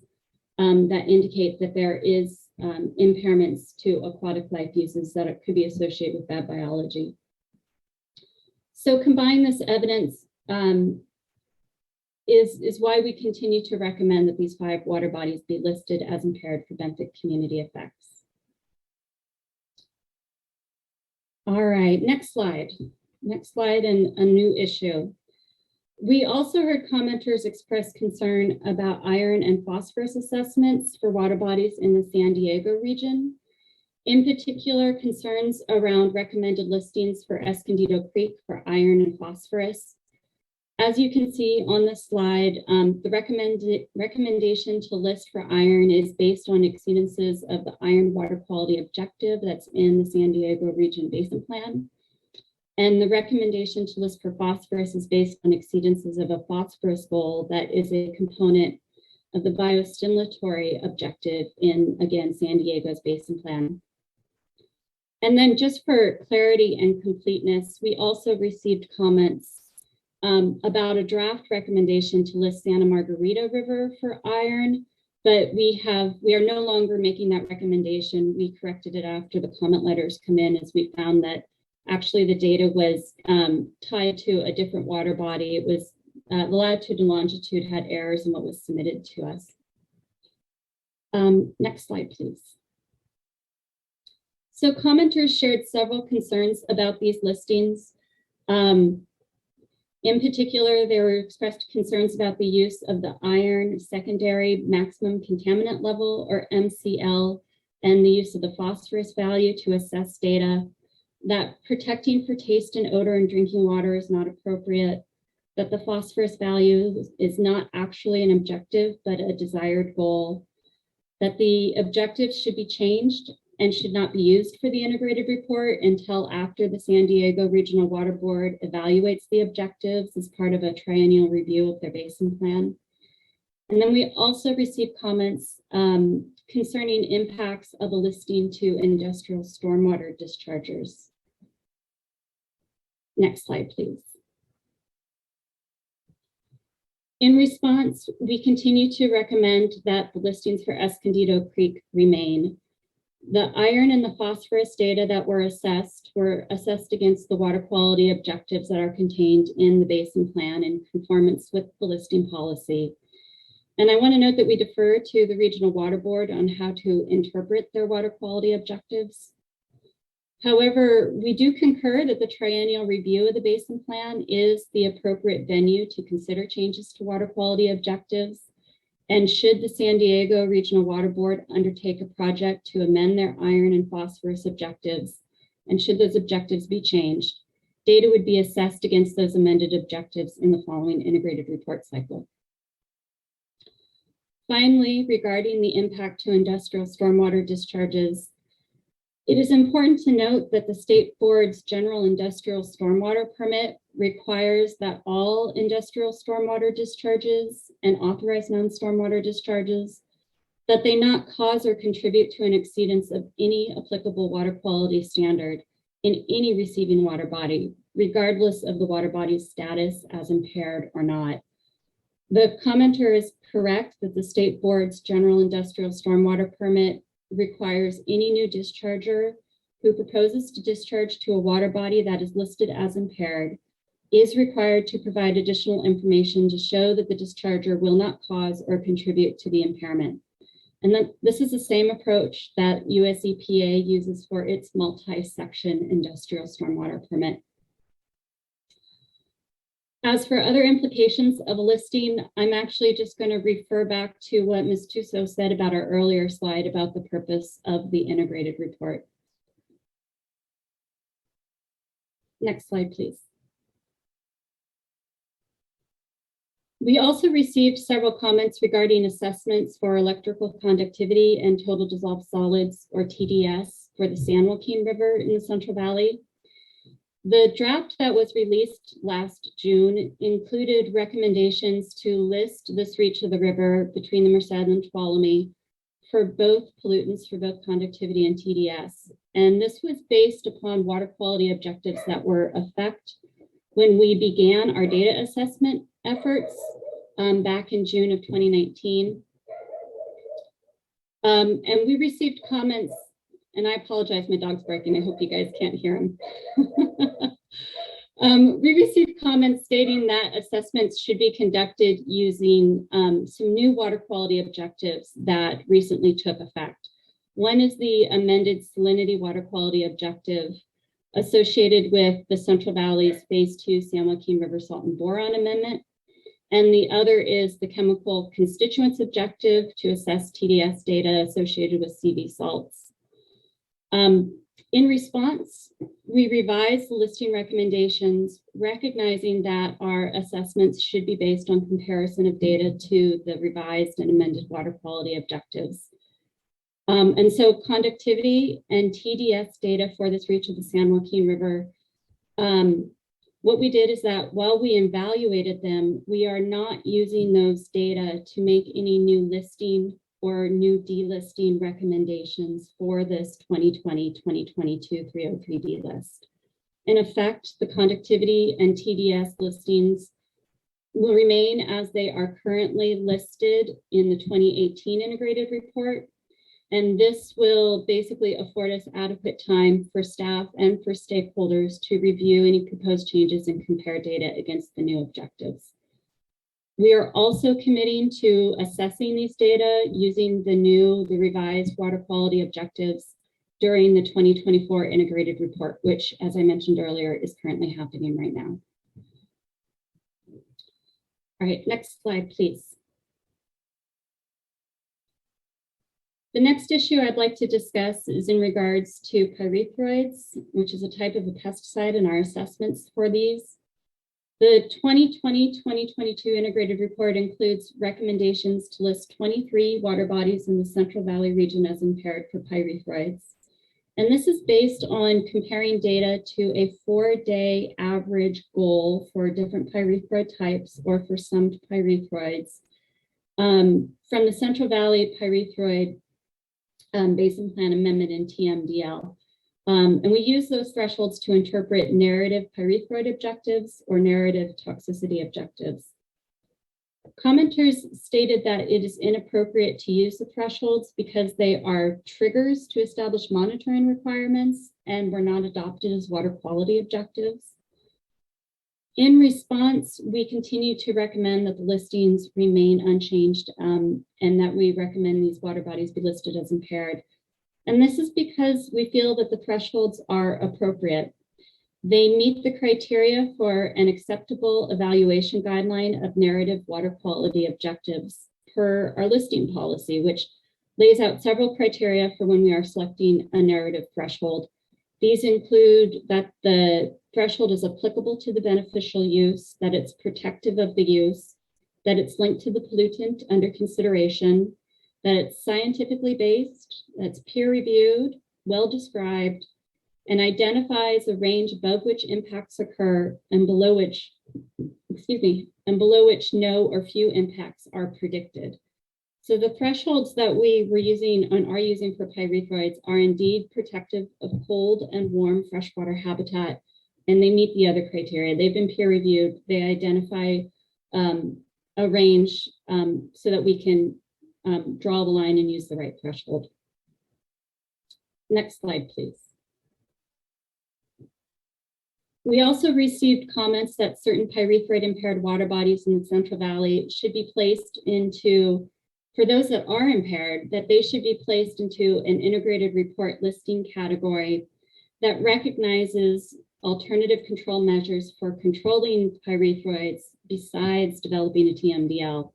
that indicate that there is impairments to aquatic life uses that could be associated with bad biology. So combine this evidence is why we continue to recommend that these 5 water bodies be listed as impaired for benefit community effects. All right, next slide. Next slide, and a new issue. We also heard commenters express concern about iron and phosphorus assessments for water bodies in the San Diego region. In particular, concerns around recommended listings for Escondido Creek for iron and phosphorus. As you can see on the slide, the recommendation to list for iron is based on exceedances of the iron water quality objective that's in the San Diego Region Basin Plan. And the recommendation to list for phosphorus is based on exceedances of a phosphorus goal that is a component of the biostimulatory objective in, again, San Diego's Basin Plan. And then just for clarity and completeness, we also received comments about a draft recommendation to list Santa Margarita River for iron, but we are no longer making that recommendation. We corrected it after the comment letters come in, as we found that actually the data was tied to a different water body. It was the latitude and longitude had errors in what was submitted to us. Next slide, please. So commenters shared several concerns about these listings. In particular, there were expressed concerns about the use of the iron secondary maximum contaminant level, or MCL, and the use of the phosphorus value to assess data, that protecting for taste and odor in drinking water is not appropriate, that the phosphorus value is not actually an objective, but a desired goal, that the objectives should be changed and should not be used for the integrated report until after the San Diego Regional Water Board evaluates the objectives as part of a triennial review of their basin plan. And then we also received comments concerning impacts of a listing to industrial stormwater dischargers. Next slide, please. In response, we continue to recommend that the listings for Escondido Creek remain. The iron and the phosphorus data that were assessed against the water quality objectives that are contained in the basin plan in conformance with the listing policy. And I want to note that we defer to the Regional Water Board on how to interpret their water quality objectives. However, we do concur that the triennial review of the basin plan is the appropriate venue to consider changes to water quality objectives. And should the San Diego Regional Water Board undertake a project to amend their iron and phosphorus objectives, and should those objectives be changed, data would be assessed against those amended objectives in the following integrated report cycle. Finally, regarding the impact to industrial stormwater discharges, it is important to note that the State Board's general industrial stormwater permit requires that all industrial stormwater discharges and authorized non-stormwater discharges, that they not cause or contribute to an exceedance of any applicable water quality standard in any receiving water body, regardless of the water body's status as impaired or not. The commenter is correct that the State Board's general industrial stormwater permit requires any new discharger who proposes to discharge to a water body that is listed as impaired is required to provide additional information to show that the discharger will not cause or contribute to the impairment. And this is the same approach that US EPA uses for its multi-section industrial stormwater permit. As for other implications of a listing, I'm actually just going to refer back to what Ms. Tuso said about our earlier slide about the purpose of the integrated report. Next slide, please. We also received several comments regarding assessments for electrical conductivity and total dissolved solids, or TDS, for the San Joaquin River in the Central Valley. The draft that was released last June included recommendations to list this reach of the river between the Merced and Tuolumne for both pollutants, for both conductivity and TDS. And this was based upon water quality objectives that were effect when we began our data assessment efforts back in June of 2019. And we received comments, and I apologize, my dog's barking. I hope you guys can't hear him. We received comments stating that assessments should be conducted using some new water quality objectives that recently took effect. One is the amended salinity water quality objective associated with the Central Valley's Phase 2 San Joaquin River Salt and Boron Amendment. And the other is the chemical constituents objective to assess TDS data associated with CV salts. In response, we revised the listing recommendations, recognizing that our assessments should be based on comparison of data to the revised and amended water quality objectives. And so conductivity and TDS data for this reach of the San Joaquin River, what we did is that while we evaluated them, we are not using those data to make any new listing or new delisting recommendations for this 2020-2022 303D list. In effect, the conductivity and TDS listings will remain as they are currently listed in the 2018 integrated report. And this will basically afford us adequate time for staff and for stakeholders to review any proposed changes and compare data against the new objectives. We are also committing to assessing these data using the revised water quality objectives during the 2024 integrated report, which, as I mentioned earlier, is currently happening right now. All right, next slide, please. The next issue I'd like to discuss is in regards to pyrethroids, which is a type of a pesticide in our assessments for these. The 2020-2022 integrated report includes recommendations to list 23 water bodies in the Central Valley region as impaired for pyrethroids. And this is based on comparing data to a 4-day average goal for different pyrethroid types or for some pyrethroids from the Central Valley Pyrethroid Basin Plan Amendment in TMDL. And we use those thresholds to interpret narrative pyrethroid objectives or narrative toxicity objectives. Commenters stated that it is inappropriate to use the thresholds because they are triggers to establish monitoring requirements and were not adopted as water quality objectives. In response, we continue to recommend that the listings remain unchanged and that we recommend these water bodies be listed as impaired. And this is because we feel that the thresholds are appropriate. They meet the criteria for an acceptable evaluation guideline of narrative water quality objectives per our listing policy, which lays out several criteria for when we are selecting a narrative threshold. These include that the threshold is applicable to the beneficial use, that it's protective of the use, that it's linked to the pollutant under consideration, that it's scientifically based, that's peer reviewed, well described, and identifies a range above which impacts occur and below which, no or few impacts are predicted. So the thresholds that we were using and are using for pyrethroids are indeed protective of cold and warm freshwater habitat, and they meet the other criteria. They've been peer reviewed. They identify a range so that we can draw the line and use the right threshold. Next slide, please. We also received comments that certain pyrethroid impaired water bodies in the Central Valley should be placed into, for those that are impaired, that they should be placed into an integrated report listing category that recognizes alternative control measures for controlling pyrethroids besides developing a TMDL.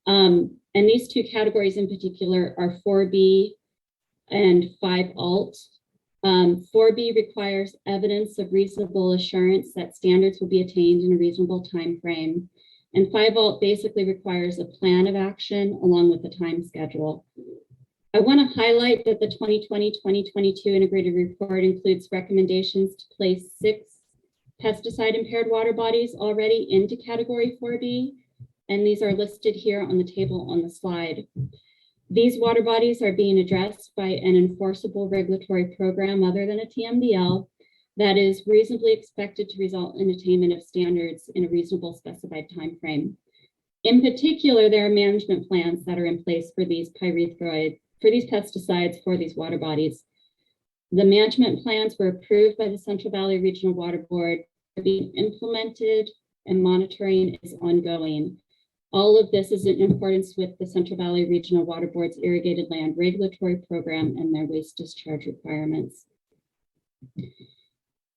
And these two categories in particular are 4B and 5-alt. 4B requires evidence of reasonable assurance that standards will be attained in a reasonable time frame. And 5-alt basically requires a plan of action along with a time schedule. I want to highlight that the 2020-2022 integrated report includes recommendations to place 6 pesticide impaired water bodies already into category 4B, and these are listed here on the table on the slide. These water bodies are being addressed by an enforceable regulatory program other than a TMDL that is reasonably expected to result in attainment of standards in a reasonable specified time frame. In particular, there are management plans that are in place for these pesticides for these water bodies. The management plans were approved by the Central Valley Regional Water Board, are being implemented, and monitoring is ongoing. All of this is in accordance with the Central Valley Regional Water Board's irrigated land regulatory program and their waste discharge requirements.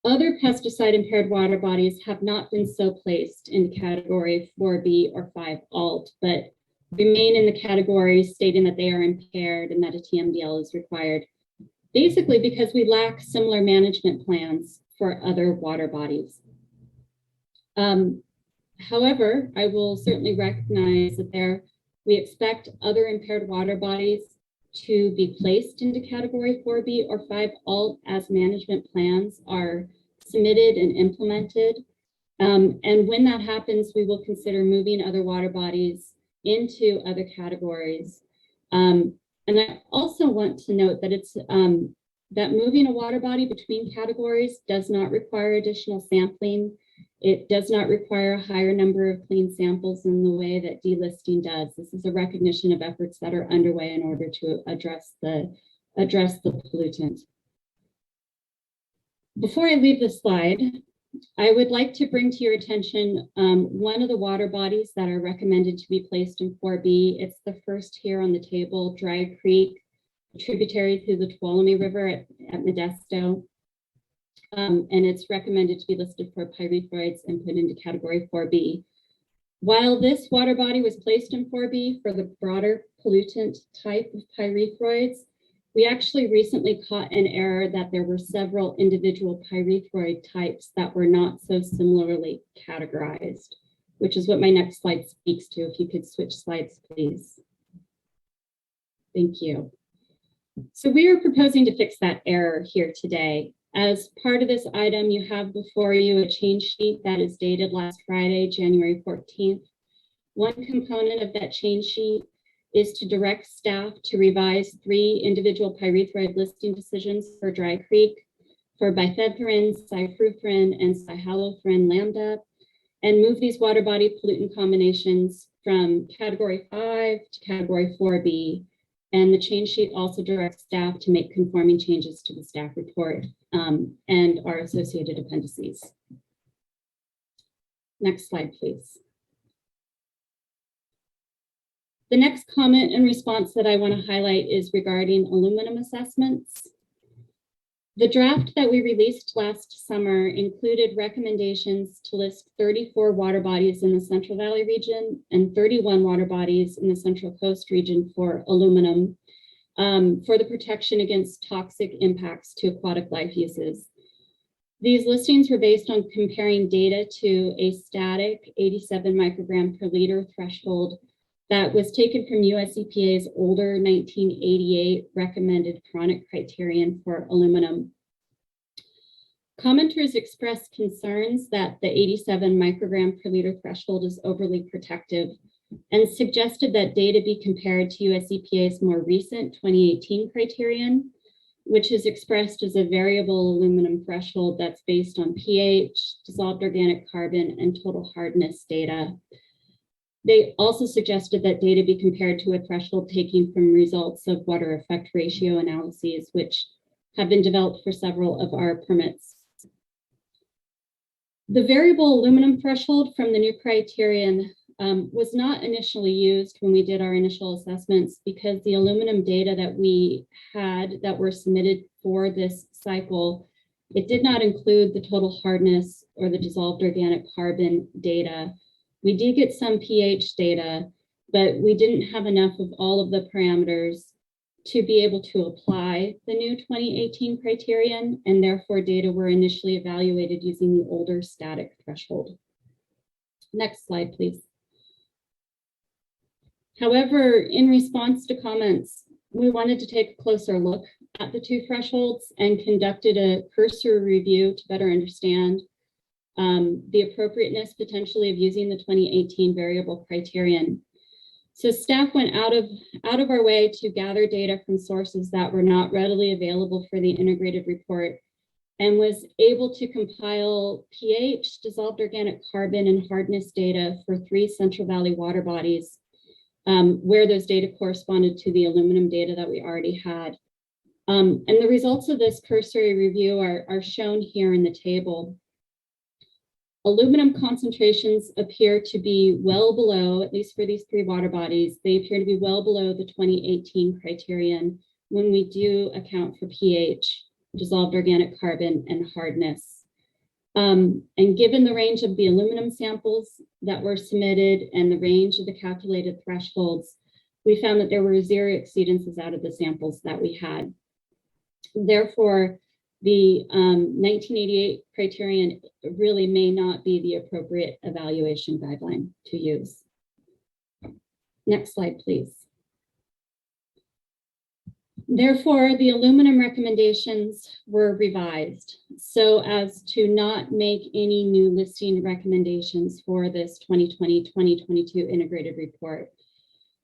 Other pesticide impaired water bodies have not been so placed in category 4B or 5 alt, but remain in the category stating that they are impaired and that a TMDL is required, basically because we lack similar management plans for other water bodies. However, I will certainly recognize that we expect other impaired water bodies to be placed into category 4B or 5 alt as management plans are submitted and implemented. And when that happens, we will consider moving other water bodies into other categories. And I also want to note that it's that moving a water body between categories does not require additional sampling. It does not require a higher number of clean samples in the way that delisting does. This is a recognition of efforts that are underway in order to address the pollutant. Before I leave this slide, I would like to bring to your attention one of the water bodies that are recommended to be placed in 4B. It's the first here on the table, Dry Creek, tributary through the Tuolumne River at Modesto. And it's recommended to be listed for pyrethroids and put into category 4B. While this water body was placed in 4B for the broader pollutant type of pyrethroids, we actually recently caught an error that there were several individual pyrethroid types that were not so similarly categorized, which is what my next slide speaks to. If you could switch slides, please. Thank you. So we are proposing to fix that error here today. As part of this item, you have before you a change sheet that is dated last Friday, January 14th. One component of that change sheet is to direct staff to revise 3 individual pyrethroid listing decisions for Dry Creek, for bifenthrin, cyfrufrin, and cyhalothrin lambda, and move these water body pollutant combinations from category 5 to category 4B. And the change sheet also directs staff to make conforming changes to the staff report and our associated appendices. Next slide, please. The next comment and response that I want to highlight is regarding aluminum assessments. The draft that we released last summer included recommendations to list 34 water bodies in the Central Valley region and 31 water bodies in the Central Coast region for aluminum for the protection against toxic impacts to aquatic life uses. These listings were based on comparing data to a static 87 microgram per liter threshold that was taken from US EPA's older 1988 recommended chronic criterion for aluminum. Commenters expressed concerns that the 87 microgram per liter threshold is overly protective and suggested that data be compared to US EPA's more recent 2018 criterion, which is expressed as a variable aluminum threshold that's based on pH, dissolved organic carbon, and total hardness data. They also suggested that data be compared to a threshold taken from results of water effect ratio analyses, which have been developed for several of our permits. The variable aluminum threshold from the new criterion was not initially used when we did our initial assessments because the aluminum data that we had that were submitted for this cycle, it did not include the total hardness or the dissolved organic carbon data. We did get some pH data, but we didn't have enough of all of the parameters to be able to apply the new 2018 criterion, and therefore data were initially evaluated using the older static threshold. Next slide, please. However, in response to comments, we wanted to take a closer look at the 2 thresholds and conducted a cursory review to better understand the appropriateness potentially of using the 2018 variable criterion. So staff went out of our way to gather data from sources that were not readily available for the integrated report, and was able to compile pH, dissolved organic carbon, and hardness data for 3 Central Valley water bodies, where those data corresponded to the aluminum data that we already had. And the results of this cursory review are shown here in the table. Aluminum concentrations appear to be well below, at least for these 3 water bodies, they appear to be well below the 2018 criterion when we do account for pH, dissolved organic carbon, and hardness. And given the range of the aluminum samples that were submitted and the range of the calculated thresholds, we found that there were 0 exceedances out of the samples that we had. Therefore, the 1988 criterion really may not be the appropriate evaluation guideline to use. Next slide, please. Therefore, the aluminum recommendations were revised so as to not make any new listing recommendations for this 2020-2022 integrated report.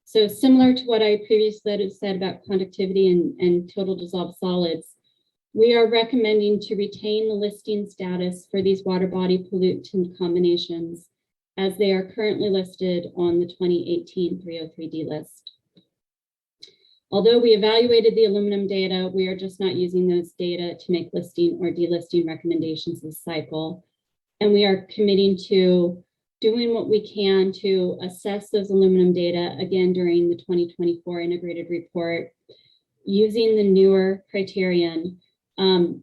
So similar to what I previously said about conductivity and total dissolved solids, we are recommending to retain the listing status for these water body pollutant combinations as they are currently listed on the 2018 303D list. Although we evaluated the aluminum data, we are just not using those data to make listing or delisting recommendations this cycle. And we are committing to doing what we can to assess those aluminum data again during the 2024 integrated report, using the newer criterion,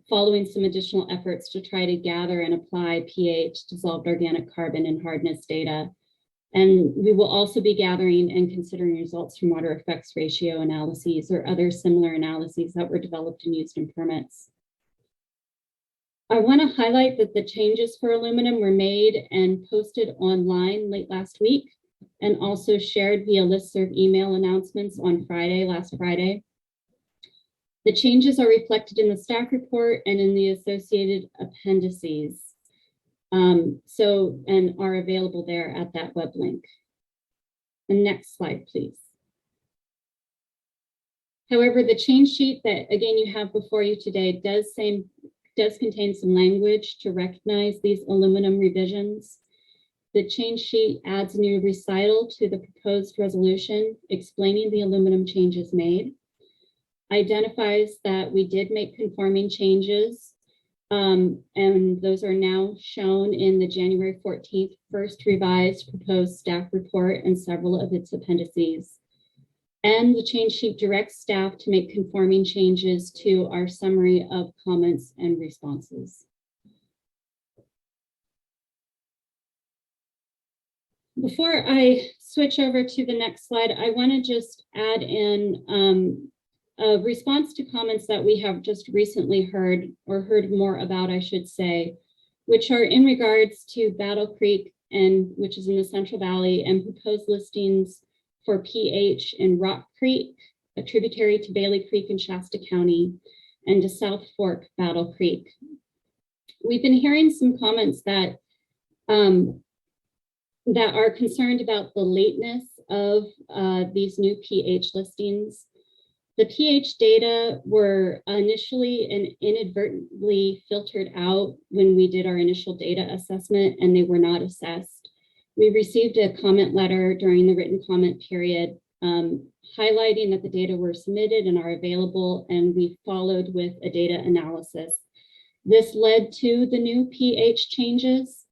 following some additional efforts to try to gather and apply pH, dissolved organic carbon, and hardness data. And we will also be gathering and considering results from water effects ratio analyses or other similar analyses that were developed and used in permits. I want to highlight that the changes for aluminum were made and posted online late last week, and also shared via listserv email announcements on last Friday. The changes are reflected in the staff report and in the associated appendices. And are available there at that web link. The next slide, please. However, the change sheet that, again, you have before you today does contain some language to recognize these aluminum revisions. The change sheet adds a new recital to the proposed resolution explaining the aluminum changes made, identifies that we did make conforming changes, and those are now shown in the January 14th first revised proposed staff report and several of its appendices. And the change sheet directs staff to make conforming changes to our summary of comments and responses. Before I switch over to the next slide, I want to just add in a response to comments that we have just recently heard, or heard more about, I should say, which are in regards to Battle Creek, and which is in the Central Valley, and proposed listings for pH in Rock Creek, a tributary to Bailey Creek in Shasta County, and to South Fork Battle Creek. We've been hearing some comments that that are concerned about the lateness of these new pH listings. The pH data were initially and inadvertently filtered out when we did our initial data assessment, and they were not assessed. We received a comment letter during the written comment period highlighting that the data were submitted and are available, and we followed with a data analysis. This led to the new pH changes,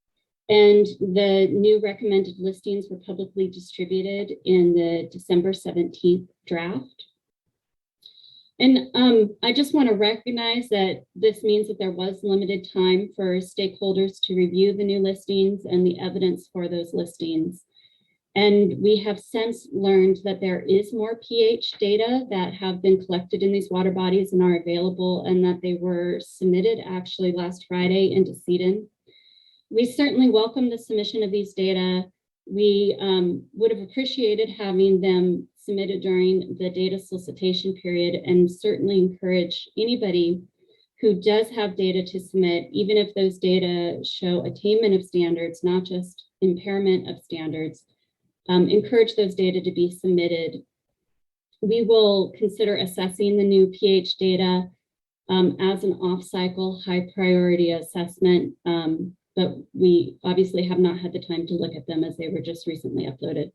and the new recommended listings were publicly distributed in the December 17th draft. And I just want to recognize that this means that there was limited time for stakeholders to review the new listings and the evidence for those listings. And we have since learned that there is more pH data that have been collected in these water bodies and are available, and that they were submitted actually last Friday into CEDN. We certainly welcome the submission of these data. We would have appreciated having them submitted during the data solicitation period, and certainly encourage anybody who does have data to submit, even if those data show attainment of standards, not just impairment of standards, encourage those data to be submitted. We will consider assessing the new pH data as an off-cycle high priority assessment, but we obviously have not had the time to look at them as they were just recently uploaded.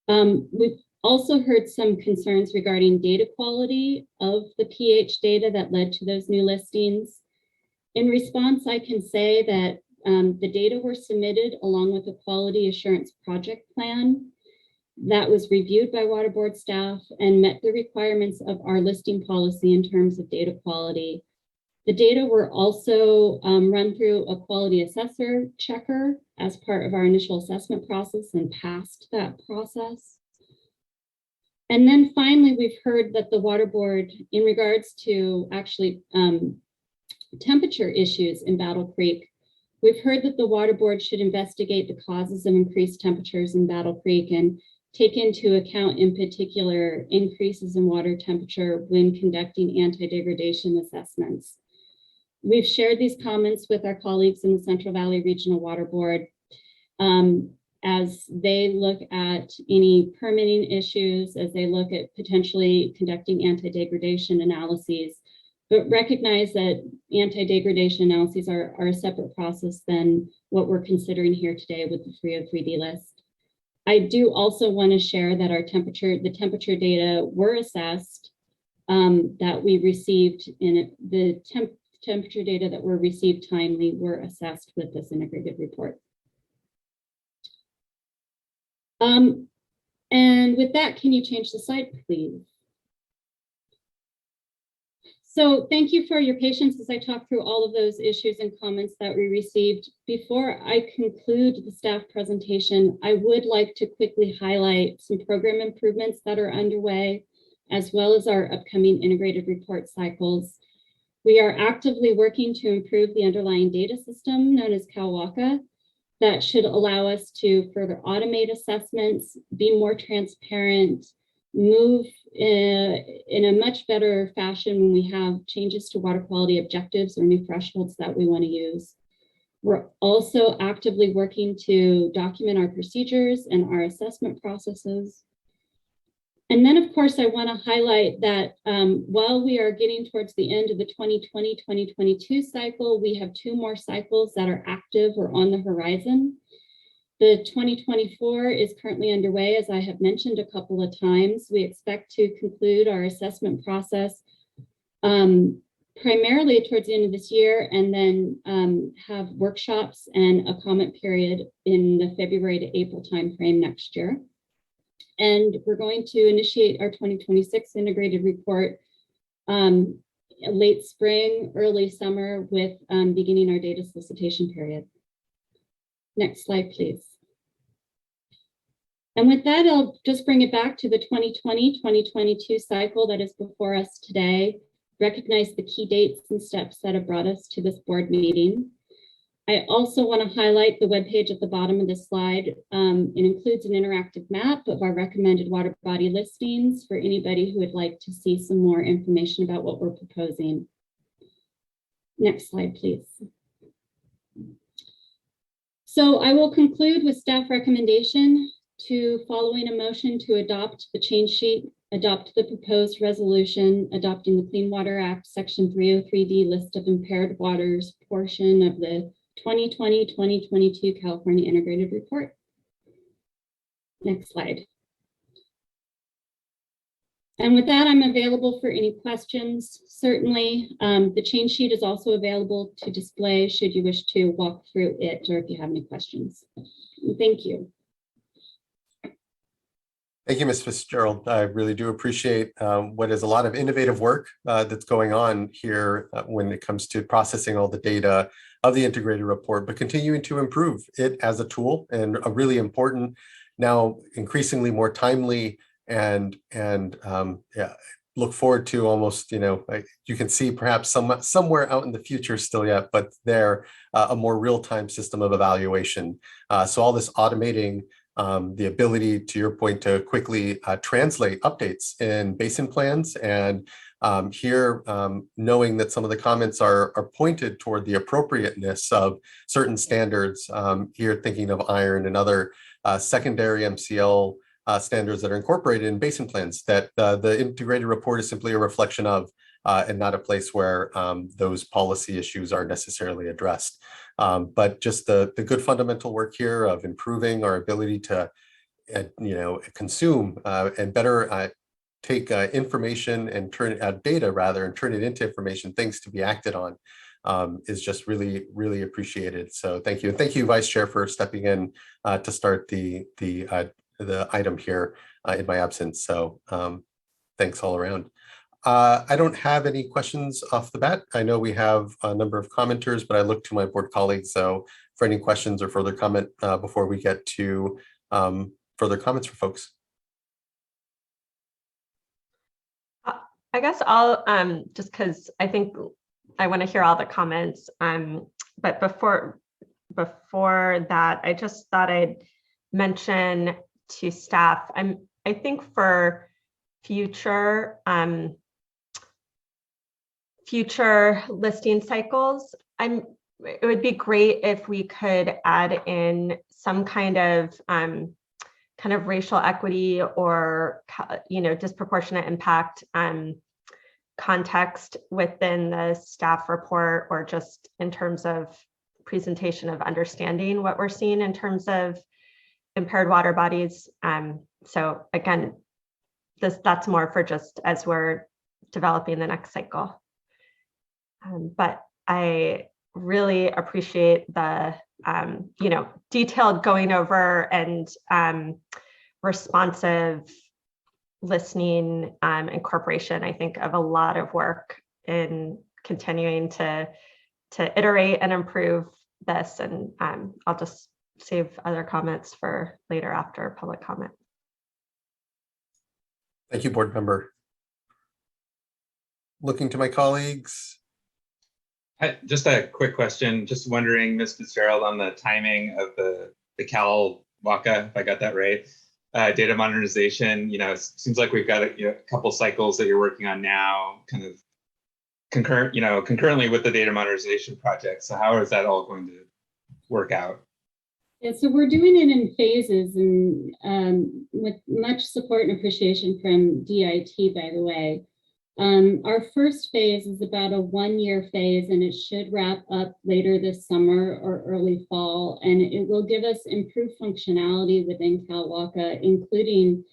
We've also heard some concerns regarding data quality of the pH data that led to those new listings. In response, I can say that the data were submitted along with a quality assurance project plan that was reviewed by Water Board staff and met the requirements of our listing policy in terms of data quality. The data were also run through a quality assessor checker as part of our initial assessment process and passed that process. And then finally, we've heard that the Water Board, in regards to actually temperature issues in Battle Creek, we've heard that the Water Board should investigate the causes of increased temperatures in Battle Creek and take into account, in particular, increases in water temperature when conducting anti-degradation assessments. We've shared these comments with our colleagues in the Central Valley Regional Water Board as they look at any permitting issues, as they look at potentially conducting anti-degradation analyses, but recognize that anti-degradation analyses are a separate process than what we're considering here today with the 303D list. I do also want to share that the temperature data were assessed, that we received in the temperature data that were received timely were assessed with this integrated report. And with that, can you change the slide, please? So thank you for your patience as I talk through all of those issues and comments that we received. Before I conclude the staff presentation, I would like to quickly highlight some program improvements that are underway, as well as our upcoming integrated report cycles. We are actively working to improve the underlying data system known as CalWACA that should allow us to further automate assessments, be more transparent, move in a much better fashion when we have changes to water quality objectives or new thresholds that we want to use. We're also actively working to document our procedures and our assessment processes. And then, of course, I want to highlight that while we are getting towards the end of the 2020-2022 cycle, we have 2 more cycles that are active or on the horizon. The 2024 is currently underway, as I have mentioned a couple of times. We expect to conclude our assessment process primarily towards the end of this year, and then have workshops and a comment period in the February to April timeframe next year. And we're going to initiate our 2026 integrated report late spring, early summer, with beginning our data solicitation period. Next slide, please. And with that, I'll just bring it back to the 2020-2022 cycle that is before us today. Recognize the key dates and steps that have brought us to this board meeting. I also want to highlight the webpage at the bottom of this slide. It includes an interactive map of our recommended water body listings for anybody who would like to see some more information about what we're proposing. Next slide, please. So I will conclude with staff recommendation to following a motion to adopt the change sheet, adopt the proposed resolution, adopting the Clean Water Act Section 303D list of impaired waters portion of the 2020-2022 California Integrated Report. Next slide. And with that, I'm available for any questions. Certainly, the change sheet is also available to display should you wish to walk through it or if you have any questions. Thank you. Thank you, Ms. Fitzgerald. I really do appreciate what is a lot of innovative work that's going on here when it comes to processing all the data of the integrated report, but continuing to improve it as a tool and a really important, now increasingly more timely and yeah, look forward to almost, like you can see perhaps somewhere out in the future still yet, but there a more real-time system of evaluation. So all this automating the ability, to your point, to quickly translate updates in basin plans and Here, knowing that some of the comments are pointed toward the appropriateness of certain standards, here thinking of iron and other secondary MCL standards that are incorporated in basin plans, that the integrated report is simply a reflection of and not a place where those policy issues are necessarily addressed. But just the good fundamental work here of improving our ability to consume and better take information and turn it data rather and turn it into information, things to be acted on, is just really, really appreciated. So thank you. And thank you, Vice Chair, for stepping in to start the item here in my absence. So thanks all around. I don't have any questions off the bat. I know we have a number of commenters, but I look to my board colleagues. So for any questions or further comment before we get to further comments for folks. I guess I'll just because I think I want to hear all the comments. But before that, I just thought I'd mention to staff. I think for future listing cycles, it would be great if we could add in some kind of racial equity or disproportionate impact context within the staff report, or just in terms of presentation of understanding what we're seeing in terms of impaired water bodies. So again, that's more for just as we're developing the next cycle. But I really appreciate the detailed going over and responsive listening, incorporation, I think, of a lot of work in continuing to iterate and improve this. And I'll just save other comments for later after public comment. Thank you, board member. Looking to my colleagues. Just a quick question. Just wondering, Ms. Fitzgerald, on the timing of the Cal WACA, if I got that right, data modernization. It seems like we've got a couple cycles that you're working on now, kind of concurrently with the data modernization project. So how is that all going to work out? Yeah, so we're doing it in phases, and with much support and appreciation from DIT, by the way. Our first phase is about a 1-year phase, and it should wrap up later this summer or early fall, and it will give us improved functionality within CalWACA, including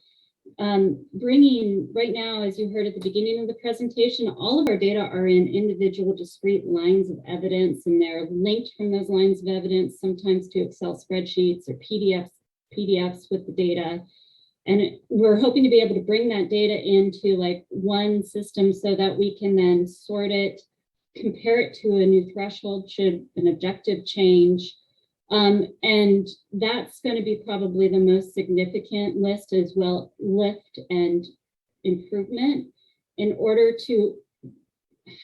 bringing, right now, as you heard at the beginning of the presentation, all of our data are in individual discrete lines of evidence, and they're linked from those lines of evidence, sometimes to Excel spreadsheets or PDFs with the data. And we're hoping to be able to bring that data into like one system so that we can then sort it, compare it to a new threshold should an objective change. And that's going to be probably the most significant lift and improvement in order to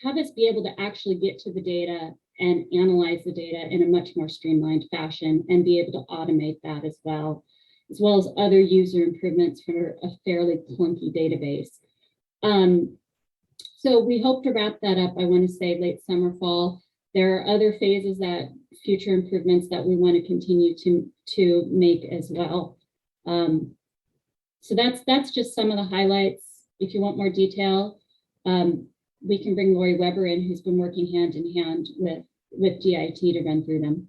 have us be able to actually get to the data and analyze the data in a much more streamlined fashion and be able to automate that as well as other user improvements for a fairly clunky database. So we hope to wrap that up, I want to say late summer, fall. There are other phases, that future improvements that we want to continue to make as well. So that's just some of the highlights. If you want more detail, we can bring Lori Weber in, who's been working hand in hand with DIT to run through them.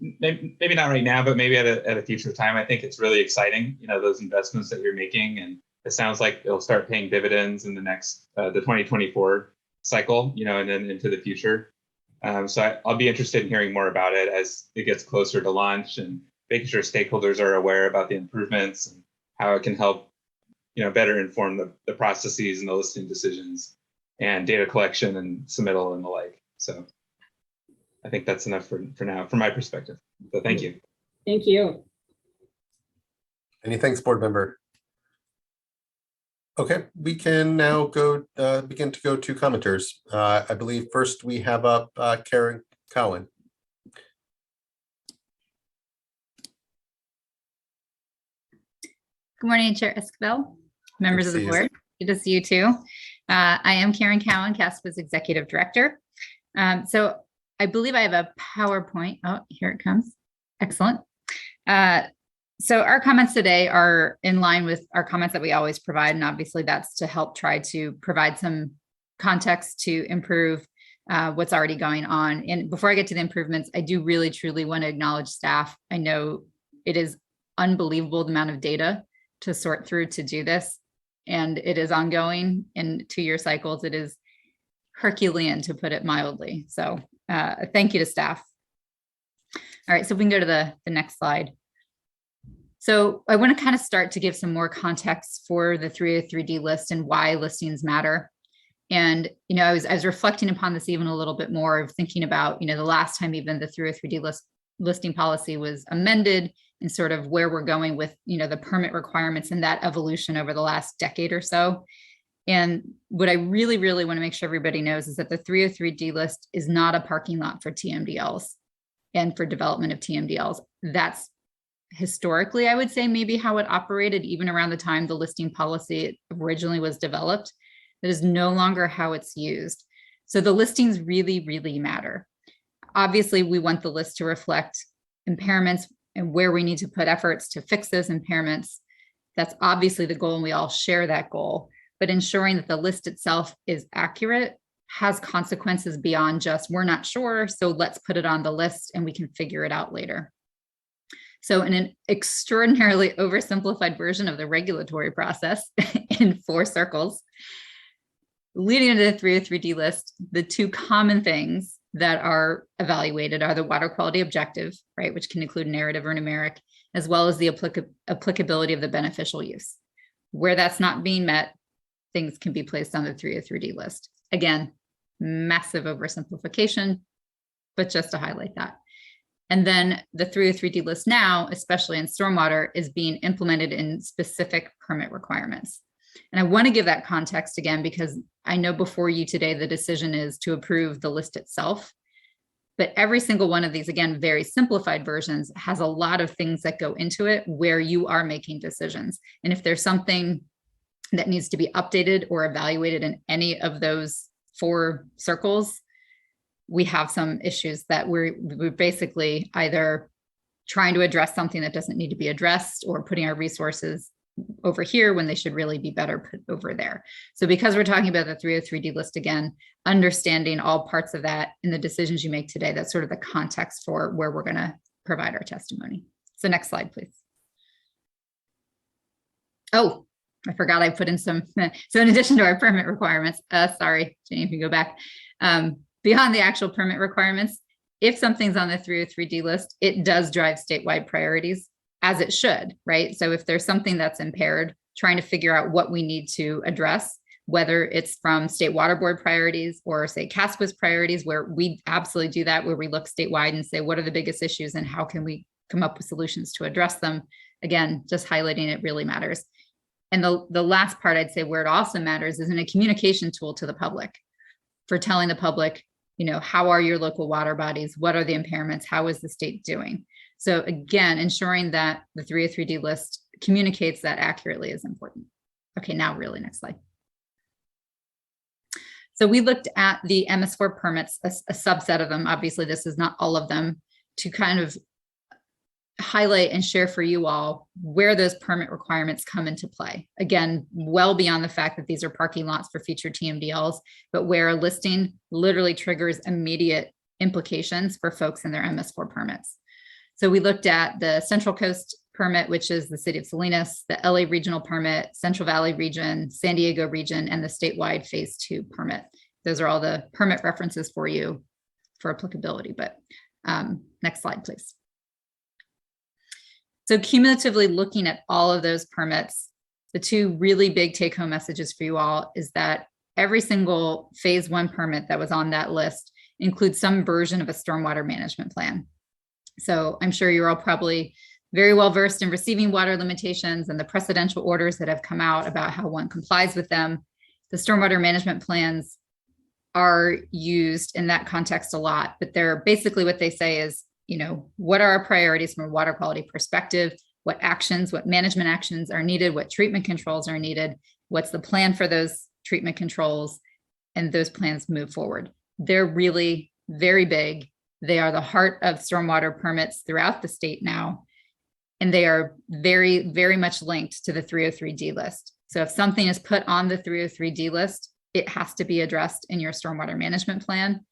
Maybe not right now, but maybe at a future time. I think it's really exciting, those investments that you're making, and it sounds like it'll start paying dividends in the next, the 2024 cycle, and then into the future. So I'll be interested in hearing more about it as it gets closer to launch, and making sure stakeholders are aware about the improvements and how it can help, better inform the processes and the listing decisions and data collection and submittal and the like. So I think that's enough for now, from my perspective. So thank you. Thank you. Any thanks, board member. Okay, we can now begin to go to commenters. I believe first we have up Karen Cowan. Good morning, Chair Esquivel, members of the board. Good to see you too. I am Karen Cowan, CASPA's Executive Director. So I believe I have a PowerPoint. Oh, here it comes. Excellent. So our comments today are in line with our comments that we always provide. And obviously that's to help try to provide some context to improve what's already going on. And before I get to the improvements, I do really, truly want to acknowledge staff. I know it is unbelievable the amount of data to sort through to do this. And it is ongoing in 2-year cycles. It is Herculean, to put it mildly. So thank you to staff. All right, so if we can go to the next slide. So I want to kind of start to give some more context for the 303D list and why listings matter. And, you know, I was reflecting upon this even a little bit more, of thinking about, you know, the last time even the 303D listing policy was amended, and sort of where we're going with, you know, the permit requirements and that evolution over the last decade or so. And what I really, really want to make sure everybody knows is that the 303D list is not a parking lot for TMDLs and for development of TMDLs. That's historically, I would say, maybe how it operated even around the time the listing policy originally was developed. That is no longer how it's used. So the listings really, really matter. Obviously, we want the list to reflect impairments and where we need to put efforts to fix those impairments. That's obviously the goal, and we all share that goal. But ensuring that the list itself is accurate has consequences beyond just, we're not sure, so let's put it on the list and we can figure it out later. So in an extraordinarily oversimplified version of the regulatory process in 4 circles, leading into the 303D list, the 2 common things that are evaluated are the water quality objective, right, which can include narrative or numeric, as well as the applicability of the beneficial use. Where that's not being met, things can be placed on the 303D list. Again, massive oversimplification, but just to highlight that. And then the 303D list now, especially in stormwater, is being implemented in specific permit requirements. And I want to give that context again, because I know before you today, the decision is to approve the list itself. But every single one of these, again, very simplified versions, has a lot of things that go into it where you are making decisions. And if there's something that needs to be updated or evaluated in any of those 4 circles, we have some issues that we're basically either trying to address something that doesn't need to be addressed, or putting our resources over here when they should really be better put over there. So because we're talking about the 303D list again, understanding all parts of that in the decisions you make today, that's sort of the context for where we're going to provide our testimony. So next slide, please. Oh, I forgot I put in some, so in addition to our permit requirements, sorry, Jenny, if you go back, beyond the actual permit requirements, if something's on the 303D list, it does drive statewide priorities, as it should, right? So if there's something that's impaired, trying to figure out what we need to address, whether it's from state water board priorities or say CASPA's priorities, where we absolutely do that, where we look statewide and say, what are the biggest issues and how can we come up with solutions to address them? Again, just highlighting it really matters. And the last part I'd say where it also matters is in a communication tool to the public, for telling the public, you know, how are your local water bodies? What are the impairments? How is the state doing? So again, ensuring that the 303D list communicates that accurately is important. Okay, now really next slide. So we looked at the MS4 permits, a subset of them. Obviously, this is not all of them, to kind of highlight and share for you all where those permit requirements come into play. Again, well beyond the fact that these are parking lots for future TMDLs, but where a listing literally triggers immediate implications for folks in their MS4 permits. So we looked at the Central Coast permit, which is the city of Salinas, the LA regional permit, Central Valley region, San Diego region, and the statewide phase 2 permit. Those are all the permit references for you for applicability, but next slide, please. So cumulatively looking at all of those permits, the 2 really big take-home messages for you all is that every single phase 1 permit that was on that list includes some version of a stormwater management plan. So I'm sure you're all probably very well versed in receiving water limitations and the precedential orders that have come out about how one complies with them. The stormwater management plans are used in that context a lot, but they're basically what they say is, you know, what are our priorities from a water quality perspective? What actions, what management actions are needed? What treatment controls are needed? What's the plan for those treatment controls, and those plans move forward. They're really very big. They are the heart of stormwater permits throughout the state now. And they are very, very much linked to the 303D list. So if something is put on the 303D list, it has to be addressed in your stormwater management plan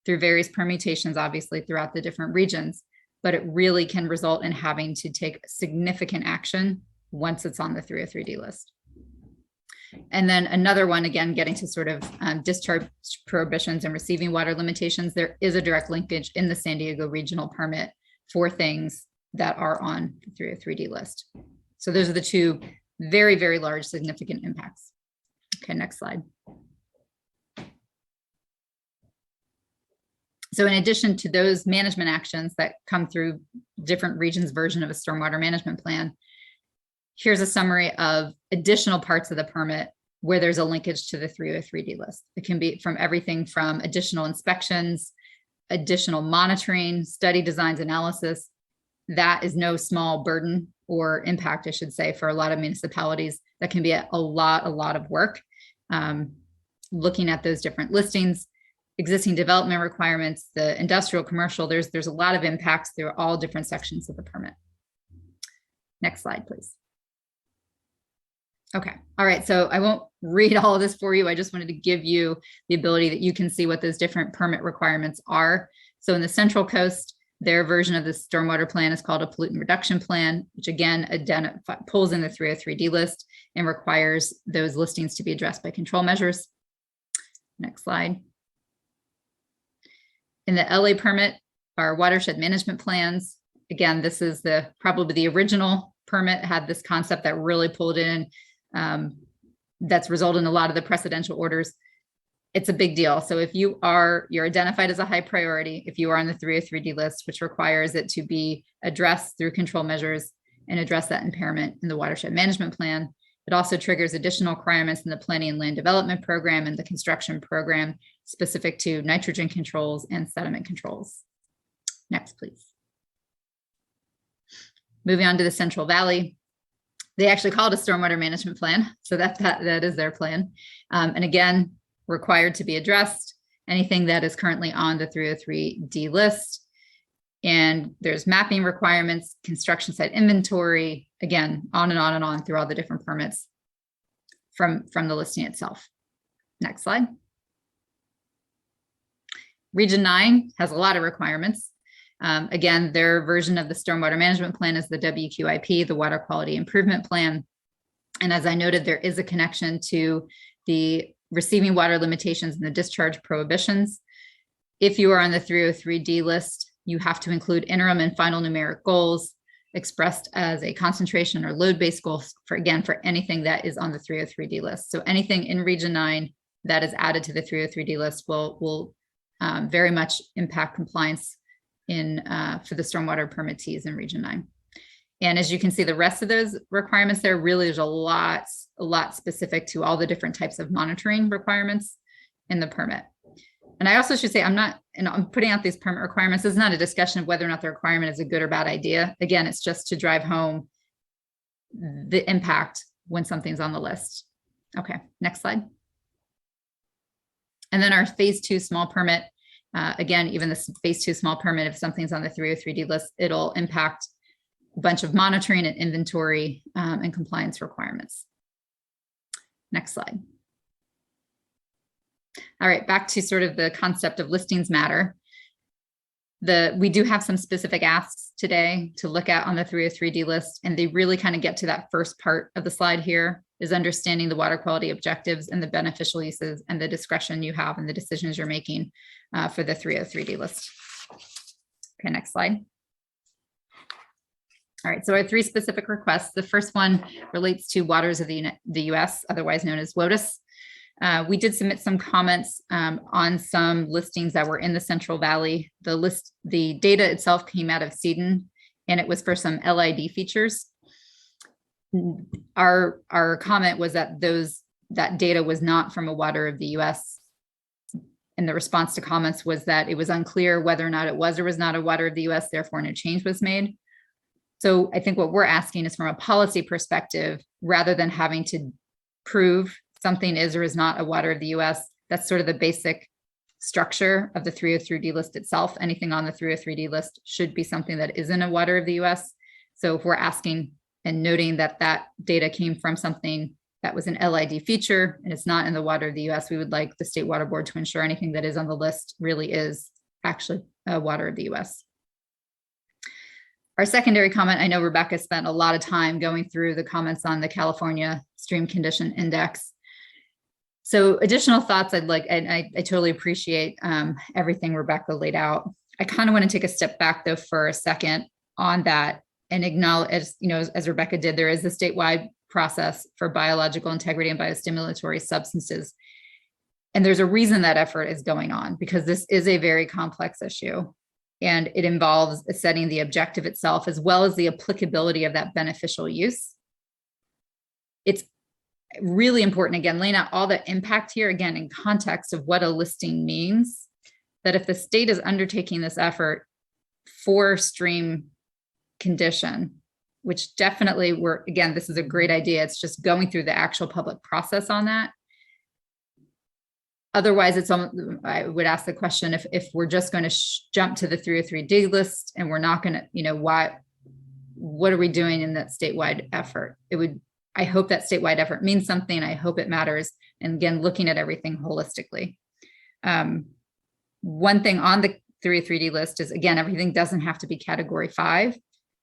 through various permutations, obviously throughout the different regions, but it really can result in having to take significant action once it's on the 303D list. And then another one, again, getting to sort of discharge prohibitions and receiving water limitations, there is a direct linkage in the San Diego regional permit for things that are on the 303D list. So those are the two very, very large significant impacts. Okay, next slide. So in addition to those management actions that come through different regions' version of a stormwater management plan, here's a summary of additional parts of the permit where there's a linkage to the 303D list. It can be from everything from additional inspections, additional monitoring, study designs, analysis. That is no small burden or impact, I should say, for a lot of municipalities. That can be a lot of work. Looking at those different listings, existing development requirements, the industrial, commercial, there's a lot of impacts through all different sections of the permit. Next slide, please. Okay, all right, so I won't read all of this for you. I just wanted to give you the ability that you can see what those different permit requirements are. So in the Central Coast, their version of the stormwater plan is called a pollutant reduction plan, which again pulls in the 303D list and requires those listings to be addressed by control measures. Next slide. In the LA permit, our watershed management plans. Again, this is probably the original permit had this concept that really pulled in. That's resulted in a lot of the precedential orders. It's a big deal. So if you're identified as a high priority, if you are on the 303D list, which requires it to be addressed through control measures and address that impairment in the watershed management plan. It also triggers additional requirements in the planning and land development program and the construction program specific to nitrogen controls and sediment controls. Next, please. Moving on to the Central Valley. They actually call it a stormwater management plan. So that is their plan. And again, required to be addressed, anything that is currently on the 303D list. And there's mapping requirements, construction site inventory, again, on and on and on through all the different permits from the listing itself. Next slide. Region 9 has a lot of requirements. Again, their version of the stormwater management plan is the WQIP, the Water Quality Improvement Plan. And as I noted, there is a connection to the receiving water limitations and the discharge prohibitions. If you are on the 303D list, you have to include interim and final numeric goals expressed as a concentration or load-based goal for anything that is on the 303D list. So anything in Region 9 that is added to the 303D list will very much impact compliance for the stormwater permittees in Region 9. And as you can see, the rest of those requirements there really is a lot specific to all the different types of monitoring requirements in the permit. And I also should say, I'm putting out these permit requirements. It's not a discussion of whether or not the requirement is a good or bad idea. Again, it's just to drive home the impact when something's on the list. Okay, next slide. And then our phase 2 small permit. Again, even the phase 2 small permit, if something's on the 303D list, it'll impact a bunch of monitoring and inventory and compliance requirements. Next slide. All right, back to sort of the concept of listings matter. We do have some specific asks today to look at on the 303D list, and they really kind of get to that first part of the slide here, is understanding the water quality objectives and the beneficial uses and the discretion you have and the decisions you're making for the 303D list. Okay, next slide. All right, so our 3 specific requests. The first one relates to waters of the US, otherwise known as WOTUS. We did submit some comments on some listings that were in the Central Valley. The data itself came out of CEDN, and it was for some LID features. Our comment was that that data was not from a water of the US. And the response to comments was that it was unclear whether or not it was or was not a water of the US, therefore no change was made. So I think what we're asking is from a policy perspective, rather than having to prove something is or is not a water of the US. That's sort of the basic structure of the 303D list itself. Anything on the 303D list should be something that isn't a water of the US. So if we're asking and noting that that data came from something that was an LID feature and it's not in the water of the US, we would like the State Water Board to ensure anything that is on the list really is actually a water of the US. Our secondary comment, I know Rebecca spent a lot of time going through the comments on the California Stream Condition Index. So additional thoughts I'd like, and I totally appreciate everything Rebecca laid out. I kind of want to take a step back though for a second on that and acknowledge, as you know, as Rebecca did, there is a statewide process for biological integrity and biostimulatory substances. And there's a reason that effort is going on, because this is a very complex issue. And it involves setting the objective itself, as well as the applicability of that beneficial use. It's really important, again, laying out all the impact here, again, in context of what a listing means, that if the state is undertaking this effort for stream condition, which definitely again, this is a great idea. It's just going through the actual public process on that. Otherwise, I would ask the question, if we're just going to jump to the 303D list and we're not going to, you know, what are we doing in that statewide effort? I hope that statewide effort means something. I hope it matters. And again, looking at everything holistically. One thing on the 303D list is, again, everything doesn't have to be category 5.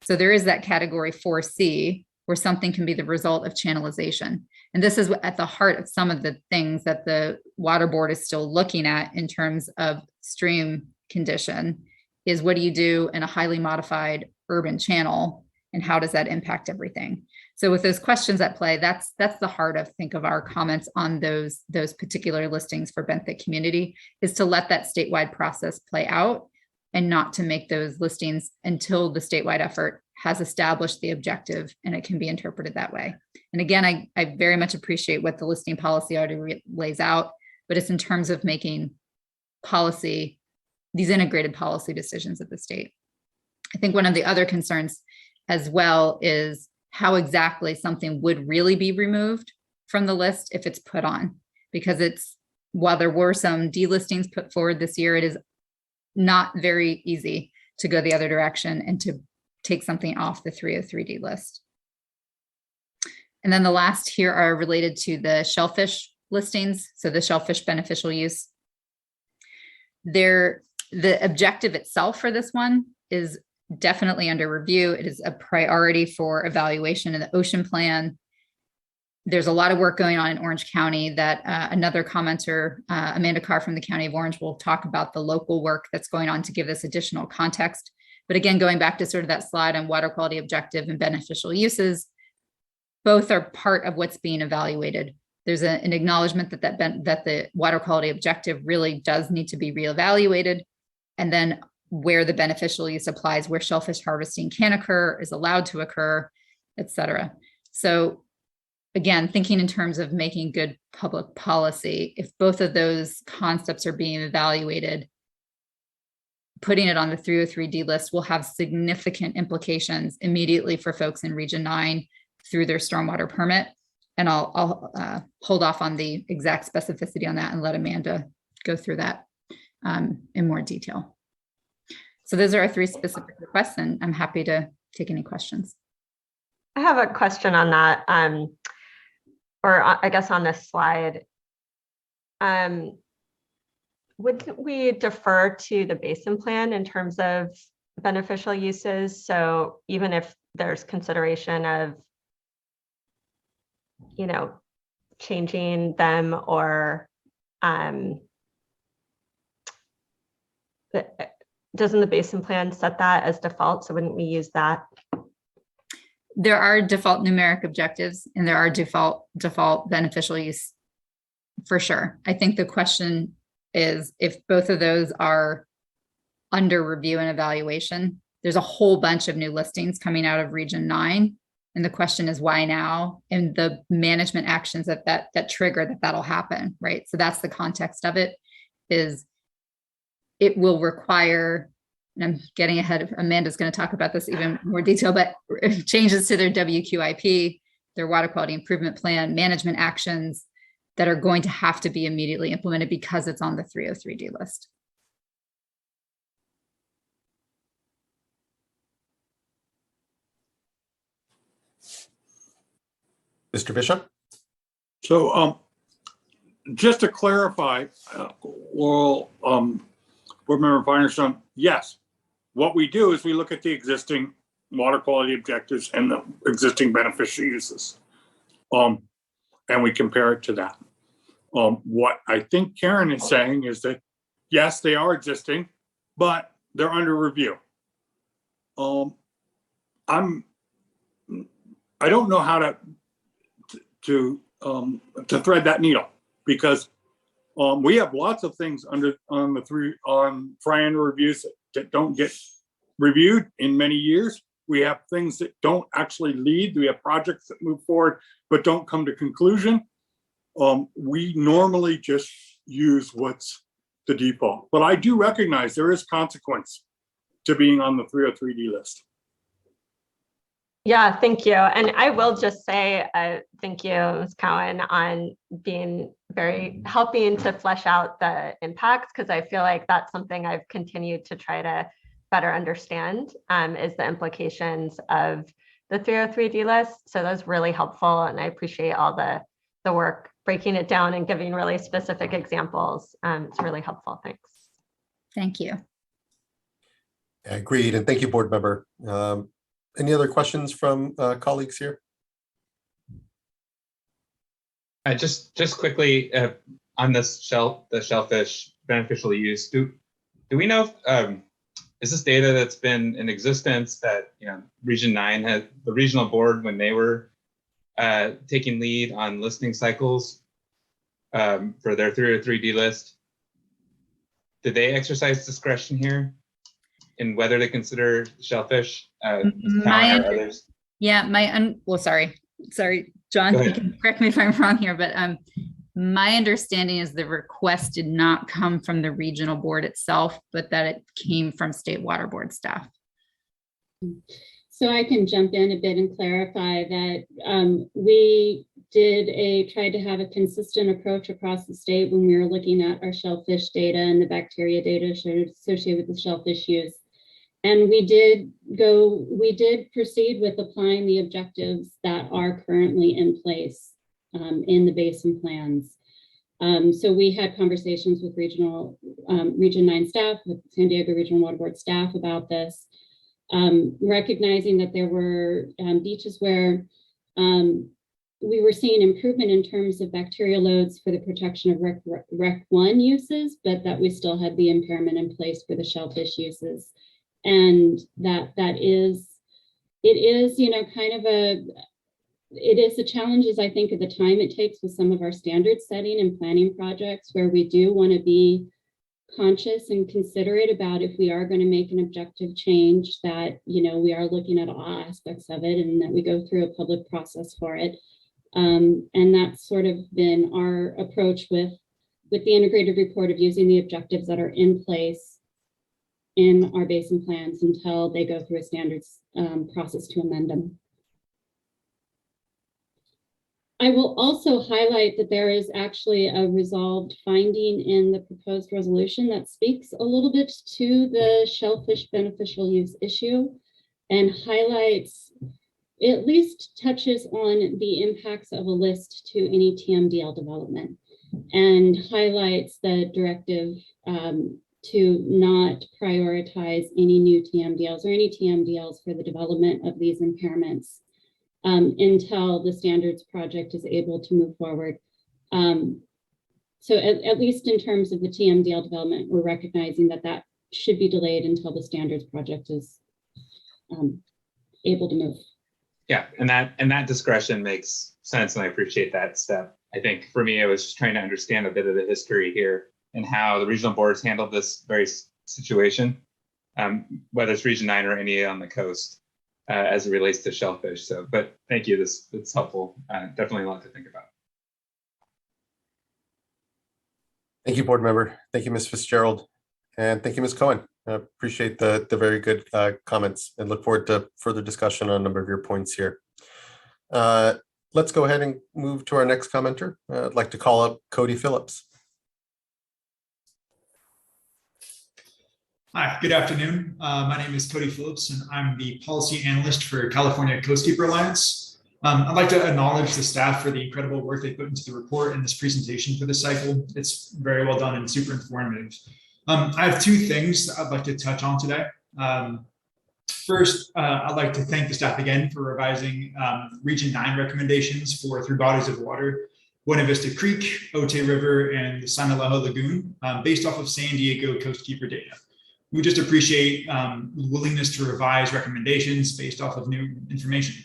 So there is that category 4C where something can be the result of channelization. And this is at the heart of some of the things that the Water Board is still looking at in terms of stream condition, is what do you do in a highly modified urban channel, and how does that impact everything? So with those questions at play, that's the heart of, think of our comments on those particular listings for Benthic community, is to let that statewide process play out and not to make those listings until the statewide effort has established the objective and it can be interpreted that way. And again, I very much appreciate what the listing policy already lays out, but it's in terms of making policy, these integrated policy decisions at the state. I think one of the other concerns as well is how exactly something would really be removed from the list if it's put on, because while there were some delistings put forward this year, it is not very easy to go the other direction and to take something off the 303D list. And then the last here are related to the shellfish listings. So the shellfish beneficial use. The objective itself for this one is definitely under review. It is a priority for evaluation in the ocean plan. There's a lot of work going on in Orange County that another commenter, Amanda Carr from the County of Orange, will talk about the local work that's going on to give this additional context. But again, going back to sort of that slide on water quality objective and beneficial uses, both are part of what's being evaluated. There's an acknowledgement that the water quality objective really does need to be reevaluated. And then where the beneficial use applies, where shellfish harvesting can occur, is allowed to occur, et cetera. So again, thinking in terms of making good public policy, if both of those concepts are being evaluated, putting it on the 303D list will have significant implications immediately for folks in Region 9 through their stormwater permit. And I'll hold off on the exact specificity on that and let Amanda go through that in more detail. So those are our 3 specific requests, and I'm happy to take any questions. I have a question on that, or I guess on this slide. Wouldn't we defer to the basin plan in terms of beneficial uses? So even if there's consideration of, you know, changing them, or doesn't the basin plan set that as default? So wouldn't we use that? There are default numeric objectives and there are default beneficial use for sure. I think the question is, if both of those are under review and evaluation, there's a whole bunch of new listings coming out of Region 9. And the question is, why now? And the management actions that trigger that'll happen, right? So that's the context of it, is it will require, and I'm getting ahead of, Amanda's going to talk about this even more detail, but changes to their WQIP, their water quality improvement plan, management actions, that are going to have to be immediately implemented because it's on the 303D list. Mr. Bishop? So just to clarify, Board Member Feinerstone, yes, what we do is we look at the existing water quality objectives and the existing beneficial uses, and we compare it to that. What I think Karen is saying is that, yes, they are existing, but they're under review. I don't know how to thread that needle, because we have lots of things on triennial reviews that don't get reviewed in many years. We have things that don't actually lead. We have projects that move forward but don't come to conclusion. We normally just use what's the default, but I do recognize there is consequence to being on the 303D list. Yeah, thank you. And I will just say thank you, Ms. Cowan, on being helping to flesh out the impacts, because I feel like that's something I've continued to try to better understand, is the implications of the 303D list. So that's really helpful. And I appreciate all the work breaking it down and giving really specific examples. It's really helpful. Thanks. Thank you. Agreed. And thank you, board member. Any other questions from colleagues here? Just quickly on this the shellfish beneficial use. Do we know if, is this data that's been in existence that Region 9 had, the regional board, when they were taking lead on listing cycles for their 303D list? Did they exercise discretion here in whether to consider shellfish? Well, sorry, John, you can correct me if I'm wrong here, but my understanding is the request did not come from the regional board itself, but that it came from state water board staff. So I can jump in a bit and clarify that we tried to have a consistent approach across the state when we were looking at our shellfish data and the bacteria data associated with the shellfish use. And we did proceed with applying the objectives that are currently in place in the basin plans. So we had conversations with Region 9 staff, with San Diego Regional Water Board staff about this, recognizing that there were beaches where we were seeing improvement in terms of bacterial loads for the protection of Rec 1 uses, but that we still had the impairment in place for the shellfish uses. And it is the challenges, I think, of the time it takes with some of our standard setting and planning projects, where we do want to be conscious and considerate about, if we are going to make an objective change, that we are looking at all aspects of it and that we go through a public process for it. And that's sort of been our approach with the integrated report, of using the objectives that are in place in our basin plans until they go through a standards process to amend them. I will also highlight that there is actually a resolved finding in the proposed resolution that speaks a little bit to the shellfish beneficial use issue, and highlights, at least touches on the impacts of a list to any TMDL development, and highlights the directive to not prioritize any new TMDLs or any TMDLs for the development of these impairments until the standards project is able to move forward. So at least in terms of the TMDL development, we're recognizing that should be delayed until the standards project is able to move. Yeah, and that discretion makes sense, and I appreciate that step. I think for me, I was just trying to understand a bit of the history here and how the regional boards handled this very situation, whether it's Region 9 or any on the coast, as it relates to shellfish. So, but thank you, it's helpful. Definitely a lot to think about. Thank you, board member. Thank you, Ms. Fitzgerald. And thank you, Ms. Cohen. I appreciate the very good comments and look forward to further discussion on a number of your points here. Let's go ahead and move to our next commenter. I'd like to call up Cody Phillips. Hi, good afternoon. My name is Cody Phillips, and I'm the policy analyst for California Coastkeeper Alliance. I'd like to acknowledge the staff for the incredible work they put into the report and this presentation for this cycle. It's very well done and super informative. I have two things that I'd like to touch on today. First, I'd like to thank the staff again for revising Region 9 recommendations for 3 bodies of water: Buena Vista Creek, Otay River, and the San Alejo Lagoon, based off of San Diego Coastkeeper data. We just appreciate the willingness to revise recommendations based off of new information.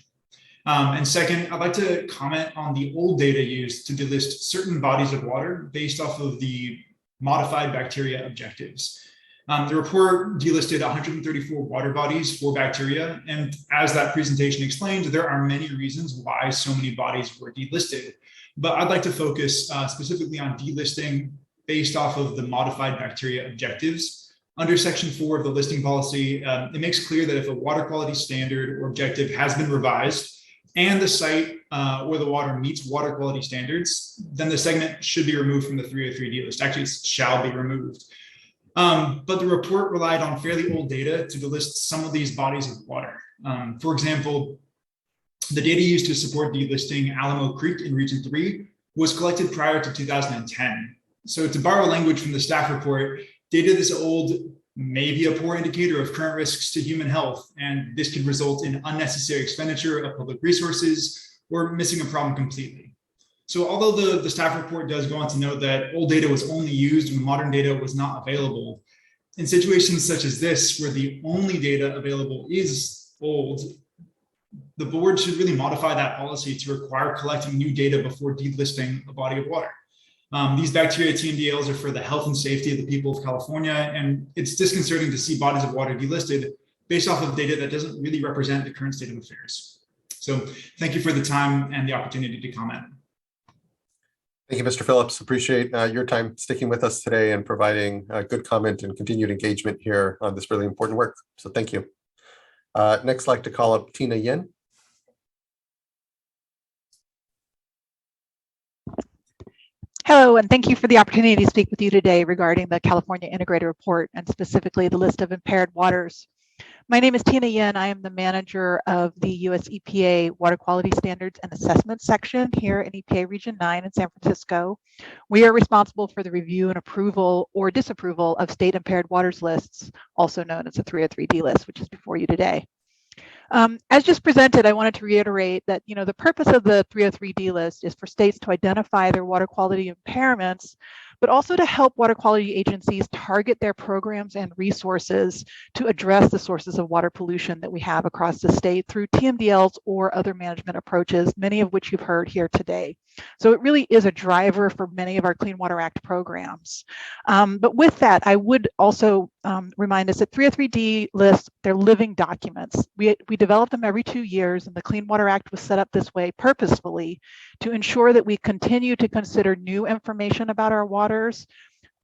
And second, I'd like to comment on the old data used to delist certain bodies of water based off of the modified bacteria objectives. The report delisted 134 water bodies for bacteria, and as that presentation explained, there are many reasons why so many bodies were delisted. But I'd like to focus specifically on delisting based off of the modified bacteria objectives. Under Section 4 of the listing policy, it makes clear that if a water quality standard or objective has been revised and the site or the water meets water quality standards, then the segment should be removed from the 303D list. Actually, it shall be removed. But the report relied on fairly old data to delist some of these bodies of water. For example, the data used to support delisting Alamo Creek in Region 3 was collected prior to 2010. So to borrow language from the staff report, data this old may be a poor indicator of current risks to human health, and this could result in unnecessary expenditure of public resources or missing a problem completely. So although the staff report does go on to note that old data was only used when modern data was not available, in situations such as this, where the only data available is old, the board should really modify that policy to require collecting new data before delisting a body of water. These bacteria TMDLs are for the health and safety of the people of California, and it's disconcerting to see bodies of water delisted based off of data that doesn't really represent the current state of affairs. So thank you for the time and the opportunity to comment. Thank you, Mr. Phillips. Appreciate your time sticking with us today and providing good comment and continued engagement here on this really important work. So thank you. Next, I'd like to call up Tina Yin. Hello, and thank you for the opportunity to speak with you today regarding the California Integrated Report and specifically the list of impaired waters. My name is Tina Yin. I am the manager of the US EPA Water Quality Standards and Assessment section here in EPA Region 9 in San Francisco. We are responsible for the review and approval or disapproval of state impaired waters lists, also known as the 303D list, which is before you today. As just presented, I wanted to reiterate that the purpose of the 303D list is for states to identify their water quality impairments, but also to help water quality agencies target their programs and resources to address the sources of water pollution that we have across the state through TMDLs or other management approaches, many of which you've heard here today. So it really is a driver for many of our Clean Water Act programs. But with that, I would also remind us that 303D lists, they're living documents. We develop them every 2 years, and the Clean Water Act was set up this way purposefully to ensure that we continue to consider new information about our waters,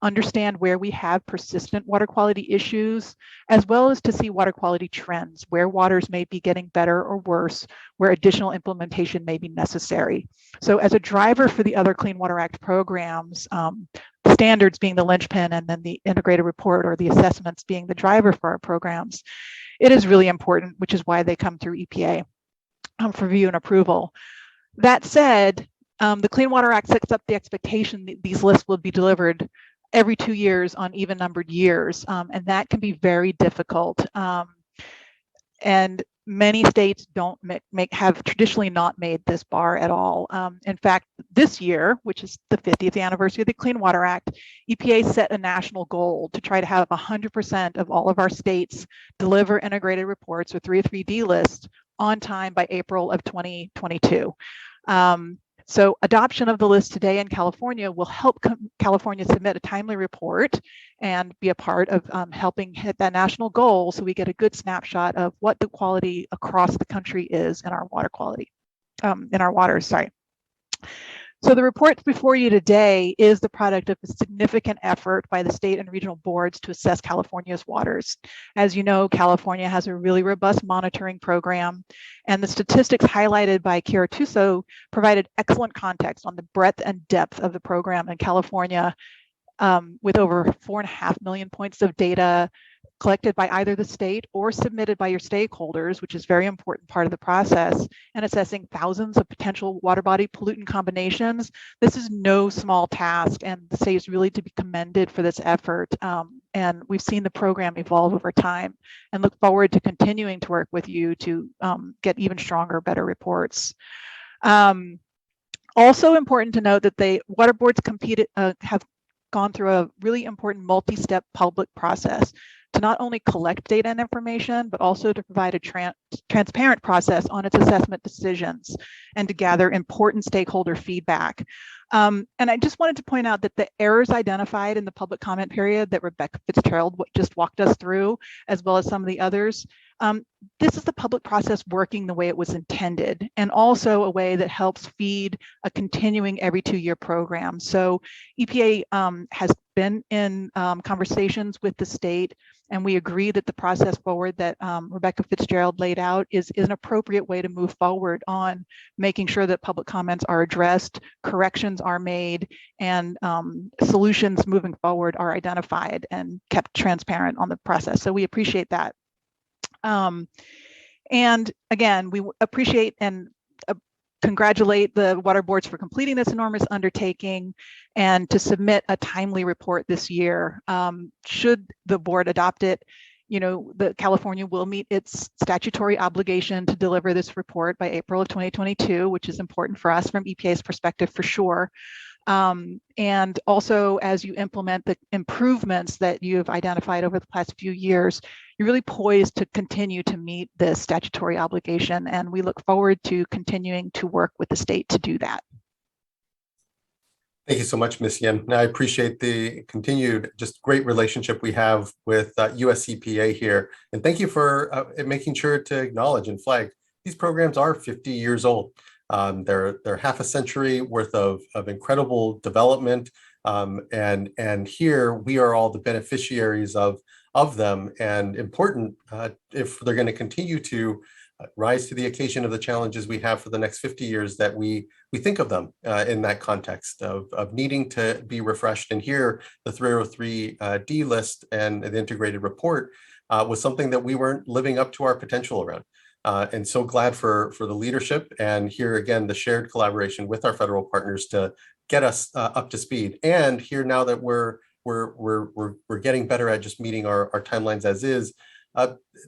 understand where we have persistent water quality issues, as well as to see water quality trends, where waters may be getting better or worse, where additional implementation may be necessary. So as a driver for the other Clean Water Act programs, the standards being the linchpin and then the integrated report or the assessments being the driver for our programs, it is really important, which is why they come through EPA for review and approval. That said, the Clean Water Act sets up the expectation that these lists will be delivered every 2 years on even numbered years, and that can be very difficult. And many states don't have traditionally not made this bar at all. In fact, this year, which is the 50th anniversary of the Clean Water Act, EPA set a national goal to try to have 100% of all of our states deliver integrated reports or 303D lists on time by April of 2022. So adoption of the list today in California will help California submit a timely report and be a part of helping hit that national goal, so we get a good snapshot of what the quality across the country is in our water quality, in our waters, sorry. So the report before you today is the product of a significant effort by the state and regional boards to assess California's waters. As you know, California has a really robust monitoring program, and the statistics highlighted by Kira Tuso provided excellent context on the breadth and depth of the program in California, with over 4.5 million points of data collected by either the state or submitted by your stakeholders, which is a very important part of the process, and assessing thousands of potential water body pollutant combinations. This is no small task, and the state is really to be commended for this effort. And we've seen the program evolve over time and look forward to continuing to work with you to get even stronger, better reports. Also important to note that the water boards have gone through a really important multi-step public process to not only collect data and information, but also to provide a transparent process on its assessment decisions and to gather important stakeholder feedback. And I just wanted to point out that the errors identified in the public comment period that Rebecca Fitzgerald just walked us through, as well as some of the others, this is the public process working the way it was intended, and also a way that helps feed a continuing every 2-year program. So EPA has been in conversations with the state, and we agree that the process forward that Rebecca Fitzgerald laid out is an appropriate way to move forward on making sure that public comments are addressed, corrections are made, and solutions moving forward are identified and kept transparent on the process. So we appreciate that. And again, we appreciate and congratulate the water boards for completing this enormous undertaking and to submit a timely report this year. Should the board adopt it, the California will meet its statutory obligation to deliver this report by April of 2022, which is important for us from EPA's perspective for sure. And also, as you implement the improvements that you've identified over the past few years, you're really poised to continue to meet this statutory obligation. And we look forward to continuing to work with the state to do that. Thank you so much, Ms. Yin. I appreciate the continued just great relationship we have with US EPA here. And thank you for making sure to acknowledge and flag these programs are 50 years old. They're half a century worth of incredible development. And here we are all the beneficiaries of them, and important if they're going to continue to rise to the occasion of the challenges we have for the next 50 years, that we think of them in that context of needing to be refreshed. And here the 303D list and the integrated report was something that we weren't living up to our potential around. And so glad for the leadership, and here again the shared collaboration with our federal partners to get us up to speed. And here now that we're getting better at just meeting our timelines as is,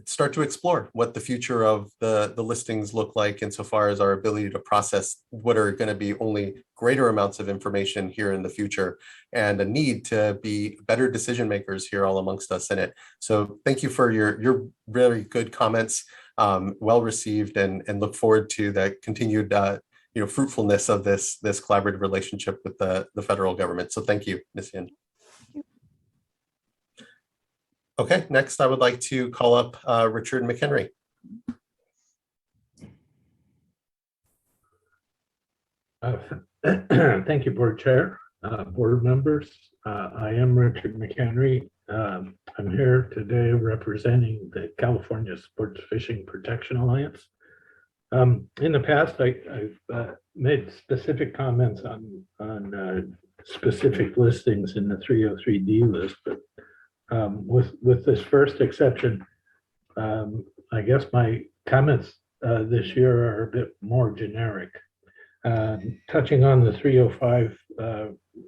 start to explore what the future of the listings look like insofar as our ability to process what are going to be only greater amounts of information here in the future, and a need to be better decision makers here all amongst us in it. So thank you for your very good comments. Well received, and look forward to the continued fruitfulness of this collaborative relationship with the federal government. So thank you, Ms. Yin. Okay, next I would like to call up Richard McHenry. Thank you, Board Chair, board members. I am Richard McHenry. I'm here today representing the California Sports Fishing Protection Alliance. In the past, I've made specific comments on specific listings in the 303D list, but with this first exception, I guess my comments this year are a bit more generic. Touching on the 305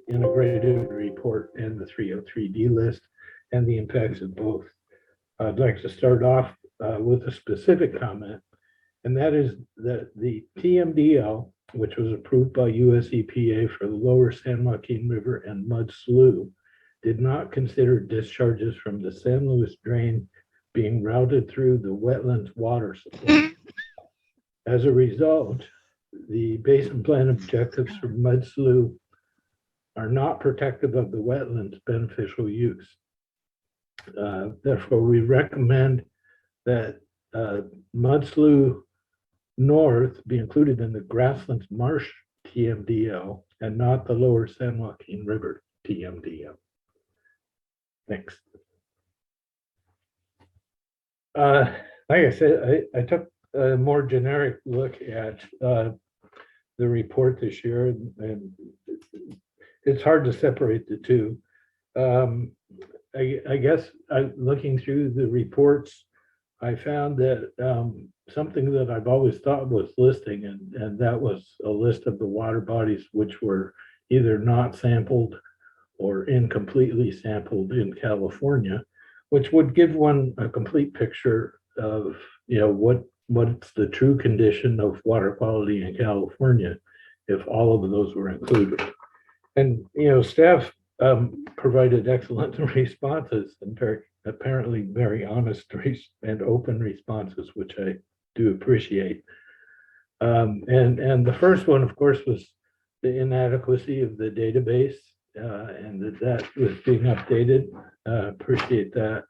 integrated report and the 303D list and the impacts of both. I'd like to start off with a specific comment, and that is that the TMDL, which was approved by US EPA for the lower San Joaquin River and Mud Slough, did not consider discharges from the San Luis drain being routed through the wetlands water supply. As a result, the basin plan objectives for Mud Slough are not protective of the wetlands beneficial use. Therefore, we recommend that Mud Slough North be included in the Grasslands Marsh TMDL and not the lower San Joaquin River, TMDM. Thanks. Like I said, I took a more generic look at the report this year, and it's hard to separate the two. I guess looking through the reports, I found that something that I've always thought was listing, and that was a list of the water bodies which were either not sampled or incompletely sampled in California, which would give one a complete picture of, you know, what's the true condition of water quality in California if all of those were included. And, you know, staff provided excellent responses and apparently very honest and open responses, which I do appreciate. And the first one, of course, was the inadequacy of the database, and that was being updated. Appreciate that.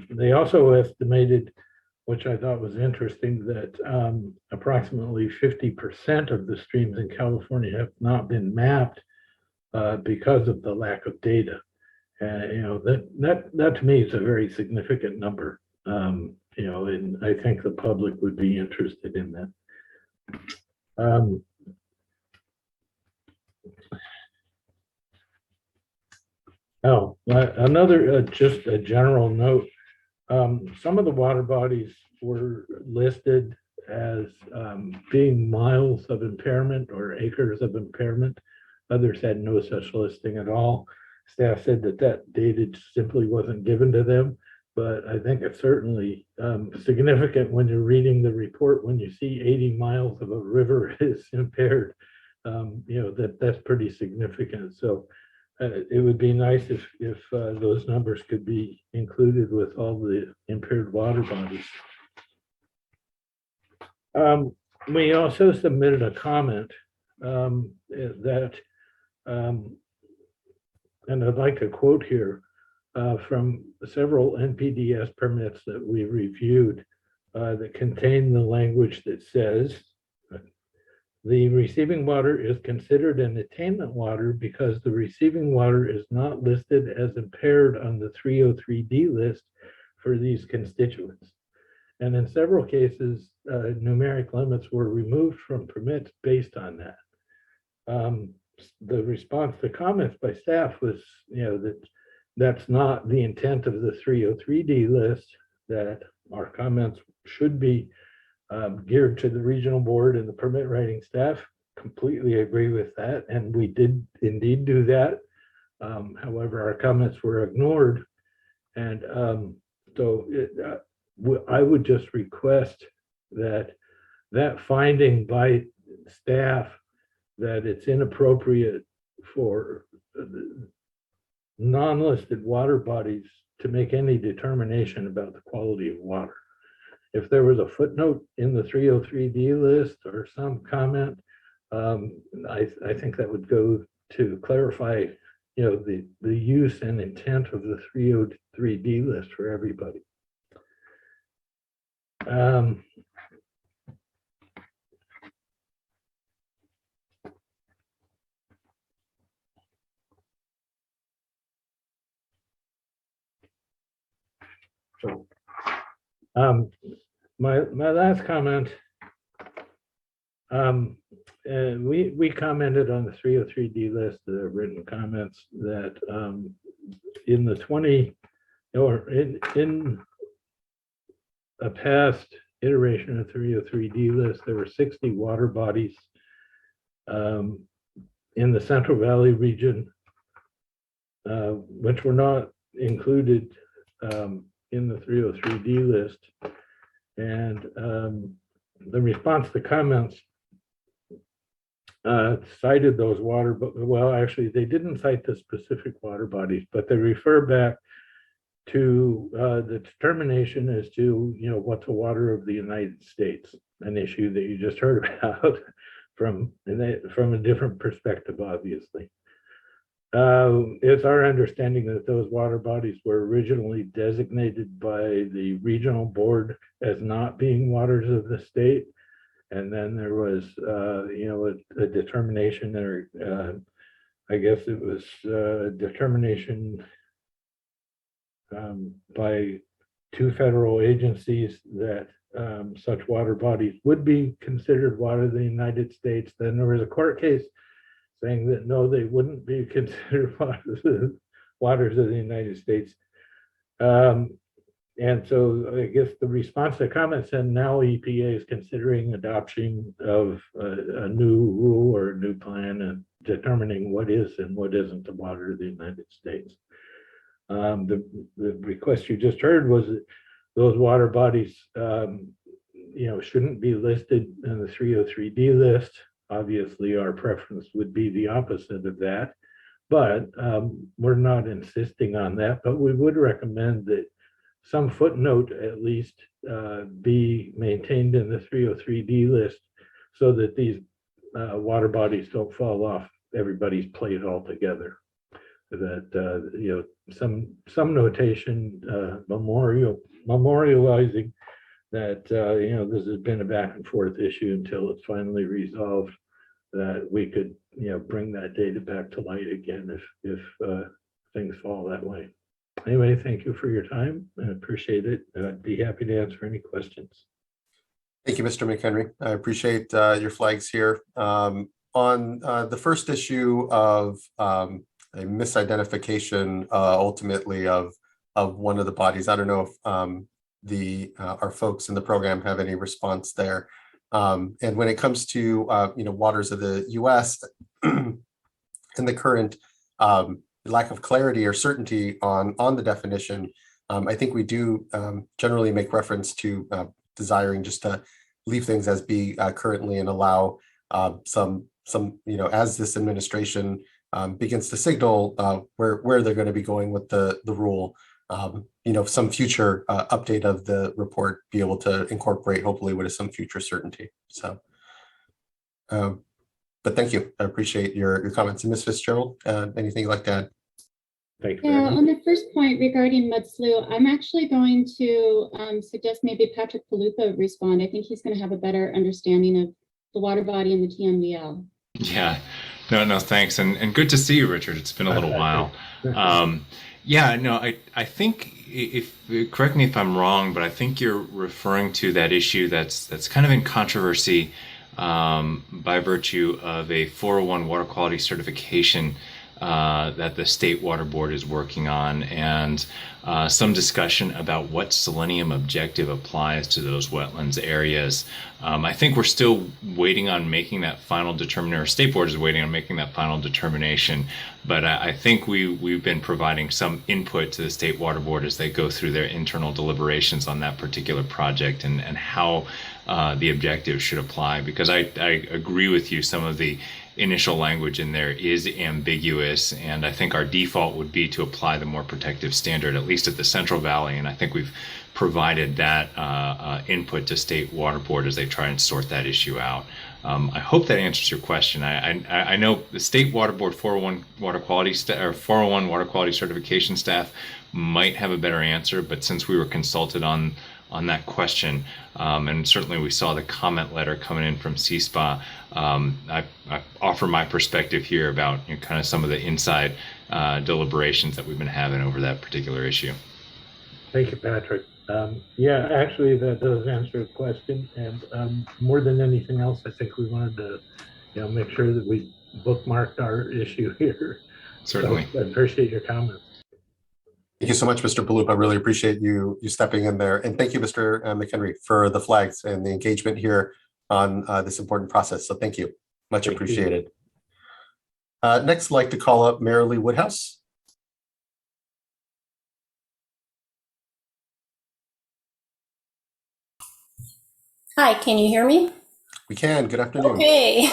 They also estimated, which I thought was interesting, that approximately 50% of the streams in California have not been mapped because of the lack of data. You know, that to me is a very significant number. You know, and I think the public would be interested in that. Another just a general note. Some of the water bodies were listed as being miles of impairment or acres of impairment. Others had no such listing at all. Staff said that data simply wasn't given to them, but I think it's certainly significant when you're reading the report, when you see 80 miles of a river is impaired, you know, that's pretty significant. So it would be nice if those numbers could be included with all the impaired water bodies. We also submitted a comment that, and I'd like to quote here from several NPDES permits that we reviewed that contain the language that says, the receiving water is considered an attainment water because the receiving water is not listed as impaired on the 303D list for these constituents. And in several cases, numeric limits were removed from permits based on that. The response to comments by staff was, you know, that's not the intent of the 303D list, that our comments should be geared to the regional board and the permit writing staff. Completely agree with that, and we did indeed do that. However, our comments were ignored, and I would just request that finding by staff that it's inappropriate for non-listed water bodies to make any determination about the quality of water. If there was a footnote in the 303D list or some comment, I think that would go to clarify, you know, the use and intent of the 303D list for everybody. My last comment, we commented on the 303D list, the written comments, that in the 20 or in a past iteration of 303D list, there were 60 water bodies in the Central Valley region, which were not included in the 303D list. And the response to comments cited those water, well, actually, they didn't cite the specific water bodies, but they refer back to the determination as to, you know, what's the water of the United States, an issue that you just heard about from a different perspective, obviously. It's our understanding that those water bodies were originally designated by the regional board as not being waters of the state. And then there was, a determination, or I guess it was a determination by two federal agencies that such water bodies would be considered water of the United States. Then there was a court case saying that no, they wouldn't be considered waters of the United States. And so I guess the response to comments, and now EPA is considering adoption of a new rule or a new plan and determining what is and what isn't the water of the United States. The request you just heard was that those water bodies, shouldn't be listed in the 303D list. Obviously, our preference would be the opposite of that, but we're not insisting on that. But we would recommend that some footnote at least be maintained in the 303D list so that these water bodies don't fall off everybody's plate altogether. That some notation memorializing that this has been a back and forth issue until it's finally resolved, that we could bring that data back to light again if things fall that way. Anyway, thank you for your time. I appreciate it. I'd be happy to answer any questions. Thank you, Mr. McHenry. I appreciate your flags here. On the first issue of a misidentification ultimately of one of the bodies, I don't know if our folks in the program have any response there. And when it comes to waters of the U.S. and the current lack of clarity or certainty on the definition, I think we do generally make reference to desiring just to leave things as be currently and allow some as this administration begins to signal where they're going to be going with the rule, some future update of the report be able to incorporate hopefully what is some future certainty. So, but thank you. I appreciate your comments. And Ms. Fitzgerald, anything you'd like to add? Thank you. Yeah, on the first point regarding mud slough, I'm actually going to suggest maybe Patrick Palupa respond. I think he's going to have a better understanding of the water body and the TMDL. Yeah, no, thanks. And good to see you, Richard. It's been a little while. I think correct me if I'm wrong, but I think you're referring to that issue that's kind of in controversy by virtue of a 401 water quality certification that the State Water Board is working on, and some discussion about what selenium objective applies to those wetlands areas. I think we're still waiting on making that final determination, or State Board is waiting on making that final determination, but I think we've been providing some input to the State Water Board as they go through their internal deliberations on that particular project and how the objectives should apply, because I agree with you, some of the initial language in there is ambiguous, and I think our default would be to apply the more protective standard, at least at the Central Valley, and I think we've provided that input to State Water Board as they try and sort that issue out. I hope that answers your question. I know the State Water Board 401 water quality 401 water quality certification staff might have a better answer, but since we were consulted on that question, and certainly we saw the comment letter coming in from CSPA, I offer my perspective here about kind of some of the inside deliberations that we've been having over that particular issue. Thank you, Patrick. Actually, that does answer the question. And more than anything else, I think we wanted to make sure that we bookmarked our issue here. Certainly. So I appreciate your comments. Thank you so much, Mr. Palupa. I really appreciate you stepping in there. And thank you, Mr. McHenry, for the flags and the engagement here on this important process. So thank you. Much appreciated. Next, I'd like to call up Marilee Woodhouse. Hi, can you hear me? We can. Good afternoon. Okay,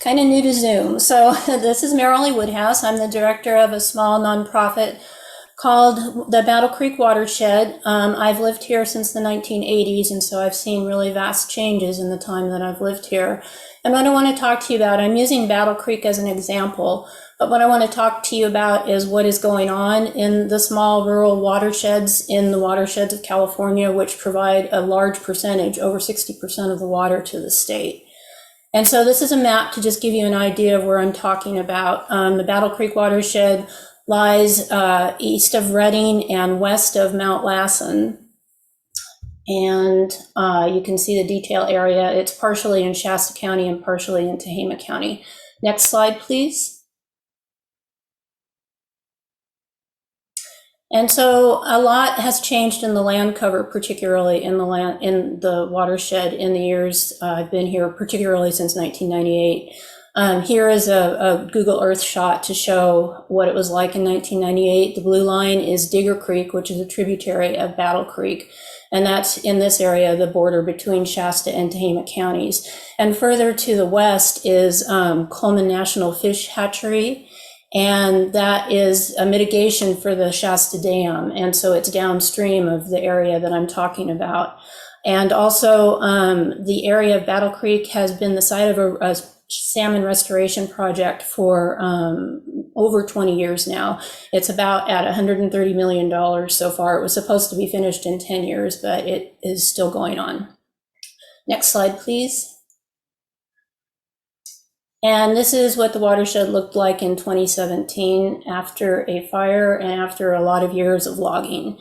kind of new to Zoom. So this is Marilee Woodhouse. I'm the director of a small nonprofit called the Battle Creek Watershed. I've lived here since the 1980s, and so I've seen really vast changes in the time that I've lived here. And what I want to talk to you about, I'm using Battle Creek as an example, but what I want to talk to you about is what is going on in the small rural watersheds in the watersheds of California, which provide a large percentage, over 60% of the water to the state. And so this is a map to just give you an idea of where I'm talking about. The Battle Creek Watershed lies east of Redding and west of Mount Lassen. And you can see the detail area. It's partially in Shasta County and partially in Tehama County. Next slide, please. And so a lot has changed in the land cover, particularly in the watershed in the years I've been here, particularly since 1998. Here is a Google Earth shot to show what it was like in 1998. The blue line is Digger Creek, which is a tributary of Battle Creek. And that's in this area, the border between Shasta and Tehama counties. And further to the west is Coleman National Fish Hatchery. And that is a mitigation for the Shasta Dam. And so it's downstream of the area that I'm talking about. And also the area of Battle Creek has been the site of a salmon restoration project for over 20 years now. It's about at $130 million so far. It was supposed to be finished in 10 years, but it is still going on. Next slide, please. And this is what the watershed looked like in 2017 after a fire and after a lot of years of logging.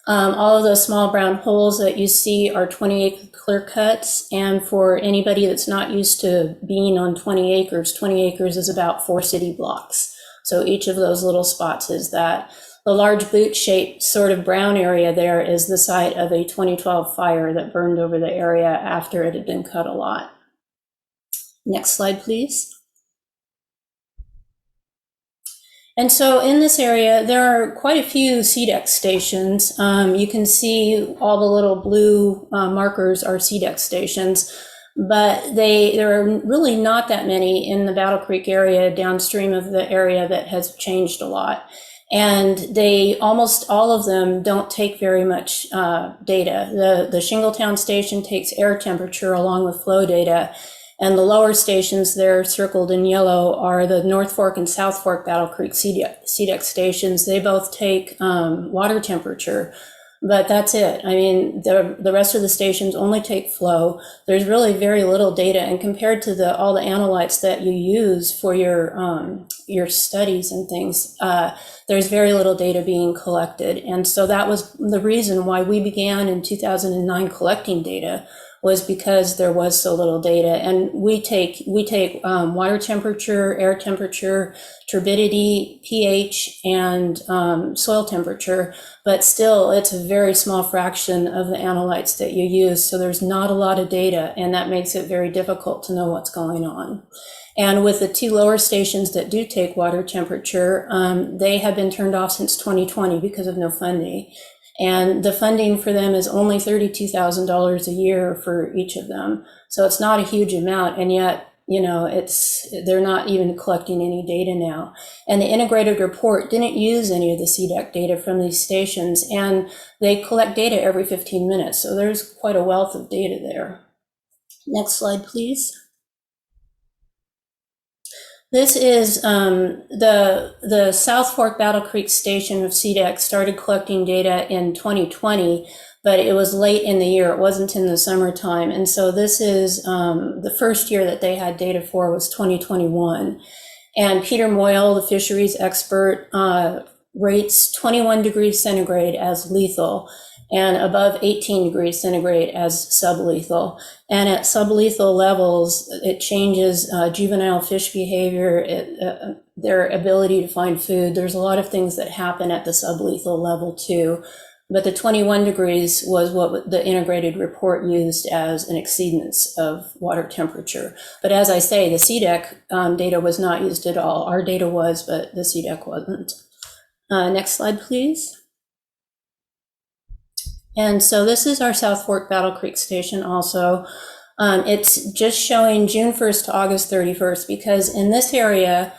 All of those small brown holes that you see are 20-acre clear cuts. And for anybody that's not used to being on 20 acres is about 4 city blocks. So each of those little spots is that. The large boot-shaped sort of brown area there is the site of a 2012 fire that burned over the area after it had been cut a lot. Next slide, please. And so in this area, there are quite a few CDEX stations. You can see all the little blue markers are CDEX stations, but there are really not that many in the Battle Creek area downstream of the area that has changed a lot. And they, almost all of them, don't take very much data. The Shingletown station takes air temperature along with flow data. And the lower stations there circled in yellow are the North Fork and South Fork Battle Creek CDEX stations. They both take water temperature, but that's it. I mean, the rest of the stations only take flow. There's really very little data, and compared to all the analytes that you use for your studies and things, there's very little data being collected. And so that was the reason why we began in 2009 collecting data, was because there was so little data. And we take water temperature, air temperature, turbidity, pH, and soil temperature, but still it's a very small fraction of the analytes that you use. So there's not a lot of data, and that makes it very difficult to know what's going on. And with the 2 lower stations that do take water temperature, they have been turned off since 2020 because of no funding. And the funding for them is only $32,000 a year for each of them. So it's not a huge amount, and yet, you know, they're not even collecting any data now. And the integrated report didn't use any of the CDEC data from these stations, and they collect data every 15 minutes. So there's quite a wealth of data there. Next slide, please. This is the South Fork Battle Creek station of CDEC started collecting data in 2020, but it was late in the year. It wasn't in the summertime. And so this is the first year that they had data for was 2021. And Peter Moyle, the fisheries expert, rates 21 degrees centigrade as lethal and above 18 degrees centigrade as sublethal. And at sublethal levels, it changes juvenile fish behavior, their ability to find food. There's a lot of things that happen at the sublethal level too. But the 21 degrees was what the integrated report used as an exceedance of water temperature. But as I say, the CDEC data was not used at all. Our data was, but the CDEC wasn't. Next slide, please. And so this is our South Fork Battle Creek station also. It's just showing June 1st to August 31st, because in this area,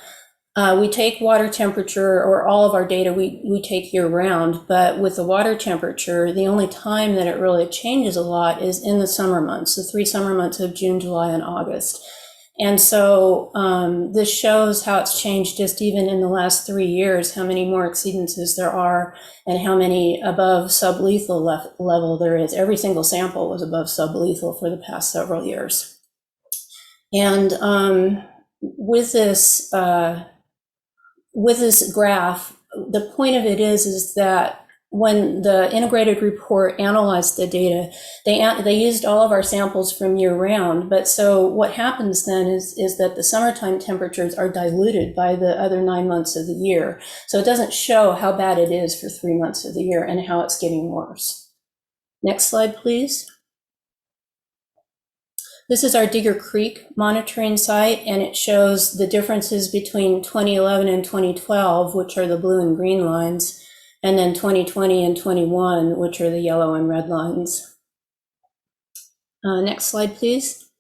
We take water temperature, or all of our data we take year round, but with the water temperature, the only time that it really changes a lot is in the summer months, the 3 summer months of June, July, and August. And so this shows how it's changed just even in the last 3 years, how many more exceedances there are and how many above sublethal level there is. Every single sample was above sublethal for the past several years. And with this graph, the point of it is that when the integrated report analyzed the data, they used all of our samples from year round. But so what happens then is that the summertime temperatures are diluted by the other 9 months of the year. So it doesn't show how bad it is for 3 months of the year and how it's getting worse. Next slide, please. This is our Digger Creek monitoring site, and it shows the differences between 2011 and 2012, which are the blue and green lines, and then 2020 and 21, which are the yellow and red lines. Next slide, please.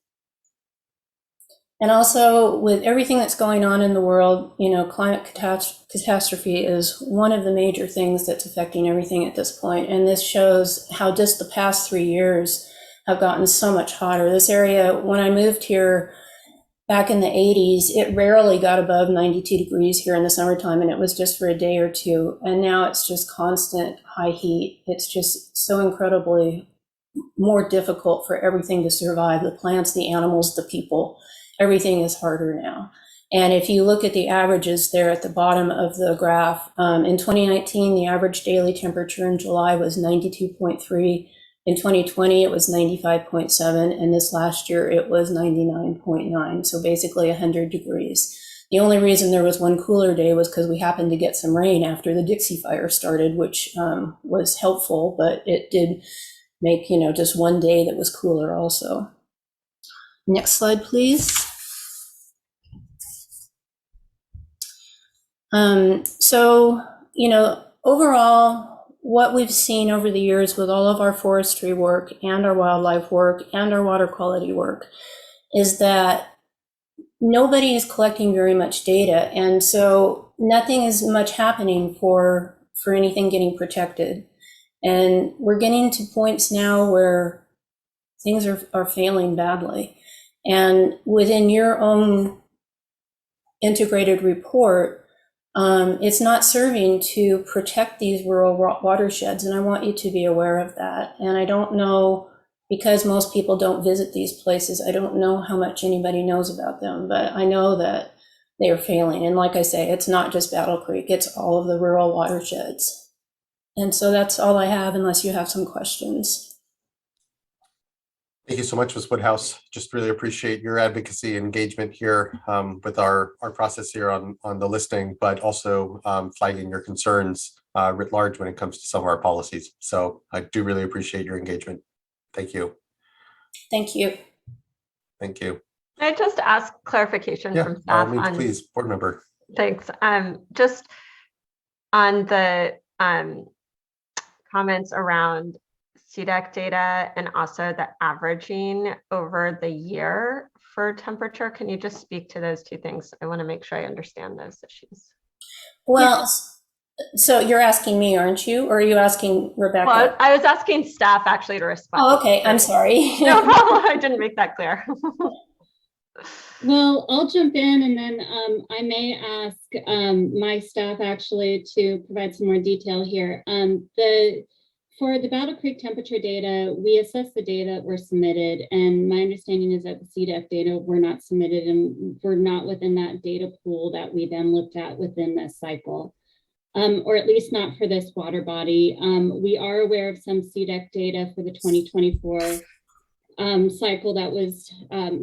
And also, with everything that's going on in the world, you know, climate catastrophe is one of the major things that's affecting everything at this point. And this shows how just the past 3 years have gotten so much hotter. This area, when I moved here back in the 80s, it rarely got above 92 degrees here in the summertime, and it was just for a day or two. And now it's just constant high heat. It's just so incredibly more difficult for everything to survive, the plants, the animals, the people. Everything is harder now. And if you look at the averages there at the bottom of the graph, in 2019, the average daily temperature in July was 92.3. In 2020, it was 95.7, and this last year it was 99.9, so basically 100 degrees. The only reason there was one cooler day was because we happened to get some rain after the Dixie Fire started, which was helpful, but it did make, you know, just one day that was cooler also. Next slide, please. So, you know, overall, what we've seen over the years with all of our forestry work and our wildlife work and our water quality work is that nobody is collecting very much data. And so nothing is much happening for anything getting protected. And we're getting to points now where things are failing badly. And within your own integrated report, it's not serving to protect these rural watersheds, and I want you to be aware of that. And I don't know, because most people don't visit these places, I don't know how much anybody knows about them, but I know that they are failing. And like I say, it's not just Battle Creek, it's all of the rural watersheds. And so that's all I have, unless you have some questions. Thank you so much, Ms. Woodhouse. Just really appreciate your advocacy and engagement here with our process here on the listing, but also flagging your concerns writ large when it comes to some of our policies. So I do really appreciate your engagement. Thank you. Thank you. Thank you. Can I just ask clarification from by all staff means, on, please, board member. Thanks. Just on the comments around CDEC data and also the averaging over the year for temperature. Can you just speak to those two things? I want to make sure I understand those issues. Well, so you're asking me, aren't you? Or are you asking Rebecca? Well, I was asking staff actually to respond. Oh, okay. I'm sorry. No problem. I didn't make that clear. Well, I'll jump in, and then I may ask my staff actually to provide some more detail here. For the Battle Creek temperature data, we assess the data that were submitted, and my understanding is that the CDEC data were not submitted and were not within that data pool that we then looked at within this cycle, or at least not for this water body. We are aware of some CDEC data for the 2024 cycle that was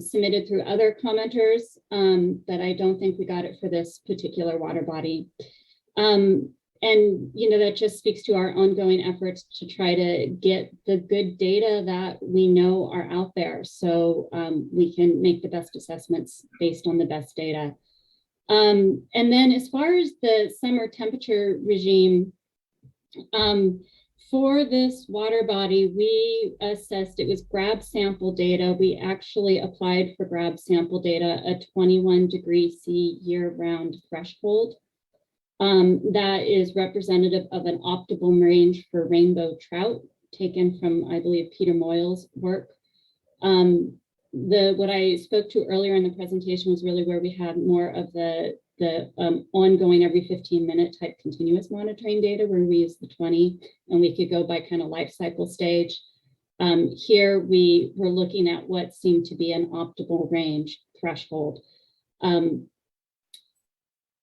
submitted through other commenters, but I don't think we got it for this particular water body. And, you know, that just speaks to our ongoing efforts to try to get the good data that we know are out there, so we can make the best assessments based on the best data. And then as far as the summer temperature regime, For this water body, we assessed, it was grab sample data. We actually applied for grab sample data, a 21 degree C year-round threshold. That is representative of an optimal range for rainbow trout, taken from, I believe, Peter Moyle's work. What I spoke to earlier in the presentation was really where we had more of the ongoing every 15-minute type continuous monitoring data, where we use the 20 and we could go by kind of life cycle stage. Here we were looking at what seemed to be an optimal range threshold.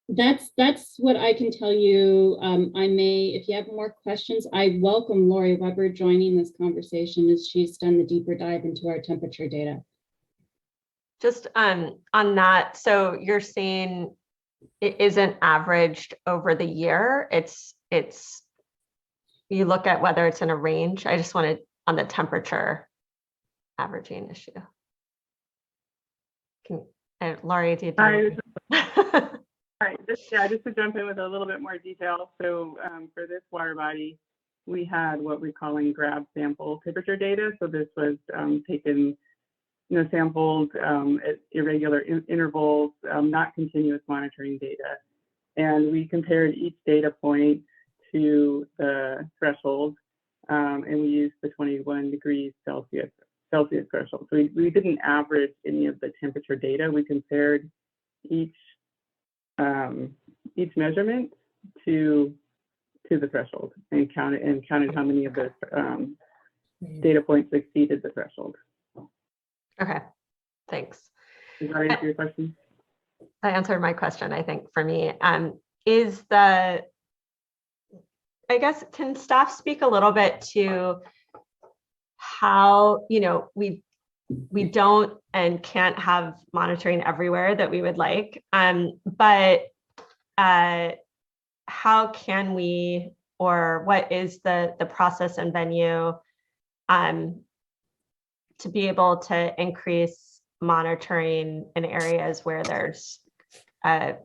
That's what I can tell you. If you have more questions, I welcome Lori Weber joining this conversation as she's done the deeper dive into our temperature data. Just on that, so you're saying it isn't averaged over the year. It's you look at whether it's in a range. I just wanted on the temperature averaging issue. Laurie, do you? Right, just to jump in with a little bit more detail. So for this water body, we had what we're calling grab sample temperature data. So this was taken, sampled at irregular intervals, not continuous monitoring data. And we compared each data point to the threshold, and we used the 21 degrees Celsius threshold. So we didn't average any of the temperature data. We compared each measurement to the threshold and counted how many of those data points exceeded the threshold. Okay, thanks. Does that answer your question? That answered my question, I think, for me. I guess, can staff speak a little bit to how, we don't and can't have monitoring everywhere that we would like, but how can we, or what is the process and venue to be able to increase monitoring in areas where there's a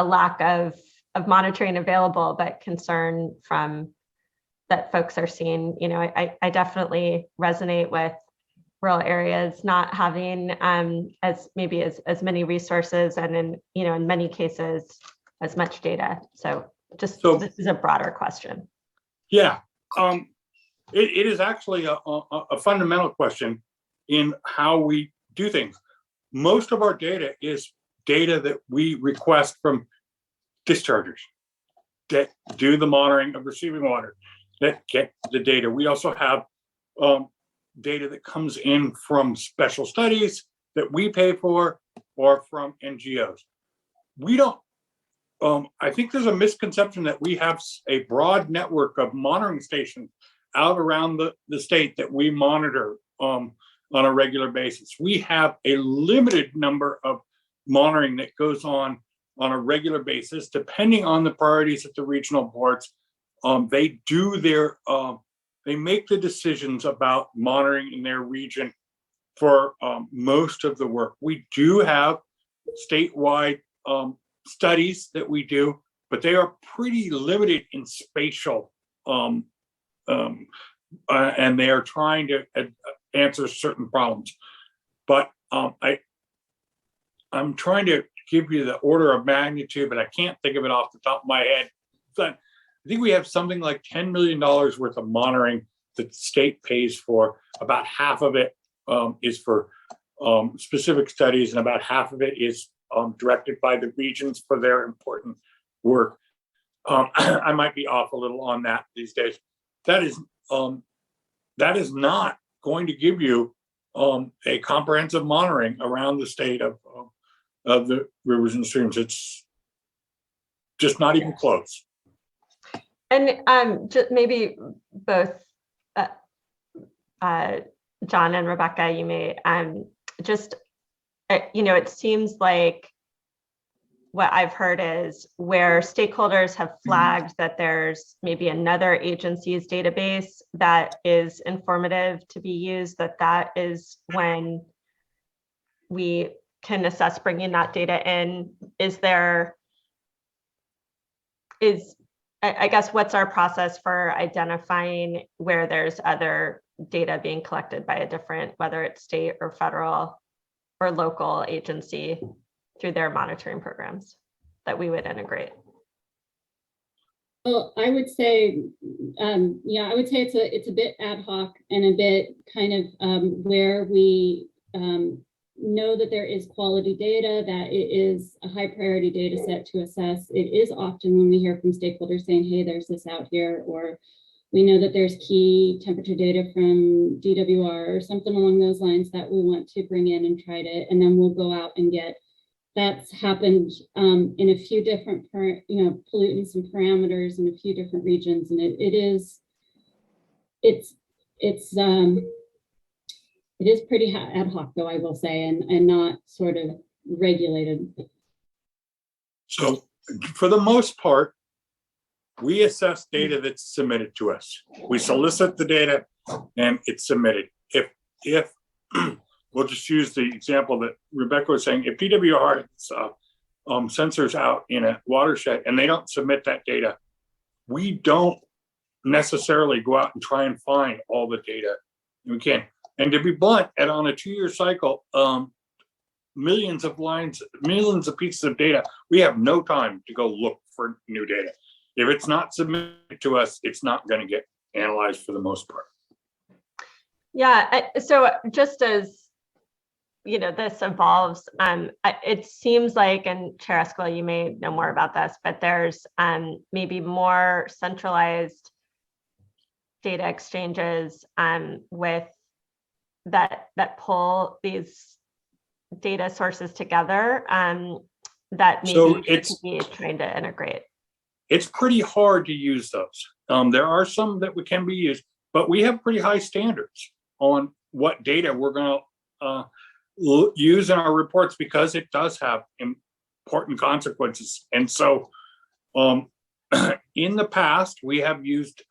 lack of monitoring available, but concern from that folks are seeing. I definitely resonate with rural areas not having as many resources, and in many cases as much data. So this is a broader question. Yeah, it is actually a fundamental question in how we do things. Most of our data is data that we request from dischargers that do the monitoring of receiving water, that get the data. We also have data that comes in from special studies that we pay for, or from NGOs. We don't, I think there's a misconception that we have a broad network of monitoring stations out around the state that we monitor on a regular basis. We have a limited number of monitoring that goes on a regular basis, depending on the priorities at the regional boards. They do their, they make the decisions about monitoring in their region for most of the work. We do have statewide studies that we do, but they are pretty limited in spatial, and they are trying to answer certain problems. But I'm trying to give you the order of magnitude, but I can't think of it off the top of my head. But I think we have something like $10 million worth of monitoring that the state pays for. About half of it is for specific studies, and about half of it is directed by the regions for their important work. I might be off a little on that these days. That is not going to give you a comprehensive monitoring around the state of the rivers and streams. It's just not even close. And just maybe both John and Rebecca, you may it seems like what I've heard is where stakeholders have flagged that there's maybe another agency's database that is informative to be used, that is when we can assess bringing that data in. I guess what's our process for identifying where there's other data being collected by a different, whether it's state or federal or local agency through their monitoring programs that we would integrate? Well, I would say, I would say it's a bit ad hoc and a bit kind of where we know that there is quality data, that it is a high priority data set to assess. It is often when we hear from stakeholders saying, hey, there's this out here, or we know that there's key temperature data from DWR or something along those lines that we want to bring in and try to, and then we'll go out and get. That's happened in a few different, pollutants and parameters in a few different regions, and it is pretty ad hoc, though, I will say, and not sort of regulated. So for the most part, we assess data that's submitted to us. We solicit the data and it's submitted. If we'll just use the example that Rebecca was saying, if DWR sensors out in a watershed and they don't submit that data, we don't necessarily go out and try and find all the data we can. And to be blunt, on a 2-year cycle, millions of lines, millions of pieces of data, we have no time to go look for new data. If it's not submitted to us, it's not going to get analyzed for the most part. Yeah, so just as this evolves, it seems like, and Chair Esquivel, you may know more about this, but there's maybe more centralized data exchanges with that pull these data sources together that maybe So we could be trying to integrate. It's pretty hard to use those. There are some that can be used, but we have pretty high standards on what data we're going to use in our reports because it does have important consequences. And so in the past, we have used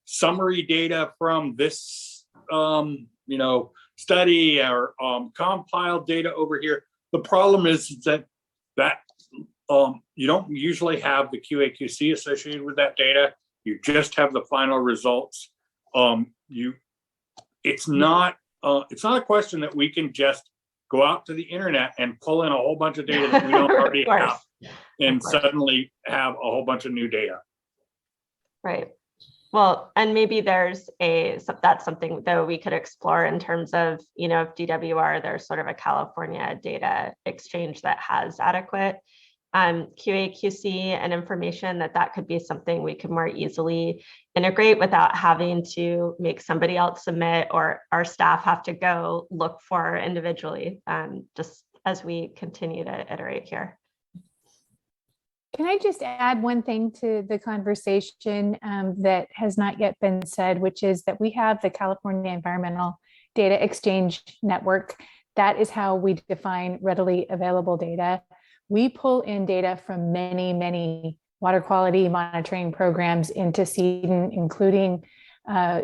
summary data from this study or compiled data over here. The problem is that you don't usually have the QA/QC associated with that data. You just have the final results. It's not a question that we can just go out to the internet and pull in a whole bunch of data that we don't already have and suddenly have a whole bunch of new data. Right. Well, and maybe that's something though we could explore in terms of, if DWR, there's sort of a California data exchange that has adequate QA/QC and information, that could be something we could more easily integrate without having to make somebody else submit or our staff have to go look for individually, just as we continue to iterate here. Can I just add one thing to the conversation that has not yet been said, which is that we have the California Environmental Data Exchange Network. That is how we define readily available data. We pull in data from many, many water quality monitoring programs into CEDN, including,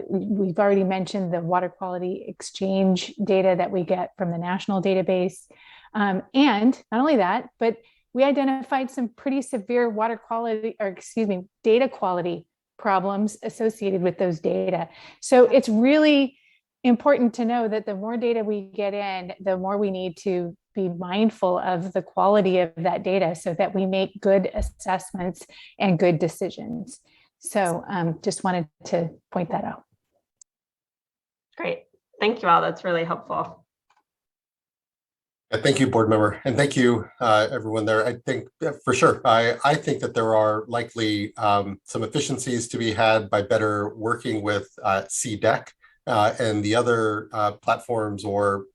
we've already mentioned the water quality exchange data that we get from the national database. And not only that, but we identified some pretty severe water quality, data quality problems associated with those data. So it's really important to know that the more data we get in, the more we need to be mindful of the quality of that data so that we make good assessments and good decisions. So just wanted to point that out. Great. Thank you all. That's really helpful. Thank you, board member, and thank you, everyone there. I think for sure, I think that there are likely some efficiencies to be had by better working with CDEC and the other platforms or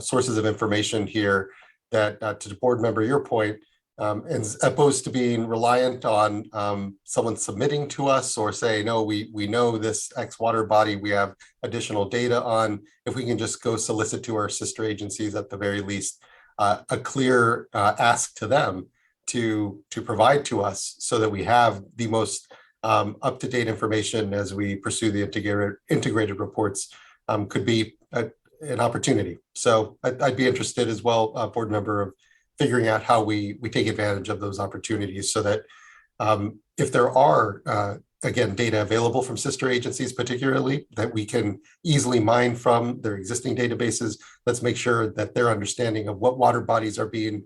sources of information here that, to the board member, your point, as opposed to being reliant on someone submitting to us or say, no, we know this X water body, we have additional data on. If we can just go solicit to our sister agencies at the very least, a clear ask to them to provide to us so that we have the most up-to-date information as we pursue the integrated reports could be an opportunity. So I'd be interested as well, board member, of figuring out how we take advantage of those opportunities so that if there are, again, data available from sister agencies, particularly that we can easily mine from their existing databases, let's make sure that their understanding of what water bodies are being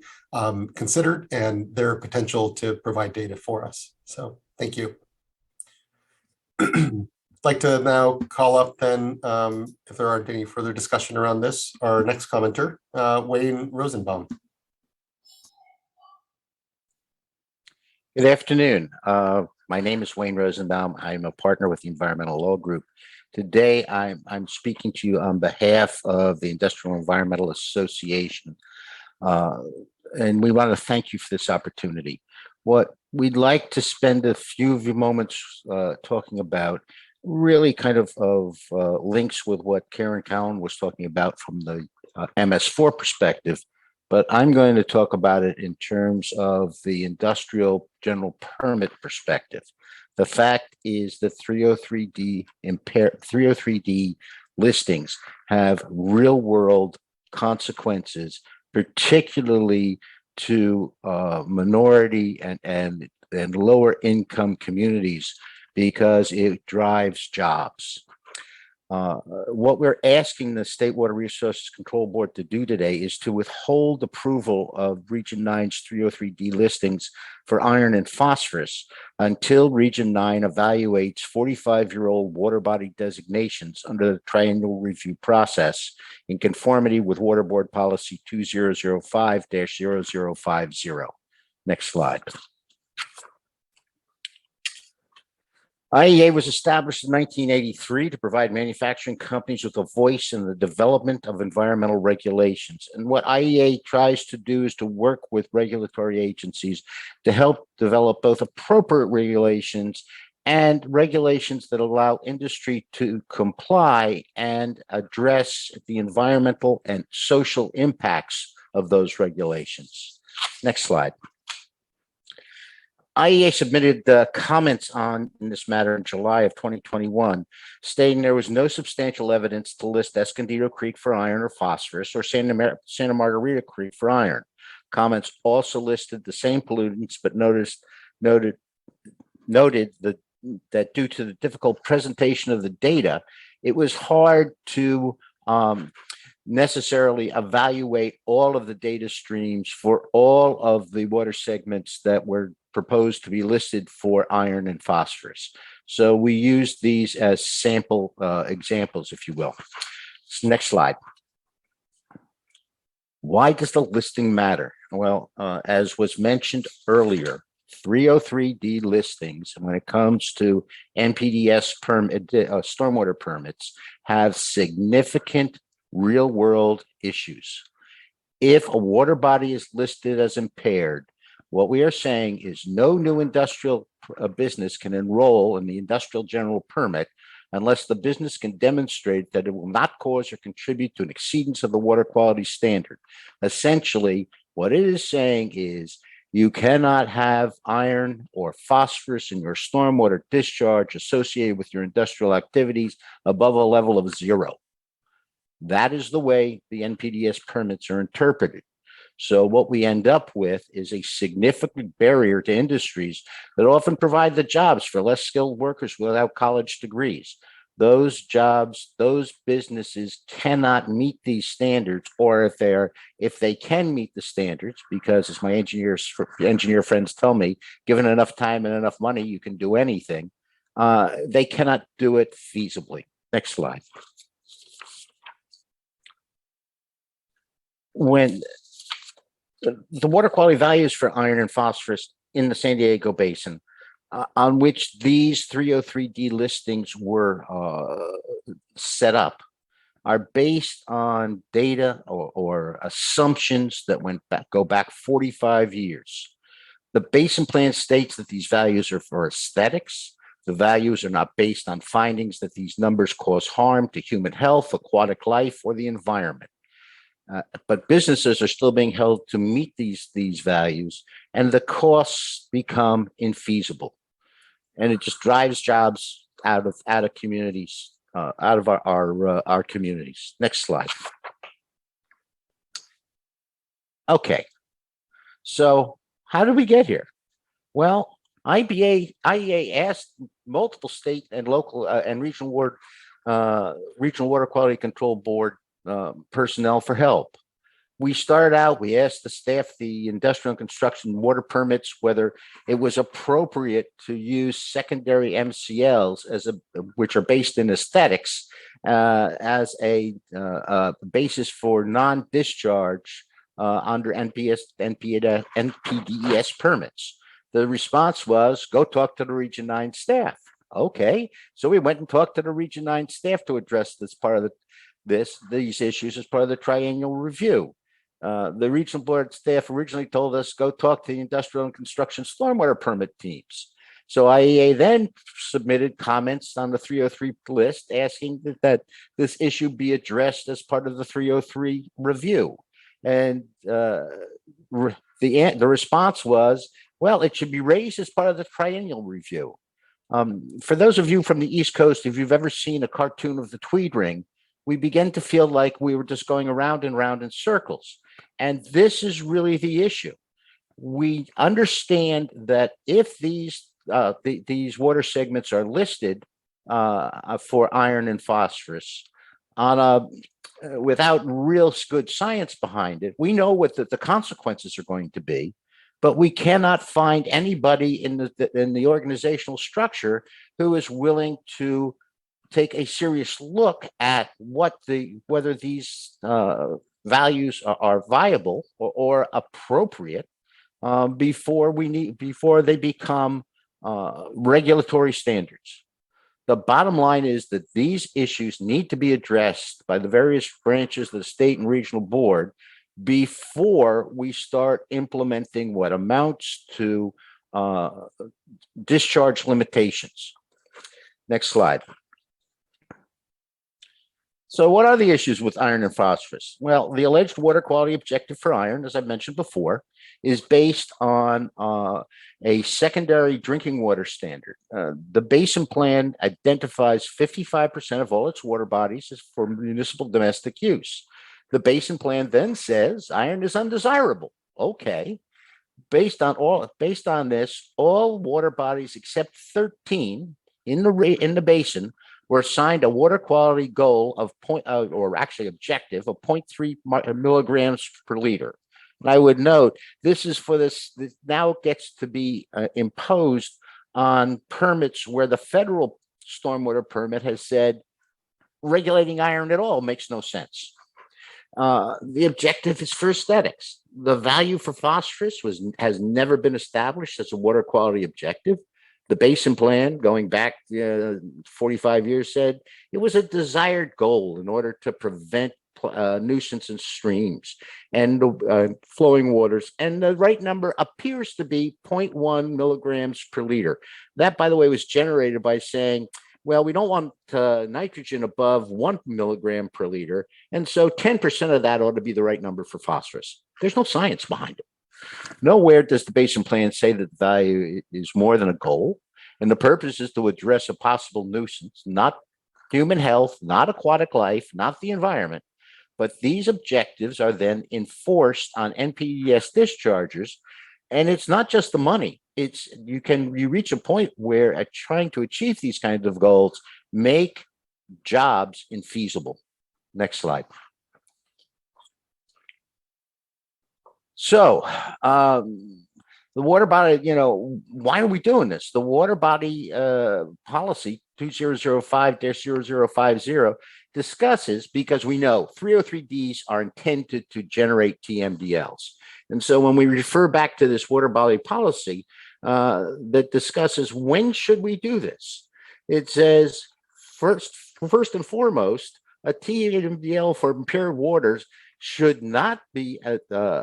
considered and their potential to provide data for us. So thank you. I'd like to now call up then, if there aren't any further discussion around this, our next commenter, Wayne Rosenbaum. Good afternoon. My name is Wayne Rosenbaum. I'm a partner with the Environmental Law Group. Today, I'm speaking to you on behalf of the Industrial Environmental Association. And we want to thank you for this opportunity. What we'd like to spend a few moments talking about really kind of links with what Karen Cowan was talking about from the MS4 perspective. But I'm going to talk about it in terms of the industrial general permit perspective. The fact is that 303D listings have real world consequences, particularly to minority and lower income communities, because it drives jobs. What we're asking the State Water Resources Control Board to do today is to withhold approval of Region 9's 303D listings for iron and phosphorus until Region 9 evaluates 45-year-old water body designations under the triennial review process in conformity with Water Board Policy 2005-0050. Next slide. IEA was established in 1983 to provide manufacturing companies with a voice in the development of environmental regulations. And what IEA tries to do is to work with regulatory agencies to help develop both appropriate regulations and regulations that allow industry to comply and address the environmental and social impacts of those regulations. Next slide. IEA submitted comments on this matter in July of 2021, stating there was no substantial evidence to list Escondido Creek for iron or phosphorus or Santa Margarita Creek for iron. Comments also listed the same pollutants, but noted that due to the difficult presentation of the data, it was hard to necessarily evaluate all of the data streams for all of the water segments that were proposed to be listed for iron and phosphorus. So we use these as sample examples, if you will. Next slide. Why does the listing matter? Well, as was mentioned earlier, 303D listings, when it comes to NPDES stormwater permits, have significant real-world issues. If a water body is listed as impaired, what we are saying is no new industrial business can enroll in the industrial general permit unless the business can demonstrate that it will not cause or contribute to an exceedance of the water quality standard. Essentially, what it is saying is you cannot have iron or phosphorus in your stormwater discharge associated with your industrial activities above a level of 0. That is the way the NPDES permits are interpreted. So what we end up with is a significant barrier to industries that often provide the jobs for less skilled workers without college degrees. Those jobs, those businesses cannot meet these standards, or if they can meet the standards, because as my engineer friends tell me, given enough time and enough money, you can do anything. They cannot do it feasibly. Next slide. When the water quality values for iron and phosphorus in the San Diego Basin, on which these 303D listings were set up, are based on data or assumptions that go back 45 years. The Basin Plan states that these values are for aesthetics. The values are not based on findings that these numbers cause harm to human health, aquatic life, or the environment. But businesses are still being held to meet these values, and the costs become infeasible, and it just drives jobs out of communities, out of our communities. Next slide. Okay, so how did we get here? Well, IEA asked multiple state and local and regional water quality control board personnel for help. We started out, we asked the staff, the industrial and construction water permits, whether it was appropriate to use secondary MCLs which are based in aesthetics as a basis for non-discharge under NPDES permits. The response was, go talk to the Region 9 staff. Okay, so we went and talked to the Region 9 staff to address this part of these issues as part of the triennial review. The regional board staff originally told us, go talk to the industrial and construction stormwater permit teams. So IEA then submitted comments on the 303 list asking that this issue be addressed as part of the 303 review. And the response was, well, it should be raised as part of the triennial review. For those of you from the East Coast, if you've ever seen a cartoon of the Tweed Ring, we begin to feel like we were just going around and round in circles. And this is really the issue. We understand that if these water segments are listed for iron and phosphorus without real good science behind it, we know what the consequences are going to be, but we cannot find anybody in the organizational structure who is willing to take a serious look at whether these values are viable or appropriate before they become regulatory standards. The bottom line is that these issues need to be addressed by the various branches of the state and regional board before we start implementing what amounts to discharge limitations. Next slide. So what are the issues with iron and phosphorus? Well, the alleged water quality objective for iron, as I mentioned before, is based on a secondary drinking water standard. The basin plan identifies 55% of all its water bodies as for municipal domestic use. The basin plan then says iron is undesirable. Okay. Based on this, all water bodies except 13 in the basin were assigned a water quality goal of objective of 0.3 milligrams per liter. And I would note this now gets to be imposed on permits where the federal stormwater permit has said regulating iron at all makes no sense. The objective is for aesthetics. The value for phosphorus has never been established as a water quality objective. The basin plan, going back 45 years, said it was a desired goal in order to prevent nuisance in streams and flowing waters. And the right number appears to be 0.1 milligrams per liter. That, by the way, was generated by saying, well, we don't want nitrogen above 1 milligram per liter. And so 10% of that ought to be the right number for phosphorus. There's no science behind it. Nowhere does the basin plan say that the value is more than a goal, and the purpose is to address a possible nuisance, not human health, not aquatic life, not the environment, but these objectives are then enforced on NPDES dischargers, and it's not just the money. It's you reach a point where trying to achieve these kinds of goals make jobs infeasible. Next slide. So the water body, why are we doing this? The water body policy 2005-0050 discusses, because we know 303Ds are intended to generate TMDLs. And so when we refer back to this water body policy that discusses when should we do this, it says first and foremost, a TMDL for impaired waters should not be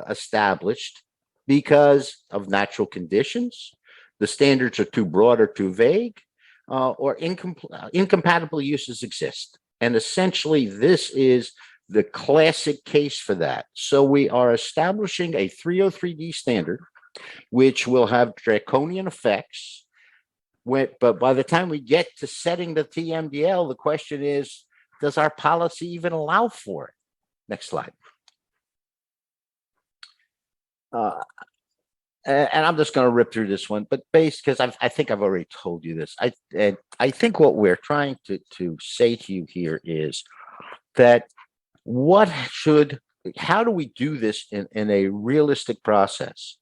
established because of natural conditions, the standards are too broad or too vague, or incompatible uses exist. And essentially, this is the classic case for that. So we are establishing a 303D standard, which will have draconian effects. But by the time we get to setting the TMDL, the question is, does our policy even allow for it? Next slide. and I'm just going to rip through this one, but because I think I've already told you this. I think what we're trying to say to you here is that how do we do this in a realistic process?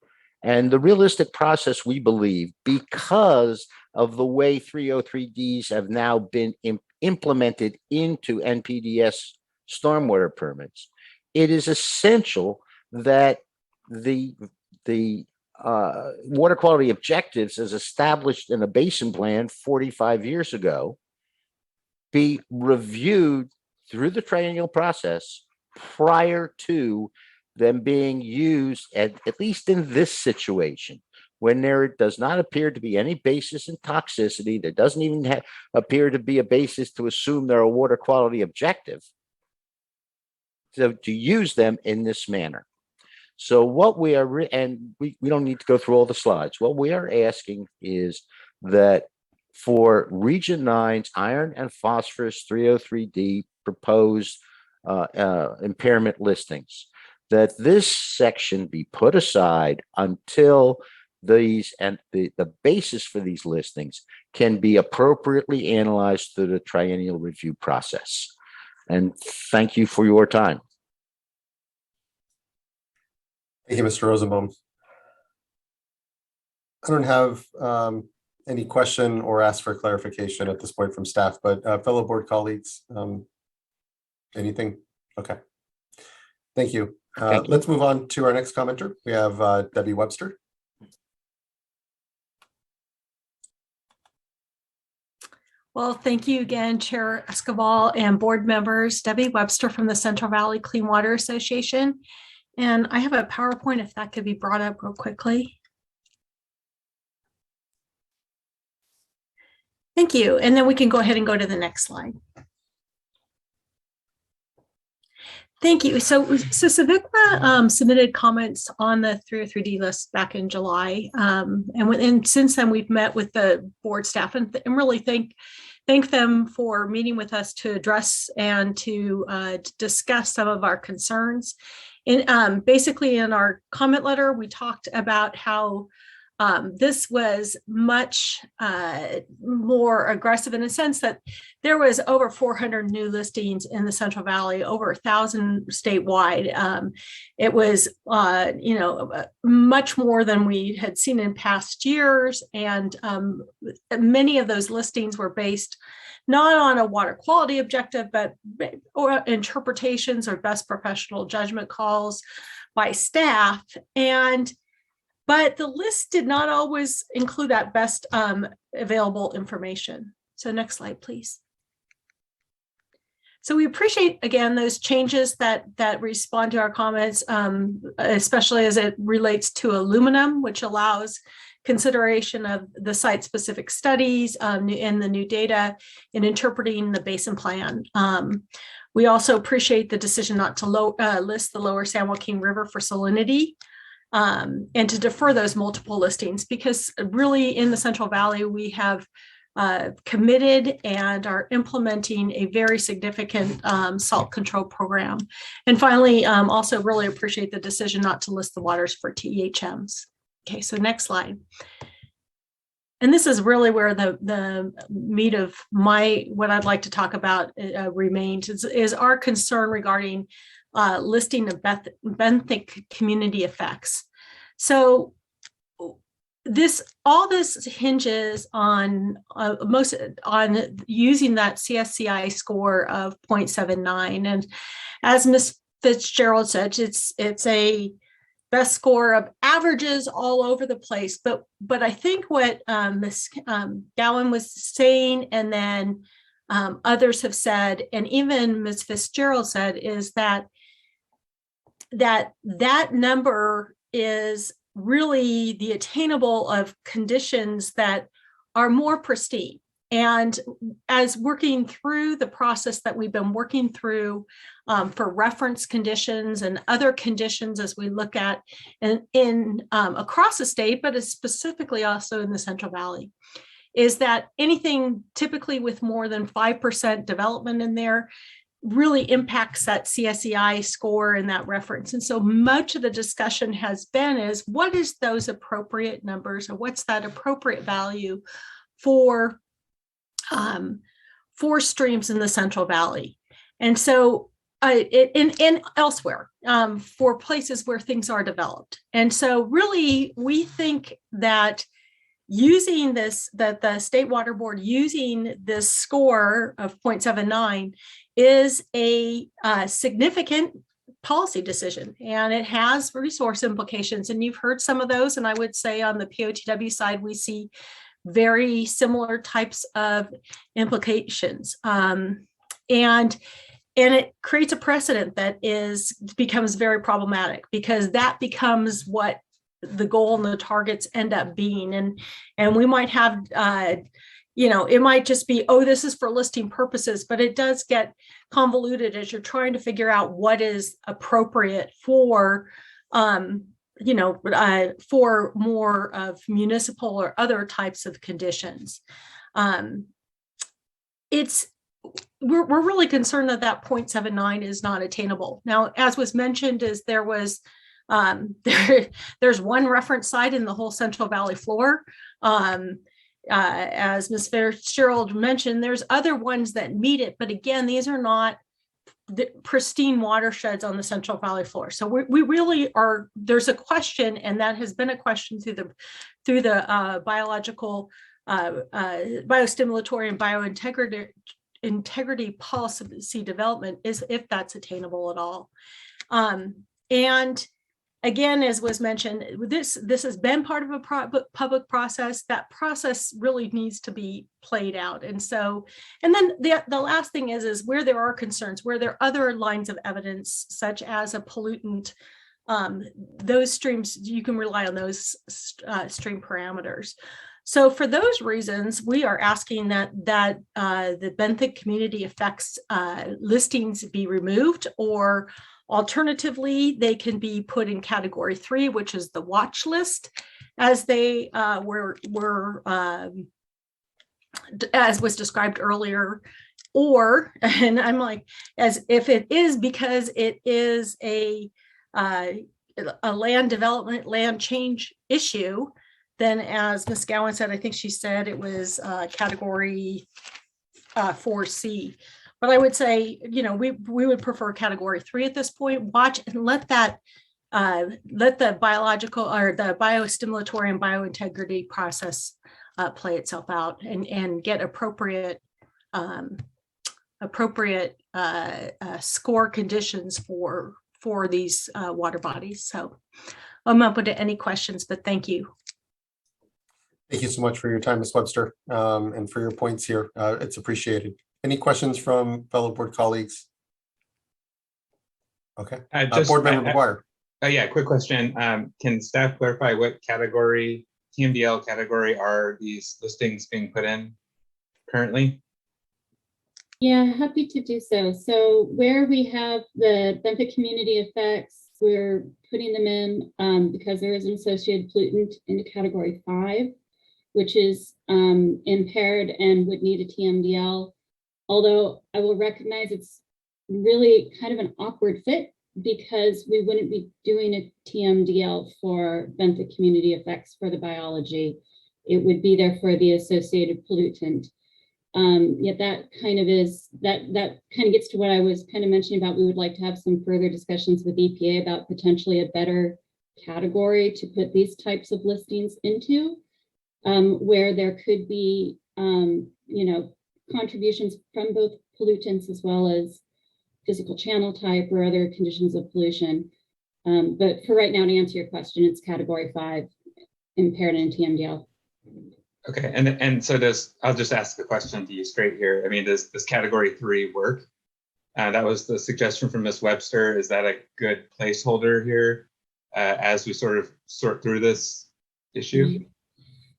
And the realistic process, we believe, because of the way 303Ds have now been implemented into NPDES stormwater permits, it is essential that the water quality objectives as established in a basin plan 45 years ago be reviewed through the triennial process prior to them being used, at least in this situation, when there does not appear to be any basis in toxicity. There doesn't even appear to be a basis to assume they're a water quality objective. So to use them in this manner. So what we are, and we don't need to go through all the slides. What we are asking is that for Region 9's iron and phosphorus 303D proposed impairment listings, that this section be put aside until these and the basis for these listings can be appropriately analyzed through the triennial review process. And thank you for your time. Thank you, Mr. Rosenbaum. I don't have any question or ask for clarification at this point from staff, but fellow board colleagues, anything? Okay. Thank you. Let's move on to our next commenter. We have Debbie Webster. Well, thank you again, Chair Escobar and board members. Debbie Webster from the Central Valley Clean Water Association. And I have a PowerPoint if that could be brought up real quickly. Thank you. And then we can go ahead and go to the next slide. Thank you. So Civicla submitted comments on the 303D list back in July. And since then, we've met with the board staff and really thank them for meeting with us to address and to discuss some of our concerns. Basically, in our comment letter, we talked about how this was much more aggressive in a sense that there was over 400 new listings in the Central Valley, over 1,000 statewide. It was, much more than we had seen in past years. And many of those listings were based not on a water quality objective, or interpretations or best professional judgment calls by staff. But the list did not always include that best available information. So next slide, please. So we appreciate, again, those changes that respond to our comments, especially as it relates to aluminum, which allows consideration of the site-specific studies and the new data in interpreting the basin plan. We also appreciate the decision not to list the lower San Joaquin River for salinity. And to defer those multiple listings, because really in the Central Valley, we have committed and are implementing a very significant salt control program. And finally, also really appreciate the decision not to list the waters for TEHMs. Okay, so next slide. And this is really where the meat of what I'd like to talk about remains, is our concern regarding listing of benthic community effects. So all this hinges on using that CSCI score of 0.79. And as Ms. Fitzgerald said, it's a best score of averages all over the place. But I think what Ms. Gowan was saying, and then others have said, and even Ms. Fitzgerald said, is that number is really the attainable of conditions that are more pristine. And as working through the process that we've been working through for reference conditions and other conditions as we look at in across the state, but specifically also in the Central Valley, is that anything typically with more than 5% development in there really impacts that CSEI score and that reference. And so much of the discussion has been is what is those appropriate numbers, or what's that appropriate value for streams in the Central Valley. And so and elsewhere for places where things are developed. And so really, we think that using this, that the State Water Board using this score of 0.79 is a significant policy decision, and it has resource implications. And you've heard some of those. And I would say on the POTW side, we see very similar types of implications. And it creates a precedent that becomes very problematic, because that becomes what the goal and the targets end up being. And we might have, it might just be, oh, this is for listing purposes, but it does get convoluted as you're trying to figure out what is appropriate for, for more of municipal or other types of conditions. We're really concerned that 0.79 is not attainable. Now, as was mentioned, there's one reference site in the whole Central Valley floor. As Ms. Fitzgerald mentioned, there's other ones that meet it, but again, these are not the pristine watersheds on the Central Valley floor. So we really are. There's a question, and that has been a question through the biological, biostimulatory, and biointegrity policy development, is if that's attainable at all. And again, as was mentioned, this has been part of a public process. That process really needs to be played out. And so, and then the last thing is where there are concerns, where there are other lines of evidence, such as a pollutant, those streams, you can rely on those stream parameters. So for those reasons, we are asking that the benthic community effects listings be removed, or alternatively, they can be put in category 3, which is the watch list, as they were as was described earlier. Or, and I'm like, as if it is because it is a land development, land change issue, then as Ms. Gowan said, I think she said it was category 4C. But I would say, we would prefer category 3 at this point. Watch and let the biological or the biostimulatory and biointegrity process play itself out, and get appropriate score conditions for these water bodies. So I'm open to any questions, but thank you. Thank you so much for your time, Ms. Webster, and for your points here. It's appreciated. Any questions from fellow board colleagues? Okay. Board Member McGuire. Yeah, quick question. Can staff clarify what category, TMDL category, are these listings being put in currently? Yeah, happy to do so. So where we have the benthic community effects, we're putting them in because there is an associated pollutant into category 5, which is impaired and would need a TMDL. Although I will recognize it's really kind of an awkward fit, because we wouldn't be doing a TMDL for benthic community effects for the biology. It would be there for the associated pollutant. Yet that kind of is, that kind of gets to what I was kind of mentioning about, we would like to have some further discussions with EPA about potentially a better category to put these types of listings into, where there could be, contributions from both pollutants as well as physical channel type or other conditions of pollution. But for right now, to answer your question, it's category 5, impaired and TMDL. Okay, and so I'll just ask the question to you straight here. I mean, does category 3 work? That was the suggestion from Ms. Webster. Is that a good placeholder here as we sort through this issue?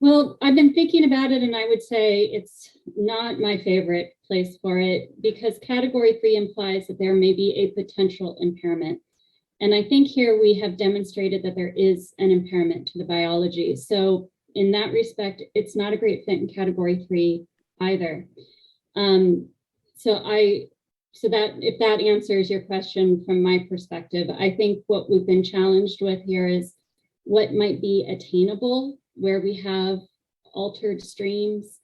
Well, I've been thinking about it, and I would say it's not my favorite place for it, because category 3 implies that there may be a potential impairment. And I think here we have demonstrated that there is an impairment to the biology. So in that respect, it's not a great fit in category 3 either. So I so that if that answers your question from my perspective, I think what we've been challenged with here is what might be attainable where we have altered streams,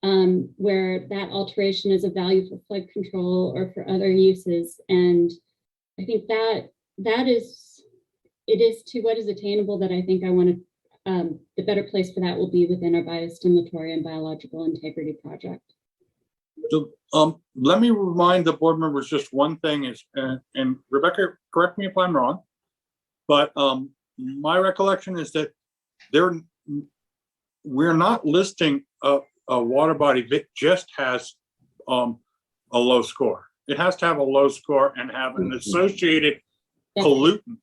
where that alteration is of value for flood control or for other uses. And I think that is, it is to what is attainable that I think I want to, the better place for that will be within our biostimulatory and biological integrity project. So let me remind the board members just one thing is, and Rebecca, correct me if I'm wrong, but my recollection is that we're not listing a water body that just has a low score. It has to have a low score and have an associated pollutant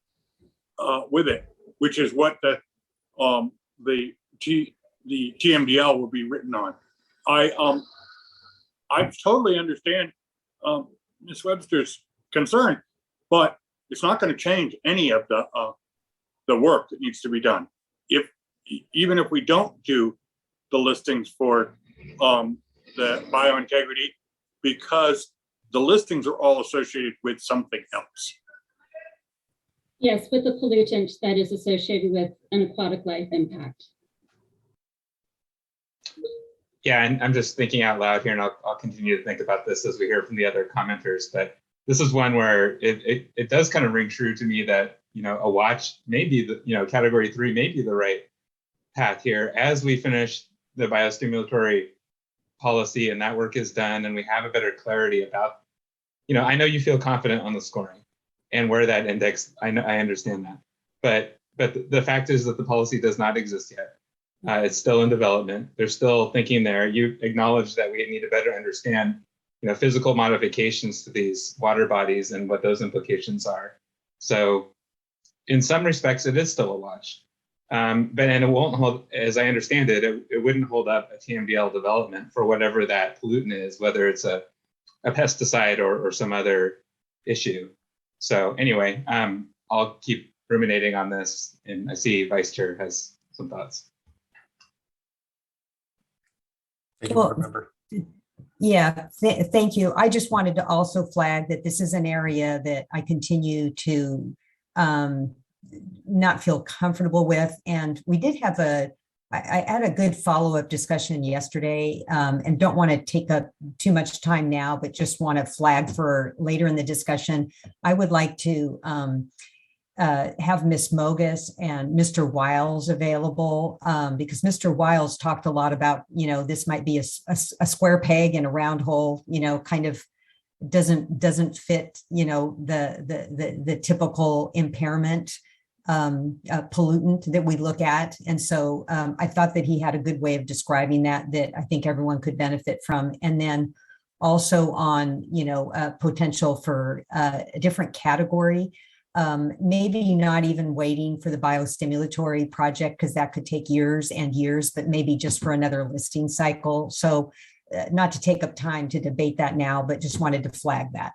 with it, which is what the TMDL will be written on. I totally understand Ms. Webster's concern, but it's not going to change any of the work that needs to be done. Even if we don't do the listings for the biointegrity, because the listings are all associated with something else. Yes, with the pollutant that is associated with an aquatic life impact. Yeah, and I'm just thinking out loud here, and I'll continue to think about this as we hear from the other commenters. But this is one where it does kind of ring true to me that, you know, a watch may be the, you know, category 3 may be the right path here as we finish the biostimulatory policy and that work is done and we have a better clarity about, you know, I know you feel confident on the scoring and where that index, I understand that, but the fact is that the policy does not exist yet. It's still in development. They're still thinking there. You acknowledge that we need to better understand, you know, physical modifications to these water bodies and what those implications are. So in some respects, it is still a watch. But it won't hold, as I understand it, it wouldn't hold up a TMDL development for whatever that pollutant is, whether it's a pesticide or some other issue. So anyway, I'll keep ruminating on this, and I see Vice Chair has some thoughts. Thank you, Well, board member. Yeah, thank you. I just wanted to also flag that this is an area that I continue to not feel comfortable with. And we did have I had a good follow-up discussion yesterday, and don't want to take up too much time now, but just want to flag for later in the discussion. I would like to have Ms. Mogus and Mr. Wiles available, because Mr. Wiles talked a lot about, you know, this might be a square peg in a round hole, you know, kind of doesn't fit, you know, the typical impairment pollutant that we look at. And so I thought that he had a good way of describing that I think everyone could benefit from. And then also on, you know, potential for a different category. Maybe not even waiting for the biostimulatory project, because that could take years and years, but maybe just for another listing cycle. So not to take up time to debate that now, but just wanted to flag that.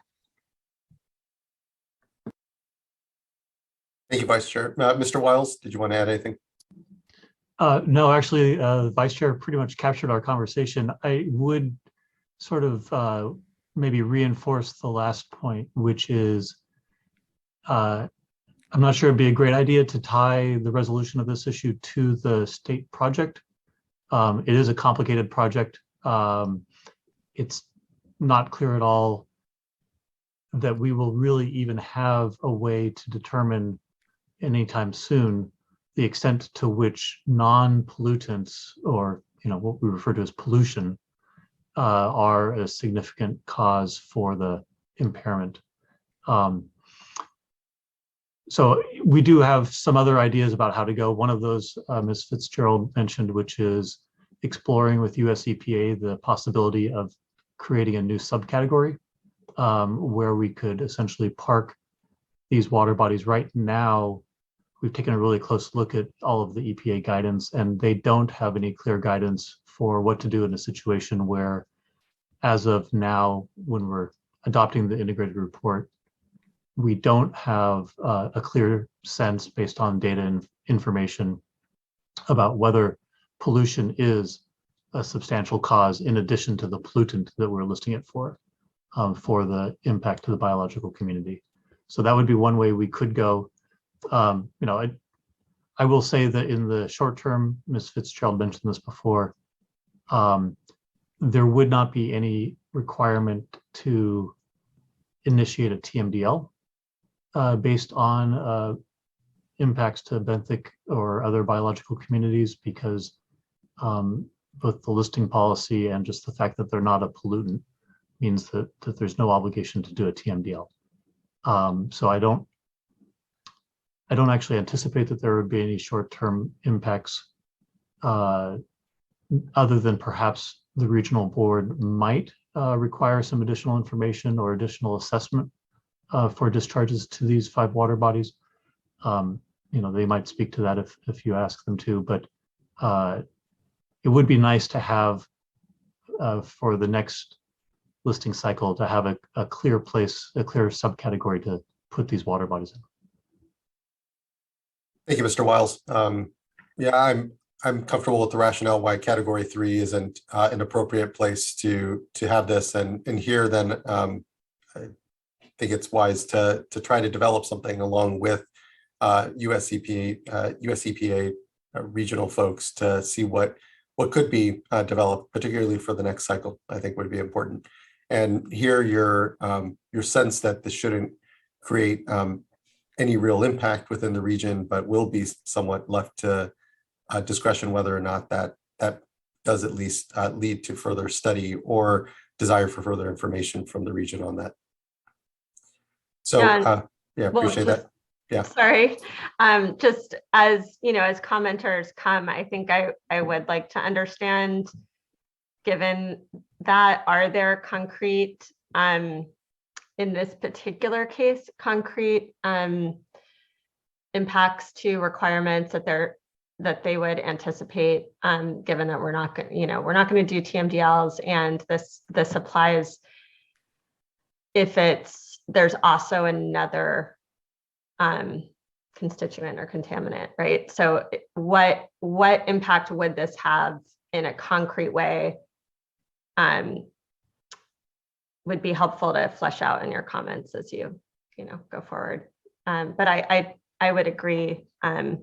Thank you, Vice Chair. Mr. Wiles, did you want to add anything? No, actually, the Vice Chair pretty much captured our conversation. I would sort of maybe reinforce the last point, which is I'm not sure it'd be a great idea to tie the resolution of this issue to the state project. It is a complicated project. It's not clear at all that we will really even have a way to determine anytime soon the extent to which non-pollutants, or, you know, what we refer to as pollution, are a significant cause for the impairment. So we do have some other ideas about how to go. One of those Ms. Fitzgerald mentioned, which is exploring with US EPA the possibility of creating a new subcategory where we could essentially park these water bodies. Right now, we've taken a really close look at all of the EPA guidance, and they don't have any clear guidance for what to do in a situation where, as of now, when we're adopting the integrated report, we don't have a clear sense based on data and information about whether pollution is a substantial cause in addition to the pollutant that we're listing it for. for the impact to the biological community. So that would be one way we could go. I will say that in the short term, Ms. Fitzgerald mentioned this before, there would not be any requirement to initiate a TMDL based on impacts to benthic or other biological communities, because both the listing policy and just the fact that they're not a pollutant means that there's no obligation to do a TMDL. So I don't actually anticipate that there would be any short-term impacts other than perhaps the regional board might require some additional information or additional assessment for discharges to these 5 water bodies. They might speak to that if you ask them to, but it would be nice to have for the next listing cycle to have a clear place, a clear subcategory to put these water bodies in. Thank you, Mr. Wiles. Yeah, I'm comfortable with the rationale why category 3 isn't an appropriate place to have this. And here then I think it's wise to try to develop something along with US EPA regional folks to see what could be developed, particularly for the next cycle. I think would be important. And here your sense that this shouldn't create any real impact within the region, but will be somewhat left to discretion whether or not that does at least lead to further study or desire for further information from the region on that. So yeah, appreciate that. Yeah. Sorry. Just as as commenters come, I think I would like to understand, given that, are there concrete in this particular case, concrete impacts to requirements that they would anticipate, given that we're not going to do TMDLs, and this applies if there's also another constituent or contaminant, right? So what impact would this have in a concrete way? Would be helpful to flesh out in your comments as you go forward. But I would agree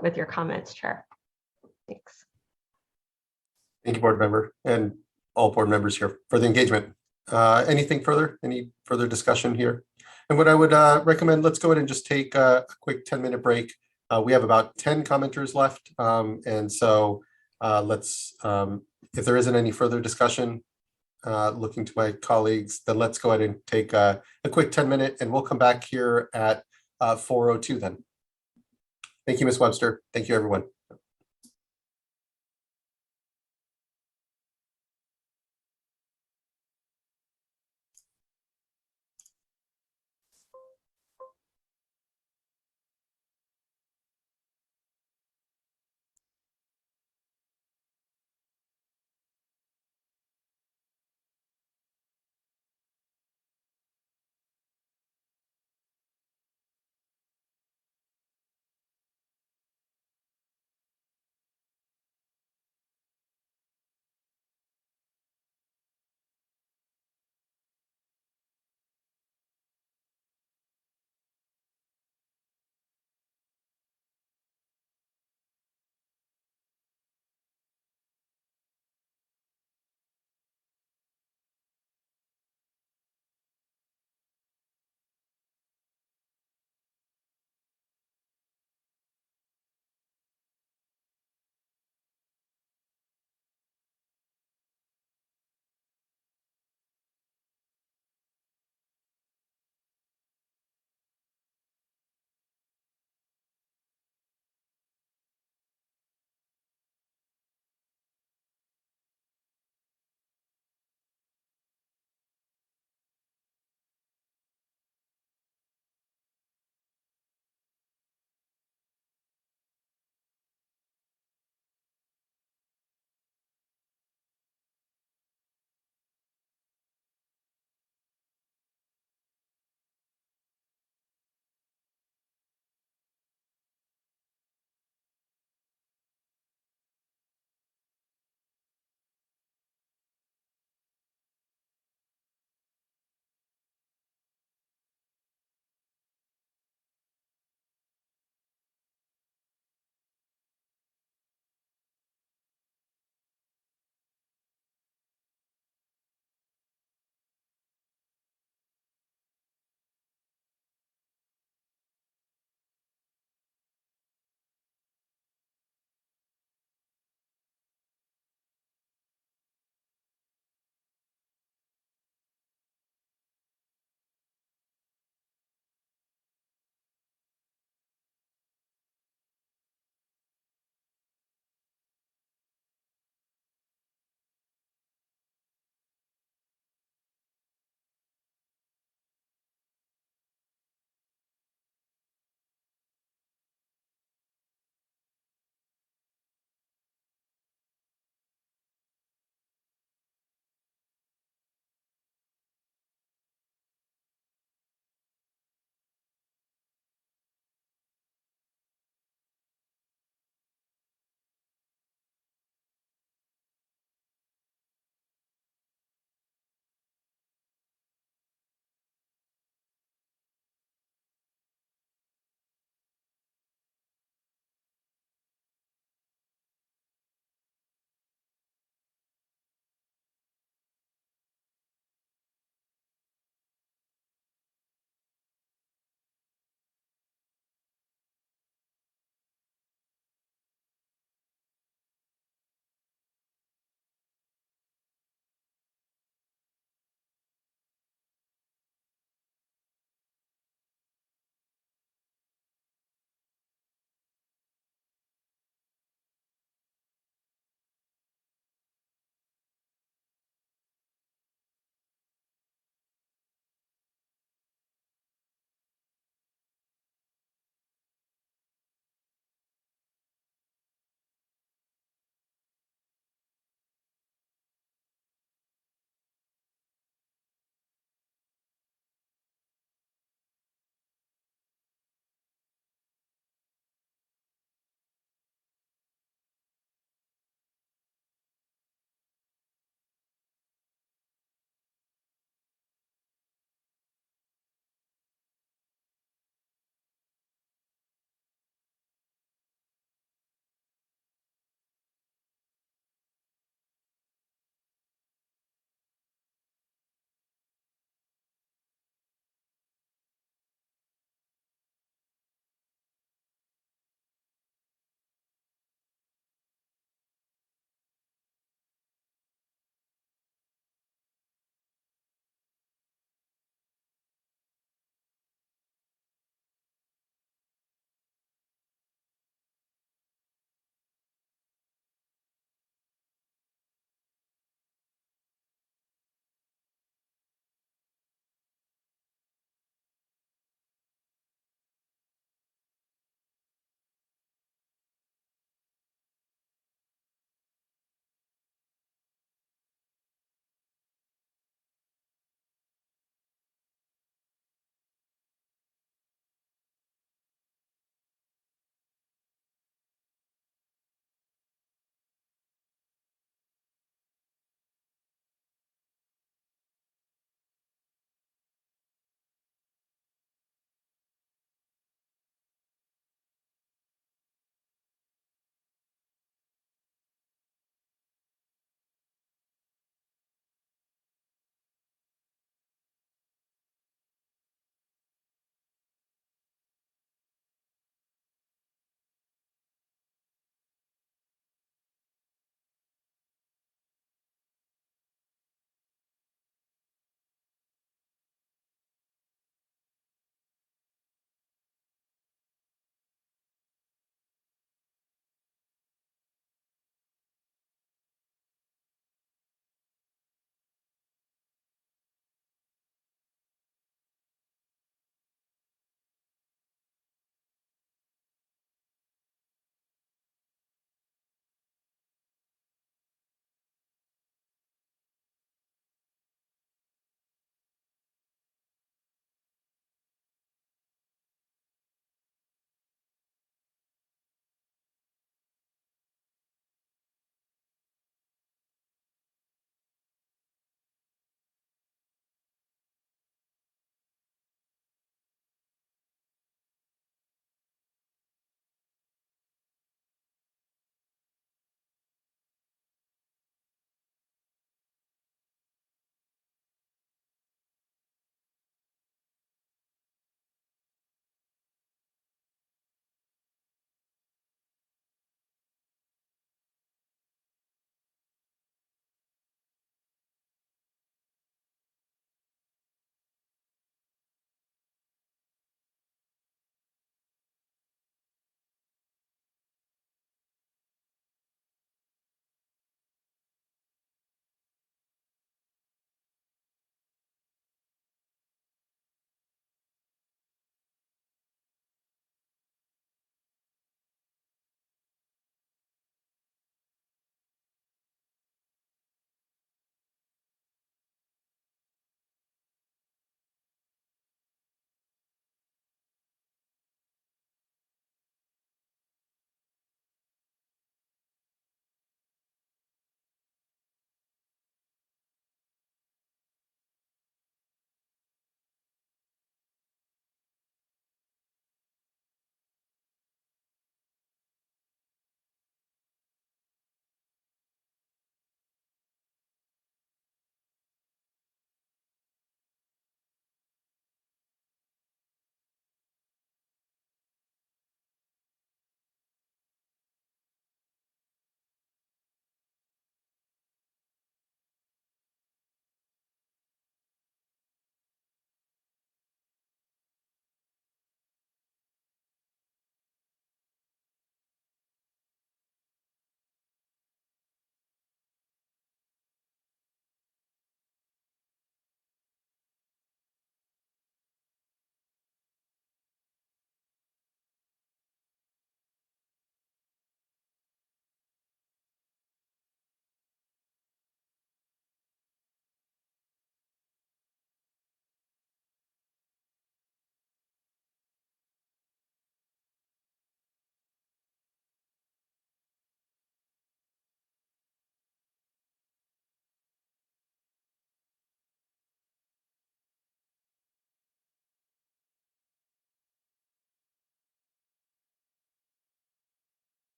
with your comments, Chair. Thanks. Thank you, board member, and all board members here for the engagement. Anything further? Any further discussion here? And what I would recommend, let's go ahead and just take a quick 10-minute break. We have about 10 commenters left. And so let's, if there isn't any further discussion, looking to my colleagues, then let's go ahead and take a quick 10-minute, and we'll come back here at 4:02 then. Thank you, Ms. Webster. Thank you, everyone.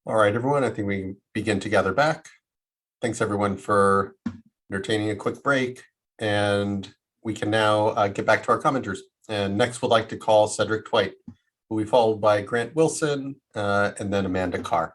All right, everyone, I think we can begin to gather back. Thanks everyone for entertaining a quick break, and we can now get back to our commenters. And next we'd like to call Cedric Twite, who will be followed by Grant Wilson and then Amanda Carr.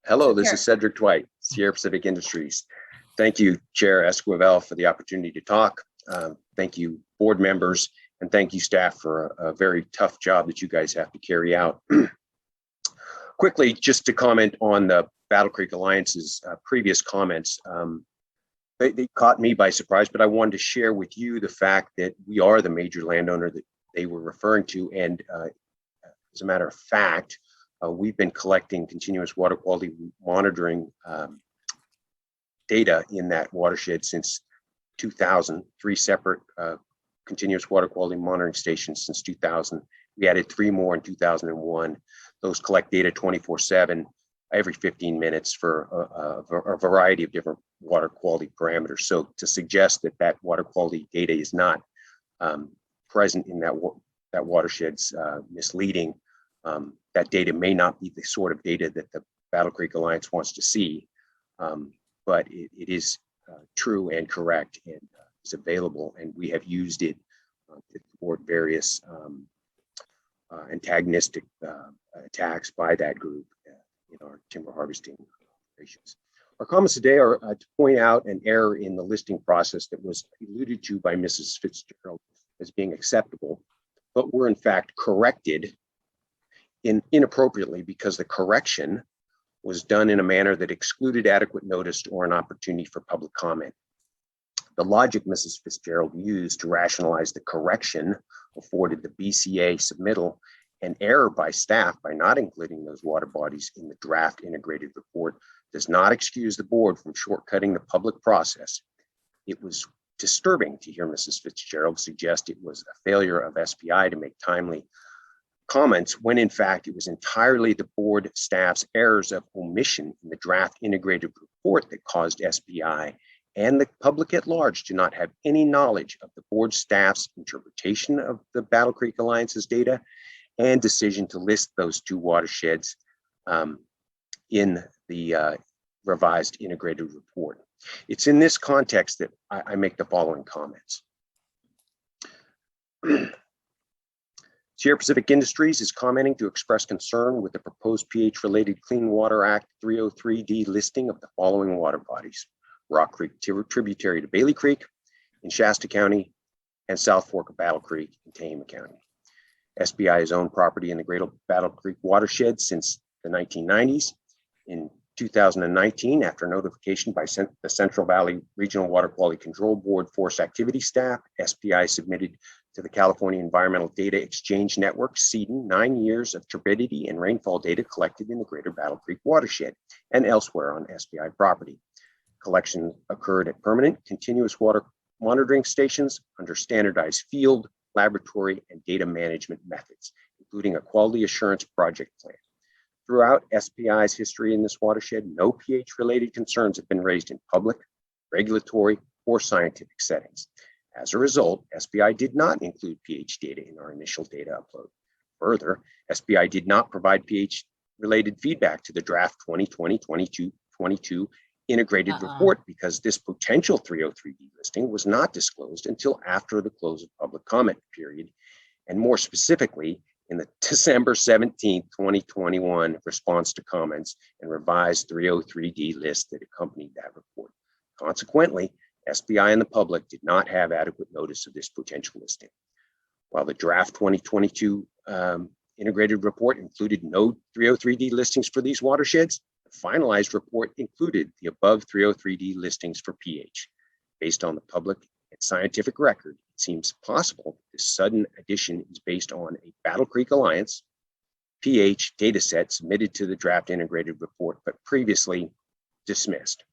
Hello, this is Cedric Twite, Sierra Pacific Industries. Thank you, Chair SWRCB, for the opportunity to talk. Thank you, board members, and thank you, staff, for a very tough job that you guys have to carry out. Quickly, just to comment on the Battle Creek Alliance's previous comments. They caught me by surprise, but I wanted to share with you the fact that we are the major landowner that they were referring to. And as a matter of fact, we've been collecting continuous water quality monitoring data in that watershed since 2000, 3 separate continuous water quality monitoring stations since 2000. We added 3 more in 2001. Those collect data 24/7, every 15 minutes for a variety of different water quality parameters. So to suggest that that water quality data is not present in that watershed's misleading. That data may not be the sort of data that the Battle Creek Alliance wants to see, but it is true and correct and is available, and we have used it to thwart various antagonistic attacks by that group in our timber harvesting operations. Our comments today are to point out an error in the listing process that was alluded to by Mrs. Fitzgerald as being acceptable, but were in fact corrected inappropriately because the correction was done in a manner that excluded adequate notice or an opportunity for public comment. The logic Mrs. Fitzgerald used to rationalize the correction afforded the BCA submittal an error by staff by not including those water bodies in the draft integrated report does not excuse the board from shortcutting the public process. It was disturbing to hear Mrs. Fitzgerald suggest it was a failure of SPI to make timely comments when in fact it was entirely the board staff's errors of omission in the draft integrated report that caused SPI and the public at large to not have any knowledge of the board staff's interpretation of the Battle Creek Alliance's data and decision to list those 2 watersheds in the revised integrated report. It's in this context that I make the following comments. Sierra Pacific Industries is commenting to express concern with the proposed pH-related Clean Water Act 303D listing of the following water bodies: Rock Creek tributary to Bailey Creek in Shasta County and South Fork of Battle Creek in Tehama County. SPI has owned property in the Greater Battle Creek watershed since the 1990s. In 2019, after notification by the Central Valley Regional Water Quality Control Board Force Activity Staff, SPI submitted to the California Environmental Data Exchange Network, CEDN, 9 years of turbidity and rainfall data collected in the Greater Battle Creek watershed and elsewhere on SPI property. Collection occurred at permanent continuous water monitoring stations under standardized field, laboratory, and data management methods, including a quality assurance project plan. Throughout SPI's history in this watershed, no pH-related concerns have been raised in public, regulatory, or scientific settings. As a result, SPI did not include pH data in our initial data upload. Further, SPI did not provide pH-related feedback to the draft 2020-22 integrated report because this potential 303D listing was not disclosed until after the close of public comment period, and more specifically, in the December 17, 2021 response to comments and revised 303D list that accompanied that report. Consequently, SPI and the public did not have adequate notice of this potential listing. While the draft 2022 integrated report included no 303D listings for these watersheds, the finalized report included the above 303D listings for pH. Based on the public and scientific record, it seems possible this sudden addition is based on a Battle Creek Alliance pH data set submitted to the draft integrated report, but previously dismissed.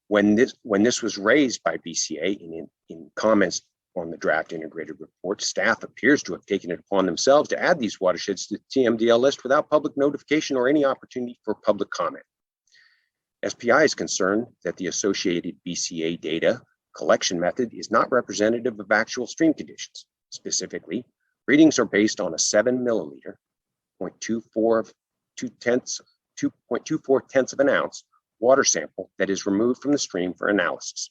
When this was raised by BCA in comments on the draft integrated report, staff appears to have taken it upon themselves to add these watersheds to the TMDL list without public notification or any opportunity for public comment. SPI is concerned that the associated BCA data collection method is not representative of actual stream conditions. Specifically, readings are based on a 7 milliliter, 0.24 tenths of an ounce water sample that is removed from the stream for analysis.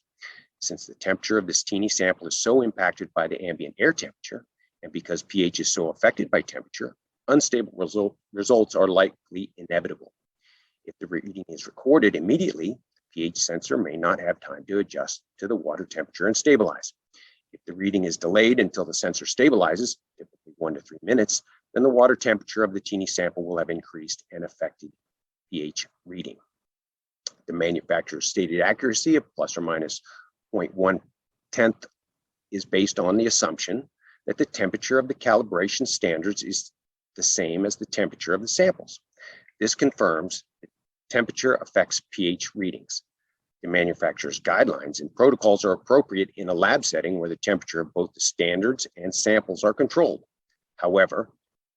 Since the temperature of this teeny sample is so impacted by the ambient air temperature, and because pH is so affected by temperature, unstable results are likely inevitable. If the reading is recorded immediately, the pH sensor may not have time to adjust to the water temperature and stabilize. If the reading is delayed until the sensor stabilizes, typically 1 to 3 minutes, then the water temperature of the teeny sample will have increased and affected pH reading. The manufacturer's stated accuracy of plus or minus 0.1 tenth is based on the assumption that the temperature of the calibration standards is the same as the temperature of the samples. This confirms that temperature affects pH readings. The manufacturer's guidelines and protocols are appropriate in a lab setting where the temperature of both the standards and samples are controlled. However,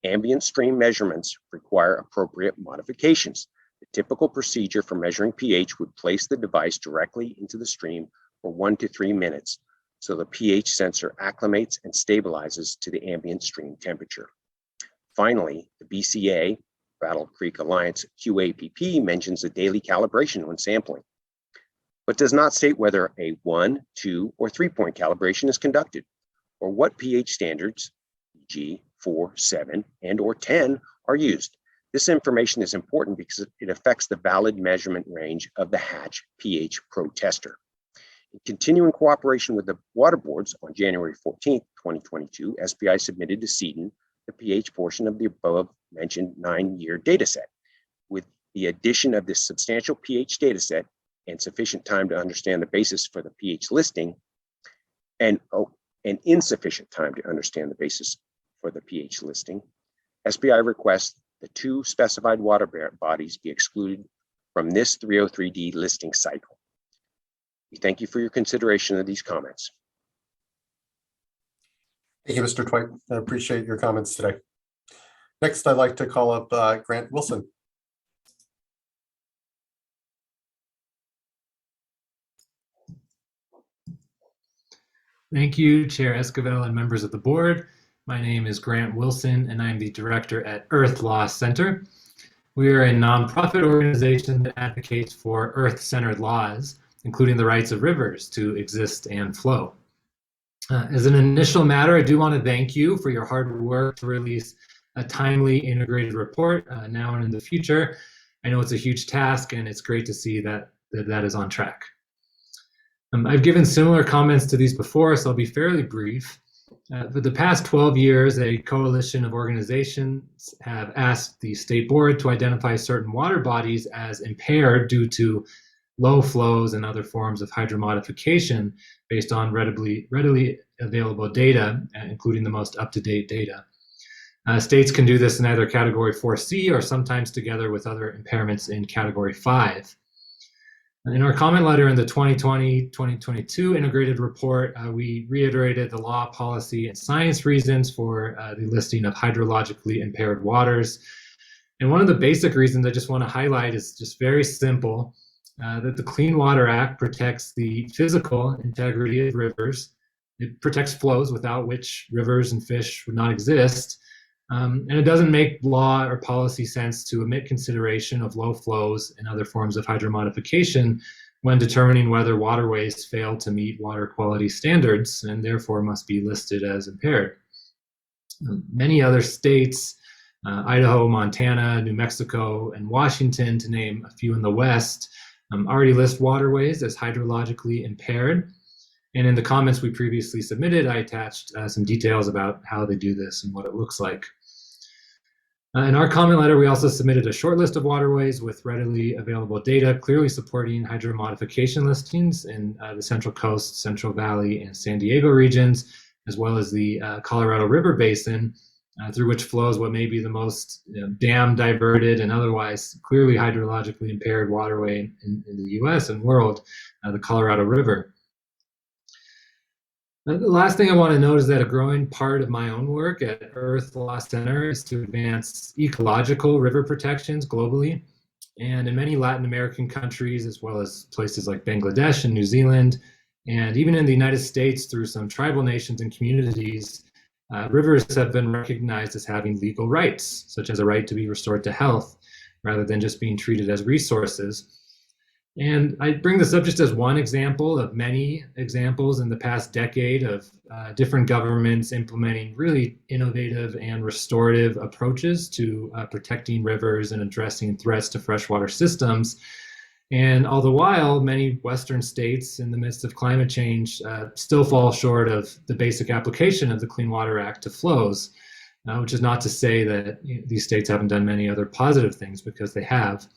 ambient stream measurements require appropriate modifications. The typical procedure for measuring pH would place the device directly into the stream for 1 to 3 minutes, so the pH sensor acclimates and stabilizes to the ambient stream temperature. Finally, the BCA, Battle Creek Alliance QAPP, mentions a daily calibration when sampling, but does not state whether a 1, 2, or 3-point calibration is conducted, or what pH standards, e.g. 4, 7, and or 10, are used. This information is important because it affects the valid measurement range of the Hatch pH Pro Tester. In continuing cooperation with the water boards, on January 14, 2022, SPI submitted to CEDN the pH portion of the above mentioned 9-year data set. With the addition of this substantial pH data set and sufficient time to understand the basis for the pH listing, and insufficient time to understand the basis for the pH listing, SPI requests the 2 specified water bodies be excluded from this 303D listing cycle. We thank you for your consideration of these comments. Thank you, Mr. Twite. I appreciate your comments today. Next, I'd like to call up Grant Wilson. Thank you, Chair Esquivel and members of the board. My name is Grant Wilson, and I'm the director at Earth Law Center. We are a nonprofit organization that advocates for Earth-centered laws, including the rights of rivers to exist and flow. As an initial matter, I do want to thank you for your hard work to release a timely integrated report now and in the future. I know it's a huge task, and it's great to see that is on track. I've given similar comments to these before, so I'll be fairly brief. For the past 12 years, a coalition of organizations have asked the state board to identify certain water bodies as impaired due to low flows and other forms of hydromodification based on readily available data, including the most up-to-date data. States can do this in either Category 4C or sometimes together with other impairments in Category 5. In our comment letter in the 2020-2022 integrated report, we reiterated the law, policy, and science reasons for the listing of hydrologically impaired waters. And one of the basic reasons I just want to highlight is just very simple, that the Clean Water Act protects the physical integrity of rivers. It protects flows without which rivers and fish would not exist. And it doesn't make law or policy sense to omit consideration of low flows and other forms of hydromodification when determining whether waterways fail to meet water quality standards and therefore must be listed as impaired. Many other states, Idaho, Montana, New Mexico, and Washington, to name a few in the West, already list waterways as hydrologically impaired. And in the comments we previously submitted, I attached some details about how they do this and what it looks like. In our comment letter, we also submitted a short list of waterways with readily available data clearly supporting hydromodification listings in the Central Coast, Central Valley, and San Diego regions, as well as the Colorado River Basin, through which flows what may be the most dam diverted and otherwise clearly hydrologically impaired waterway in the US and world, the Colorado River. The last thing I want to note is that a growing part of my own work at Earth Law Center is to advance ecological river protections globally. And in many Latin American countries, as well as places like Bangladesh and New Zealand, and even in the United States through some tribal nations and communities, rivers have been recognized as having legal rights, such as a right to be restored to health, rather than just being treated as resources. And I bring this up just as one example of many examples in the past decade of different governments implementing really innovative and restorative approaches to protecting rivers and addressing threats to freshwater systems. And all the while, many Western states in the midst of climate change still fall short of the basic application of the Clean Water Act to flows, which is not to say that these states haven't done many other positive things, because they have.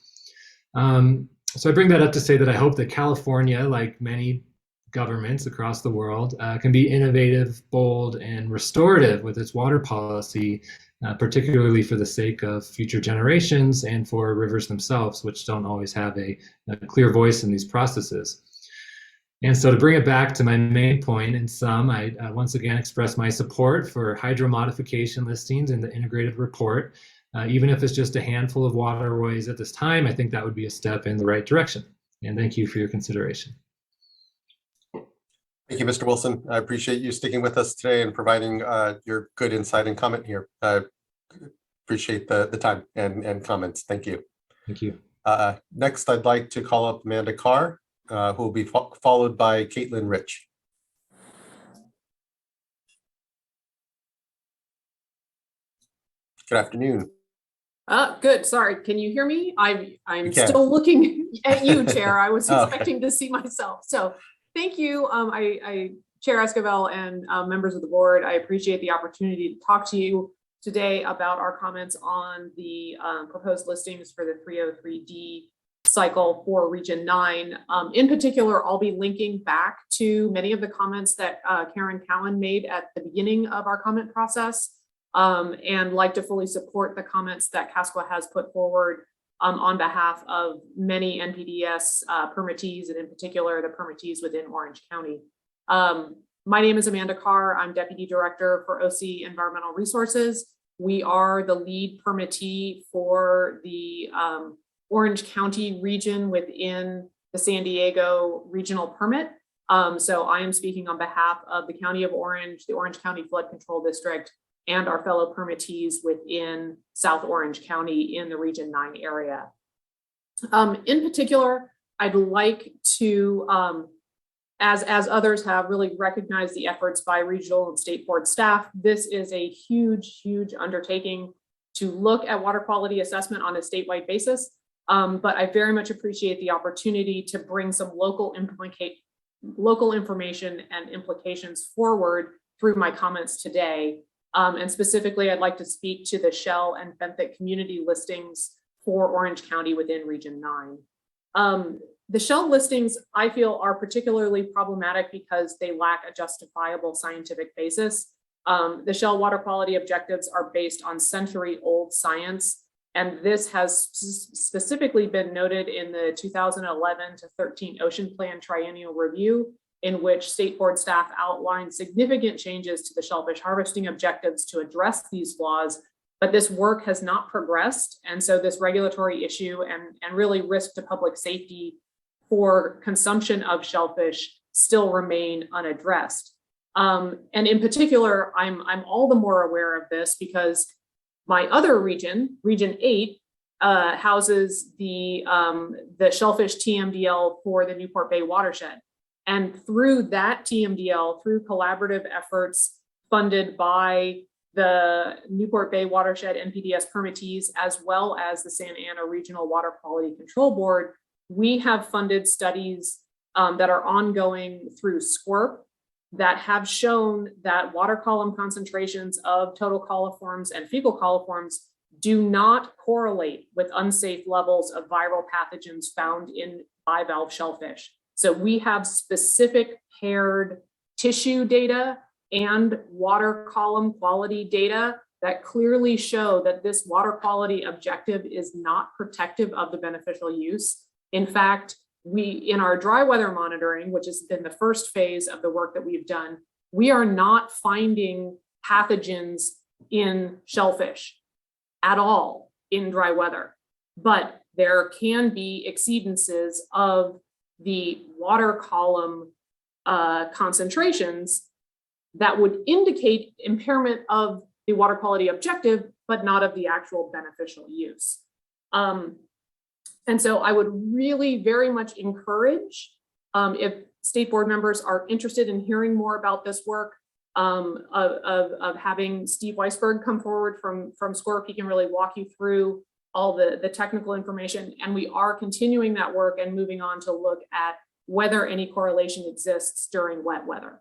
So I bring that up to say that I hope that California, like many governments across the world, can be innovative, bold, and restorative with its water policy, particularly for the sake of future generations and for rivers themselves, which don't always have a clear voice in these processes. And so to bring it back to my main point, in sum, I once again express my support for hydro modification listings in the integrated report. Even if it's just a handful of waterways at this time, I think that would be a step in the right direction. And thank you for your consideration. Thank you, Mr. Wilson. I appreciate you sticking with us today and providing your good insight and comment here. Appreciate the time and comments. Thank you. Thank you. Next, I'd like to call up Amanda Carr, who will be followed by Caitlin Rich. Good afternoon. Good. Sorry. Can you hear me? I'm still looking at you, Chair. I was expecting to see myself. So thank you. Chair Esquivel and members of the board, I appreciate the opportunity to talk to you today about our comments on the proposed listings for the 303D cycle for Region 9. In particular, I'll be linking back to many of the comments that Karen Cowan made at the beginning of our comment process. And like to fully support the comments that CASCWA has put forward on behalf of many NPDES permittees, and in particular, the permittees within Orange County. My name is Amanda Carr. I'm Deputy Director for OC Environmental Resources. We are the lead permittee for the Orange County region within the San Diego regional permit. So I am speaking on behalf of the County of Orange, the Orange County Flood Control District, and our fellow permittees within South Orange County in the Region 9 area. In particular, I'd like to, as others have, really recognized the efforts by regional and state board staff. This is a huge, huge undertaking to look at water quality assessment on a statewide basis. But I very much appreciate the opportunity to bring some local information and implications forward through my comments today. And specifically, I'd like to speak to the Shell and benthic community listings for Orange County within Region 9. The Shell listings, I feel, are particularly problematic because they lack a justifiable scientific basis. The Shell water quality objectives are based on century-old science, and this has specifically been noted in the 2011 to 13 Ocean Plan Triennial Review, in which state board staff outlined significant changes to the shellfish harvesting objectives to address these flaws, but this work has not progressed. And so this regulatory issue and really risk to public safety for consumption of shellfish still remain unaddressed. And in particular, I'm all the more aware of this because my other region, Region 8, houses the shellfish TMDL for the Newport Bay watershed. And through that TMDL, through collaborative efforts funded by the Newport Bay Watershed NPDES permittees, as well as the Santa Ana Regional Water Quality Control Board, we have funded studies that are ongoing through SWRCB that have shown that water column concentrations of total coliforms and fecal coliforms do not correlate with unsafe levels of viral pathogens found in bivalve shellfish. So we have specific paired tissue data and water column quality data that clearly show that this water quality objective is not protective of the beneficial use. In fact, in our dry weather monitoring, which has been the first phase of the work that we've done, we are not finding pathogens in shellfish at all in dry weather. But there can be exceedances of the water column concentrations that would indicate impairment of the water quality objective, but not of the actual beneficial use. And so I would really very much encourage, if state board members are interested in hearing more about this work, of having Steve Weisberg come forward from SWRCB. He can really walk you through all the technical information. And we are continuing that work and moving on to look at whether any correlation exists during wet weather.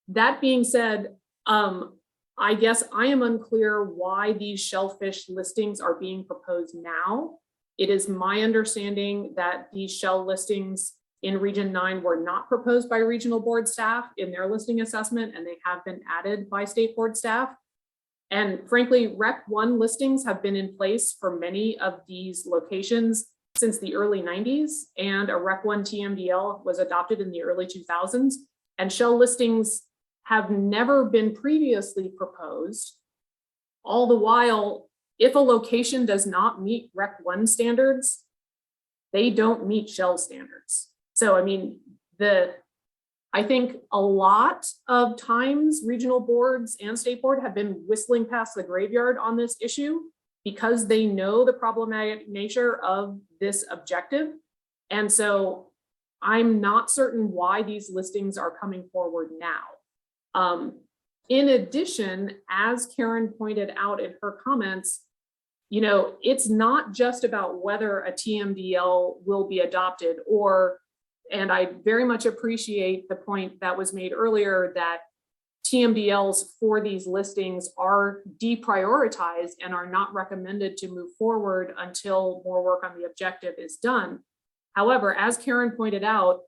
That being said, I guess I am unclear why these shellfish listings are being proposed now. It is my understanding that these shell listings in Region 9 were not proposed by regional board staff in their listing assessment, and they have been added by state board staff. And frankly, Rec 1 listings have been in place for many of these locations since the early 90s, and a Rec 1 TMDL was adopted in the early 2000s, and shell listings have never been previously proposed. All the while, if a location does not meet Rec 1 standards, they don't meet shell standards. So, I mean, I think a lot of times regional boards and state board have been whistling past the graveyard on this issue because they know the problematic nature of this objective. And so I'm not certain why these listings are coming forward now. In addition, as Karen pointed out in her comments, you know, it's not just about whether a TMDL will be adopted and I very much appreciate the point that was made earlier that TMDLs for these listings are deprioritized and are not recommended to move forward until more work on the objective is done. However, as Karen pointed out,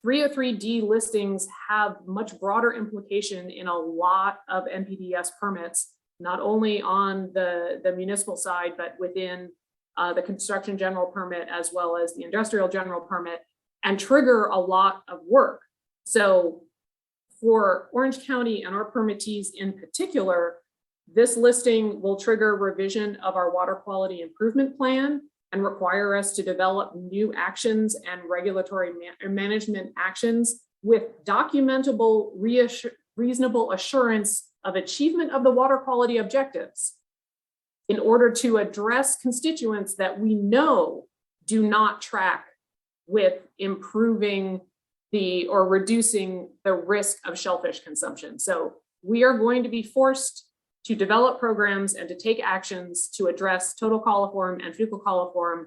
303D listings have much broader implication in a lot of NPDES permits, not only on the municipal side, but within the construction general permit as well as the industrial general permit, and trigger a lot of work. So for Orange County and our permittees in particular, this listing will trigger revision of our water quality improvement plan and require us to develop new actions and regulatory management actions with documentable reasonable assurance of achievement of the water quality objectives in order to address constituents that we know do not track with improving or reducing the risk of shellfish consumption. So we are going to be forced to develop programs and to take actions to address total coliform and fecal coliform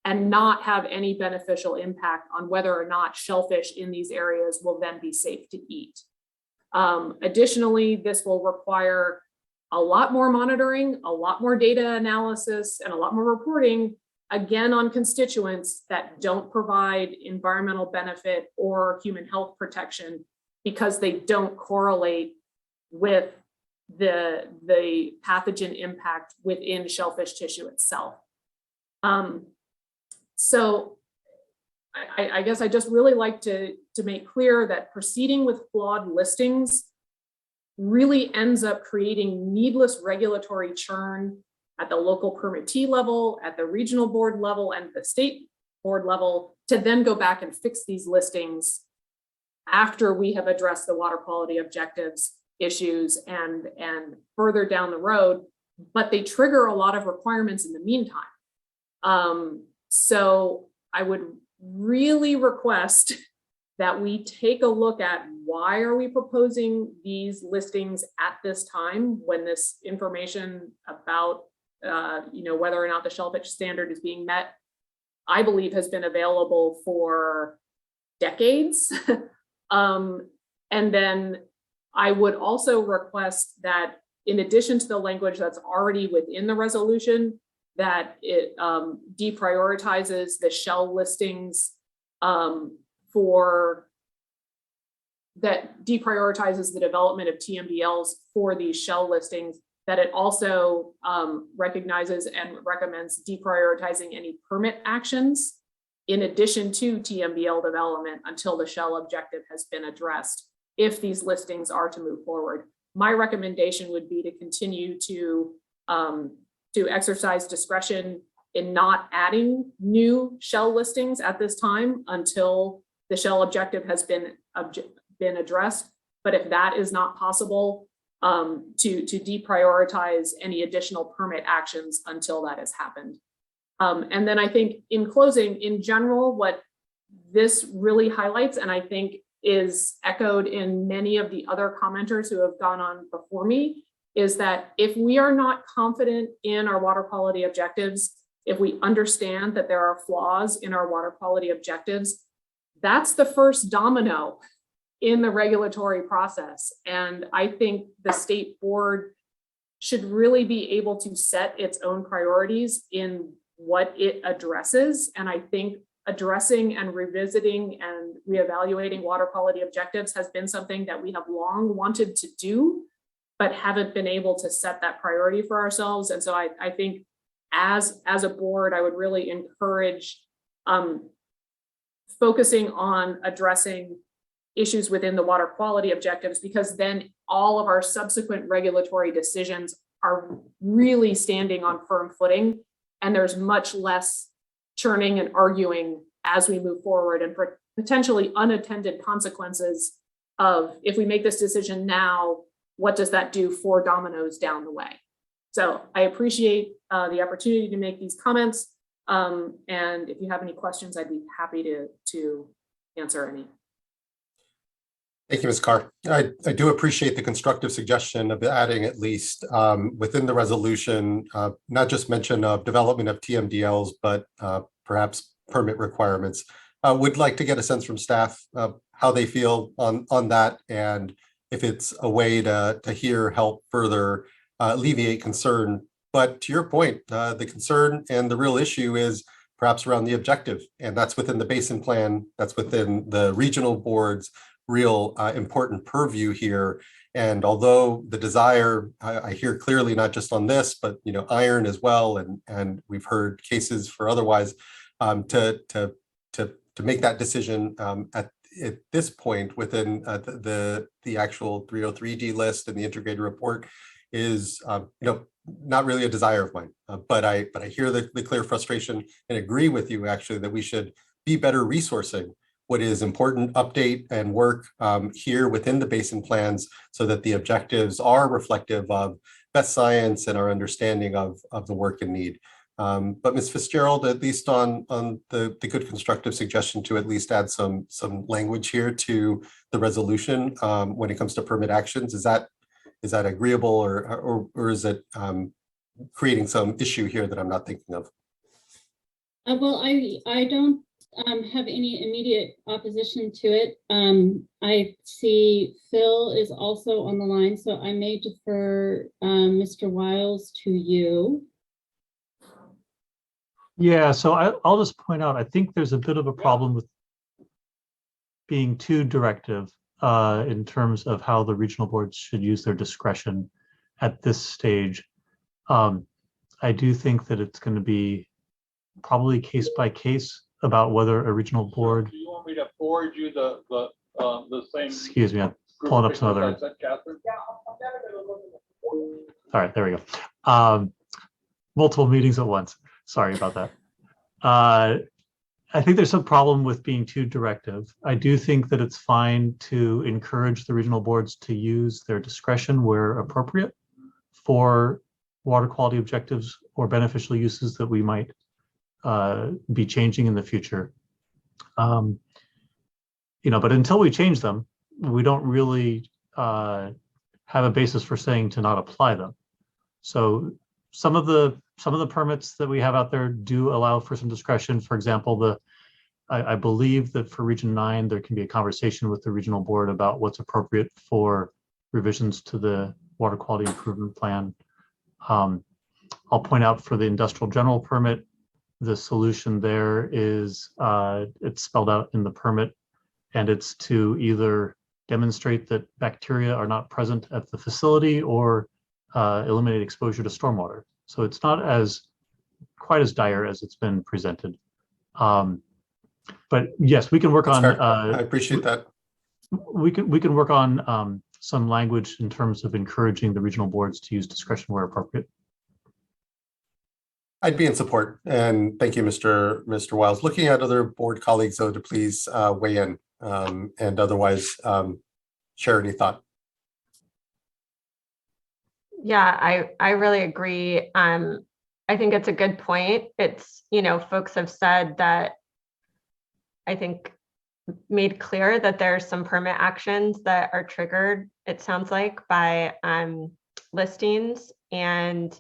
and not have any beneficial impact on whether or not shellfish in these areas will then be safe to eat. Additionally, this will require a lot more monitoring, a lot more data analysis, and a lot more reporting, again, on constituents that don't provide environmental benefit or human health protection because they don't correlate with the pathogen impact within shellfish tissue itself. So I guess I just really like to make clear that proceeding with flawed listings really ends up creating needless regulatory churn at the local permittee level, at the regional board level, and the state board level to then go back and fix these listings after we have addressed the water quality objectives issues and further down the road, but they trigger a lot of requirements in the meantime. So I would really request that we take a look at why are we proposing these listings at this time when this information about whether or not the shellfish standard is being met, I believe has been available for decades. And then I would also request that in addition to the language that's already within the resolution, that it deprioritizes the shell listings for that deprioritizes the development of TMDLs for these shell listings, that it also recognizes and recommends deprioritizing any permit actions in addition to TMDL development until the shell objective has been addressed, if these listings are to move forward. My recommendation would be to continue to exercise discretion in not adding new shell listings at this time until the shell objective has been addressed. But if that is not possible, to deprioritize any additional permit actions until that has happened. And then I think in closing, in general, what this really highlights, and I think is echoed in many of the other commenters who have gone on before me, is that if we are not confident in our water quality objectives, if we understand that there are flaws in our water quality objectives, that's the first domino in the regulatory process. And I think the state board should really be able to set its own priorities in what it addresses. And I think addressing and revisiting and reevaluating water quality objectives has been something that we have long wanted to do, but haven't been able to set that priority for ourselves. And so I think as a board, I would really encourage focusing on addressing issues within the water quality objectives, because then all of our subsequent regulatory decisions are really standing on firm footing, and there's much less churning and arguing as we move forward, and potentially unattended consequences of, if we make this decision now, what does that do for dominoes down the way? So I appreciate the opportunity to make these comments. And if you have any questions, I'd be happy to answer any. Thank you, Ms. Carr. I do appreciate the constructive suggestion of adding at least within the resolution, not just mention of development of TMDLs, but perhaps permit requirements. Would like to get a sense from staff how they feel on that, and if it's a way to help further alleviate concern. But to your point, the concern and the real issue is perhaps around the objective, and that's within the basin plan, that's within the regional board's real important purview here. And although the desire, I hear clearly, not just on this, but iron as well, and we've heard cases for otherwise, to make that decision at this point within the actual 303D list and the integrated report is not really a desire of mine. But I hear the clear frustration and agree with you actually that we should be better resourcing what is important update and work here within the basin plans, so that the objectives are reflective of best science and our understanding of the work and need. But Ms. Fitzgerald, at least on the good constructive suggestion to at least add some language here to the resolution when it comes to permit actions, is that agreeable, or is it creating some issue here that I'm not thinking of? Well, I don't have any immediate opposition to it. I see Phil is also on the line, so I may defer Mr. Wiles to you. Yeah, so I'll just point out, I think there's a bit of a problem with being too directive in terms of how the regional boards should use their discretion at this stage. I do think that it's going to be probably case by case about whether a regional board. Do you want me to forward you the same? Excuse me, I'm pulling up some other. All right, there we go. Multiple meetings at once. Sorry about that. I think there's some problem with being too directive. I do think that it's fine to encourage the regional boards to use their discretion where appropriate for water quality objectives or beneficial uses that we might be changing in the future. But until we change them, we don't really have a basis for saying to not apply them. So some of the permits that we have out there do allow for some discretion. For example, I believe that for Region 9, there can be a conversation with the regional board about what's appropriate for revisions to the water quality improvement plan. I'll point out for the industrial general permit, the solution there is it's spelled out in the permit, and it's to either demonstrate that bacteria are not present at the facility, or eliminate exposure to stormwater. So it's not quite as dire as it's been presented. But yes, we can work on. I appreciate that. We can work on some language in terms of encouraging the regional boards to use discretion where appropriate. I'd be in support, and thank you, Mr. Wiles. Looking at other board colleagues, though, to please weigh in, and otherwise share any thought. Yeah, I really agree. I think it's a good point. It's, folks have said that, I think, made clear that there's some permit actions that are triggered, it sounds like, by listings. And,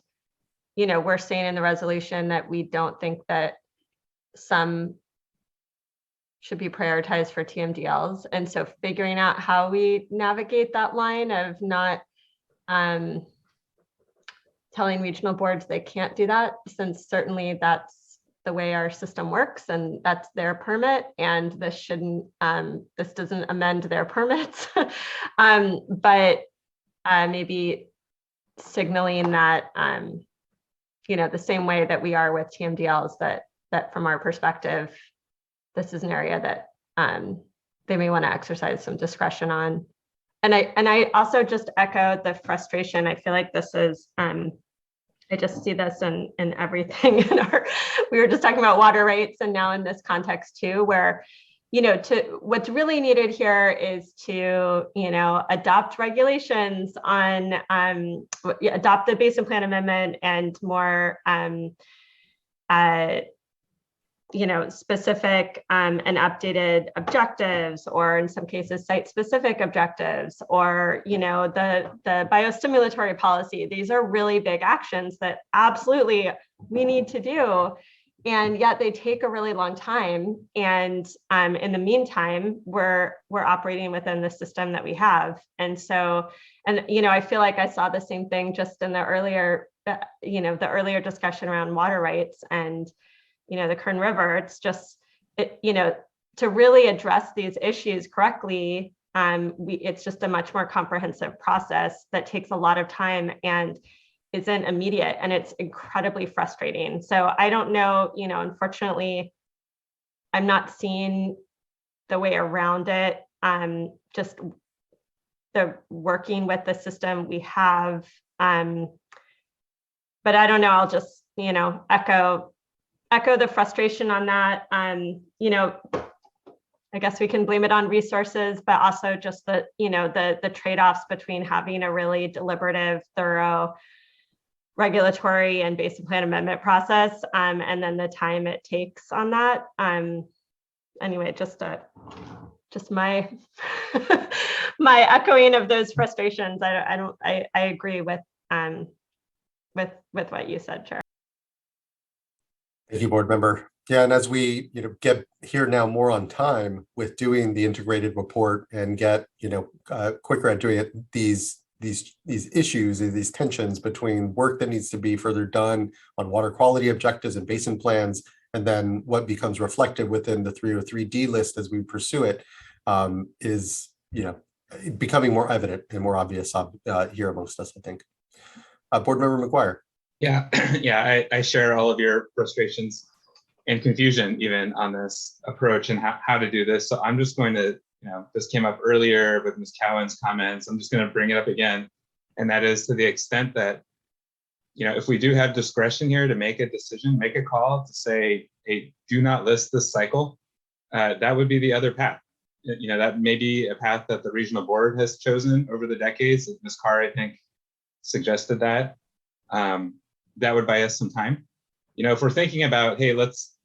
we're saying in the resolution that we don't think that some should be prioritized for TMDLs. And so figuring out how we navigate that line of not telling regional boards they can't do that, since certainly that's the way our system works and that's their permit, and this doesn't amend their permits. But maybe signaling that, the same way that we are with TMDLs, that from our perspective, this is an area that they may want to exercise some discretion on. And I also just echo the frustration. I feel like this is, I just see this in everything. We were just talking about water rates, and now in this context too, where, what's really needed here is to, adopt regulations on, adopt the Basin Plan Amendment and more, specific and updated objectives, or in some cases site-specific objectives, or the biostimulatory policy. These are really big actions that absolutely we need to do, and yet they take a really long time. And in the meantime, we're operating within the system that we have. And so, I feel like I saw the same thing just in the earlier discussion around water rights and the Kern River. It's just, to really address these issues correctly, it's just a much more comprehensive process that takes a lot of time and isn't immediate, and it's incredibly frustrating. So I don't know, unfortunately, I'm not seeing the way around it. Just the working with the system we have. But I don't know, I'll just, echo the frustration on that. I guess we can blame it on resources, but also just the trade-offs between having a really deliberative, thorough regulatory and Basin Plan Amendment process, and then the time it takes on that. Anyway, just my my echoing of those frustrations. I agree with what you said, Chair. Thank you, board member. Yeah, and as we get here now more on time with doing the integrated report and get quicker at doing it, these issues and these tensions between work that needs to be further done on water quality objectives and basin plans, and then what becomes reflected within the 303D list as we pursue it, is becoming more evident and more obvious here amongst us, I think. Board member McGuire. Yeah, I share all of your frustrations and confusion even on this approach and how to do this. So I'm just going to, this came up earlier with Ms. Cowan's comments. I'm just going to bring it up again. And that is to the extent that, if we do have discretion here to make a decision, make a call to say, hey, do not list this cycle, that would be the other path. That may be a path that the regional board has chosen over the decades. Ms. Carr, I think, suggested that. That would buy us some time. If we're thinking about, hey, let's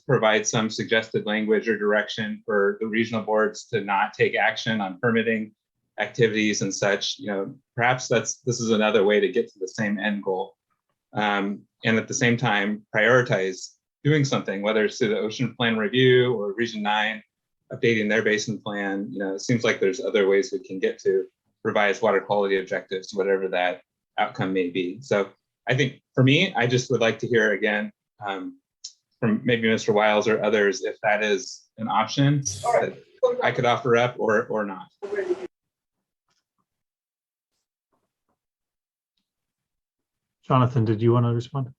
provide some suggested language or direction for the regional boards to not take action on permitting activities and such, perhaps this is another way to get to the same end goal. And at the same time, prioritize doing something, whether it's through the Ocean Plan Review or Region 9, updating their basin plan. It seems like there's other ways we can get to revised water quality objectives, whatever that outcome may be. So I think for me, I just would like to hear again from maybe Mr. Wiles or others, if that is an option that I could offer up or not. Jonathan, did you want to respond?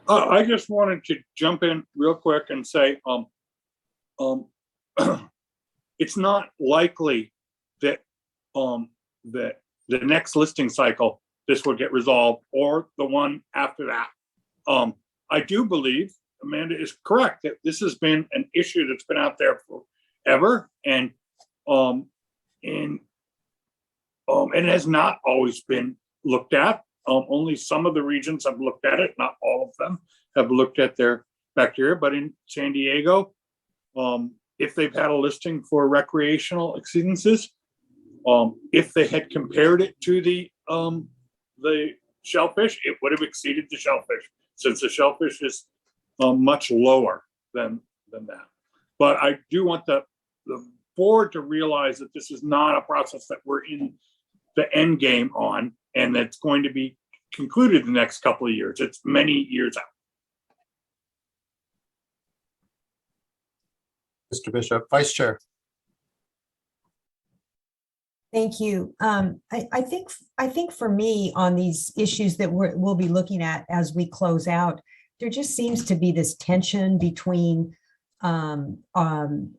I just wanted to jump in real quick and say, it's not likely that that the next listing cycle this will get resolved, or the one after that. I do believe Amanda is correct that this has been an issue that's been out there forever, and it has not always been looked at. Only some of the regions have looked at it, not all of them have looked at their bacteria. But in San Diego, if they've had a listing for recreational exceedances, if they had compared it to the shellfish, it would have exceeded the shellfish, since the shellfish is much lower than that. But I do want the board to realize that this is not a process that we're in the end game on, and that's going to be concluded in the next couple of years. It's many years out. Mr. Bishop, Vice Chair. Thank you. I think for me, on these issues that we'll be looking at as we close out, there just seems to be this tension between the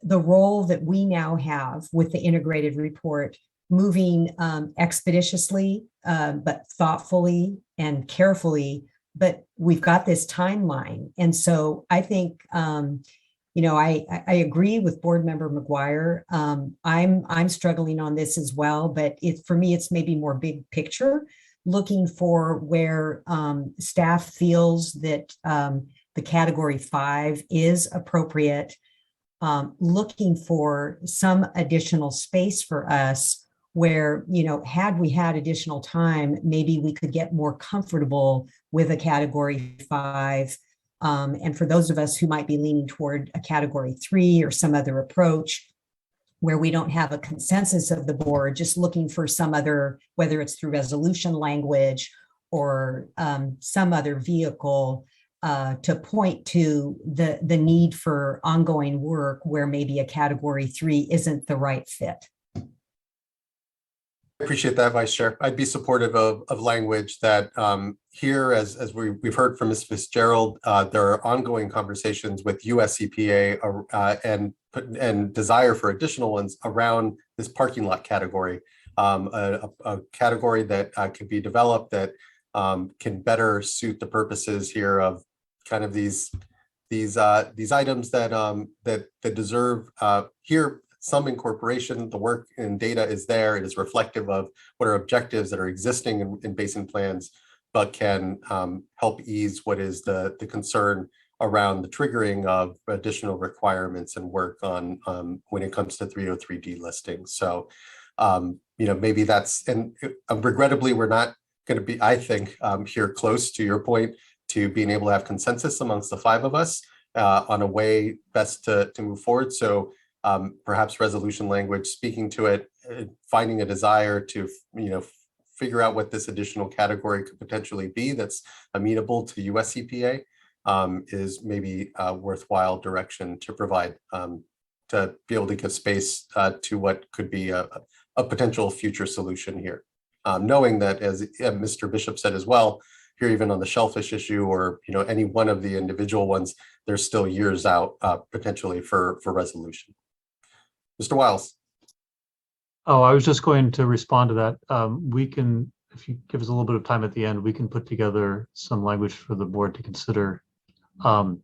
role that we now have with the integrated report, moving expeditiously, but thoughtfully and carefully. But we've got this timeline. And so I think, I agree with Board Member McGuire. I'm struggling on this as well, but for me, it's maybe more big picture, looking for where staff feels that the category 5 is appropriate, looking for some additional space for us where, had we had additional time, maybe we could get more comfortable with a category 5. And for those of us who might be leaning toward a category 3 or some other approach where we don't have a consensus of the board, just looking for some other, whether it's through resolution language or some other vehicle to point to the need for ongoing work where maybe a category 3 isn't the right fit. I appreciate that, Vice Chair. I'd be supportive of language that here, as we've heard from Ms. Fitzgerald, there are ongoing conversations with US EPA and desire for additional ones around this parking lot category, a category that could be developed that can better suit the purposes here of kind of these items that deserve here some incorporation. The work and data is there. It is reflective of what are objectives that are existing in basin plans, but can help ease what is the concern around the triggering of additional requirements and work on when it comes to 303D listings. So, maybe that's, and regrettably, we're not going to be, I think, here close to your point to being able to have consensus amongst the 5 of us on a way best to move forward. So perhaps resolution language speaking to it, finding a desire to, figure out what this additional category could potentially be that's amenable to US EPA is maybe a worthwhile direction to provide to be able to give space to what could be a potential future solution here. Knowing that, as Mr. Bishop said as well, here even on the shellfish issue or any one of the individual ones, there's still years out potentially for resolution. Mr. Wiles. Oh, I was just going to respond to that. We can, if you give us a little bit of time at the end, we can put together some language for the board to consider. And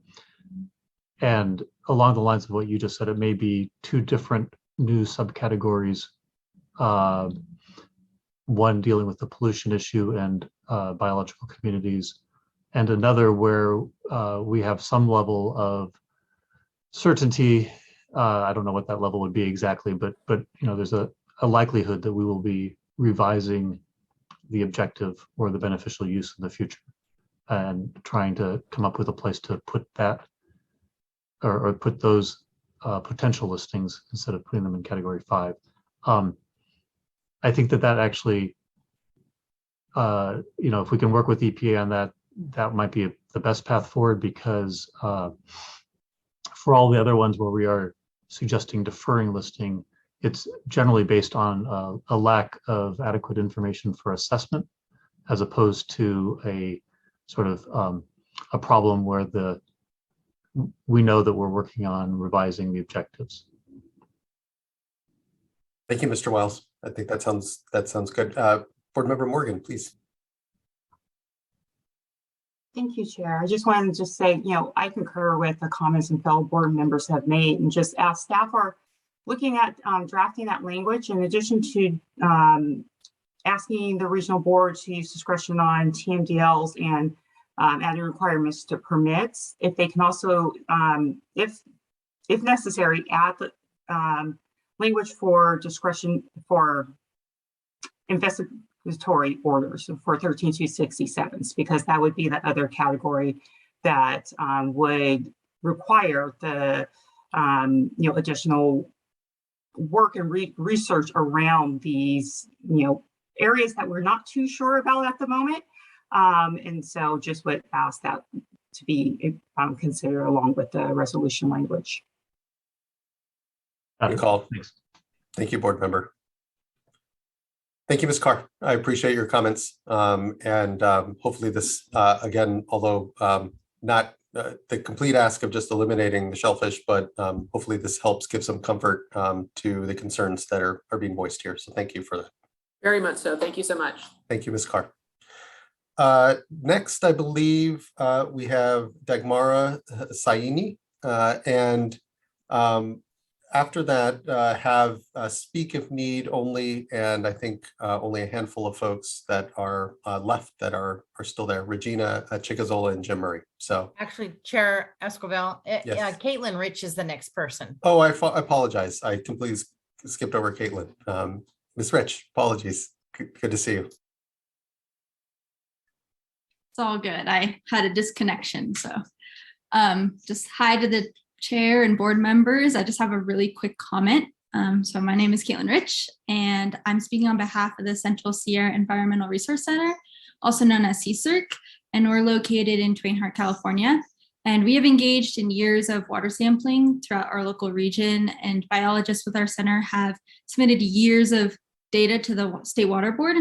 along the lines of what you just said, it may be 2 different new subcategories. One dealing with the pollution issue and biological communities, and another where we have some level of certainty. I don't know what that level would be exactly, but there's a likelihood that we will be revising the objective or the beneficial use in the future and trying to come up with a place to put that or put those potential listings instead of putting them in category 5. I think that actually, if we can work with EPA on that, that might be the best path forward, because for all the other ones where we are suggesting deferring listing, it's generally based on a lack of adequate information for assessment, as opposed to a sort of a problem where we know that we're working on revising the objectives. Thank you, Mr. Wiles. I think that sounds good. Board Member Morgan, please. Thank you, Chair. I just wanted to just say, I concur with the comments and fellow board members have made, and just ask staff are looking at drafting that language in addition to asking the regional board to use discretion on TMDLs and adding requirements to permits. If they can also, if necessary, add the language for discretion for investigatory orders for 13267s, because that would be the other category that would require the additional work and research around these areas that we're not too sure about at the moment, and so just would ask that to be considered along with the resolution language. Good call. Thanks. Thank you, board member. Thank you, Ms. Carr. I appreciate your comments. And hopefully this, again, although not the complete ask of just eliminating the shellfish, but hopefully this helps give some comfort to the concerns that are being voiced here. So thank you for that. Very much so. Thank you so much. Thank you, Ms. Carr. Next, I believe we have Dagmara Saini, and after that, have speak if need only, and I think only a handful of folks that are left that are still there. Regina Chicazola and Jim Murray. So actually, Chair Esquivel, yes. Caitlin Rich is the next person. Oh, I apologize. I completely skipped over Caitlin. Ms. Rich, apologies. Good to see you. It's all good. I had a disconnection. So just hi to the chair and board members. I just have a really quick comment. So my name is Caitlin Rich, and I'm speaking on behalf of the Central Sierra Environmental Resource Center, also known as SWRCB, and we're located in Twain Harte, California. And we have engaged in years of water sampling throughout our local region, and biologists with our center have submitted years of data to the State Water Board.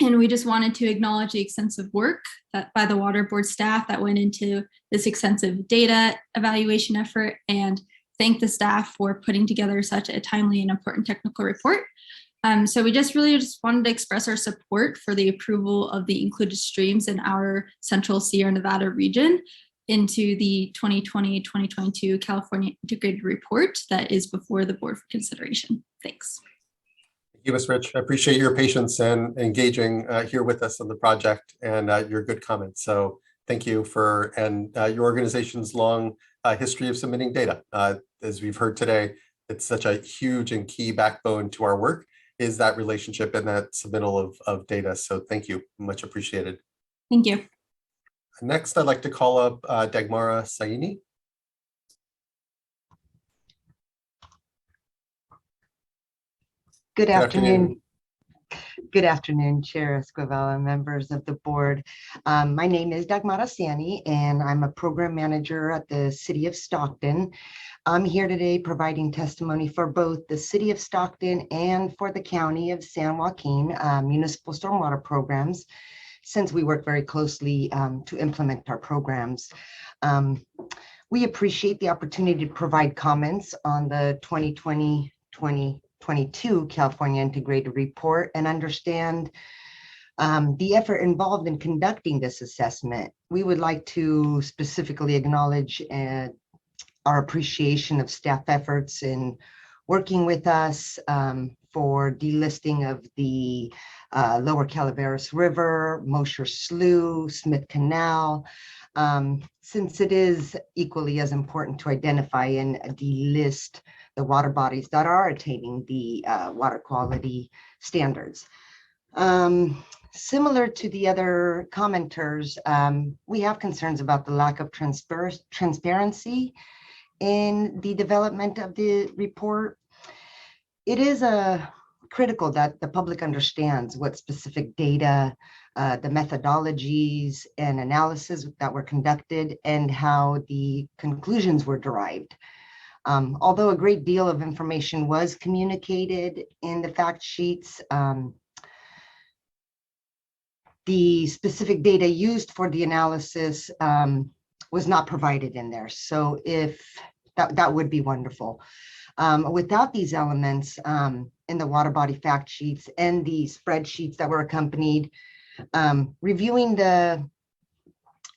And we just wanted to acknowledge the extensive work that by the Water Board staff that went into this extensive data evaluation effort, and thank the staff for putting together such a timely and important technical report. So we just wanted to express our support for the approval of the included streams in our Central Sierra Nevada region into the 2020-2022 California Integrated Report that is before the board for consideration. Thanks. Thank you, Ms. Rich. I appreciate your patience and engaging here with us on the project and your good comments. So thank you for your organization's long history of submitting data. As we've heard today, it's such a huge and key backbone to our work is that relationship and that submittal of data. So thank you, much appreciated. Thank you. Next, I'd like to call up Dagmara Saini. Good afternoon. Good afternoon, Chair Esquivel and members of the board. My name is Dagmara Saini, and I'm a program manager at the City of Stockton. I'm here today providing testimony for both the City of Stockton and for the County of San Joaquin municipal stormwater programs, since we work very closely to implement our programs. We appreciate the opportunity to provide comments on the 2020-2022 California Integrated Report and understand the effort involved in conducting this assessment. We would like to specifically acknowledge our appreciation of staff efforts in working with us for delisting of the Lower Calaveras River, Mosher Slough, Smith Canal, since it is equally as important to identify and delist the water bodies that are attaining the water quality standards. Similar to the other commenters, we have concerns about the lack of transparency in the development of the report. It is critical that the public understands what specific data, the methodologies and analysis that were conducted, and how the conclusions were derived. Although a great deal of information was communicated in the fact sheets, the specific data used for the analysis was not provided in there. So if that would be wonderful. Without these elements in the water body fact sheets and the spreadsheets that were accompanied, reviewing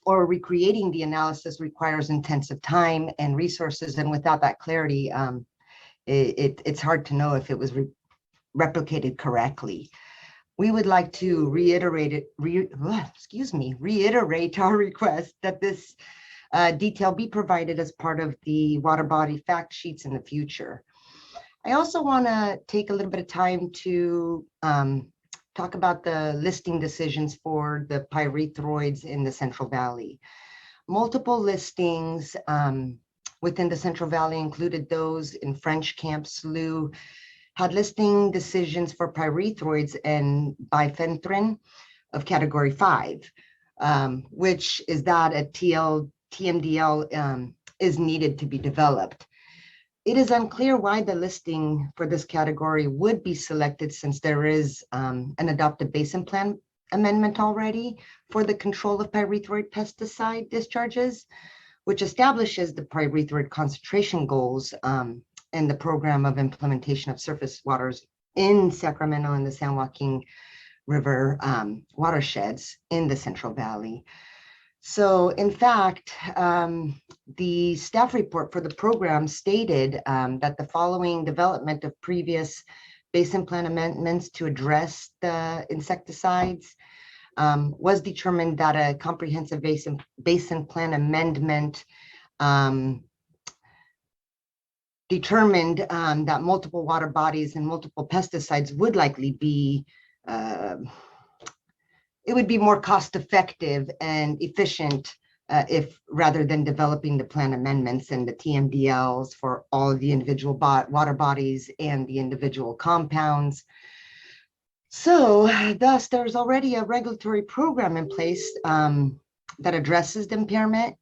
or recreating the analysis requires intensive time and resources. And without that clarity, it's hard to know if it was replicated correctly. We would like to reiterate our request that this detail be provided as part of the water body fact sheets in the future. I also want to take a little bit of time to talk about the listing decisions for the pyrethroids in the Central Valley. Multiple listings within the Central Valley included those in French Camp Slough, had listing decisions for pyrethroids and bifenthrin of category 5, which is that a TMDL is needed to be developed. It is unclear why the listing for this category would be selected, since there is an adopted basin plan amendment already for the control of pyrethroid pesticide discharges, which establishes the pyrethroid concentration goals and the program of implementation of surface waters in Sacramento and the San Joaquin River watersheds in the Central Valley. So in fact, the staff report for the program stated that the following development of previous basin plan amendments to address the insecticides was determined that a comprehensive basin plan amendment determined that multiple water bodies and multiple pesticides would likely be it would be more cost effective and efficient if rather than developing the plan amendments and the TMDLs for all of the individual water bodies and the individual compounds. So thus there's already a regulatory program in place that addresses the impairment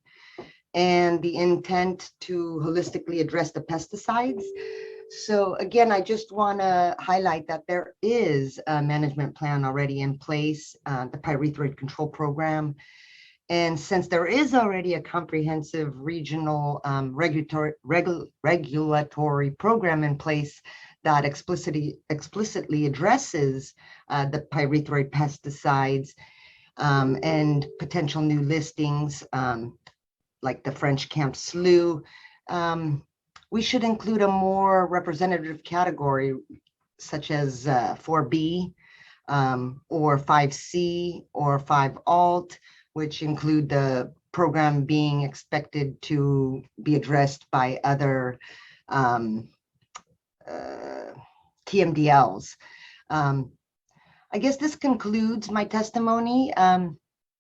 and the intent to holistically address the pesticides. So again, I just want to highlight that there is a management plan already in place, the pyrethroid control program. And since there is already a comprehensive regional regulatory program in place that explicitly addresses the pyrethroid pesticides and potential new listings like the French Camp Slough, we should include a more representative category such as 4B or 5C or 5 Alt, which include the program being expected to be addressed by other TMDLs. I guess this concludes my testimony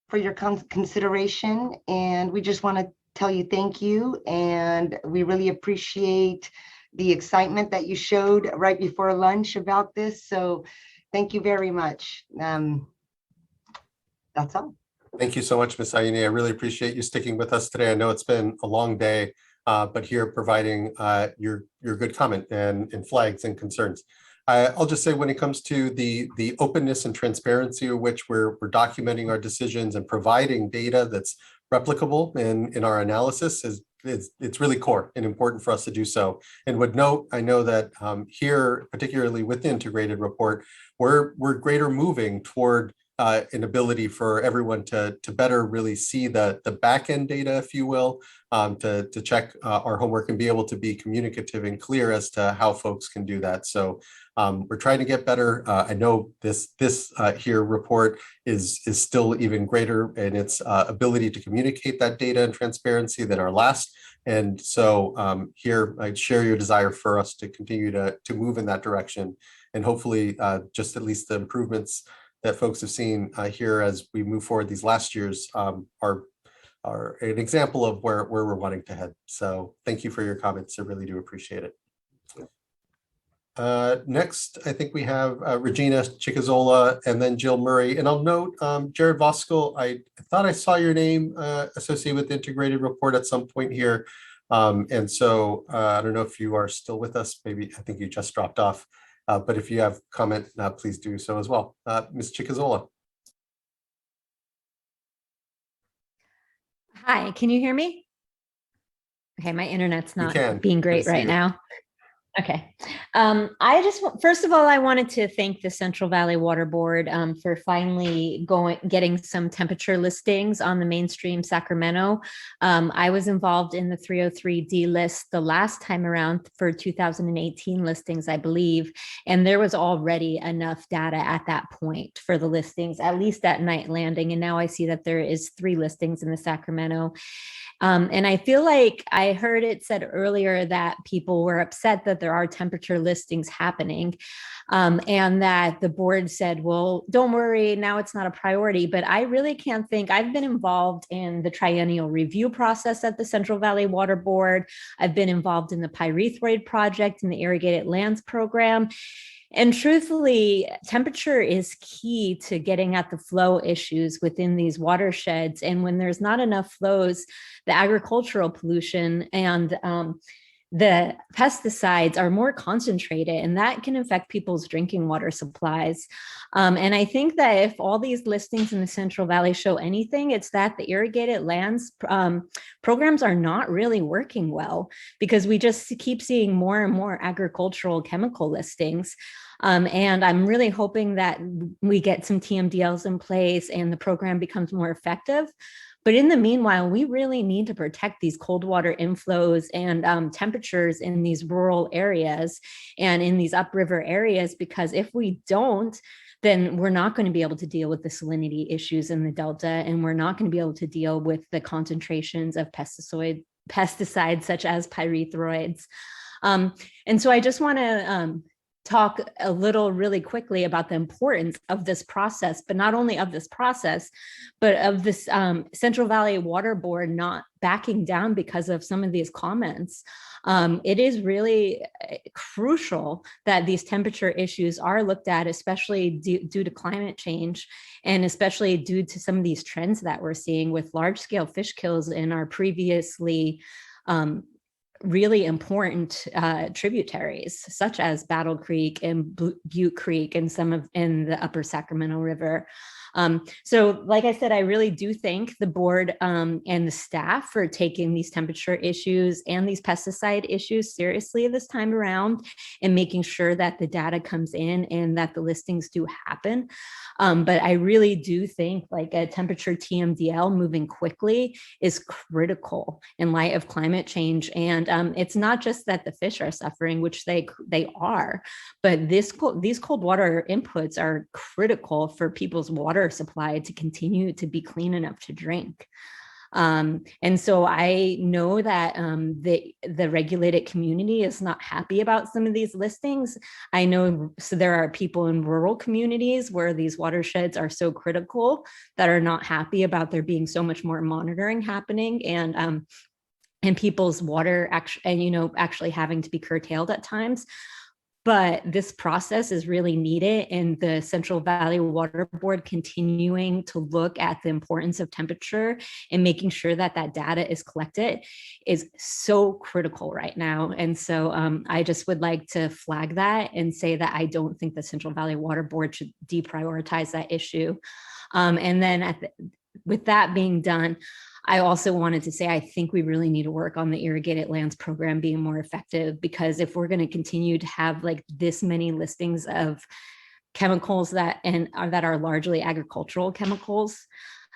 for your consideration, and we just want to tell you thank you, and we really appreciate the excitement that you showed right before lunch about this. So thank you very much. That's all. Thank you so much, Ms. Ayuni. I really appreciate you sticking with us today. I know it's been a long day, but here providing your good comment and flags and concerns. I'll just say when it comes to the openness and transparency of which we're documenting our decisions and providing data that's replicable in our analysis it's really core and important for us to do so. And would note, I know that here, particularly with the integrated report, we're greater moving toward an ability for everyone to better really see the back end data, if you will, to check our homework and be able to be communicative and clear as to how folks can do that. So we're trying to get better. I know this here report is still even greater in its ability to communicate that data and transparency than our last. And so here I share your desire for us to continue to move in that direction, and hopefully just at least the improvements that folks have seen here as we move forward these last years are an example of where we're wanting to head. So thank you for your comments. I really do appreciate it. Next, I think we have Regina Chicazola and then Jill Murray. And I'll note, Jared Voskuil, I thought I saw your name associated with the integrated report at some point here. And so I don't know if you are still with us. Maybe I think you just dropped off. But if you have comment, please do so as well. Ms. Chicazola. Hi, can you hear me? Okay, my internet's We not can. being Good to great see right you. now. Okay. First of all, I wanted to thank the Central Valley Water Board for finally getting some temperature listings on the mainstream Sacramento. I was involved in the 303D list the last time around for 2018 listings, I believe, and there was already enough data at that point for the listings, at least at Night Landing. And now I see that there is 3 listings in the Sacramento. And I feel like I heard it said earlier that people were upset that there are temperature listings happening, and that the board said, well, don't worry, now it's not a priority. But I really can't think. I've been involved in the triennial review process at the Central Valley Water Board. I've been involved in the pyrethroid project and the irrigated lands program. And truthfully, temperature is key to getting at the flow issues within these watersheds. And when there's not enough flows, the agricultural pollution and the pesticides are more concentrated, and that can affect people's drinking water supplies. And I think that if all these listings in the Central Valley show anything, it's that the irrigated lands programs are not really working well, because we just keep seeing more and more agricultural chemical listings. And I'm really hoping that we get some TMDLs in place and the program becomes more effective. But in the meanwhile, we really need to protect these cold water inflows and temperatures in these rural areas and in these upriver areas, because if we don't, then we're not going to be able to deal with the salinity issues in the Delta, and we're not going to be able to deal with the concentrations of pesticides such as pyrethroids. And so I just want to talk a little really quickly about the importance of this process, but not only of this process, but of this Central Valley Water Board not backing down because of some of these comments. It is really crucial that these temperature issues are looked at, especially due to climate change, and especially due to some of these trends that we're seeing with large-scale fish kills in our previously really important tributaries, such as Battle Creek and Butte Creek and some of in the upper Sacramento River. So like I said, I really do thank the board and the staff for taking these temperature issues and these pesticide issues seriously this time around, and making sure that the data comes in and that the listings do happen. But I really do think like a temperature TMDL moving quickly is critical in light of climate change. And it's not just that the fish are suffering, which they are, but these cold water inputs are critical for people's water supply to continue to be clean enough to drink. And so I know that the regulated community is not happy about some of these listings. I know so there are people in rural communities where these watersheds are so critical that are not happy about there being so much more monitoring happening, and people's water actually having to be curtailed at times. But this process is really needed, and the Central Valley Water Board continuing to look at the importance of temperature and making sure that that data is collected is so critical right now. And so I just would like to flag that and say that I don't think the Central Valley Water Board should deprioritize that issue. And then with that being done, I also wanted to say, I think we really need to work on the irrigated lands program being more effective, because if we're going to continue to have like this many listings of chemicals that are largely agricultural chemicals,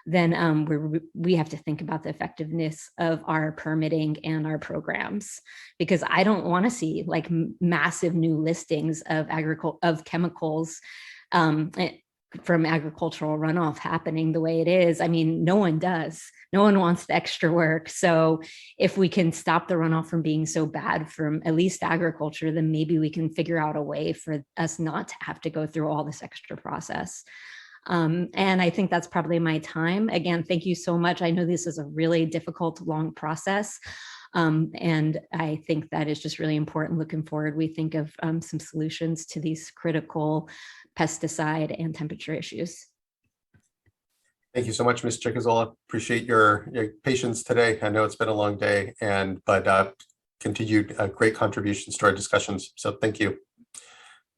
then we have to think about the effectiveness of our permitting and our programs, because I don't want to see like massive new listings of chemicals from agricultural runoff happening the way it is. I mean, no one does. No one wants the extra work. So if we can stop the runoff from being so bad from at least agriculture, then maybe we can figure out a way for us not to have to go through all this extra process. And I think that's probably my time. Again, thank you so much. I know this is a really difficult, long process. And I think that is just really important. Looking forward, we think of some solutions to these critical pesticide and temperature issues. Thank you so much, Ms. Chicazola. Appreciate your patience today. I know it's been a long day, but continued great contributions to our discussions. So thank you.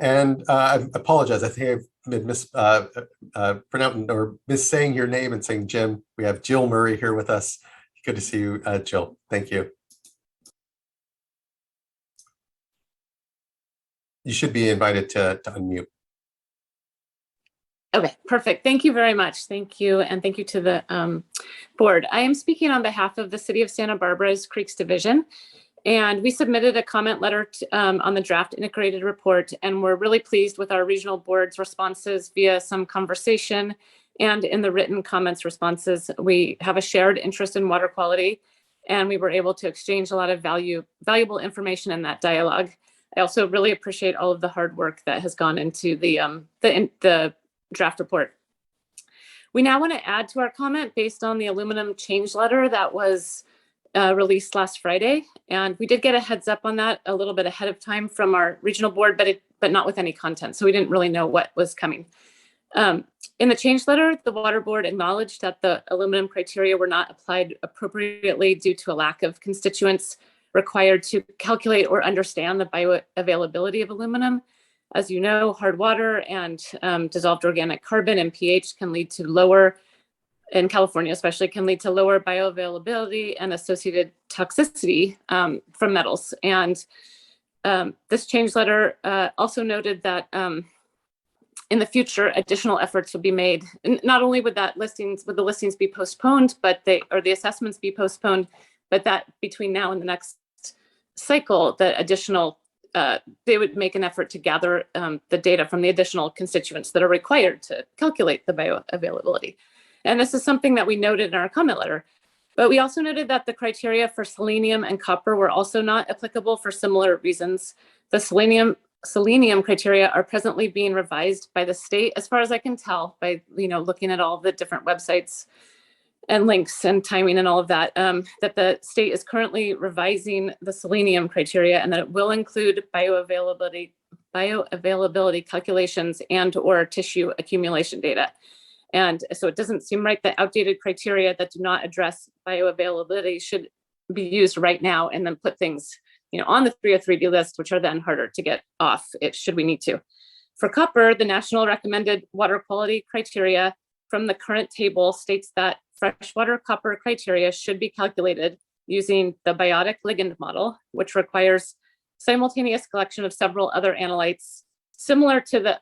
And I apologize. I think I've been mispronouncing or missaying your name and saying Jim. We have Jill Murray here with us. Good to see you, Jill. Thank you. You should be invited to unmute. Okay, perfect. Thank you very much. Thank you. And thank you to the board. I am speaking on behalf of the City of Santa Barbara's Creeks Division. And we submitted a comment letter on the draft integrated report, and we're really pleased with our regional board's responses via some conversation and in the written comments responses. We have a shared interest in water quality, and we were able to exchange a lot of valuable information in that dialogue. I also really appreciate all of the hard work that has gone into the draft report. We now want to add to our comment based on the aluminum change letter that was released last Friday. And we did get a heads up on that a little bit ahead of time from our regional board, but not with any content. So we didn't really know what was coming. In the change letter, the water board acknowledged that the aluminum criteria were not applied appropriately due to a lack of constituents required to calculate or understand the bioavailability of aluminum. As you know, hard water and dissolved organic carbon and pH can lead to lower, in California especially, can lead to lower bioavailability and associated toxicity from metals. And this change letter also noted that in the future, additional efforts would be made. Not only would the listings be postponed, but the assessments be postponed, but that between now and the next cycle, the additional they would make an effort to gather the data from the additional constituents that are required to calculate the bioavailability. And this is something that we noted in our comment letter. But we also noted that the criteria for selenium and copper were also not applicable for similar reasons. The selenium criteria are presently being revised by the state, as far as I can tell, by looking at all the different websites and links and timing and all of that, that the state is currently revising the selenium criteria and that it will include bioavailability calculations and or tissue accumulation data. And so it doesn't seem right that outdated criteria that do not address bioavailability should be used right now and then put things on the 303D list, which are then harder to get off should we need to. For copper, the national recommended water quality criteria from the current table states that freshwater copper criteria should be calculated using the biotic ligand model, which requires simultaneous collection of several other analytes similar to the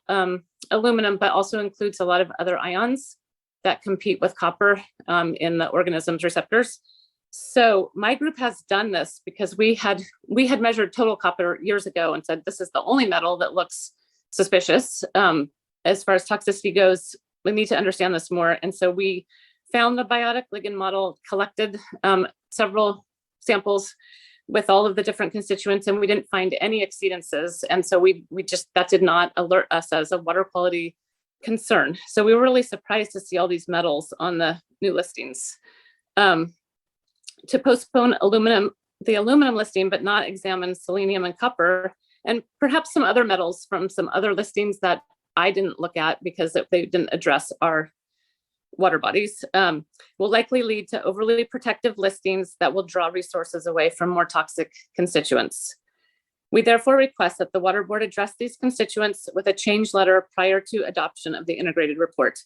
aluminum, but also includes a lot of other ions that compete with copper in the organism's receptors. So my group has done this because we had measured total copper years ago and said, this is the only metal that looks suspicious. As far as toxicity goes, we need to understand this more. And so we found the biotic ligand model, collected several samples with all of the different constituents, and we didn't find any exceedances. And so that did not alert us as a water quality concern. So we were really surprised to see all these metals on the new listings. To postpone the aluminum listing, but not examine selenium and copper, and perhaps some other metals from some other listings that I didn't look at because they didn't address our water bodies, will likely lead to overly protective listings that will draw resources away from more toxic constituents. We therefore request that the water board address these constituents with a change letter prior to adoption of the integrated report.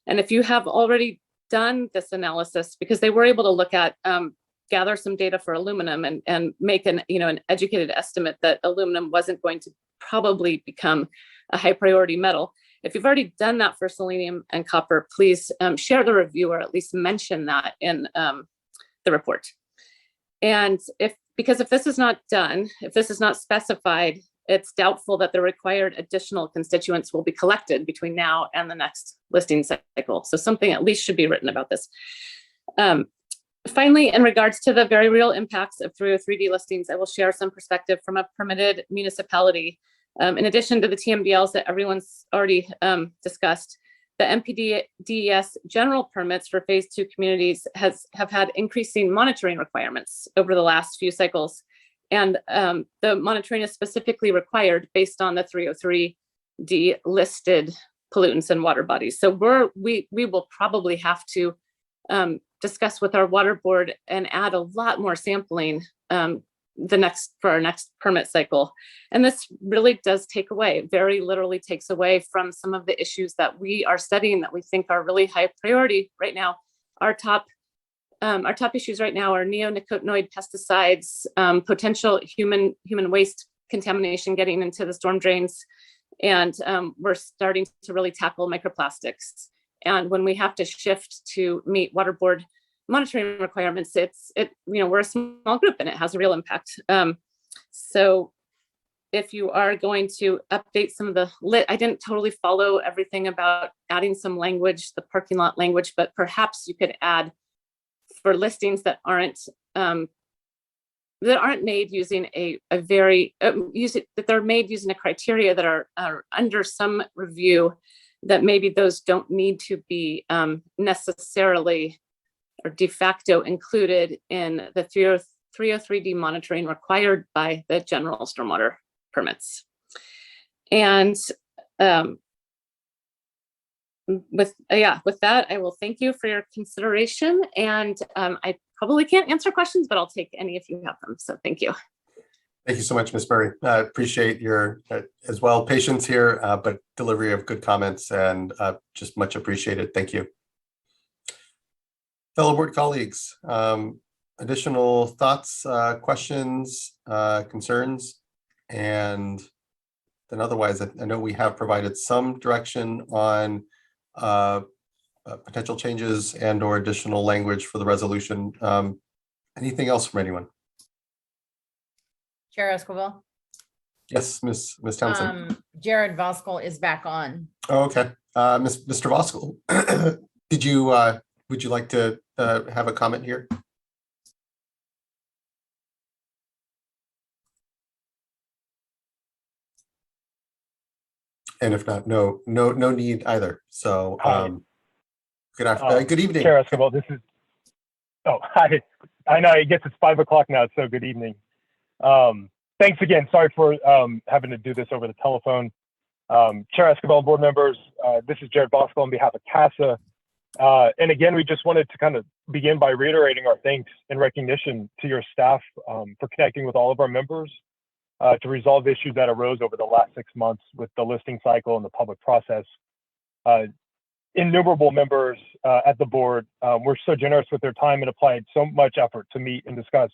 And if you have already done this analysis, because they were able to look at, gather some data for aluminum and make an educated estimate that aluminum wasn't going to probably become a high priority metal. If you've already done that for selenium and copper, please share the review or at least mention that in the report. And because if this is not done, if this is not specified, it's doubtful that the required additional constituents will be collected between now and the next listing cycle. So something at least should be written about this. Finally, in regards to the very real impacts of 303D listings, I will share some perspective from a permitted municipality. In addition to the TMDLs that everyone's already discussed, the NPDES general permits for phase 2 communities have had increasing monitoring requirements over the last few cycles. And the monitoring is specifically required based on the 303D listed pollutants and water bodies. So we will probably have to discuss with our water board and add a lot more sampling for our next permit cycle. And this really does take away, very literally takes away from some of the issues that we are studying that we think are really high priority right now. Our top our top issues right now are neonicotinoid pesticides, potential human waste contamination getting into the storm drains, and we're starting to really tackle microplastics. And when we have to shift to meet water board monitoring requirements, we're a small group and it has a real impact. So if you are going to update some of I didn't totally follow everything about adding some language, the parking lot language, but perhaps you could add for listings that aren't made using that they're made using a criteria that are under some review, that maybe those don't need to be necessarily or de facto included in the 303D monitoring required by the general stormwater permits. And with that, I will thank you for your consideration. And I probably can't answer questions, but I'll take any if you have them. So thank you. Thank you so much, Ms. Berry. I appreciate your as well patience here, but delivery of good comments, and just much appreciated. Thank you. Fellow board colleagues, additional thoughts, questions, concerns, and then otherwise, I know we have provided some direction on potential changes and or additional language for the resolution. Anything else from anyone? Chair Esquivel. Yes, Ms. Townsend. Jared Voskuil is back on. Oh, okay. Mr. Voskuil, would you like to have a comment here? And if not, no need either. So good evening. Chair Esquivel, this is, hi. I know, I guess it's 5 o'clock now, so good evening. Thanks again. Sorry for having to do this over the telephone. Chair Esquivel, board members, this is Jared Voskuil on behalf of CASA. And again, we just wanted to kind of begin by reiterating our thanks and recognition to your staff for connecting with all of our members to resolve issues that arose over the last 6 months with the listing cycle and the public process. Innumerable members at the board were so generous with their time and applied so much effort to meet and discuss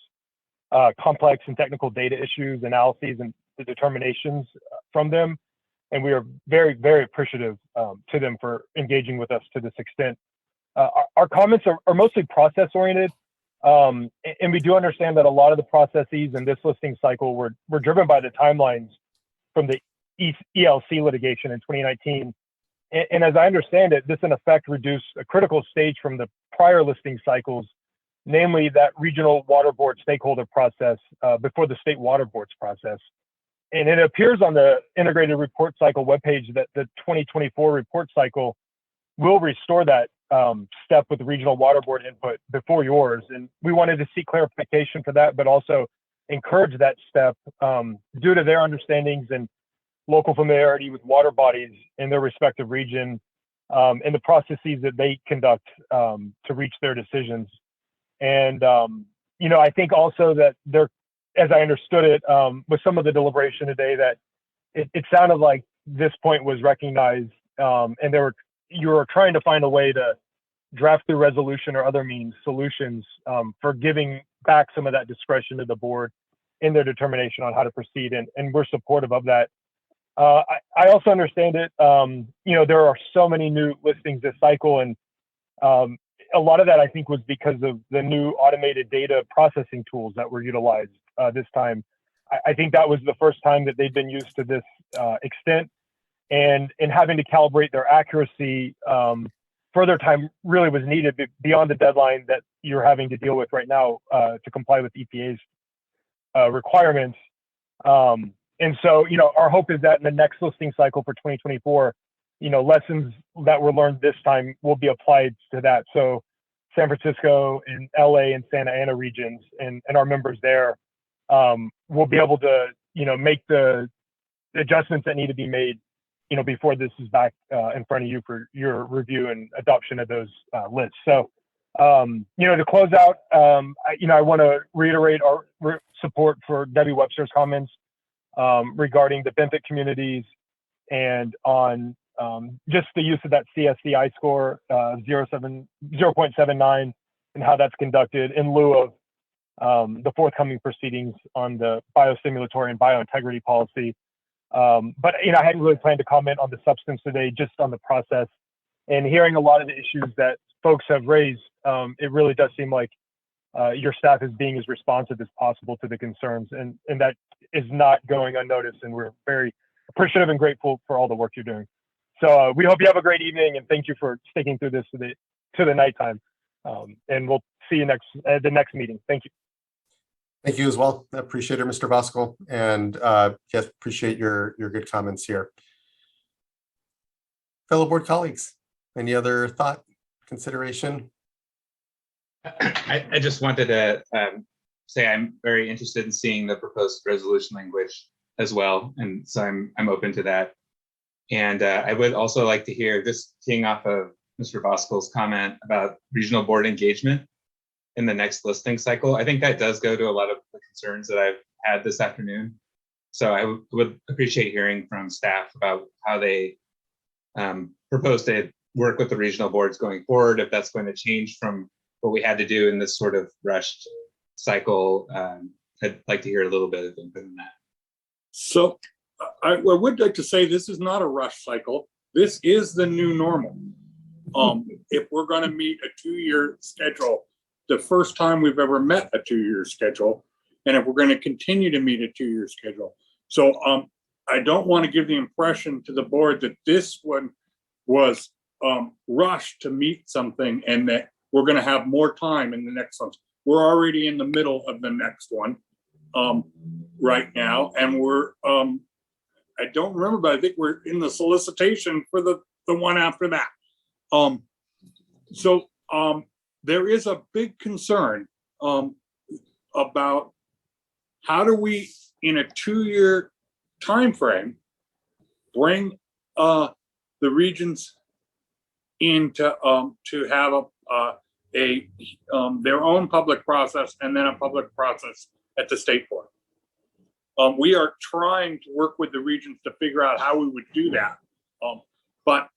complex and technical data issues, analyses, and the determinations from them. And we are very, very appreciative to them for engaging with us to this extent. Our comments are mostly process oriented. And we do understand that a lot of the processes in this listing cycle were driven by the timelines from the ELC litigation in 2019. And as I understand it, this in effect reduced a critical stage from the prior listing cycles, namely that regional water board stakeholder process before the state water board's process. And it appears on the integrated report cycle webpage that the 2024 report cycle will restore that step with the regional water board input before yours. And we wanted to seek clarification for that, but also encourage that step due to their understandings and local familiarity with water bodies in their respective region and the processes that they conduct to reach their decisions. And, I think also that there, as I understood it, with some of the deliberation today, that it sounded like this point was recognized and you were trying to find a way to draft through resolution or other means solutions for giving back some of that discretion to the board in their determination on how to proceed. And we're supportive of that. I also understand it. There are so many new listings this cycle, and a lot of that I think was because of the new automated data processing tools that were utilized this time. I think that was the first time that they've been used to this extent, and in having to calibrate their accuracy, further time really was needed beyond the deadline that you're having to deal with right now to comply with EPA's requirements. And so, our hope is that in the next listing cycle for 2024, lessons that were learned this time will be applied to that. So San Francisco and LA and Santa Ana regions and our members there will be able to, make the adjustments that need to be made, before this is back in front of you for your review and adoption of those lists. So, to close out, I want to reiterate our support for Debbie Webster's comments regarding the benefit communities and on just the use of that CSCI score 0.79 and how that's conducted in lieu of the forthcoming proceedings on the biostimulatory and biointegrity policy. But I hadn't really planned to comment on the substance today, just on the process. And hearing a lot of the issues that folks have raised, it really does seem like your staff is being as responsive as possible to the concerns, and that is not going unnoticed. And we're very appreciative and grateful for all the work you're doing. So we hope you have a great evening, and thank you for sticking through this to the nighttime. And we'll see you at the next meeting. Thank you. Thank you as well. I appreciate it, Mr. Voskuil, and yes, appreciate your good comments here. Fellow board colleagues, any other thought, consideration? I just wanted to say I'm very interested in seeing the proposed resolution language as well, and so I'm open to that. And I would also like to hear, just keying off of Mr. Voskuil's comment about regional board engagement in the next listing cycle. I think that does go to a lot of the concerns that I've had this afternoon. So I would appreciate hearing from staff about how they propose to work with the regional boards going forward, if that's going to change from what we had to do in this sort of rushed cycle. I'd like to hear a little bit of input on that. So I would like to say this is not a rush cycle. This is the new normal. If we're going to meet a 2-year schedule, the first time we've ever met a 2-year schedule, and if we're going to continue to meet a 2-year schedule. So I don't want to give the impression to the board that this one was rushed to meet something and that we're going to have more time in the next one. We're already in the middle of the next one right now, and we're I don't remember, but I think we're in the solicitation for the one after that. So there is a big concern about how do we, in a 2-year time frame, bring the regions into to have their own public process and then a public process at the state board. We are trying to work with the regions to figure out how we would do that, but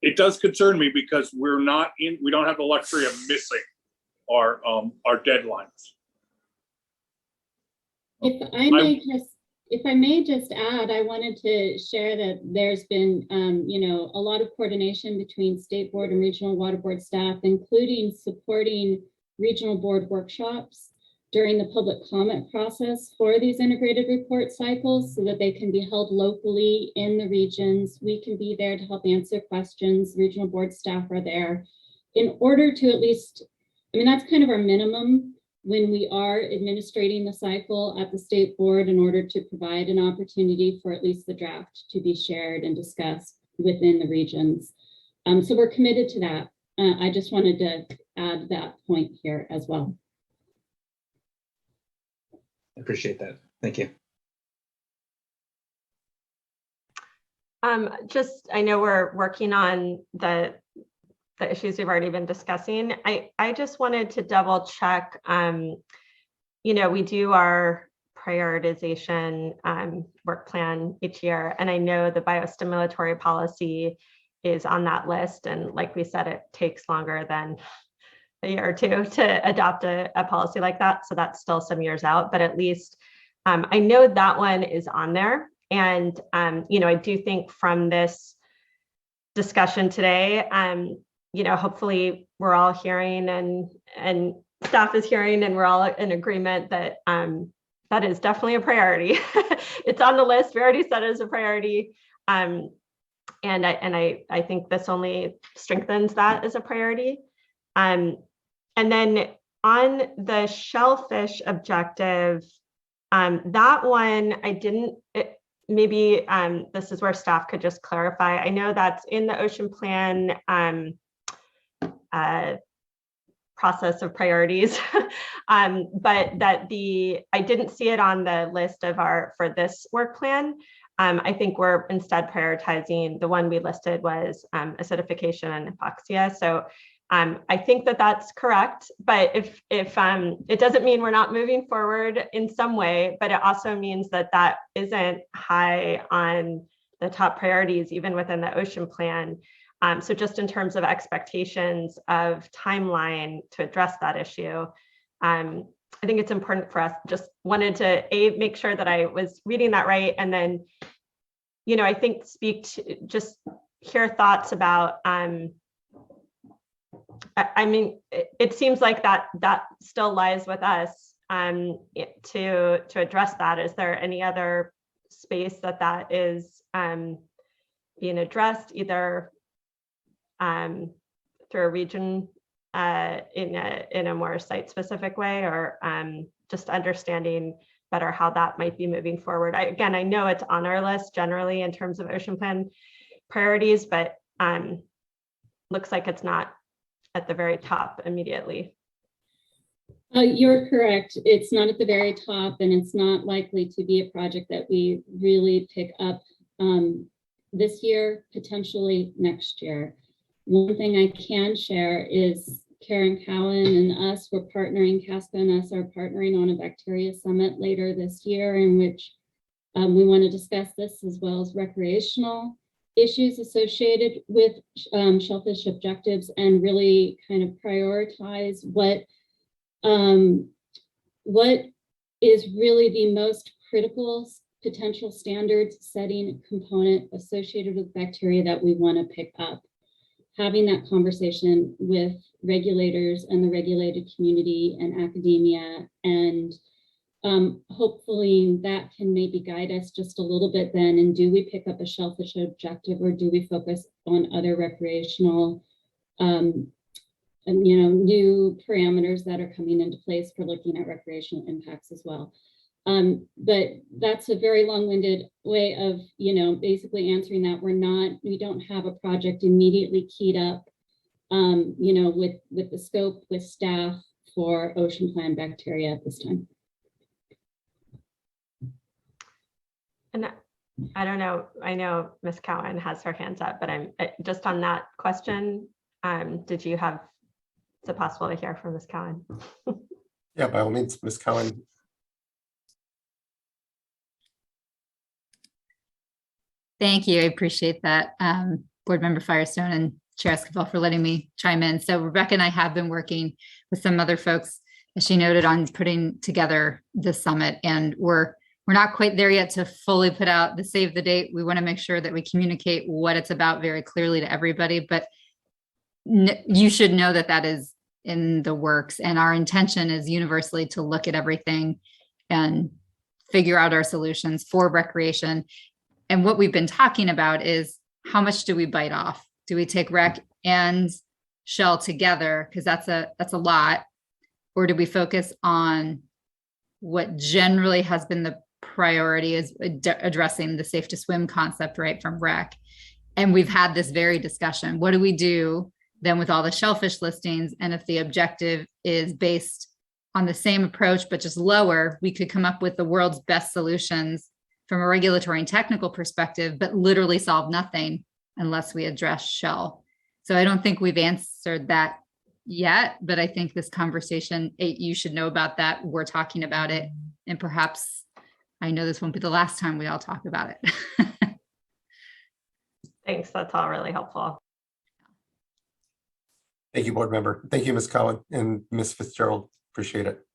it does concern me because we don't have the luxury of missing our deadlines. If I may just add, I wanted to share that there's been, a lot of coordination between state board and regional water board staff, including supporting regional board workshops during the public comment process for these integrated report cycles so that they can be held locally in the regions. We can be there to help answer questions. Regional board staff are there in order to at least, that's kind of our minimum when we are administrating the cycle at the state board, in order to provide an opportunity for at least the draft to be shared and discussed within the regions. So we're committed to that. I just wanted to add that point here as well. I appreciate that. Thank you. I know we're working on the issues we've already been discussing. I just wanted to double check, we do our prioritization work plan each year, and I know the biostimulatory policy is on that list. And like we said, it takes longer than a year or two to adopt a policy like that. So that's still some years out, but at least I know that one is on there. And, I do think from this discussion today, hopefully we're all hearing and staff is hearing, and we're all in agreement that that is definitely a priority. It's on the list. We already said it as a priority. And I think this only strengthens that as a priority. And then on the shellfish objective, that one, maybe this is where staff could just clarify. I know that's in the ocean plan process of priorities, but I didn't see it on the list for this work plan. I think we're instead prioritizing, the one we listed was acidification and hypoxia. So I think that's correct, but if it doesn't mean we're not moving forward in some way, but it also means that isn't high on the top priorities, even within the ocean plan. So just in terms of expectations of timeline to address that issue, I think it's important for us, just wanted to make sure that I was reading that right. And then, I think just hear thoughts about, it seems like that still lies with us to address that. Is there any other space that is being addressed, either through a region in a more site-specific way, or just understanding better how that might be moving forward? I know it's on our list generally in terms of ocean plan priorities, but looks like it's not at the very top immediately. You're correct. It's not at the very top, and it's not likely to be a project that we really pick up this year, potentially next year. One thing I can share is Karen Cowan and us, we're partnering, Casco and us are partnering on a bacteria summit later this year, in which we want to discuss this as well as recreational issues associated with shellfish objectives, and really kind of prioritize what is really the most critical potential standards setting component associated with bacteria that we want to pick up. Having that conversation with regulators and the regulated community and academia, and hopefully that can maybe guide us just a little bit then. And do we pick up a shellfish objective, or do we focus on other recreational new parameters that are coming into place for looking at recreational impacts as well? But that's a very long-winded way of, basically answering that. We don't have a project immediately keyed up, with the scope, with staff for ocean plan bacteria at this time. And I don't know, I know Ms. Cowan has her hands up, but I'm just on that question. Is it possible to hear from Ms. Cowan? Yeah, by all means, Ms. Cowan. Thank you. I appreciate that, Board Member Firestone and Chair Esquivel, for letting me chime in. So Rebecca and I have been working with some other folks, as she noted, on putting together this summit, and we're not quite there yet to fully put out the save the date. We want to make sure that we communicate what it's about very clearly to everybody, but you should know that that is in the works, and our intention is universally to look at everything and figure out our solutions for recreation. And what we've been talking about is, how much do we bite off? Do we take rec and shell together? Because that's a lot. Or do we focus on what generally has been the priority, is addressing the safe to swim concept, right, from rec? And we've had this very discussion. What do we do then with all the shellfish listings? And if the objective is based on the same approach, but just lower, we could come up with the world's best solutions from a regulatory and technical perspective, but literally solve nothing unless we address shell. So I don't think we've answered that yet, but I think this conversation, you should know about that. We're talking about it, and perhaps, I know this won't be the last time we all talk about it. Thanks, that's all really helpful. Thank you, Board Member. Thank you, Ms. Cowan and Ms. Fitzgerald. Appreciate it.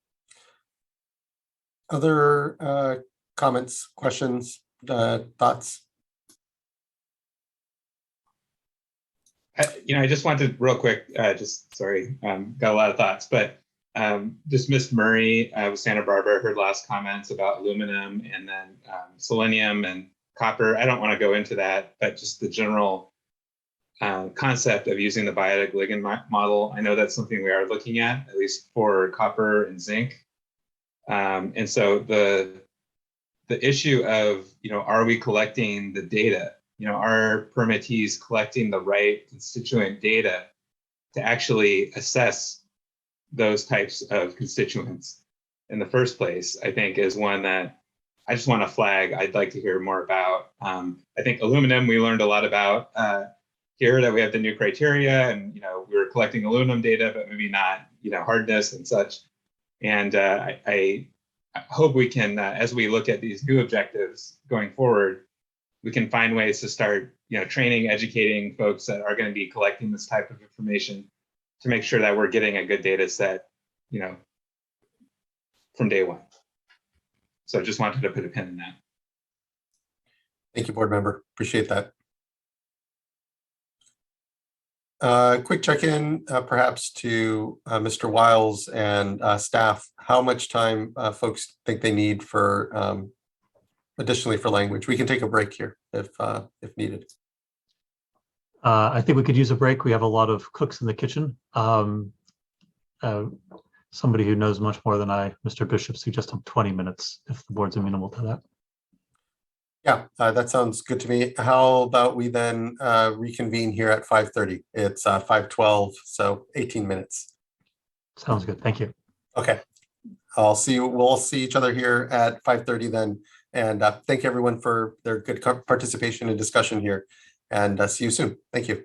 Other comments, questions, thoughts? I just wanted real quick, got a lot of thoughts, but just Ms. Murray with Santa Barbara, heard last comments about aluminum and then selenium and copper. I don't want to go into that, but just the general concept of using the biotic ligand model. I know that's something we are looking at least for copper and zinc. And so the issue of, are we collecting the data? Are permittees collecting the right constituent data to actually assess those types of constituents in the first place? I think is one that I just want to flag. I'd like to hear more about. I think aluminum, we learned a lot about here, that we have the new criteria, and we were collecting aluminum data, but maybe not hardness and such. And I hope we can, as we look at these new objectives going forward, we can find ways to start training, educating folks that are going to be collecting this type of information to make sure that we're getting a good data set, from day one. So just wanted to put a pin in that. Thank you, board member. Appreciate that. Quick check-in, perhaps to Mr. Wiles and staff. How much time folks think they need for additionally for language? We can take a break here if needed. I think we could use a break. We have a lot of cooks in the kitchen. Somebody who knows much more than I, Mr. Bishop, suggested 20 minutes if the board's amenable to that. Yeah, that sounds good to me. How about we then reconvene here at 5:30? It's 5:12, so 18 minutes. Sounds good. Thank you. Okay. I'll see you. We'll see each other here at 5:30 then. And thank everyone for their good participation and discussion here. And see you soon. Thank you.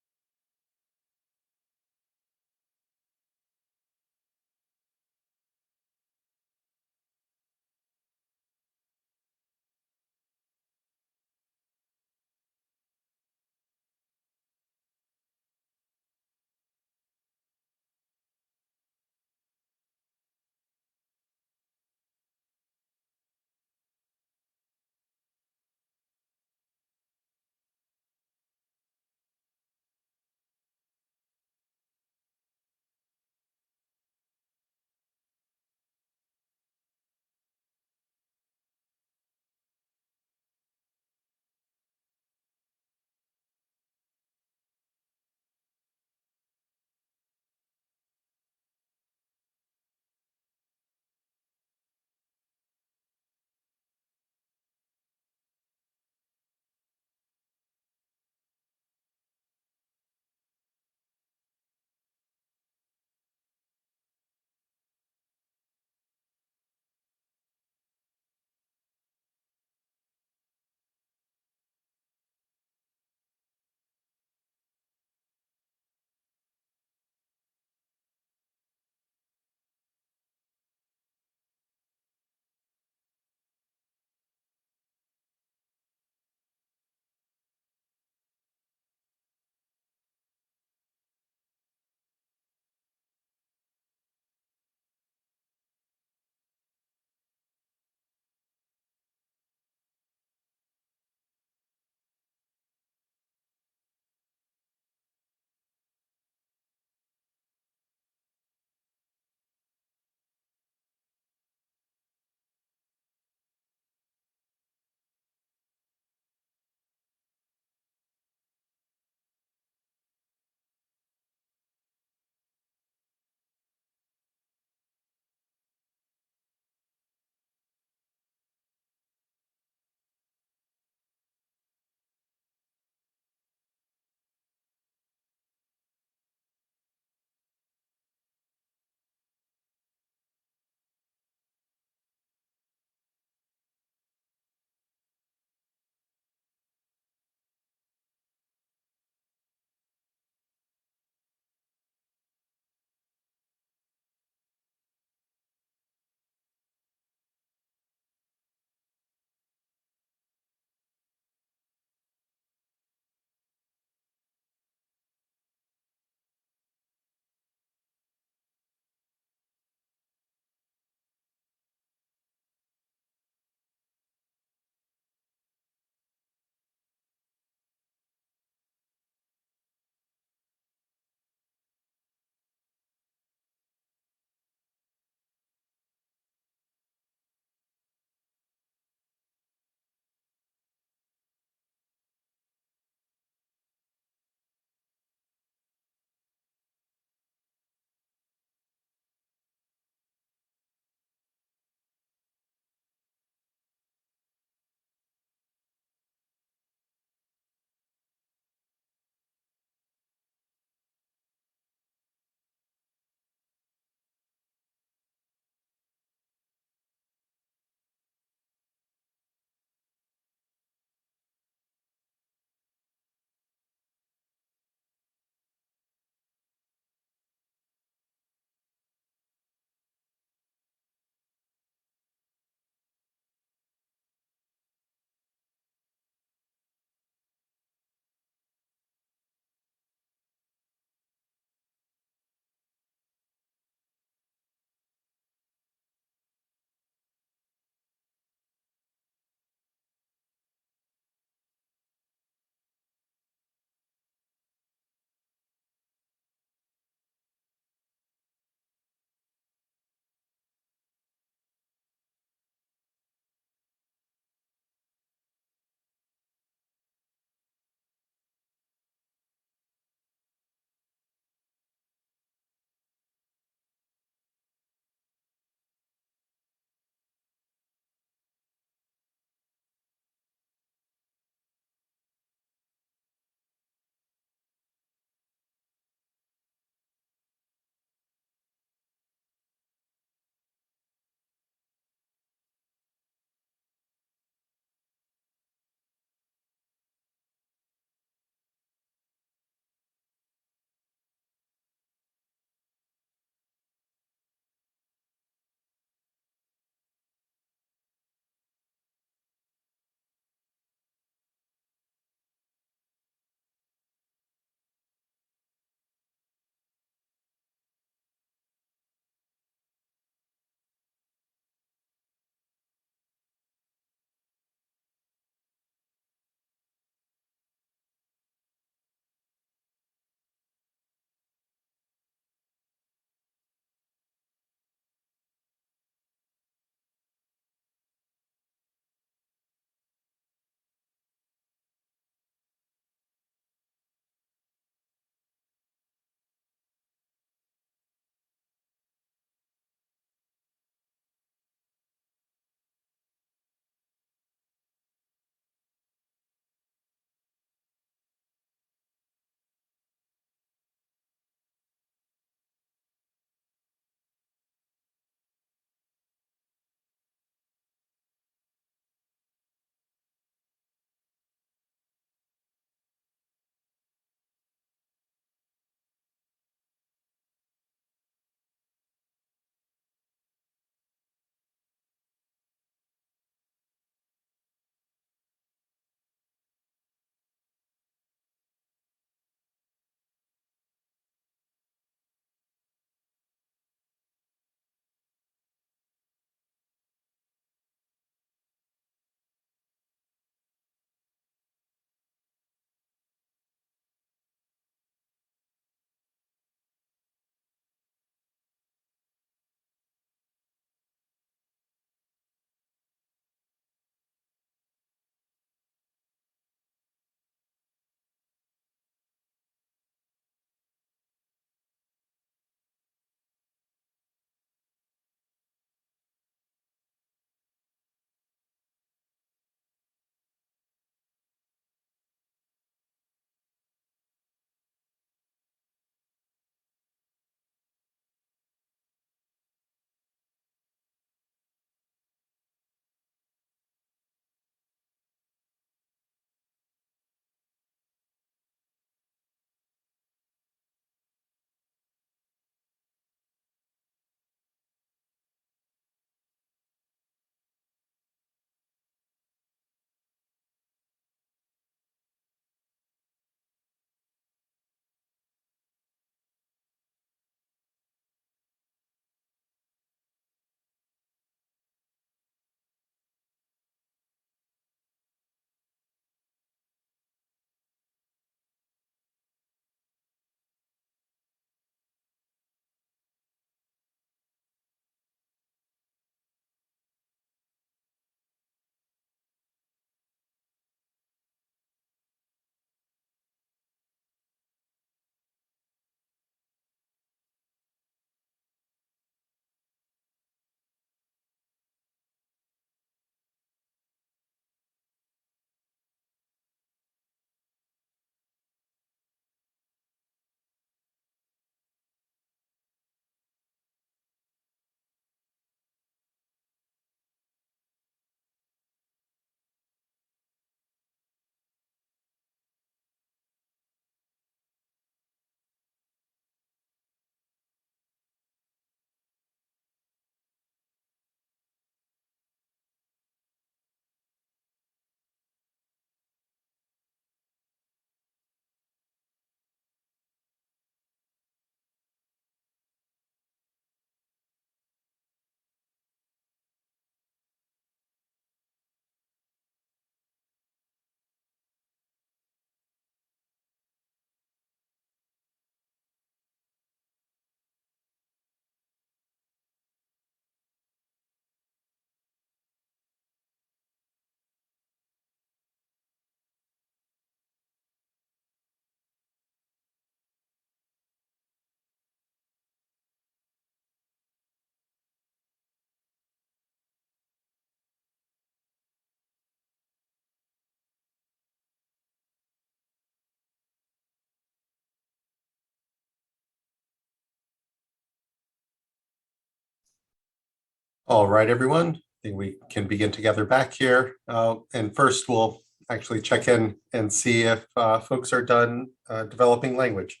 All right, everyone. I think we can begin together back here. And first, we'll actually check in and see if folks are done developing language.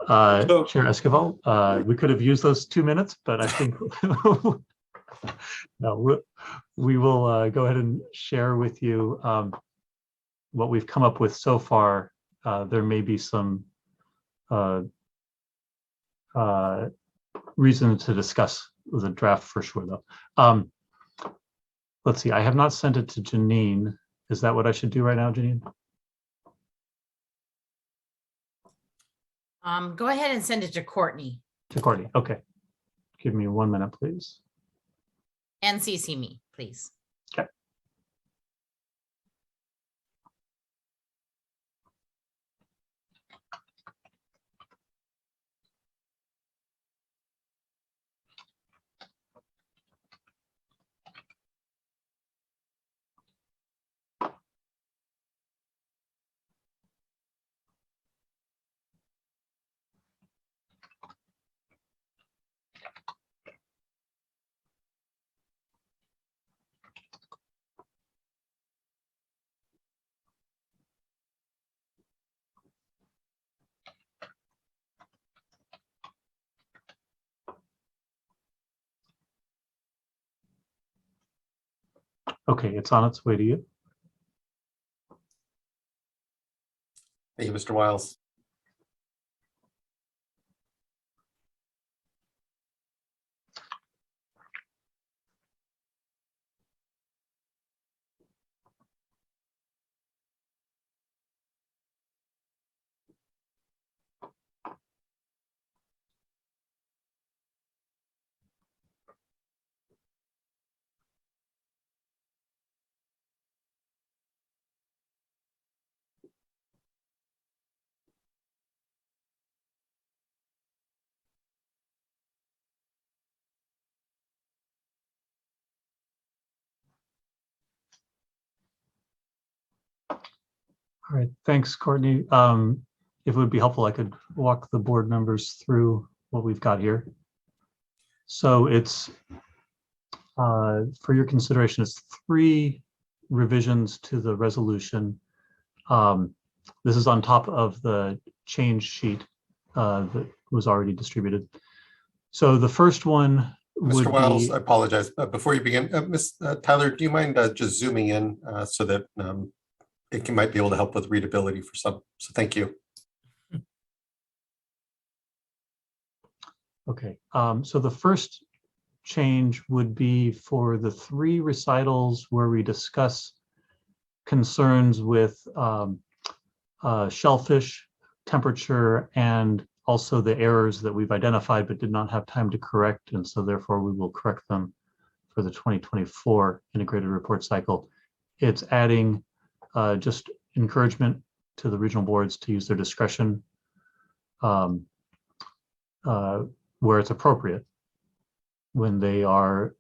Chair Esquivel, we could have used those 2 minutes, but I think no, we will go ahead and share with you what we've come up with so far. There may be some reason to discuss the draft for sure, though. Let's see, I have not sent it to Janine. Is that what I should do right now, Janine? Go ahead and send it to Courtney To Courtney, okay. Give me 1 minute, please. and CC me, please. Okay. Okay, it's on its way to you. Thank you, Mr. Wiles. All right, thanks, Courtney. If it would be helpful, I could walk the board members through what we've got here. So it's, for your consideration, it's 3 revisions to the resolution. This is on top of the change sheet that was already distributed. So the first one would Mr. Wiles, be, I apologize. Before you begin, Ms. Tyler, do you mind just zooming in so that it might be able to help with readability for some? So thank you. okay. So the first change would be for the 3 recitals where we discuss concerns with shellfish, temperature, and also the errors that we've identified but did not have time to correct. And so therefore we will correct them for the 2024 integrated report cycle. It's adding just encouragement to the regional boards to use their discretion where it's appropriate when they are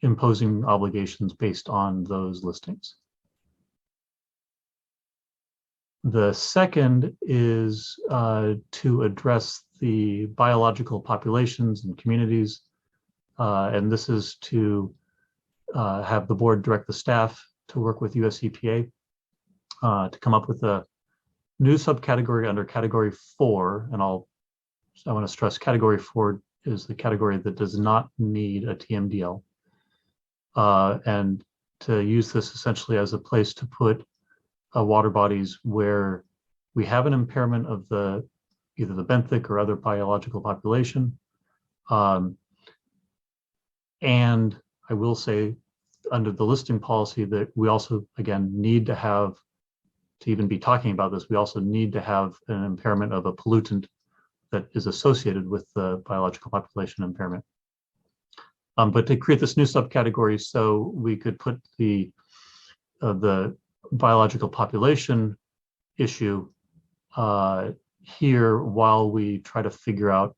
imposing obligations based on those listings. The second is to address the biological populations and communities. And this is to have the board direct the staff to work with US EPA to come up with a new subcategory under category 4. And I want to stress category 4 is the category that does not need a TMDL. And to use this essentially as a place to put water bodies where we have an impairment of either the benthic or other biological population. And I will say under the listing policy that we also, again, need to have, to even be talking about this, we also need to have an impairment of a pollutant that is associated with the biological population impairment. But to create this new subcategory so we could put the biological population issue here while we try to figure out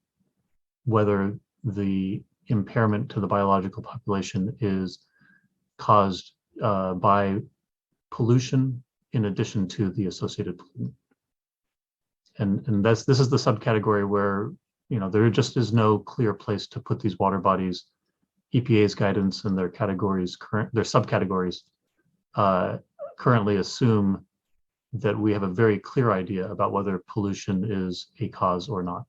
whether the impairment to the biological population is caused by pollution in addition to the associated pollutant. And this is the subcategory where, you know, there just is no clear place to put these water bodies. EPA's guidance and their categories, their subcategories currently assume that we have a very clear idea about whether pollution is a cause or not.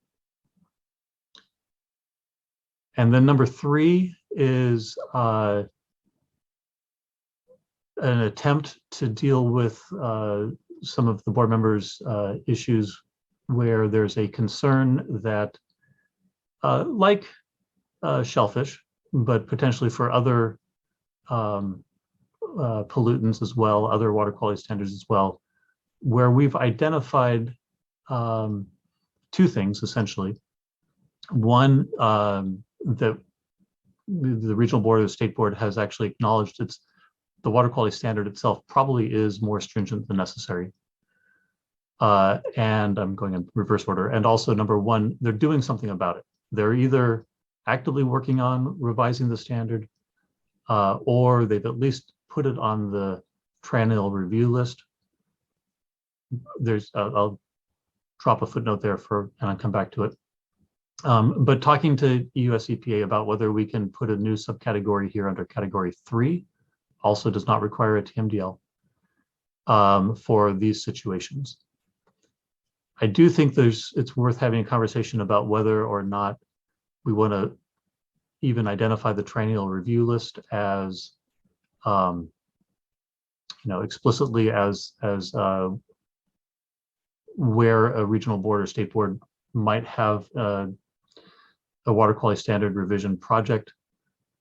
And then number 3 is an attempt to deal with some of the board members' issues where there's a concern that, like shellfish, but potentially for other pollutants as well, other water quality standards as well, where we've identified 2 things essentially. One, that the regional board or the state board has actually acknowledged the water quality standard itself probably is more stringent than necessary. And I'm going in reverse order. And also number 1, they're doing something about it. They're either actively working on revising the standard, or they've at least put it on the triennial review list. I'll drop a footnote there and I'll come back to it. But talking to US EPA about whether we can put a new subcategory here under category 3 also does not require a TMDL for these situations. I do think it's worth having a conversation about whether or not we want to even identify the triennial review list as, explicitly as where a regional board or state board might have a water quality standard revision project.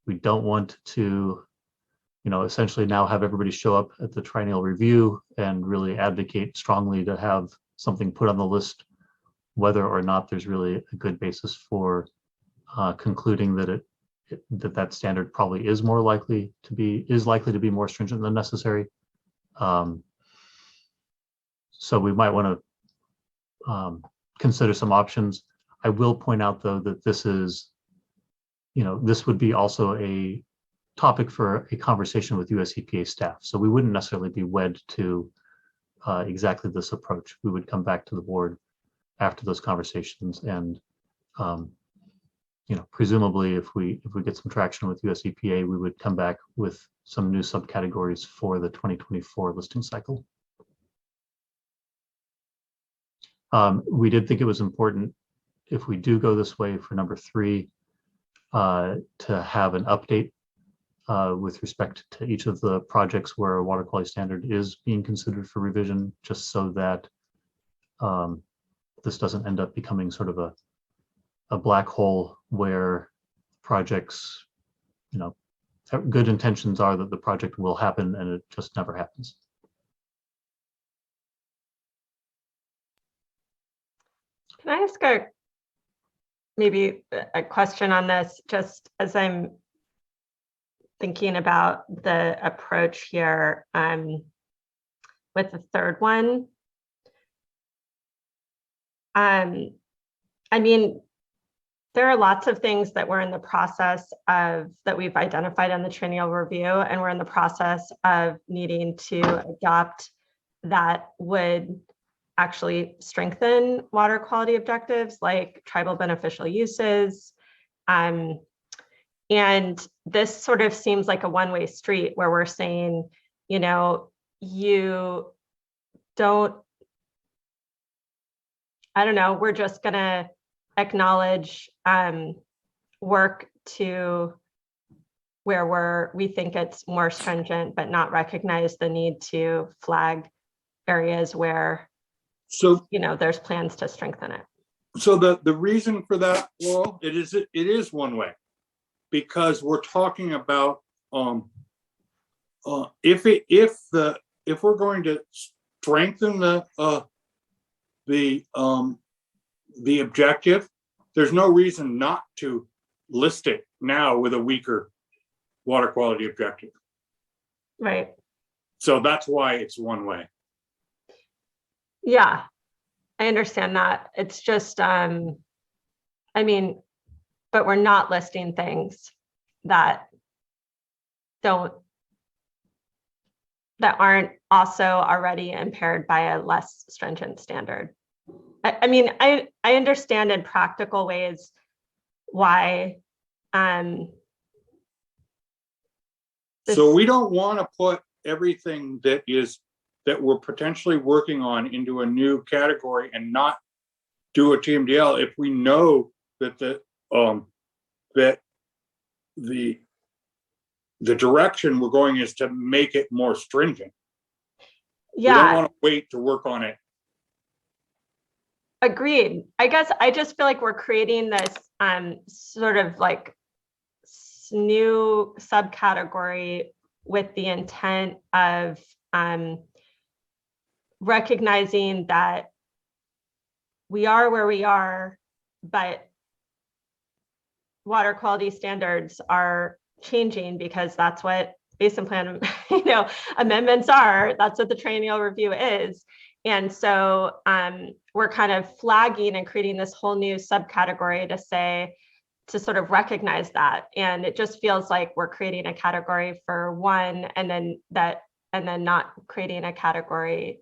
We don't want to, essentially now have everybody show up at the triennial review and really advocate strongly to have something put on the list, whether or not there's really a good basis for concluding that that standard probably is likely to be more stringent than necessary. So we might want to consider some options. I will point out though that this is, this would be also a topic for a conversation with US EPA staff. So we wouldn't necessarily be wed to exactly this approach. We would come back to the board after those conversations, and presumably if we get some traction with US EPA, we would come back with some new subcategories for the 2024 listing cycle. We did think it was important, if we do go this way for number 3, to have an update with respect to each of the projects where a water quality standard is being considered for revision, just so that this doesn't end up becoming sort of a black hole where projects, good intentions are that the project will happen and it just never happens. Can I ask maybe a question on this, just as I'm thinking about the approach here with the third one? I mean, there are lots of things that we're in the process of, that we've identified in the triennial review, and we're in the process of needing to adopt that would actually strengthen water quality objectives like tribal beneficial uses. And this sort of seems like a one-way street where we're saying, you don't, we're just gonna acknowledge work to where we think it's more stringent, but not recognize the need to flag areas where there's plans to strengthen it. So the reason for that, well, it is one way, because we're talking about if we're going to strengthen the objective, there's no reason not to list it now with a weaker water quality objective. Right. So that's why it's one way. Yeah, I understand that. It's just, but we're not listing things that don't that aren't also already impaired by a less stringent standard. I mean, I understand in practical ways why. So we don't want to put everything that we're potentially working on into a new category and not do a TMDL if we know that the direction we're going is to make it more stringent. Yeah. We don't want to wait to work on it. Agreed. I guess I just feel like we're creating this sort of like new subcategory with the intent of recognizing that we are where we are, but water quality standards are changing because that's what basin plan, amendments are. That's what the triennial review is. And so we're kind of flagging and creating this whole new subcategory to sort of recognize that. And it just feels like we're creating a category for one, and then not creating a category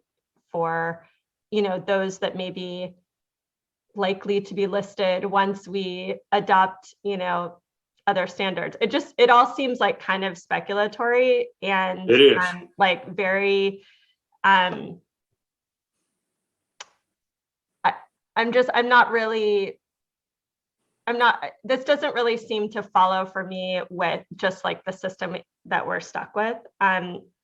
for, those that may be likely to be listed once we adopt, other standards. It all seems like kind of speculatory and it is. Like very, this doesn't really seem to follow for me with just like the system that we're stuck with.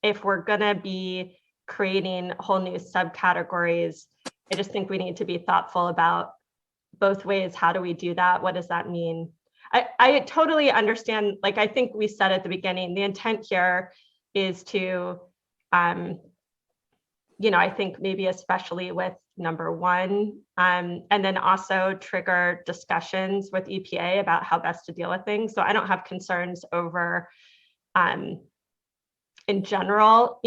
If we're gonna be creating whole new subcategories, I just think we need to be thoughtful about both ways. How do we do that? What does that mean? I totally understand. Like, I think we said at the beginning, the intent here is to, I think maybe especially with number one, and then also trigger discussions with EPA about how best to deal with things. So I don't have concerns over, in general,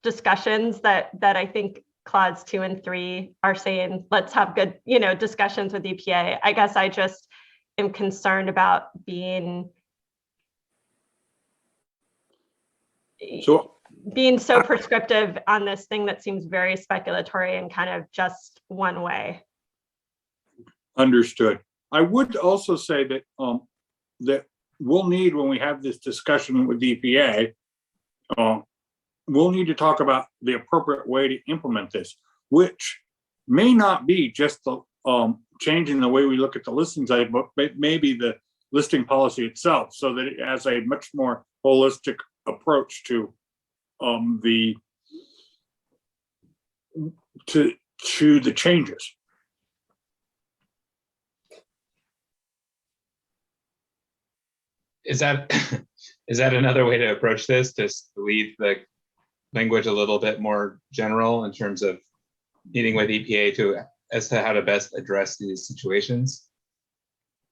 discussions that I think clause 2 and 3 are saying, let's have good, discussions with EPA. I guess I just am concerned about being so prescriptive on this thing that seems very speculatory and kind of just one way. Understood. I would also say that that we'll need, when we have this discussion with EPA, we'll need to talk about the appropriate way to implement this, which may not be just the changing the way we look at the listings, but maybe the listing policy itself, so that it has a much more holistic approach to the changes. Is that another way to approach this? Just leave the language a little bit more general in terms of meeting with EPA as to how to best address these situations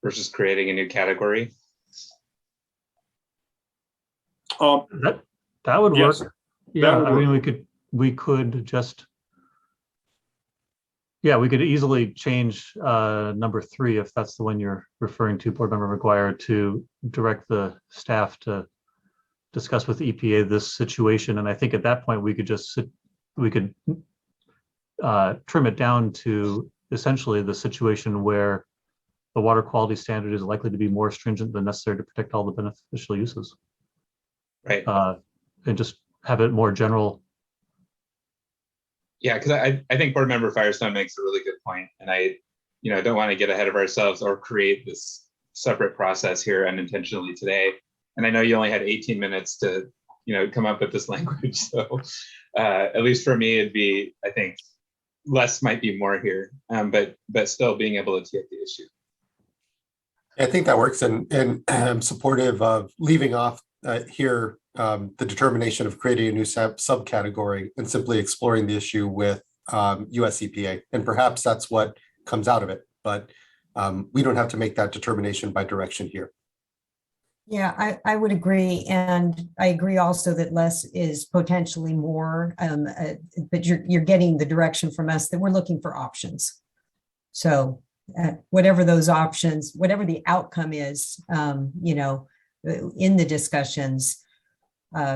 versus creating a new category? That would Yes, work. Yeah, would I mean, work. we could easily change number 3, if that's the one you're referring to, Board Member McGuire, to direct the staff to discuss with EPA this situation. And I think at that point we could trim it down to essentially the situation where the water quality standard is likely to be more stringent than necessary to protect all the beneficial uses. Right. And just have it more general. Yeah, because I think Board Member Firestone makes a really good point, and I don't want to get ahead of ourselves or create this separate process here unintentionally today. And I know you only had 18 minutes to come up with this language, so at least for me, it'd be, I think, less might be more here, but still being able to take the issue. I think that works, and I'm supportive of leaving off here the determination of creating a new subcategory and simply exploring the issue with US EPA. And perhaps that's what comes out of it, but we don't have to make that determination by direction here. Yeah, I would agree. And I agree also that less is potentially more, but you're getting the direction from us that we're looking for options. So whatever those options, whatever the outcome is, in the discussions,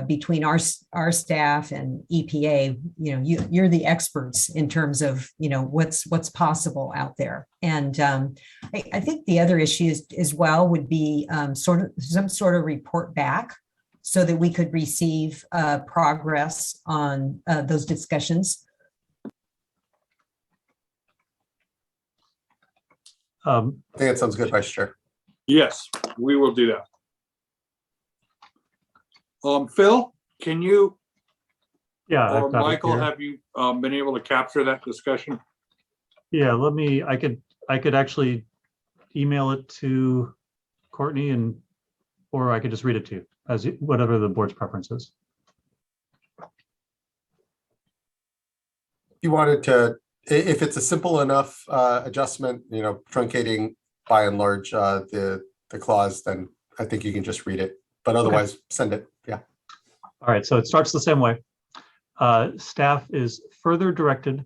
between our staff and EPA, you're the experts in terms of, what's possible out there. And I think the other issue as well would be some sort of report back so that we could receive progress on those discussions. I think that sounds good, Vice Chair. Yes, we will do that. Phil, can you, Yeah, or I've got it Michael, here. have you been able to capture that discussion? Yeah, I could actually email it to Courtney or I could just read it to you as whatever the board's preference is. You wanted to, if it's a simple enough adjustment, truncating by and large the clause, then I think you can just read it. But otherwise, send it. Yeah. All right, so it starts the same way. Staff is further directed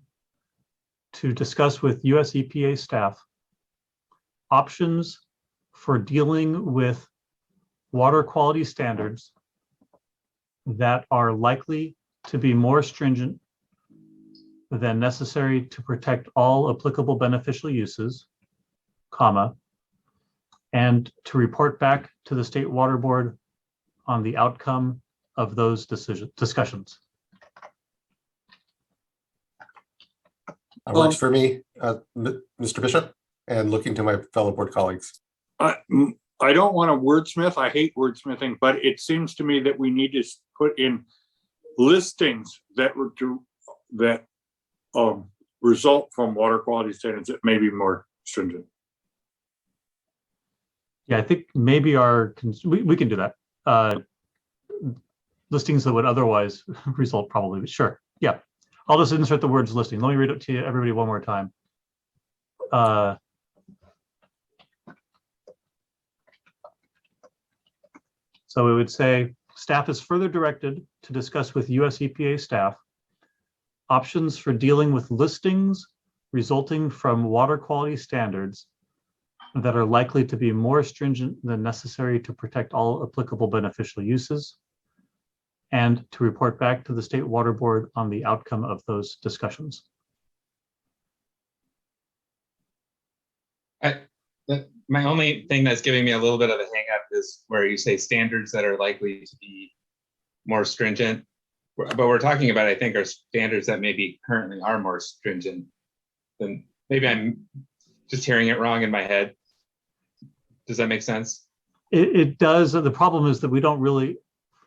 to discuss with US EPA staff options for dealing with water quality standards that are likely to be more stringent than necessary to protect all applicable beneficial uses, comma, and to report back to the State Water Board on the outcome of those discussions. That works for me, Mr. Bishop, and looking to my fellow board colleagues. I don't want to wordsmith. I hate wordsmithing, but it seems to me that we need to put in listings that result from water quality standards that may be more stringent. Yeah, I think maybe we can do that. Listings that would otherwise result probably, sure. Yeah, I'll just insert the words listing. Let me read it to you, everybody, one more time. So we would say staff is further directed to discuss with US EPA staff options for dealing with listings resulting from water quality standards that are likely to be more stringent than necessary to protect all applicable beneficial uses, and to report back to the State Water Board on the outcome of those discussions. My only thing that's giving me a little bit of a hang up is where you say standards that are likely to be more stringent. But we're talking about, I think, are standards that maybe currently are more stringent. Then maybe I'm just hearing it wrong in my head. Does that make sense? It does. The problem is that we don't really,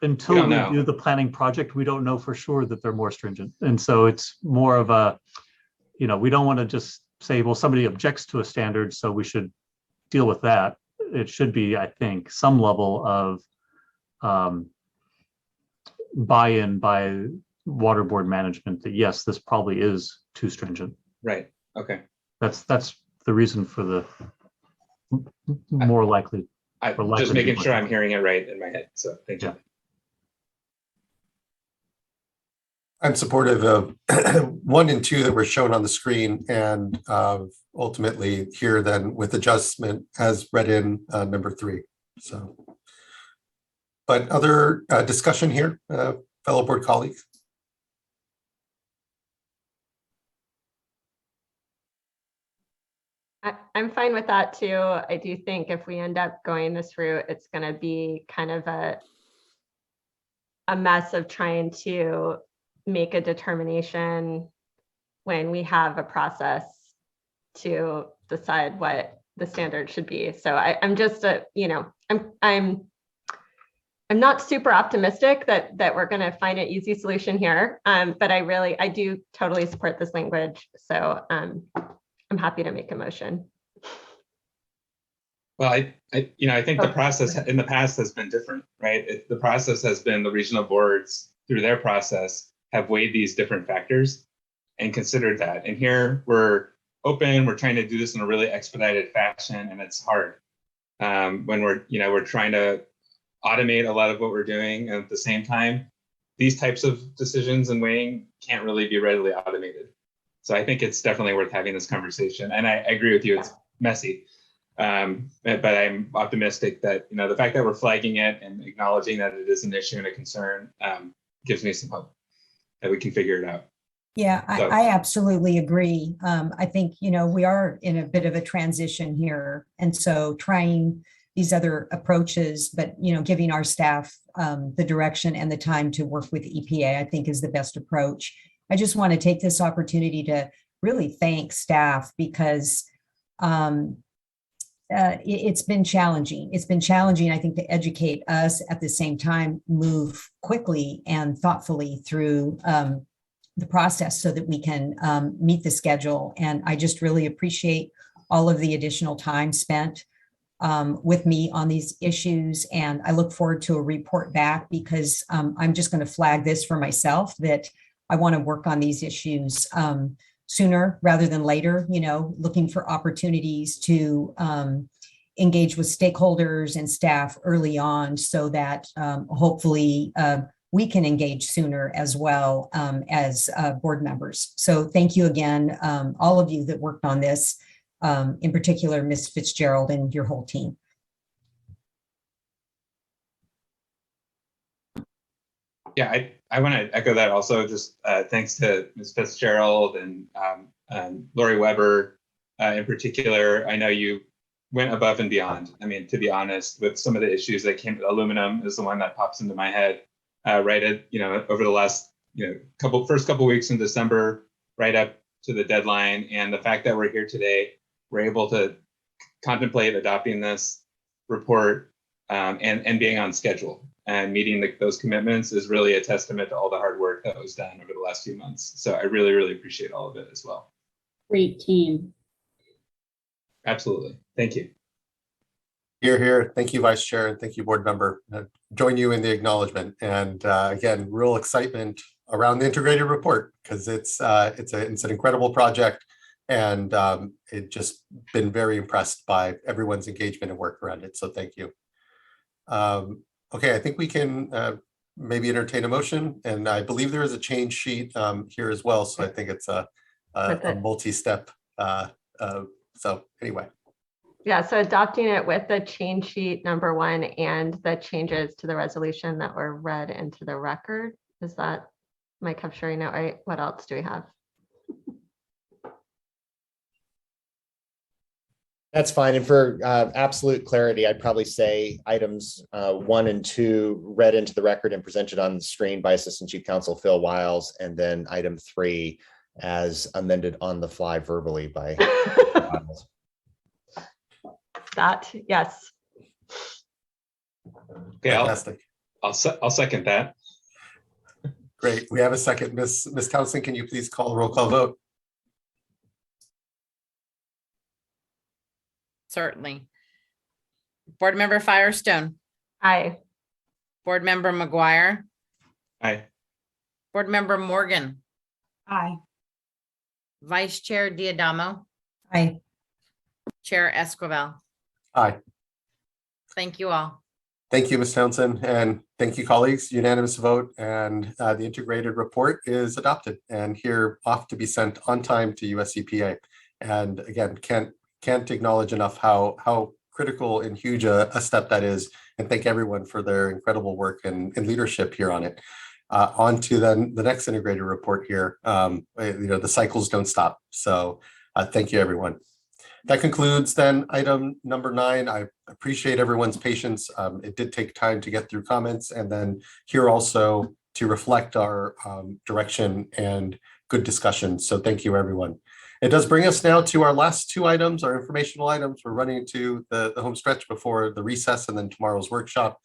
until we know. do the planning project, we don't know for sure that they're more stringent. And so it's more of a, we don't want to just say, well, somebody objects to a standard, so we should deal with that. It should be, I think, some level of buy-in by water board management that yes, this probably is too stringent. Right. Okay. That's the reason for the more likely. I'm just making sure I'm hearing it right in my head. So thank you. I'm supportive of 1 and 2 that were shown on the screen, and ultimately here then with adjustment as read in number 3. So, but other discussion here, fellow board colleagues? I'm fine with that too. I do think if we end up going this route, it's going to be kind of a mess of trying to make a determination when we have a process to decide what the standard should be. So I'm just I'm not super optimistic that we're going to find an easy solution here. But I do totally support this language. So I'm happy to make a motion. Well, I think the process in the past has been different, right? The process has been the regional boards through their process have weighed these different factors and considered that. And here we're open, we're trying to do this in a really expedited fashion, and it's hard when we're trying to automate a lot of what we're doing. And at the same time, these types of decisions and weighing can't really be readily automated. So I think it's definitely worth having this conversation. And I agree with you, it's messy. But I'm optimistic that, the fact that we're flagging it and acknowledging that it is an issue and a concern gives me some hope that we can figure it out. Yeah, So- I absolutely agree. I think, we are in a bit of a transition here. And so trying these other approaches, but, giving our staff the direction and the time to work with EPA, I think is the best approach. I just want to take this opportunity to really thank staff because it's been challenging. It's been challenging, I think, to educate us at the same time, move quickly and thoughtfully through the process so that we can meet the schedule. And I just really appreciate all of the additional time spent with me on these issues. And I look forward to a report back because I'm just going to flag this for myself that I want to work on these issues sooner rather than later, looking for opportunities to engage with stakeholders and staff early on so that hopefully we can engage sooner as well as board members. So thank you again, all of you that worked on this, in particular, Ms. Fitzgerald and your whole team. Yeah, I want to echo that also. Just thanks to Ms. Fitzgerald and Lori Weber in particular. I know you went above and beyond. I mean, to be honest, with some of the issues that came, aluminum is the one that pops into my head. Right at, over the last, first couple weeks in December, right up to the deadline, and the fact that we're here today, we're able to contemplate adopting this report and being on schedule and meeting those commitments is really a testament to all the hard work that was done over the last few months. So I really, really appreciate all of it as well. Great team. Absolutely. Thank you. Here, here. Thank you, Vice Chair, and thank you, Board Member. Join you in the acknowledgement. And again, real excitement around the integrated report because it's an incredible project, and it just been very impressed by everyone's engagement and work around it. So thank you. Okay, I think we can maybe entertain a motion, and I believe there is a change sheet here as well. So I think it's a multi-step. So anyway. Yeah, so adopting it with the change sheet number 1 and the changes to the resolution that were read into the record. Is that, am I capturing it right? What else do we have? That's fine. And for absolute clarity, I'd probably say items 1 and 2 read into the record and presented on the screen by Assistant Chief Counsel Phil Wiles, and then item 3 as amended on the fly verbally by Wiles. That, yes. Okay, fantastic. I'll second that. Great. We have a second. Ms. Townsend, can you please call a roll call vote? Certainly. Board Member Firestone. Aye. Board Member McGuire. Aye. Board Member Morgan. Aye. Vice Chair Diadamo. Aye. Chair Esquivel. Aye. Thank you all. Thank you, Ms. Townsend, and thank you, colleagues. Unanimous vote, and the integrated report is adopted and here off to be sent on time to US EPA. And again, can't acknowledge enough how critical and huge a step that is, and thank everyone for their incredible work and leadership here on it. On to then the next integrated report here. The cycles don't stop. So thank you, everyone. That concludes then item number 9. I appreciate everyone's patience. It did take time to get through comments and then here also to reflect our direction and good discussion. So thank you, everyone. It does bring us now to our last 2 items, our informational items. We're running to the home stretch before the recess and then tomorrow's workshop.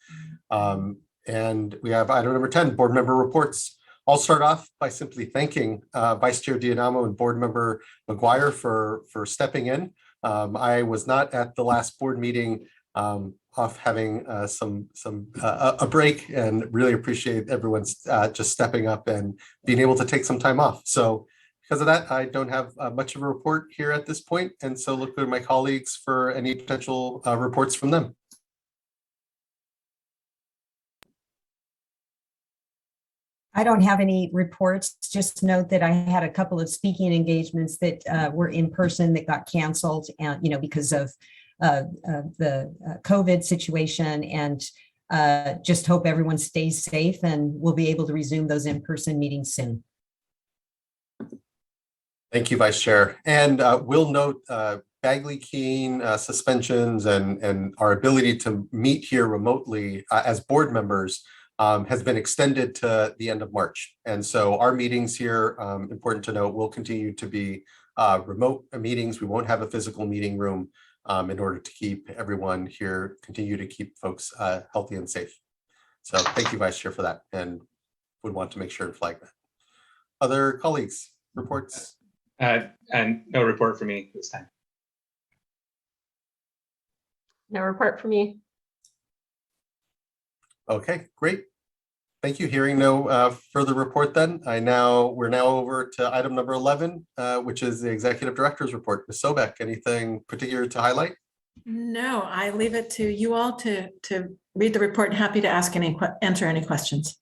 And we have item number 10, board member reports. I'll start off by simply thanking Vice Chair Diadamo and Board Member McGuire for stepping in. I was not at the last board meeting, off having a break, and really appreciate everyone's just stepping up and being able to take some time off. So because of that, I don't have much of a report here at this point, and so look to my colleagues for any potential reports from them. I don't have any reports. Just note that I had a couple of speaking engagements that were in person that got canceled, and because of COVID situation, and just hope everyone stays safe, and we'll be able to resume those in-person meetings soon. Thank you, Vice Chair. And we'll note Bagley Keene suspensions and our ability to meet here remotely as board members has been extended to the end of March. And so our meetings here, important to note, will continue to be remote meetings. We won't have a physical meeting room in order to keep everyone here, continue to keep folks healthy and safe. So thank you, Vice Chair, for that, and would want to make sure to flag that. Other colleagues, reports? And no report for me this time. No report for me. Okay, great. Thank you. Hearing no further report then, we're now over to item number 11, which is the Executive Director's Report. Ms. Sobek, anything particular to highlight? No, I leave it to you all to read the report, and happy to answer any questions.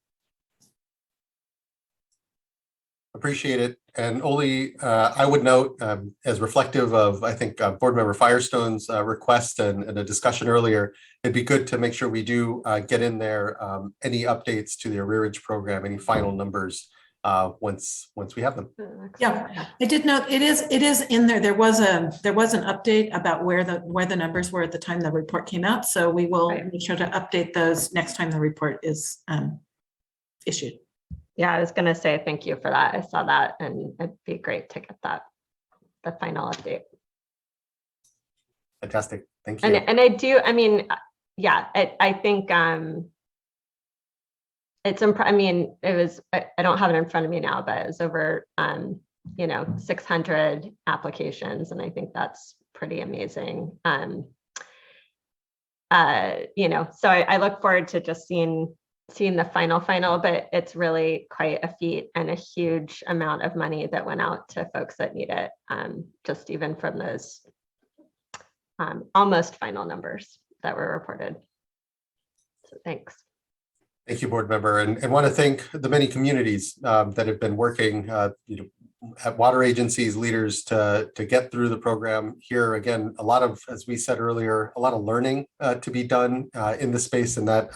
Appreciate it. And only I would note, as reflective of, I think, Board Member Firestone's request and a discussion earlier, it'd be good to make sure we do get in there any updates to the arrearage program, any final numbers once we have them. Yeah, I did note it is in there. There was an update about where the numbers were at the time the report came out. So we will make sure to update those next time the report is issued. Yeah, I was going to say thank you for that. I saw that, and it'd be great to get the final update. Fantastic. Thank you. And I do, I mean, yeah, I think it's, I mean, it was, I don't have it in front of me now, but it was over, 600 applications. And I think that's pretty amazing. So I look forward to just seeing the final, but it's really quite a feat and a huge amount of money that went out to folks that need it, just even from those almost final numbers that were reported. So thanks. Thank you, Board Member, and want to thank the many communities that have been working, at water agencies, leaders to get through the program here. Again, a lot of, as we said earlier, a lot of learning to be done in the space, and that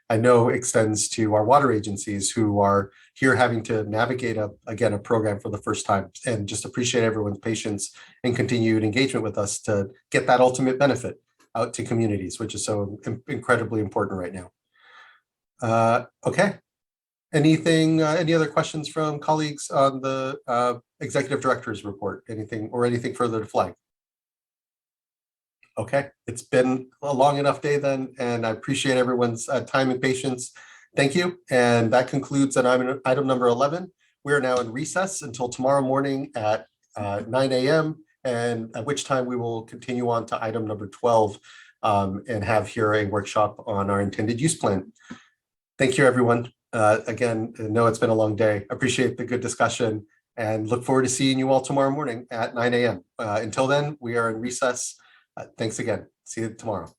I know extends to our water agencies who are here having to navigate a program for the first time, and just appreciate everyone's patience and continued engagement with us to get that ultimate benefit out to communities, which is so incredibly important right now. Okay. Any other questions from colleagues on the Executive Director's Report? Anything further to flag? Okay, it's been a long enough day then, and I appreciate everyone's time and patience. Thank you. And that concludes item number 11. We are now in recess until tomorrow morning at 9 a.m. and at which time we will continue on to item number 12 and have here a workshop on our intended use plan. Thank you, everyone. Again, I know it's been a long day. Appreciate the good discussion and look forward to seeing you all tomorrow morning at 9 a.m. Until then, we are in recess. Thanks again. See you tomorrow.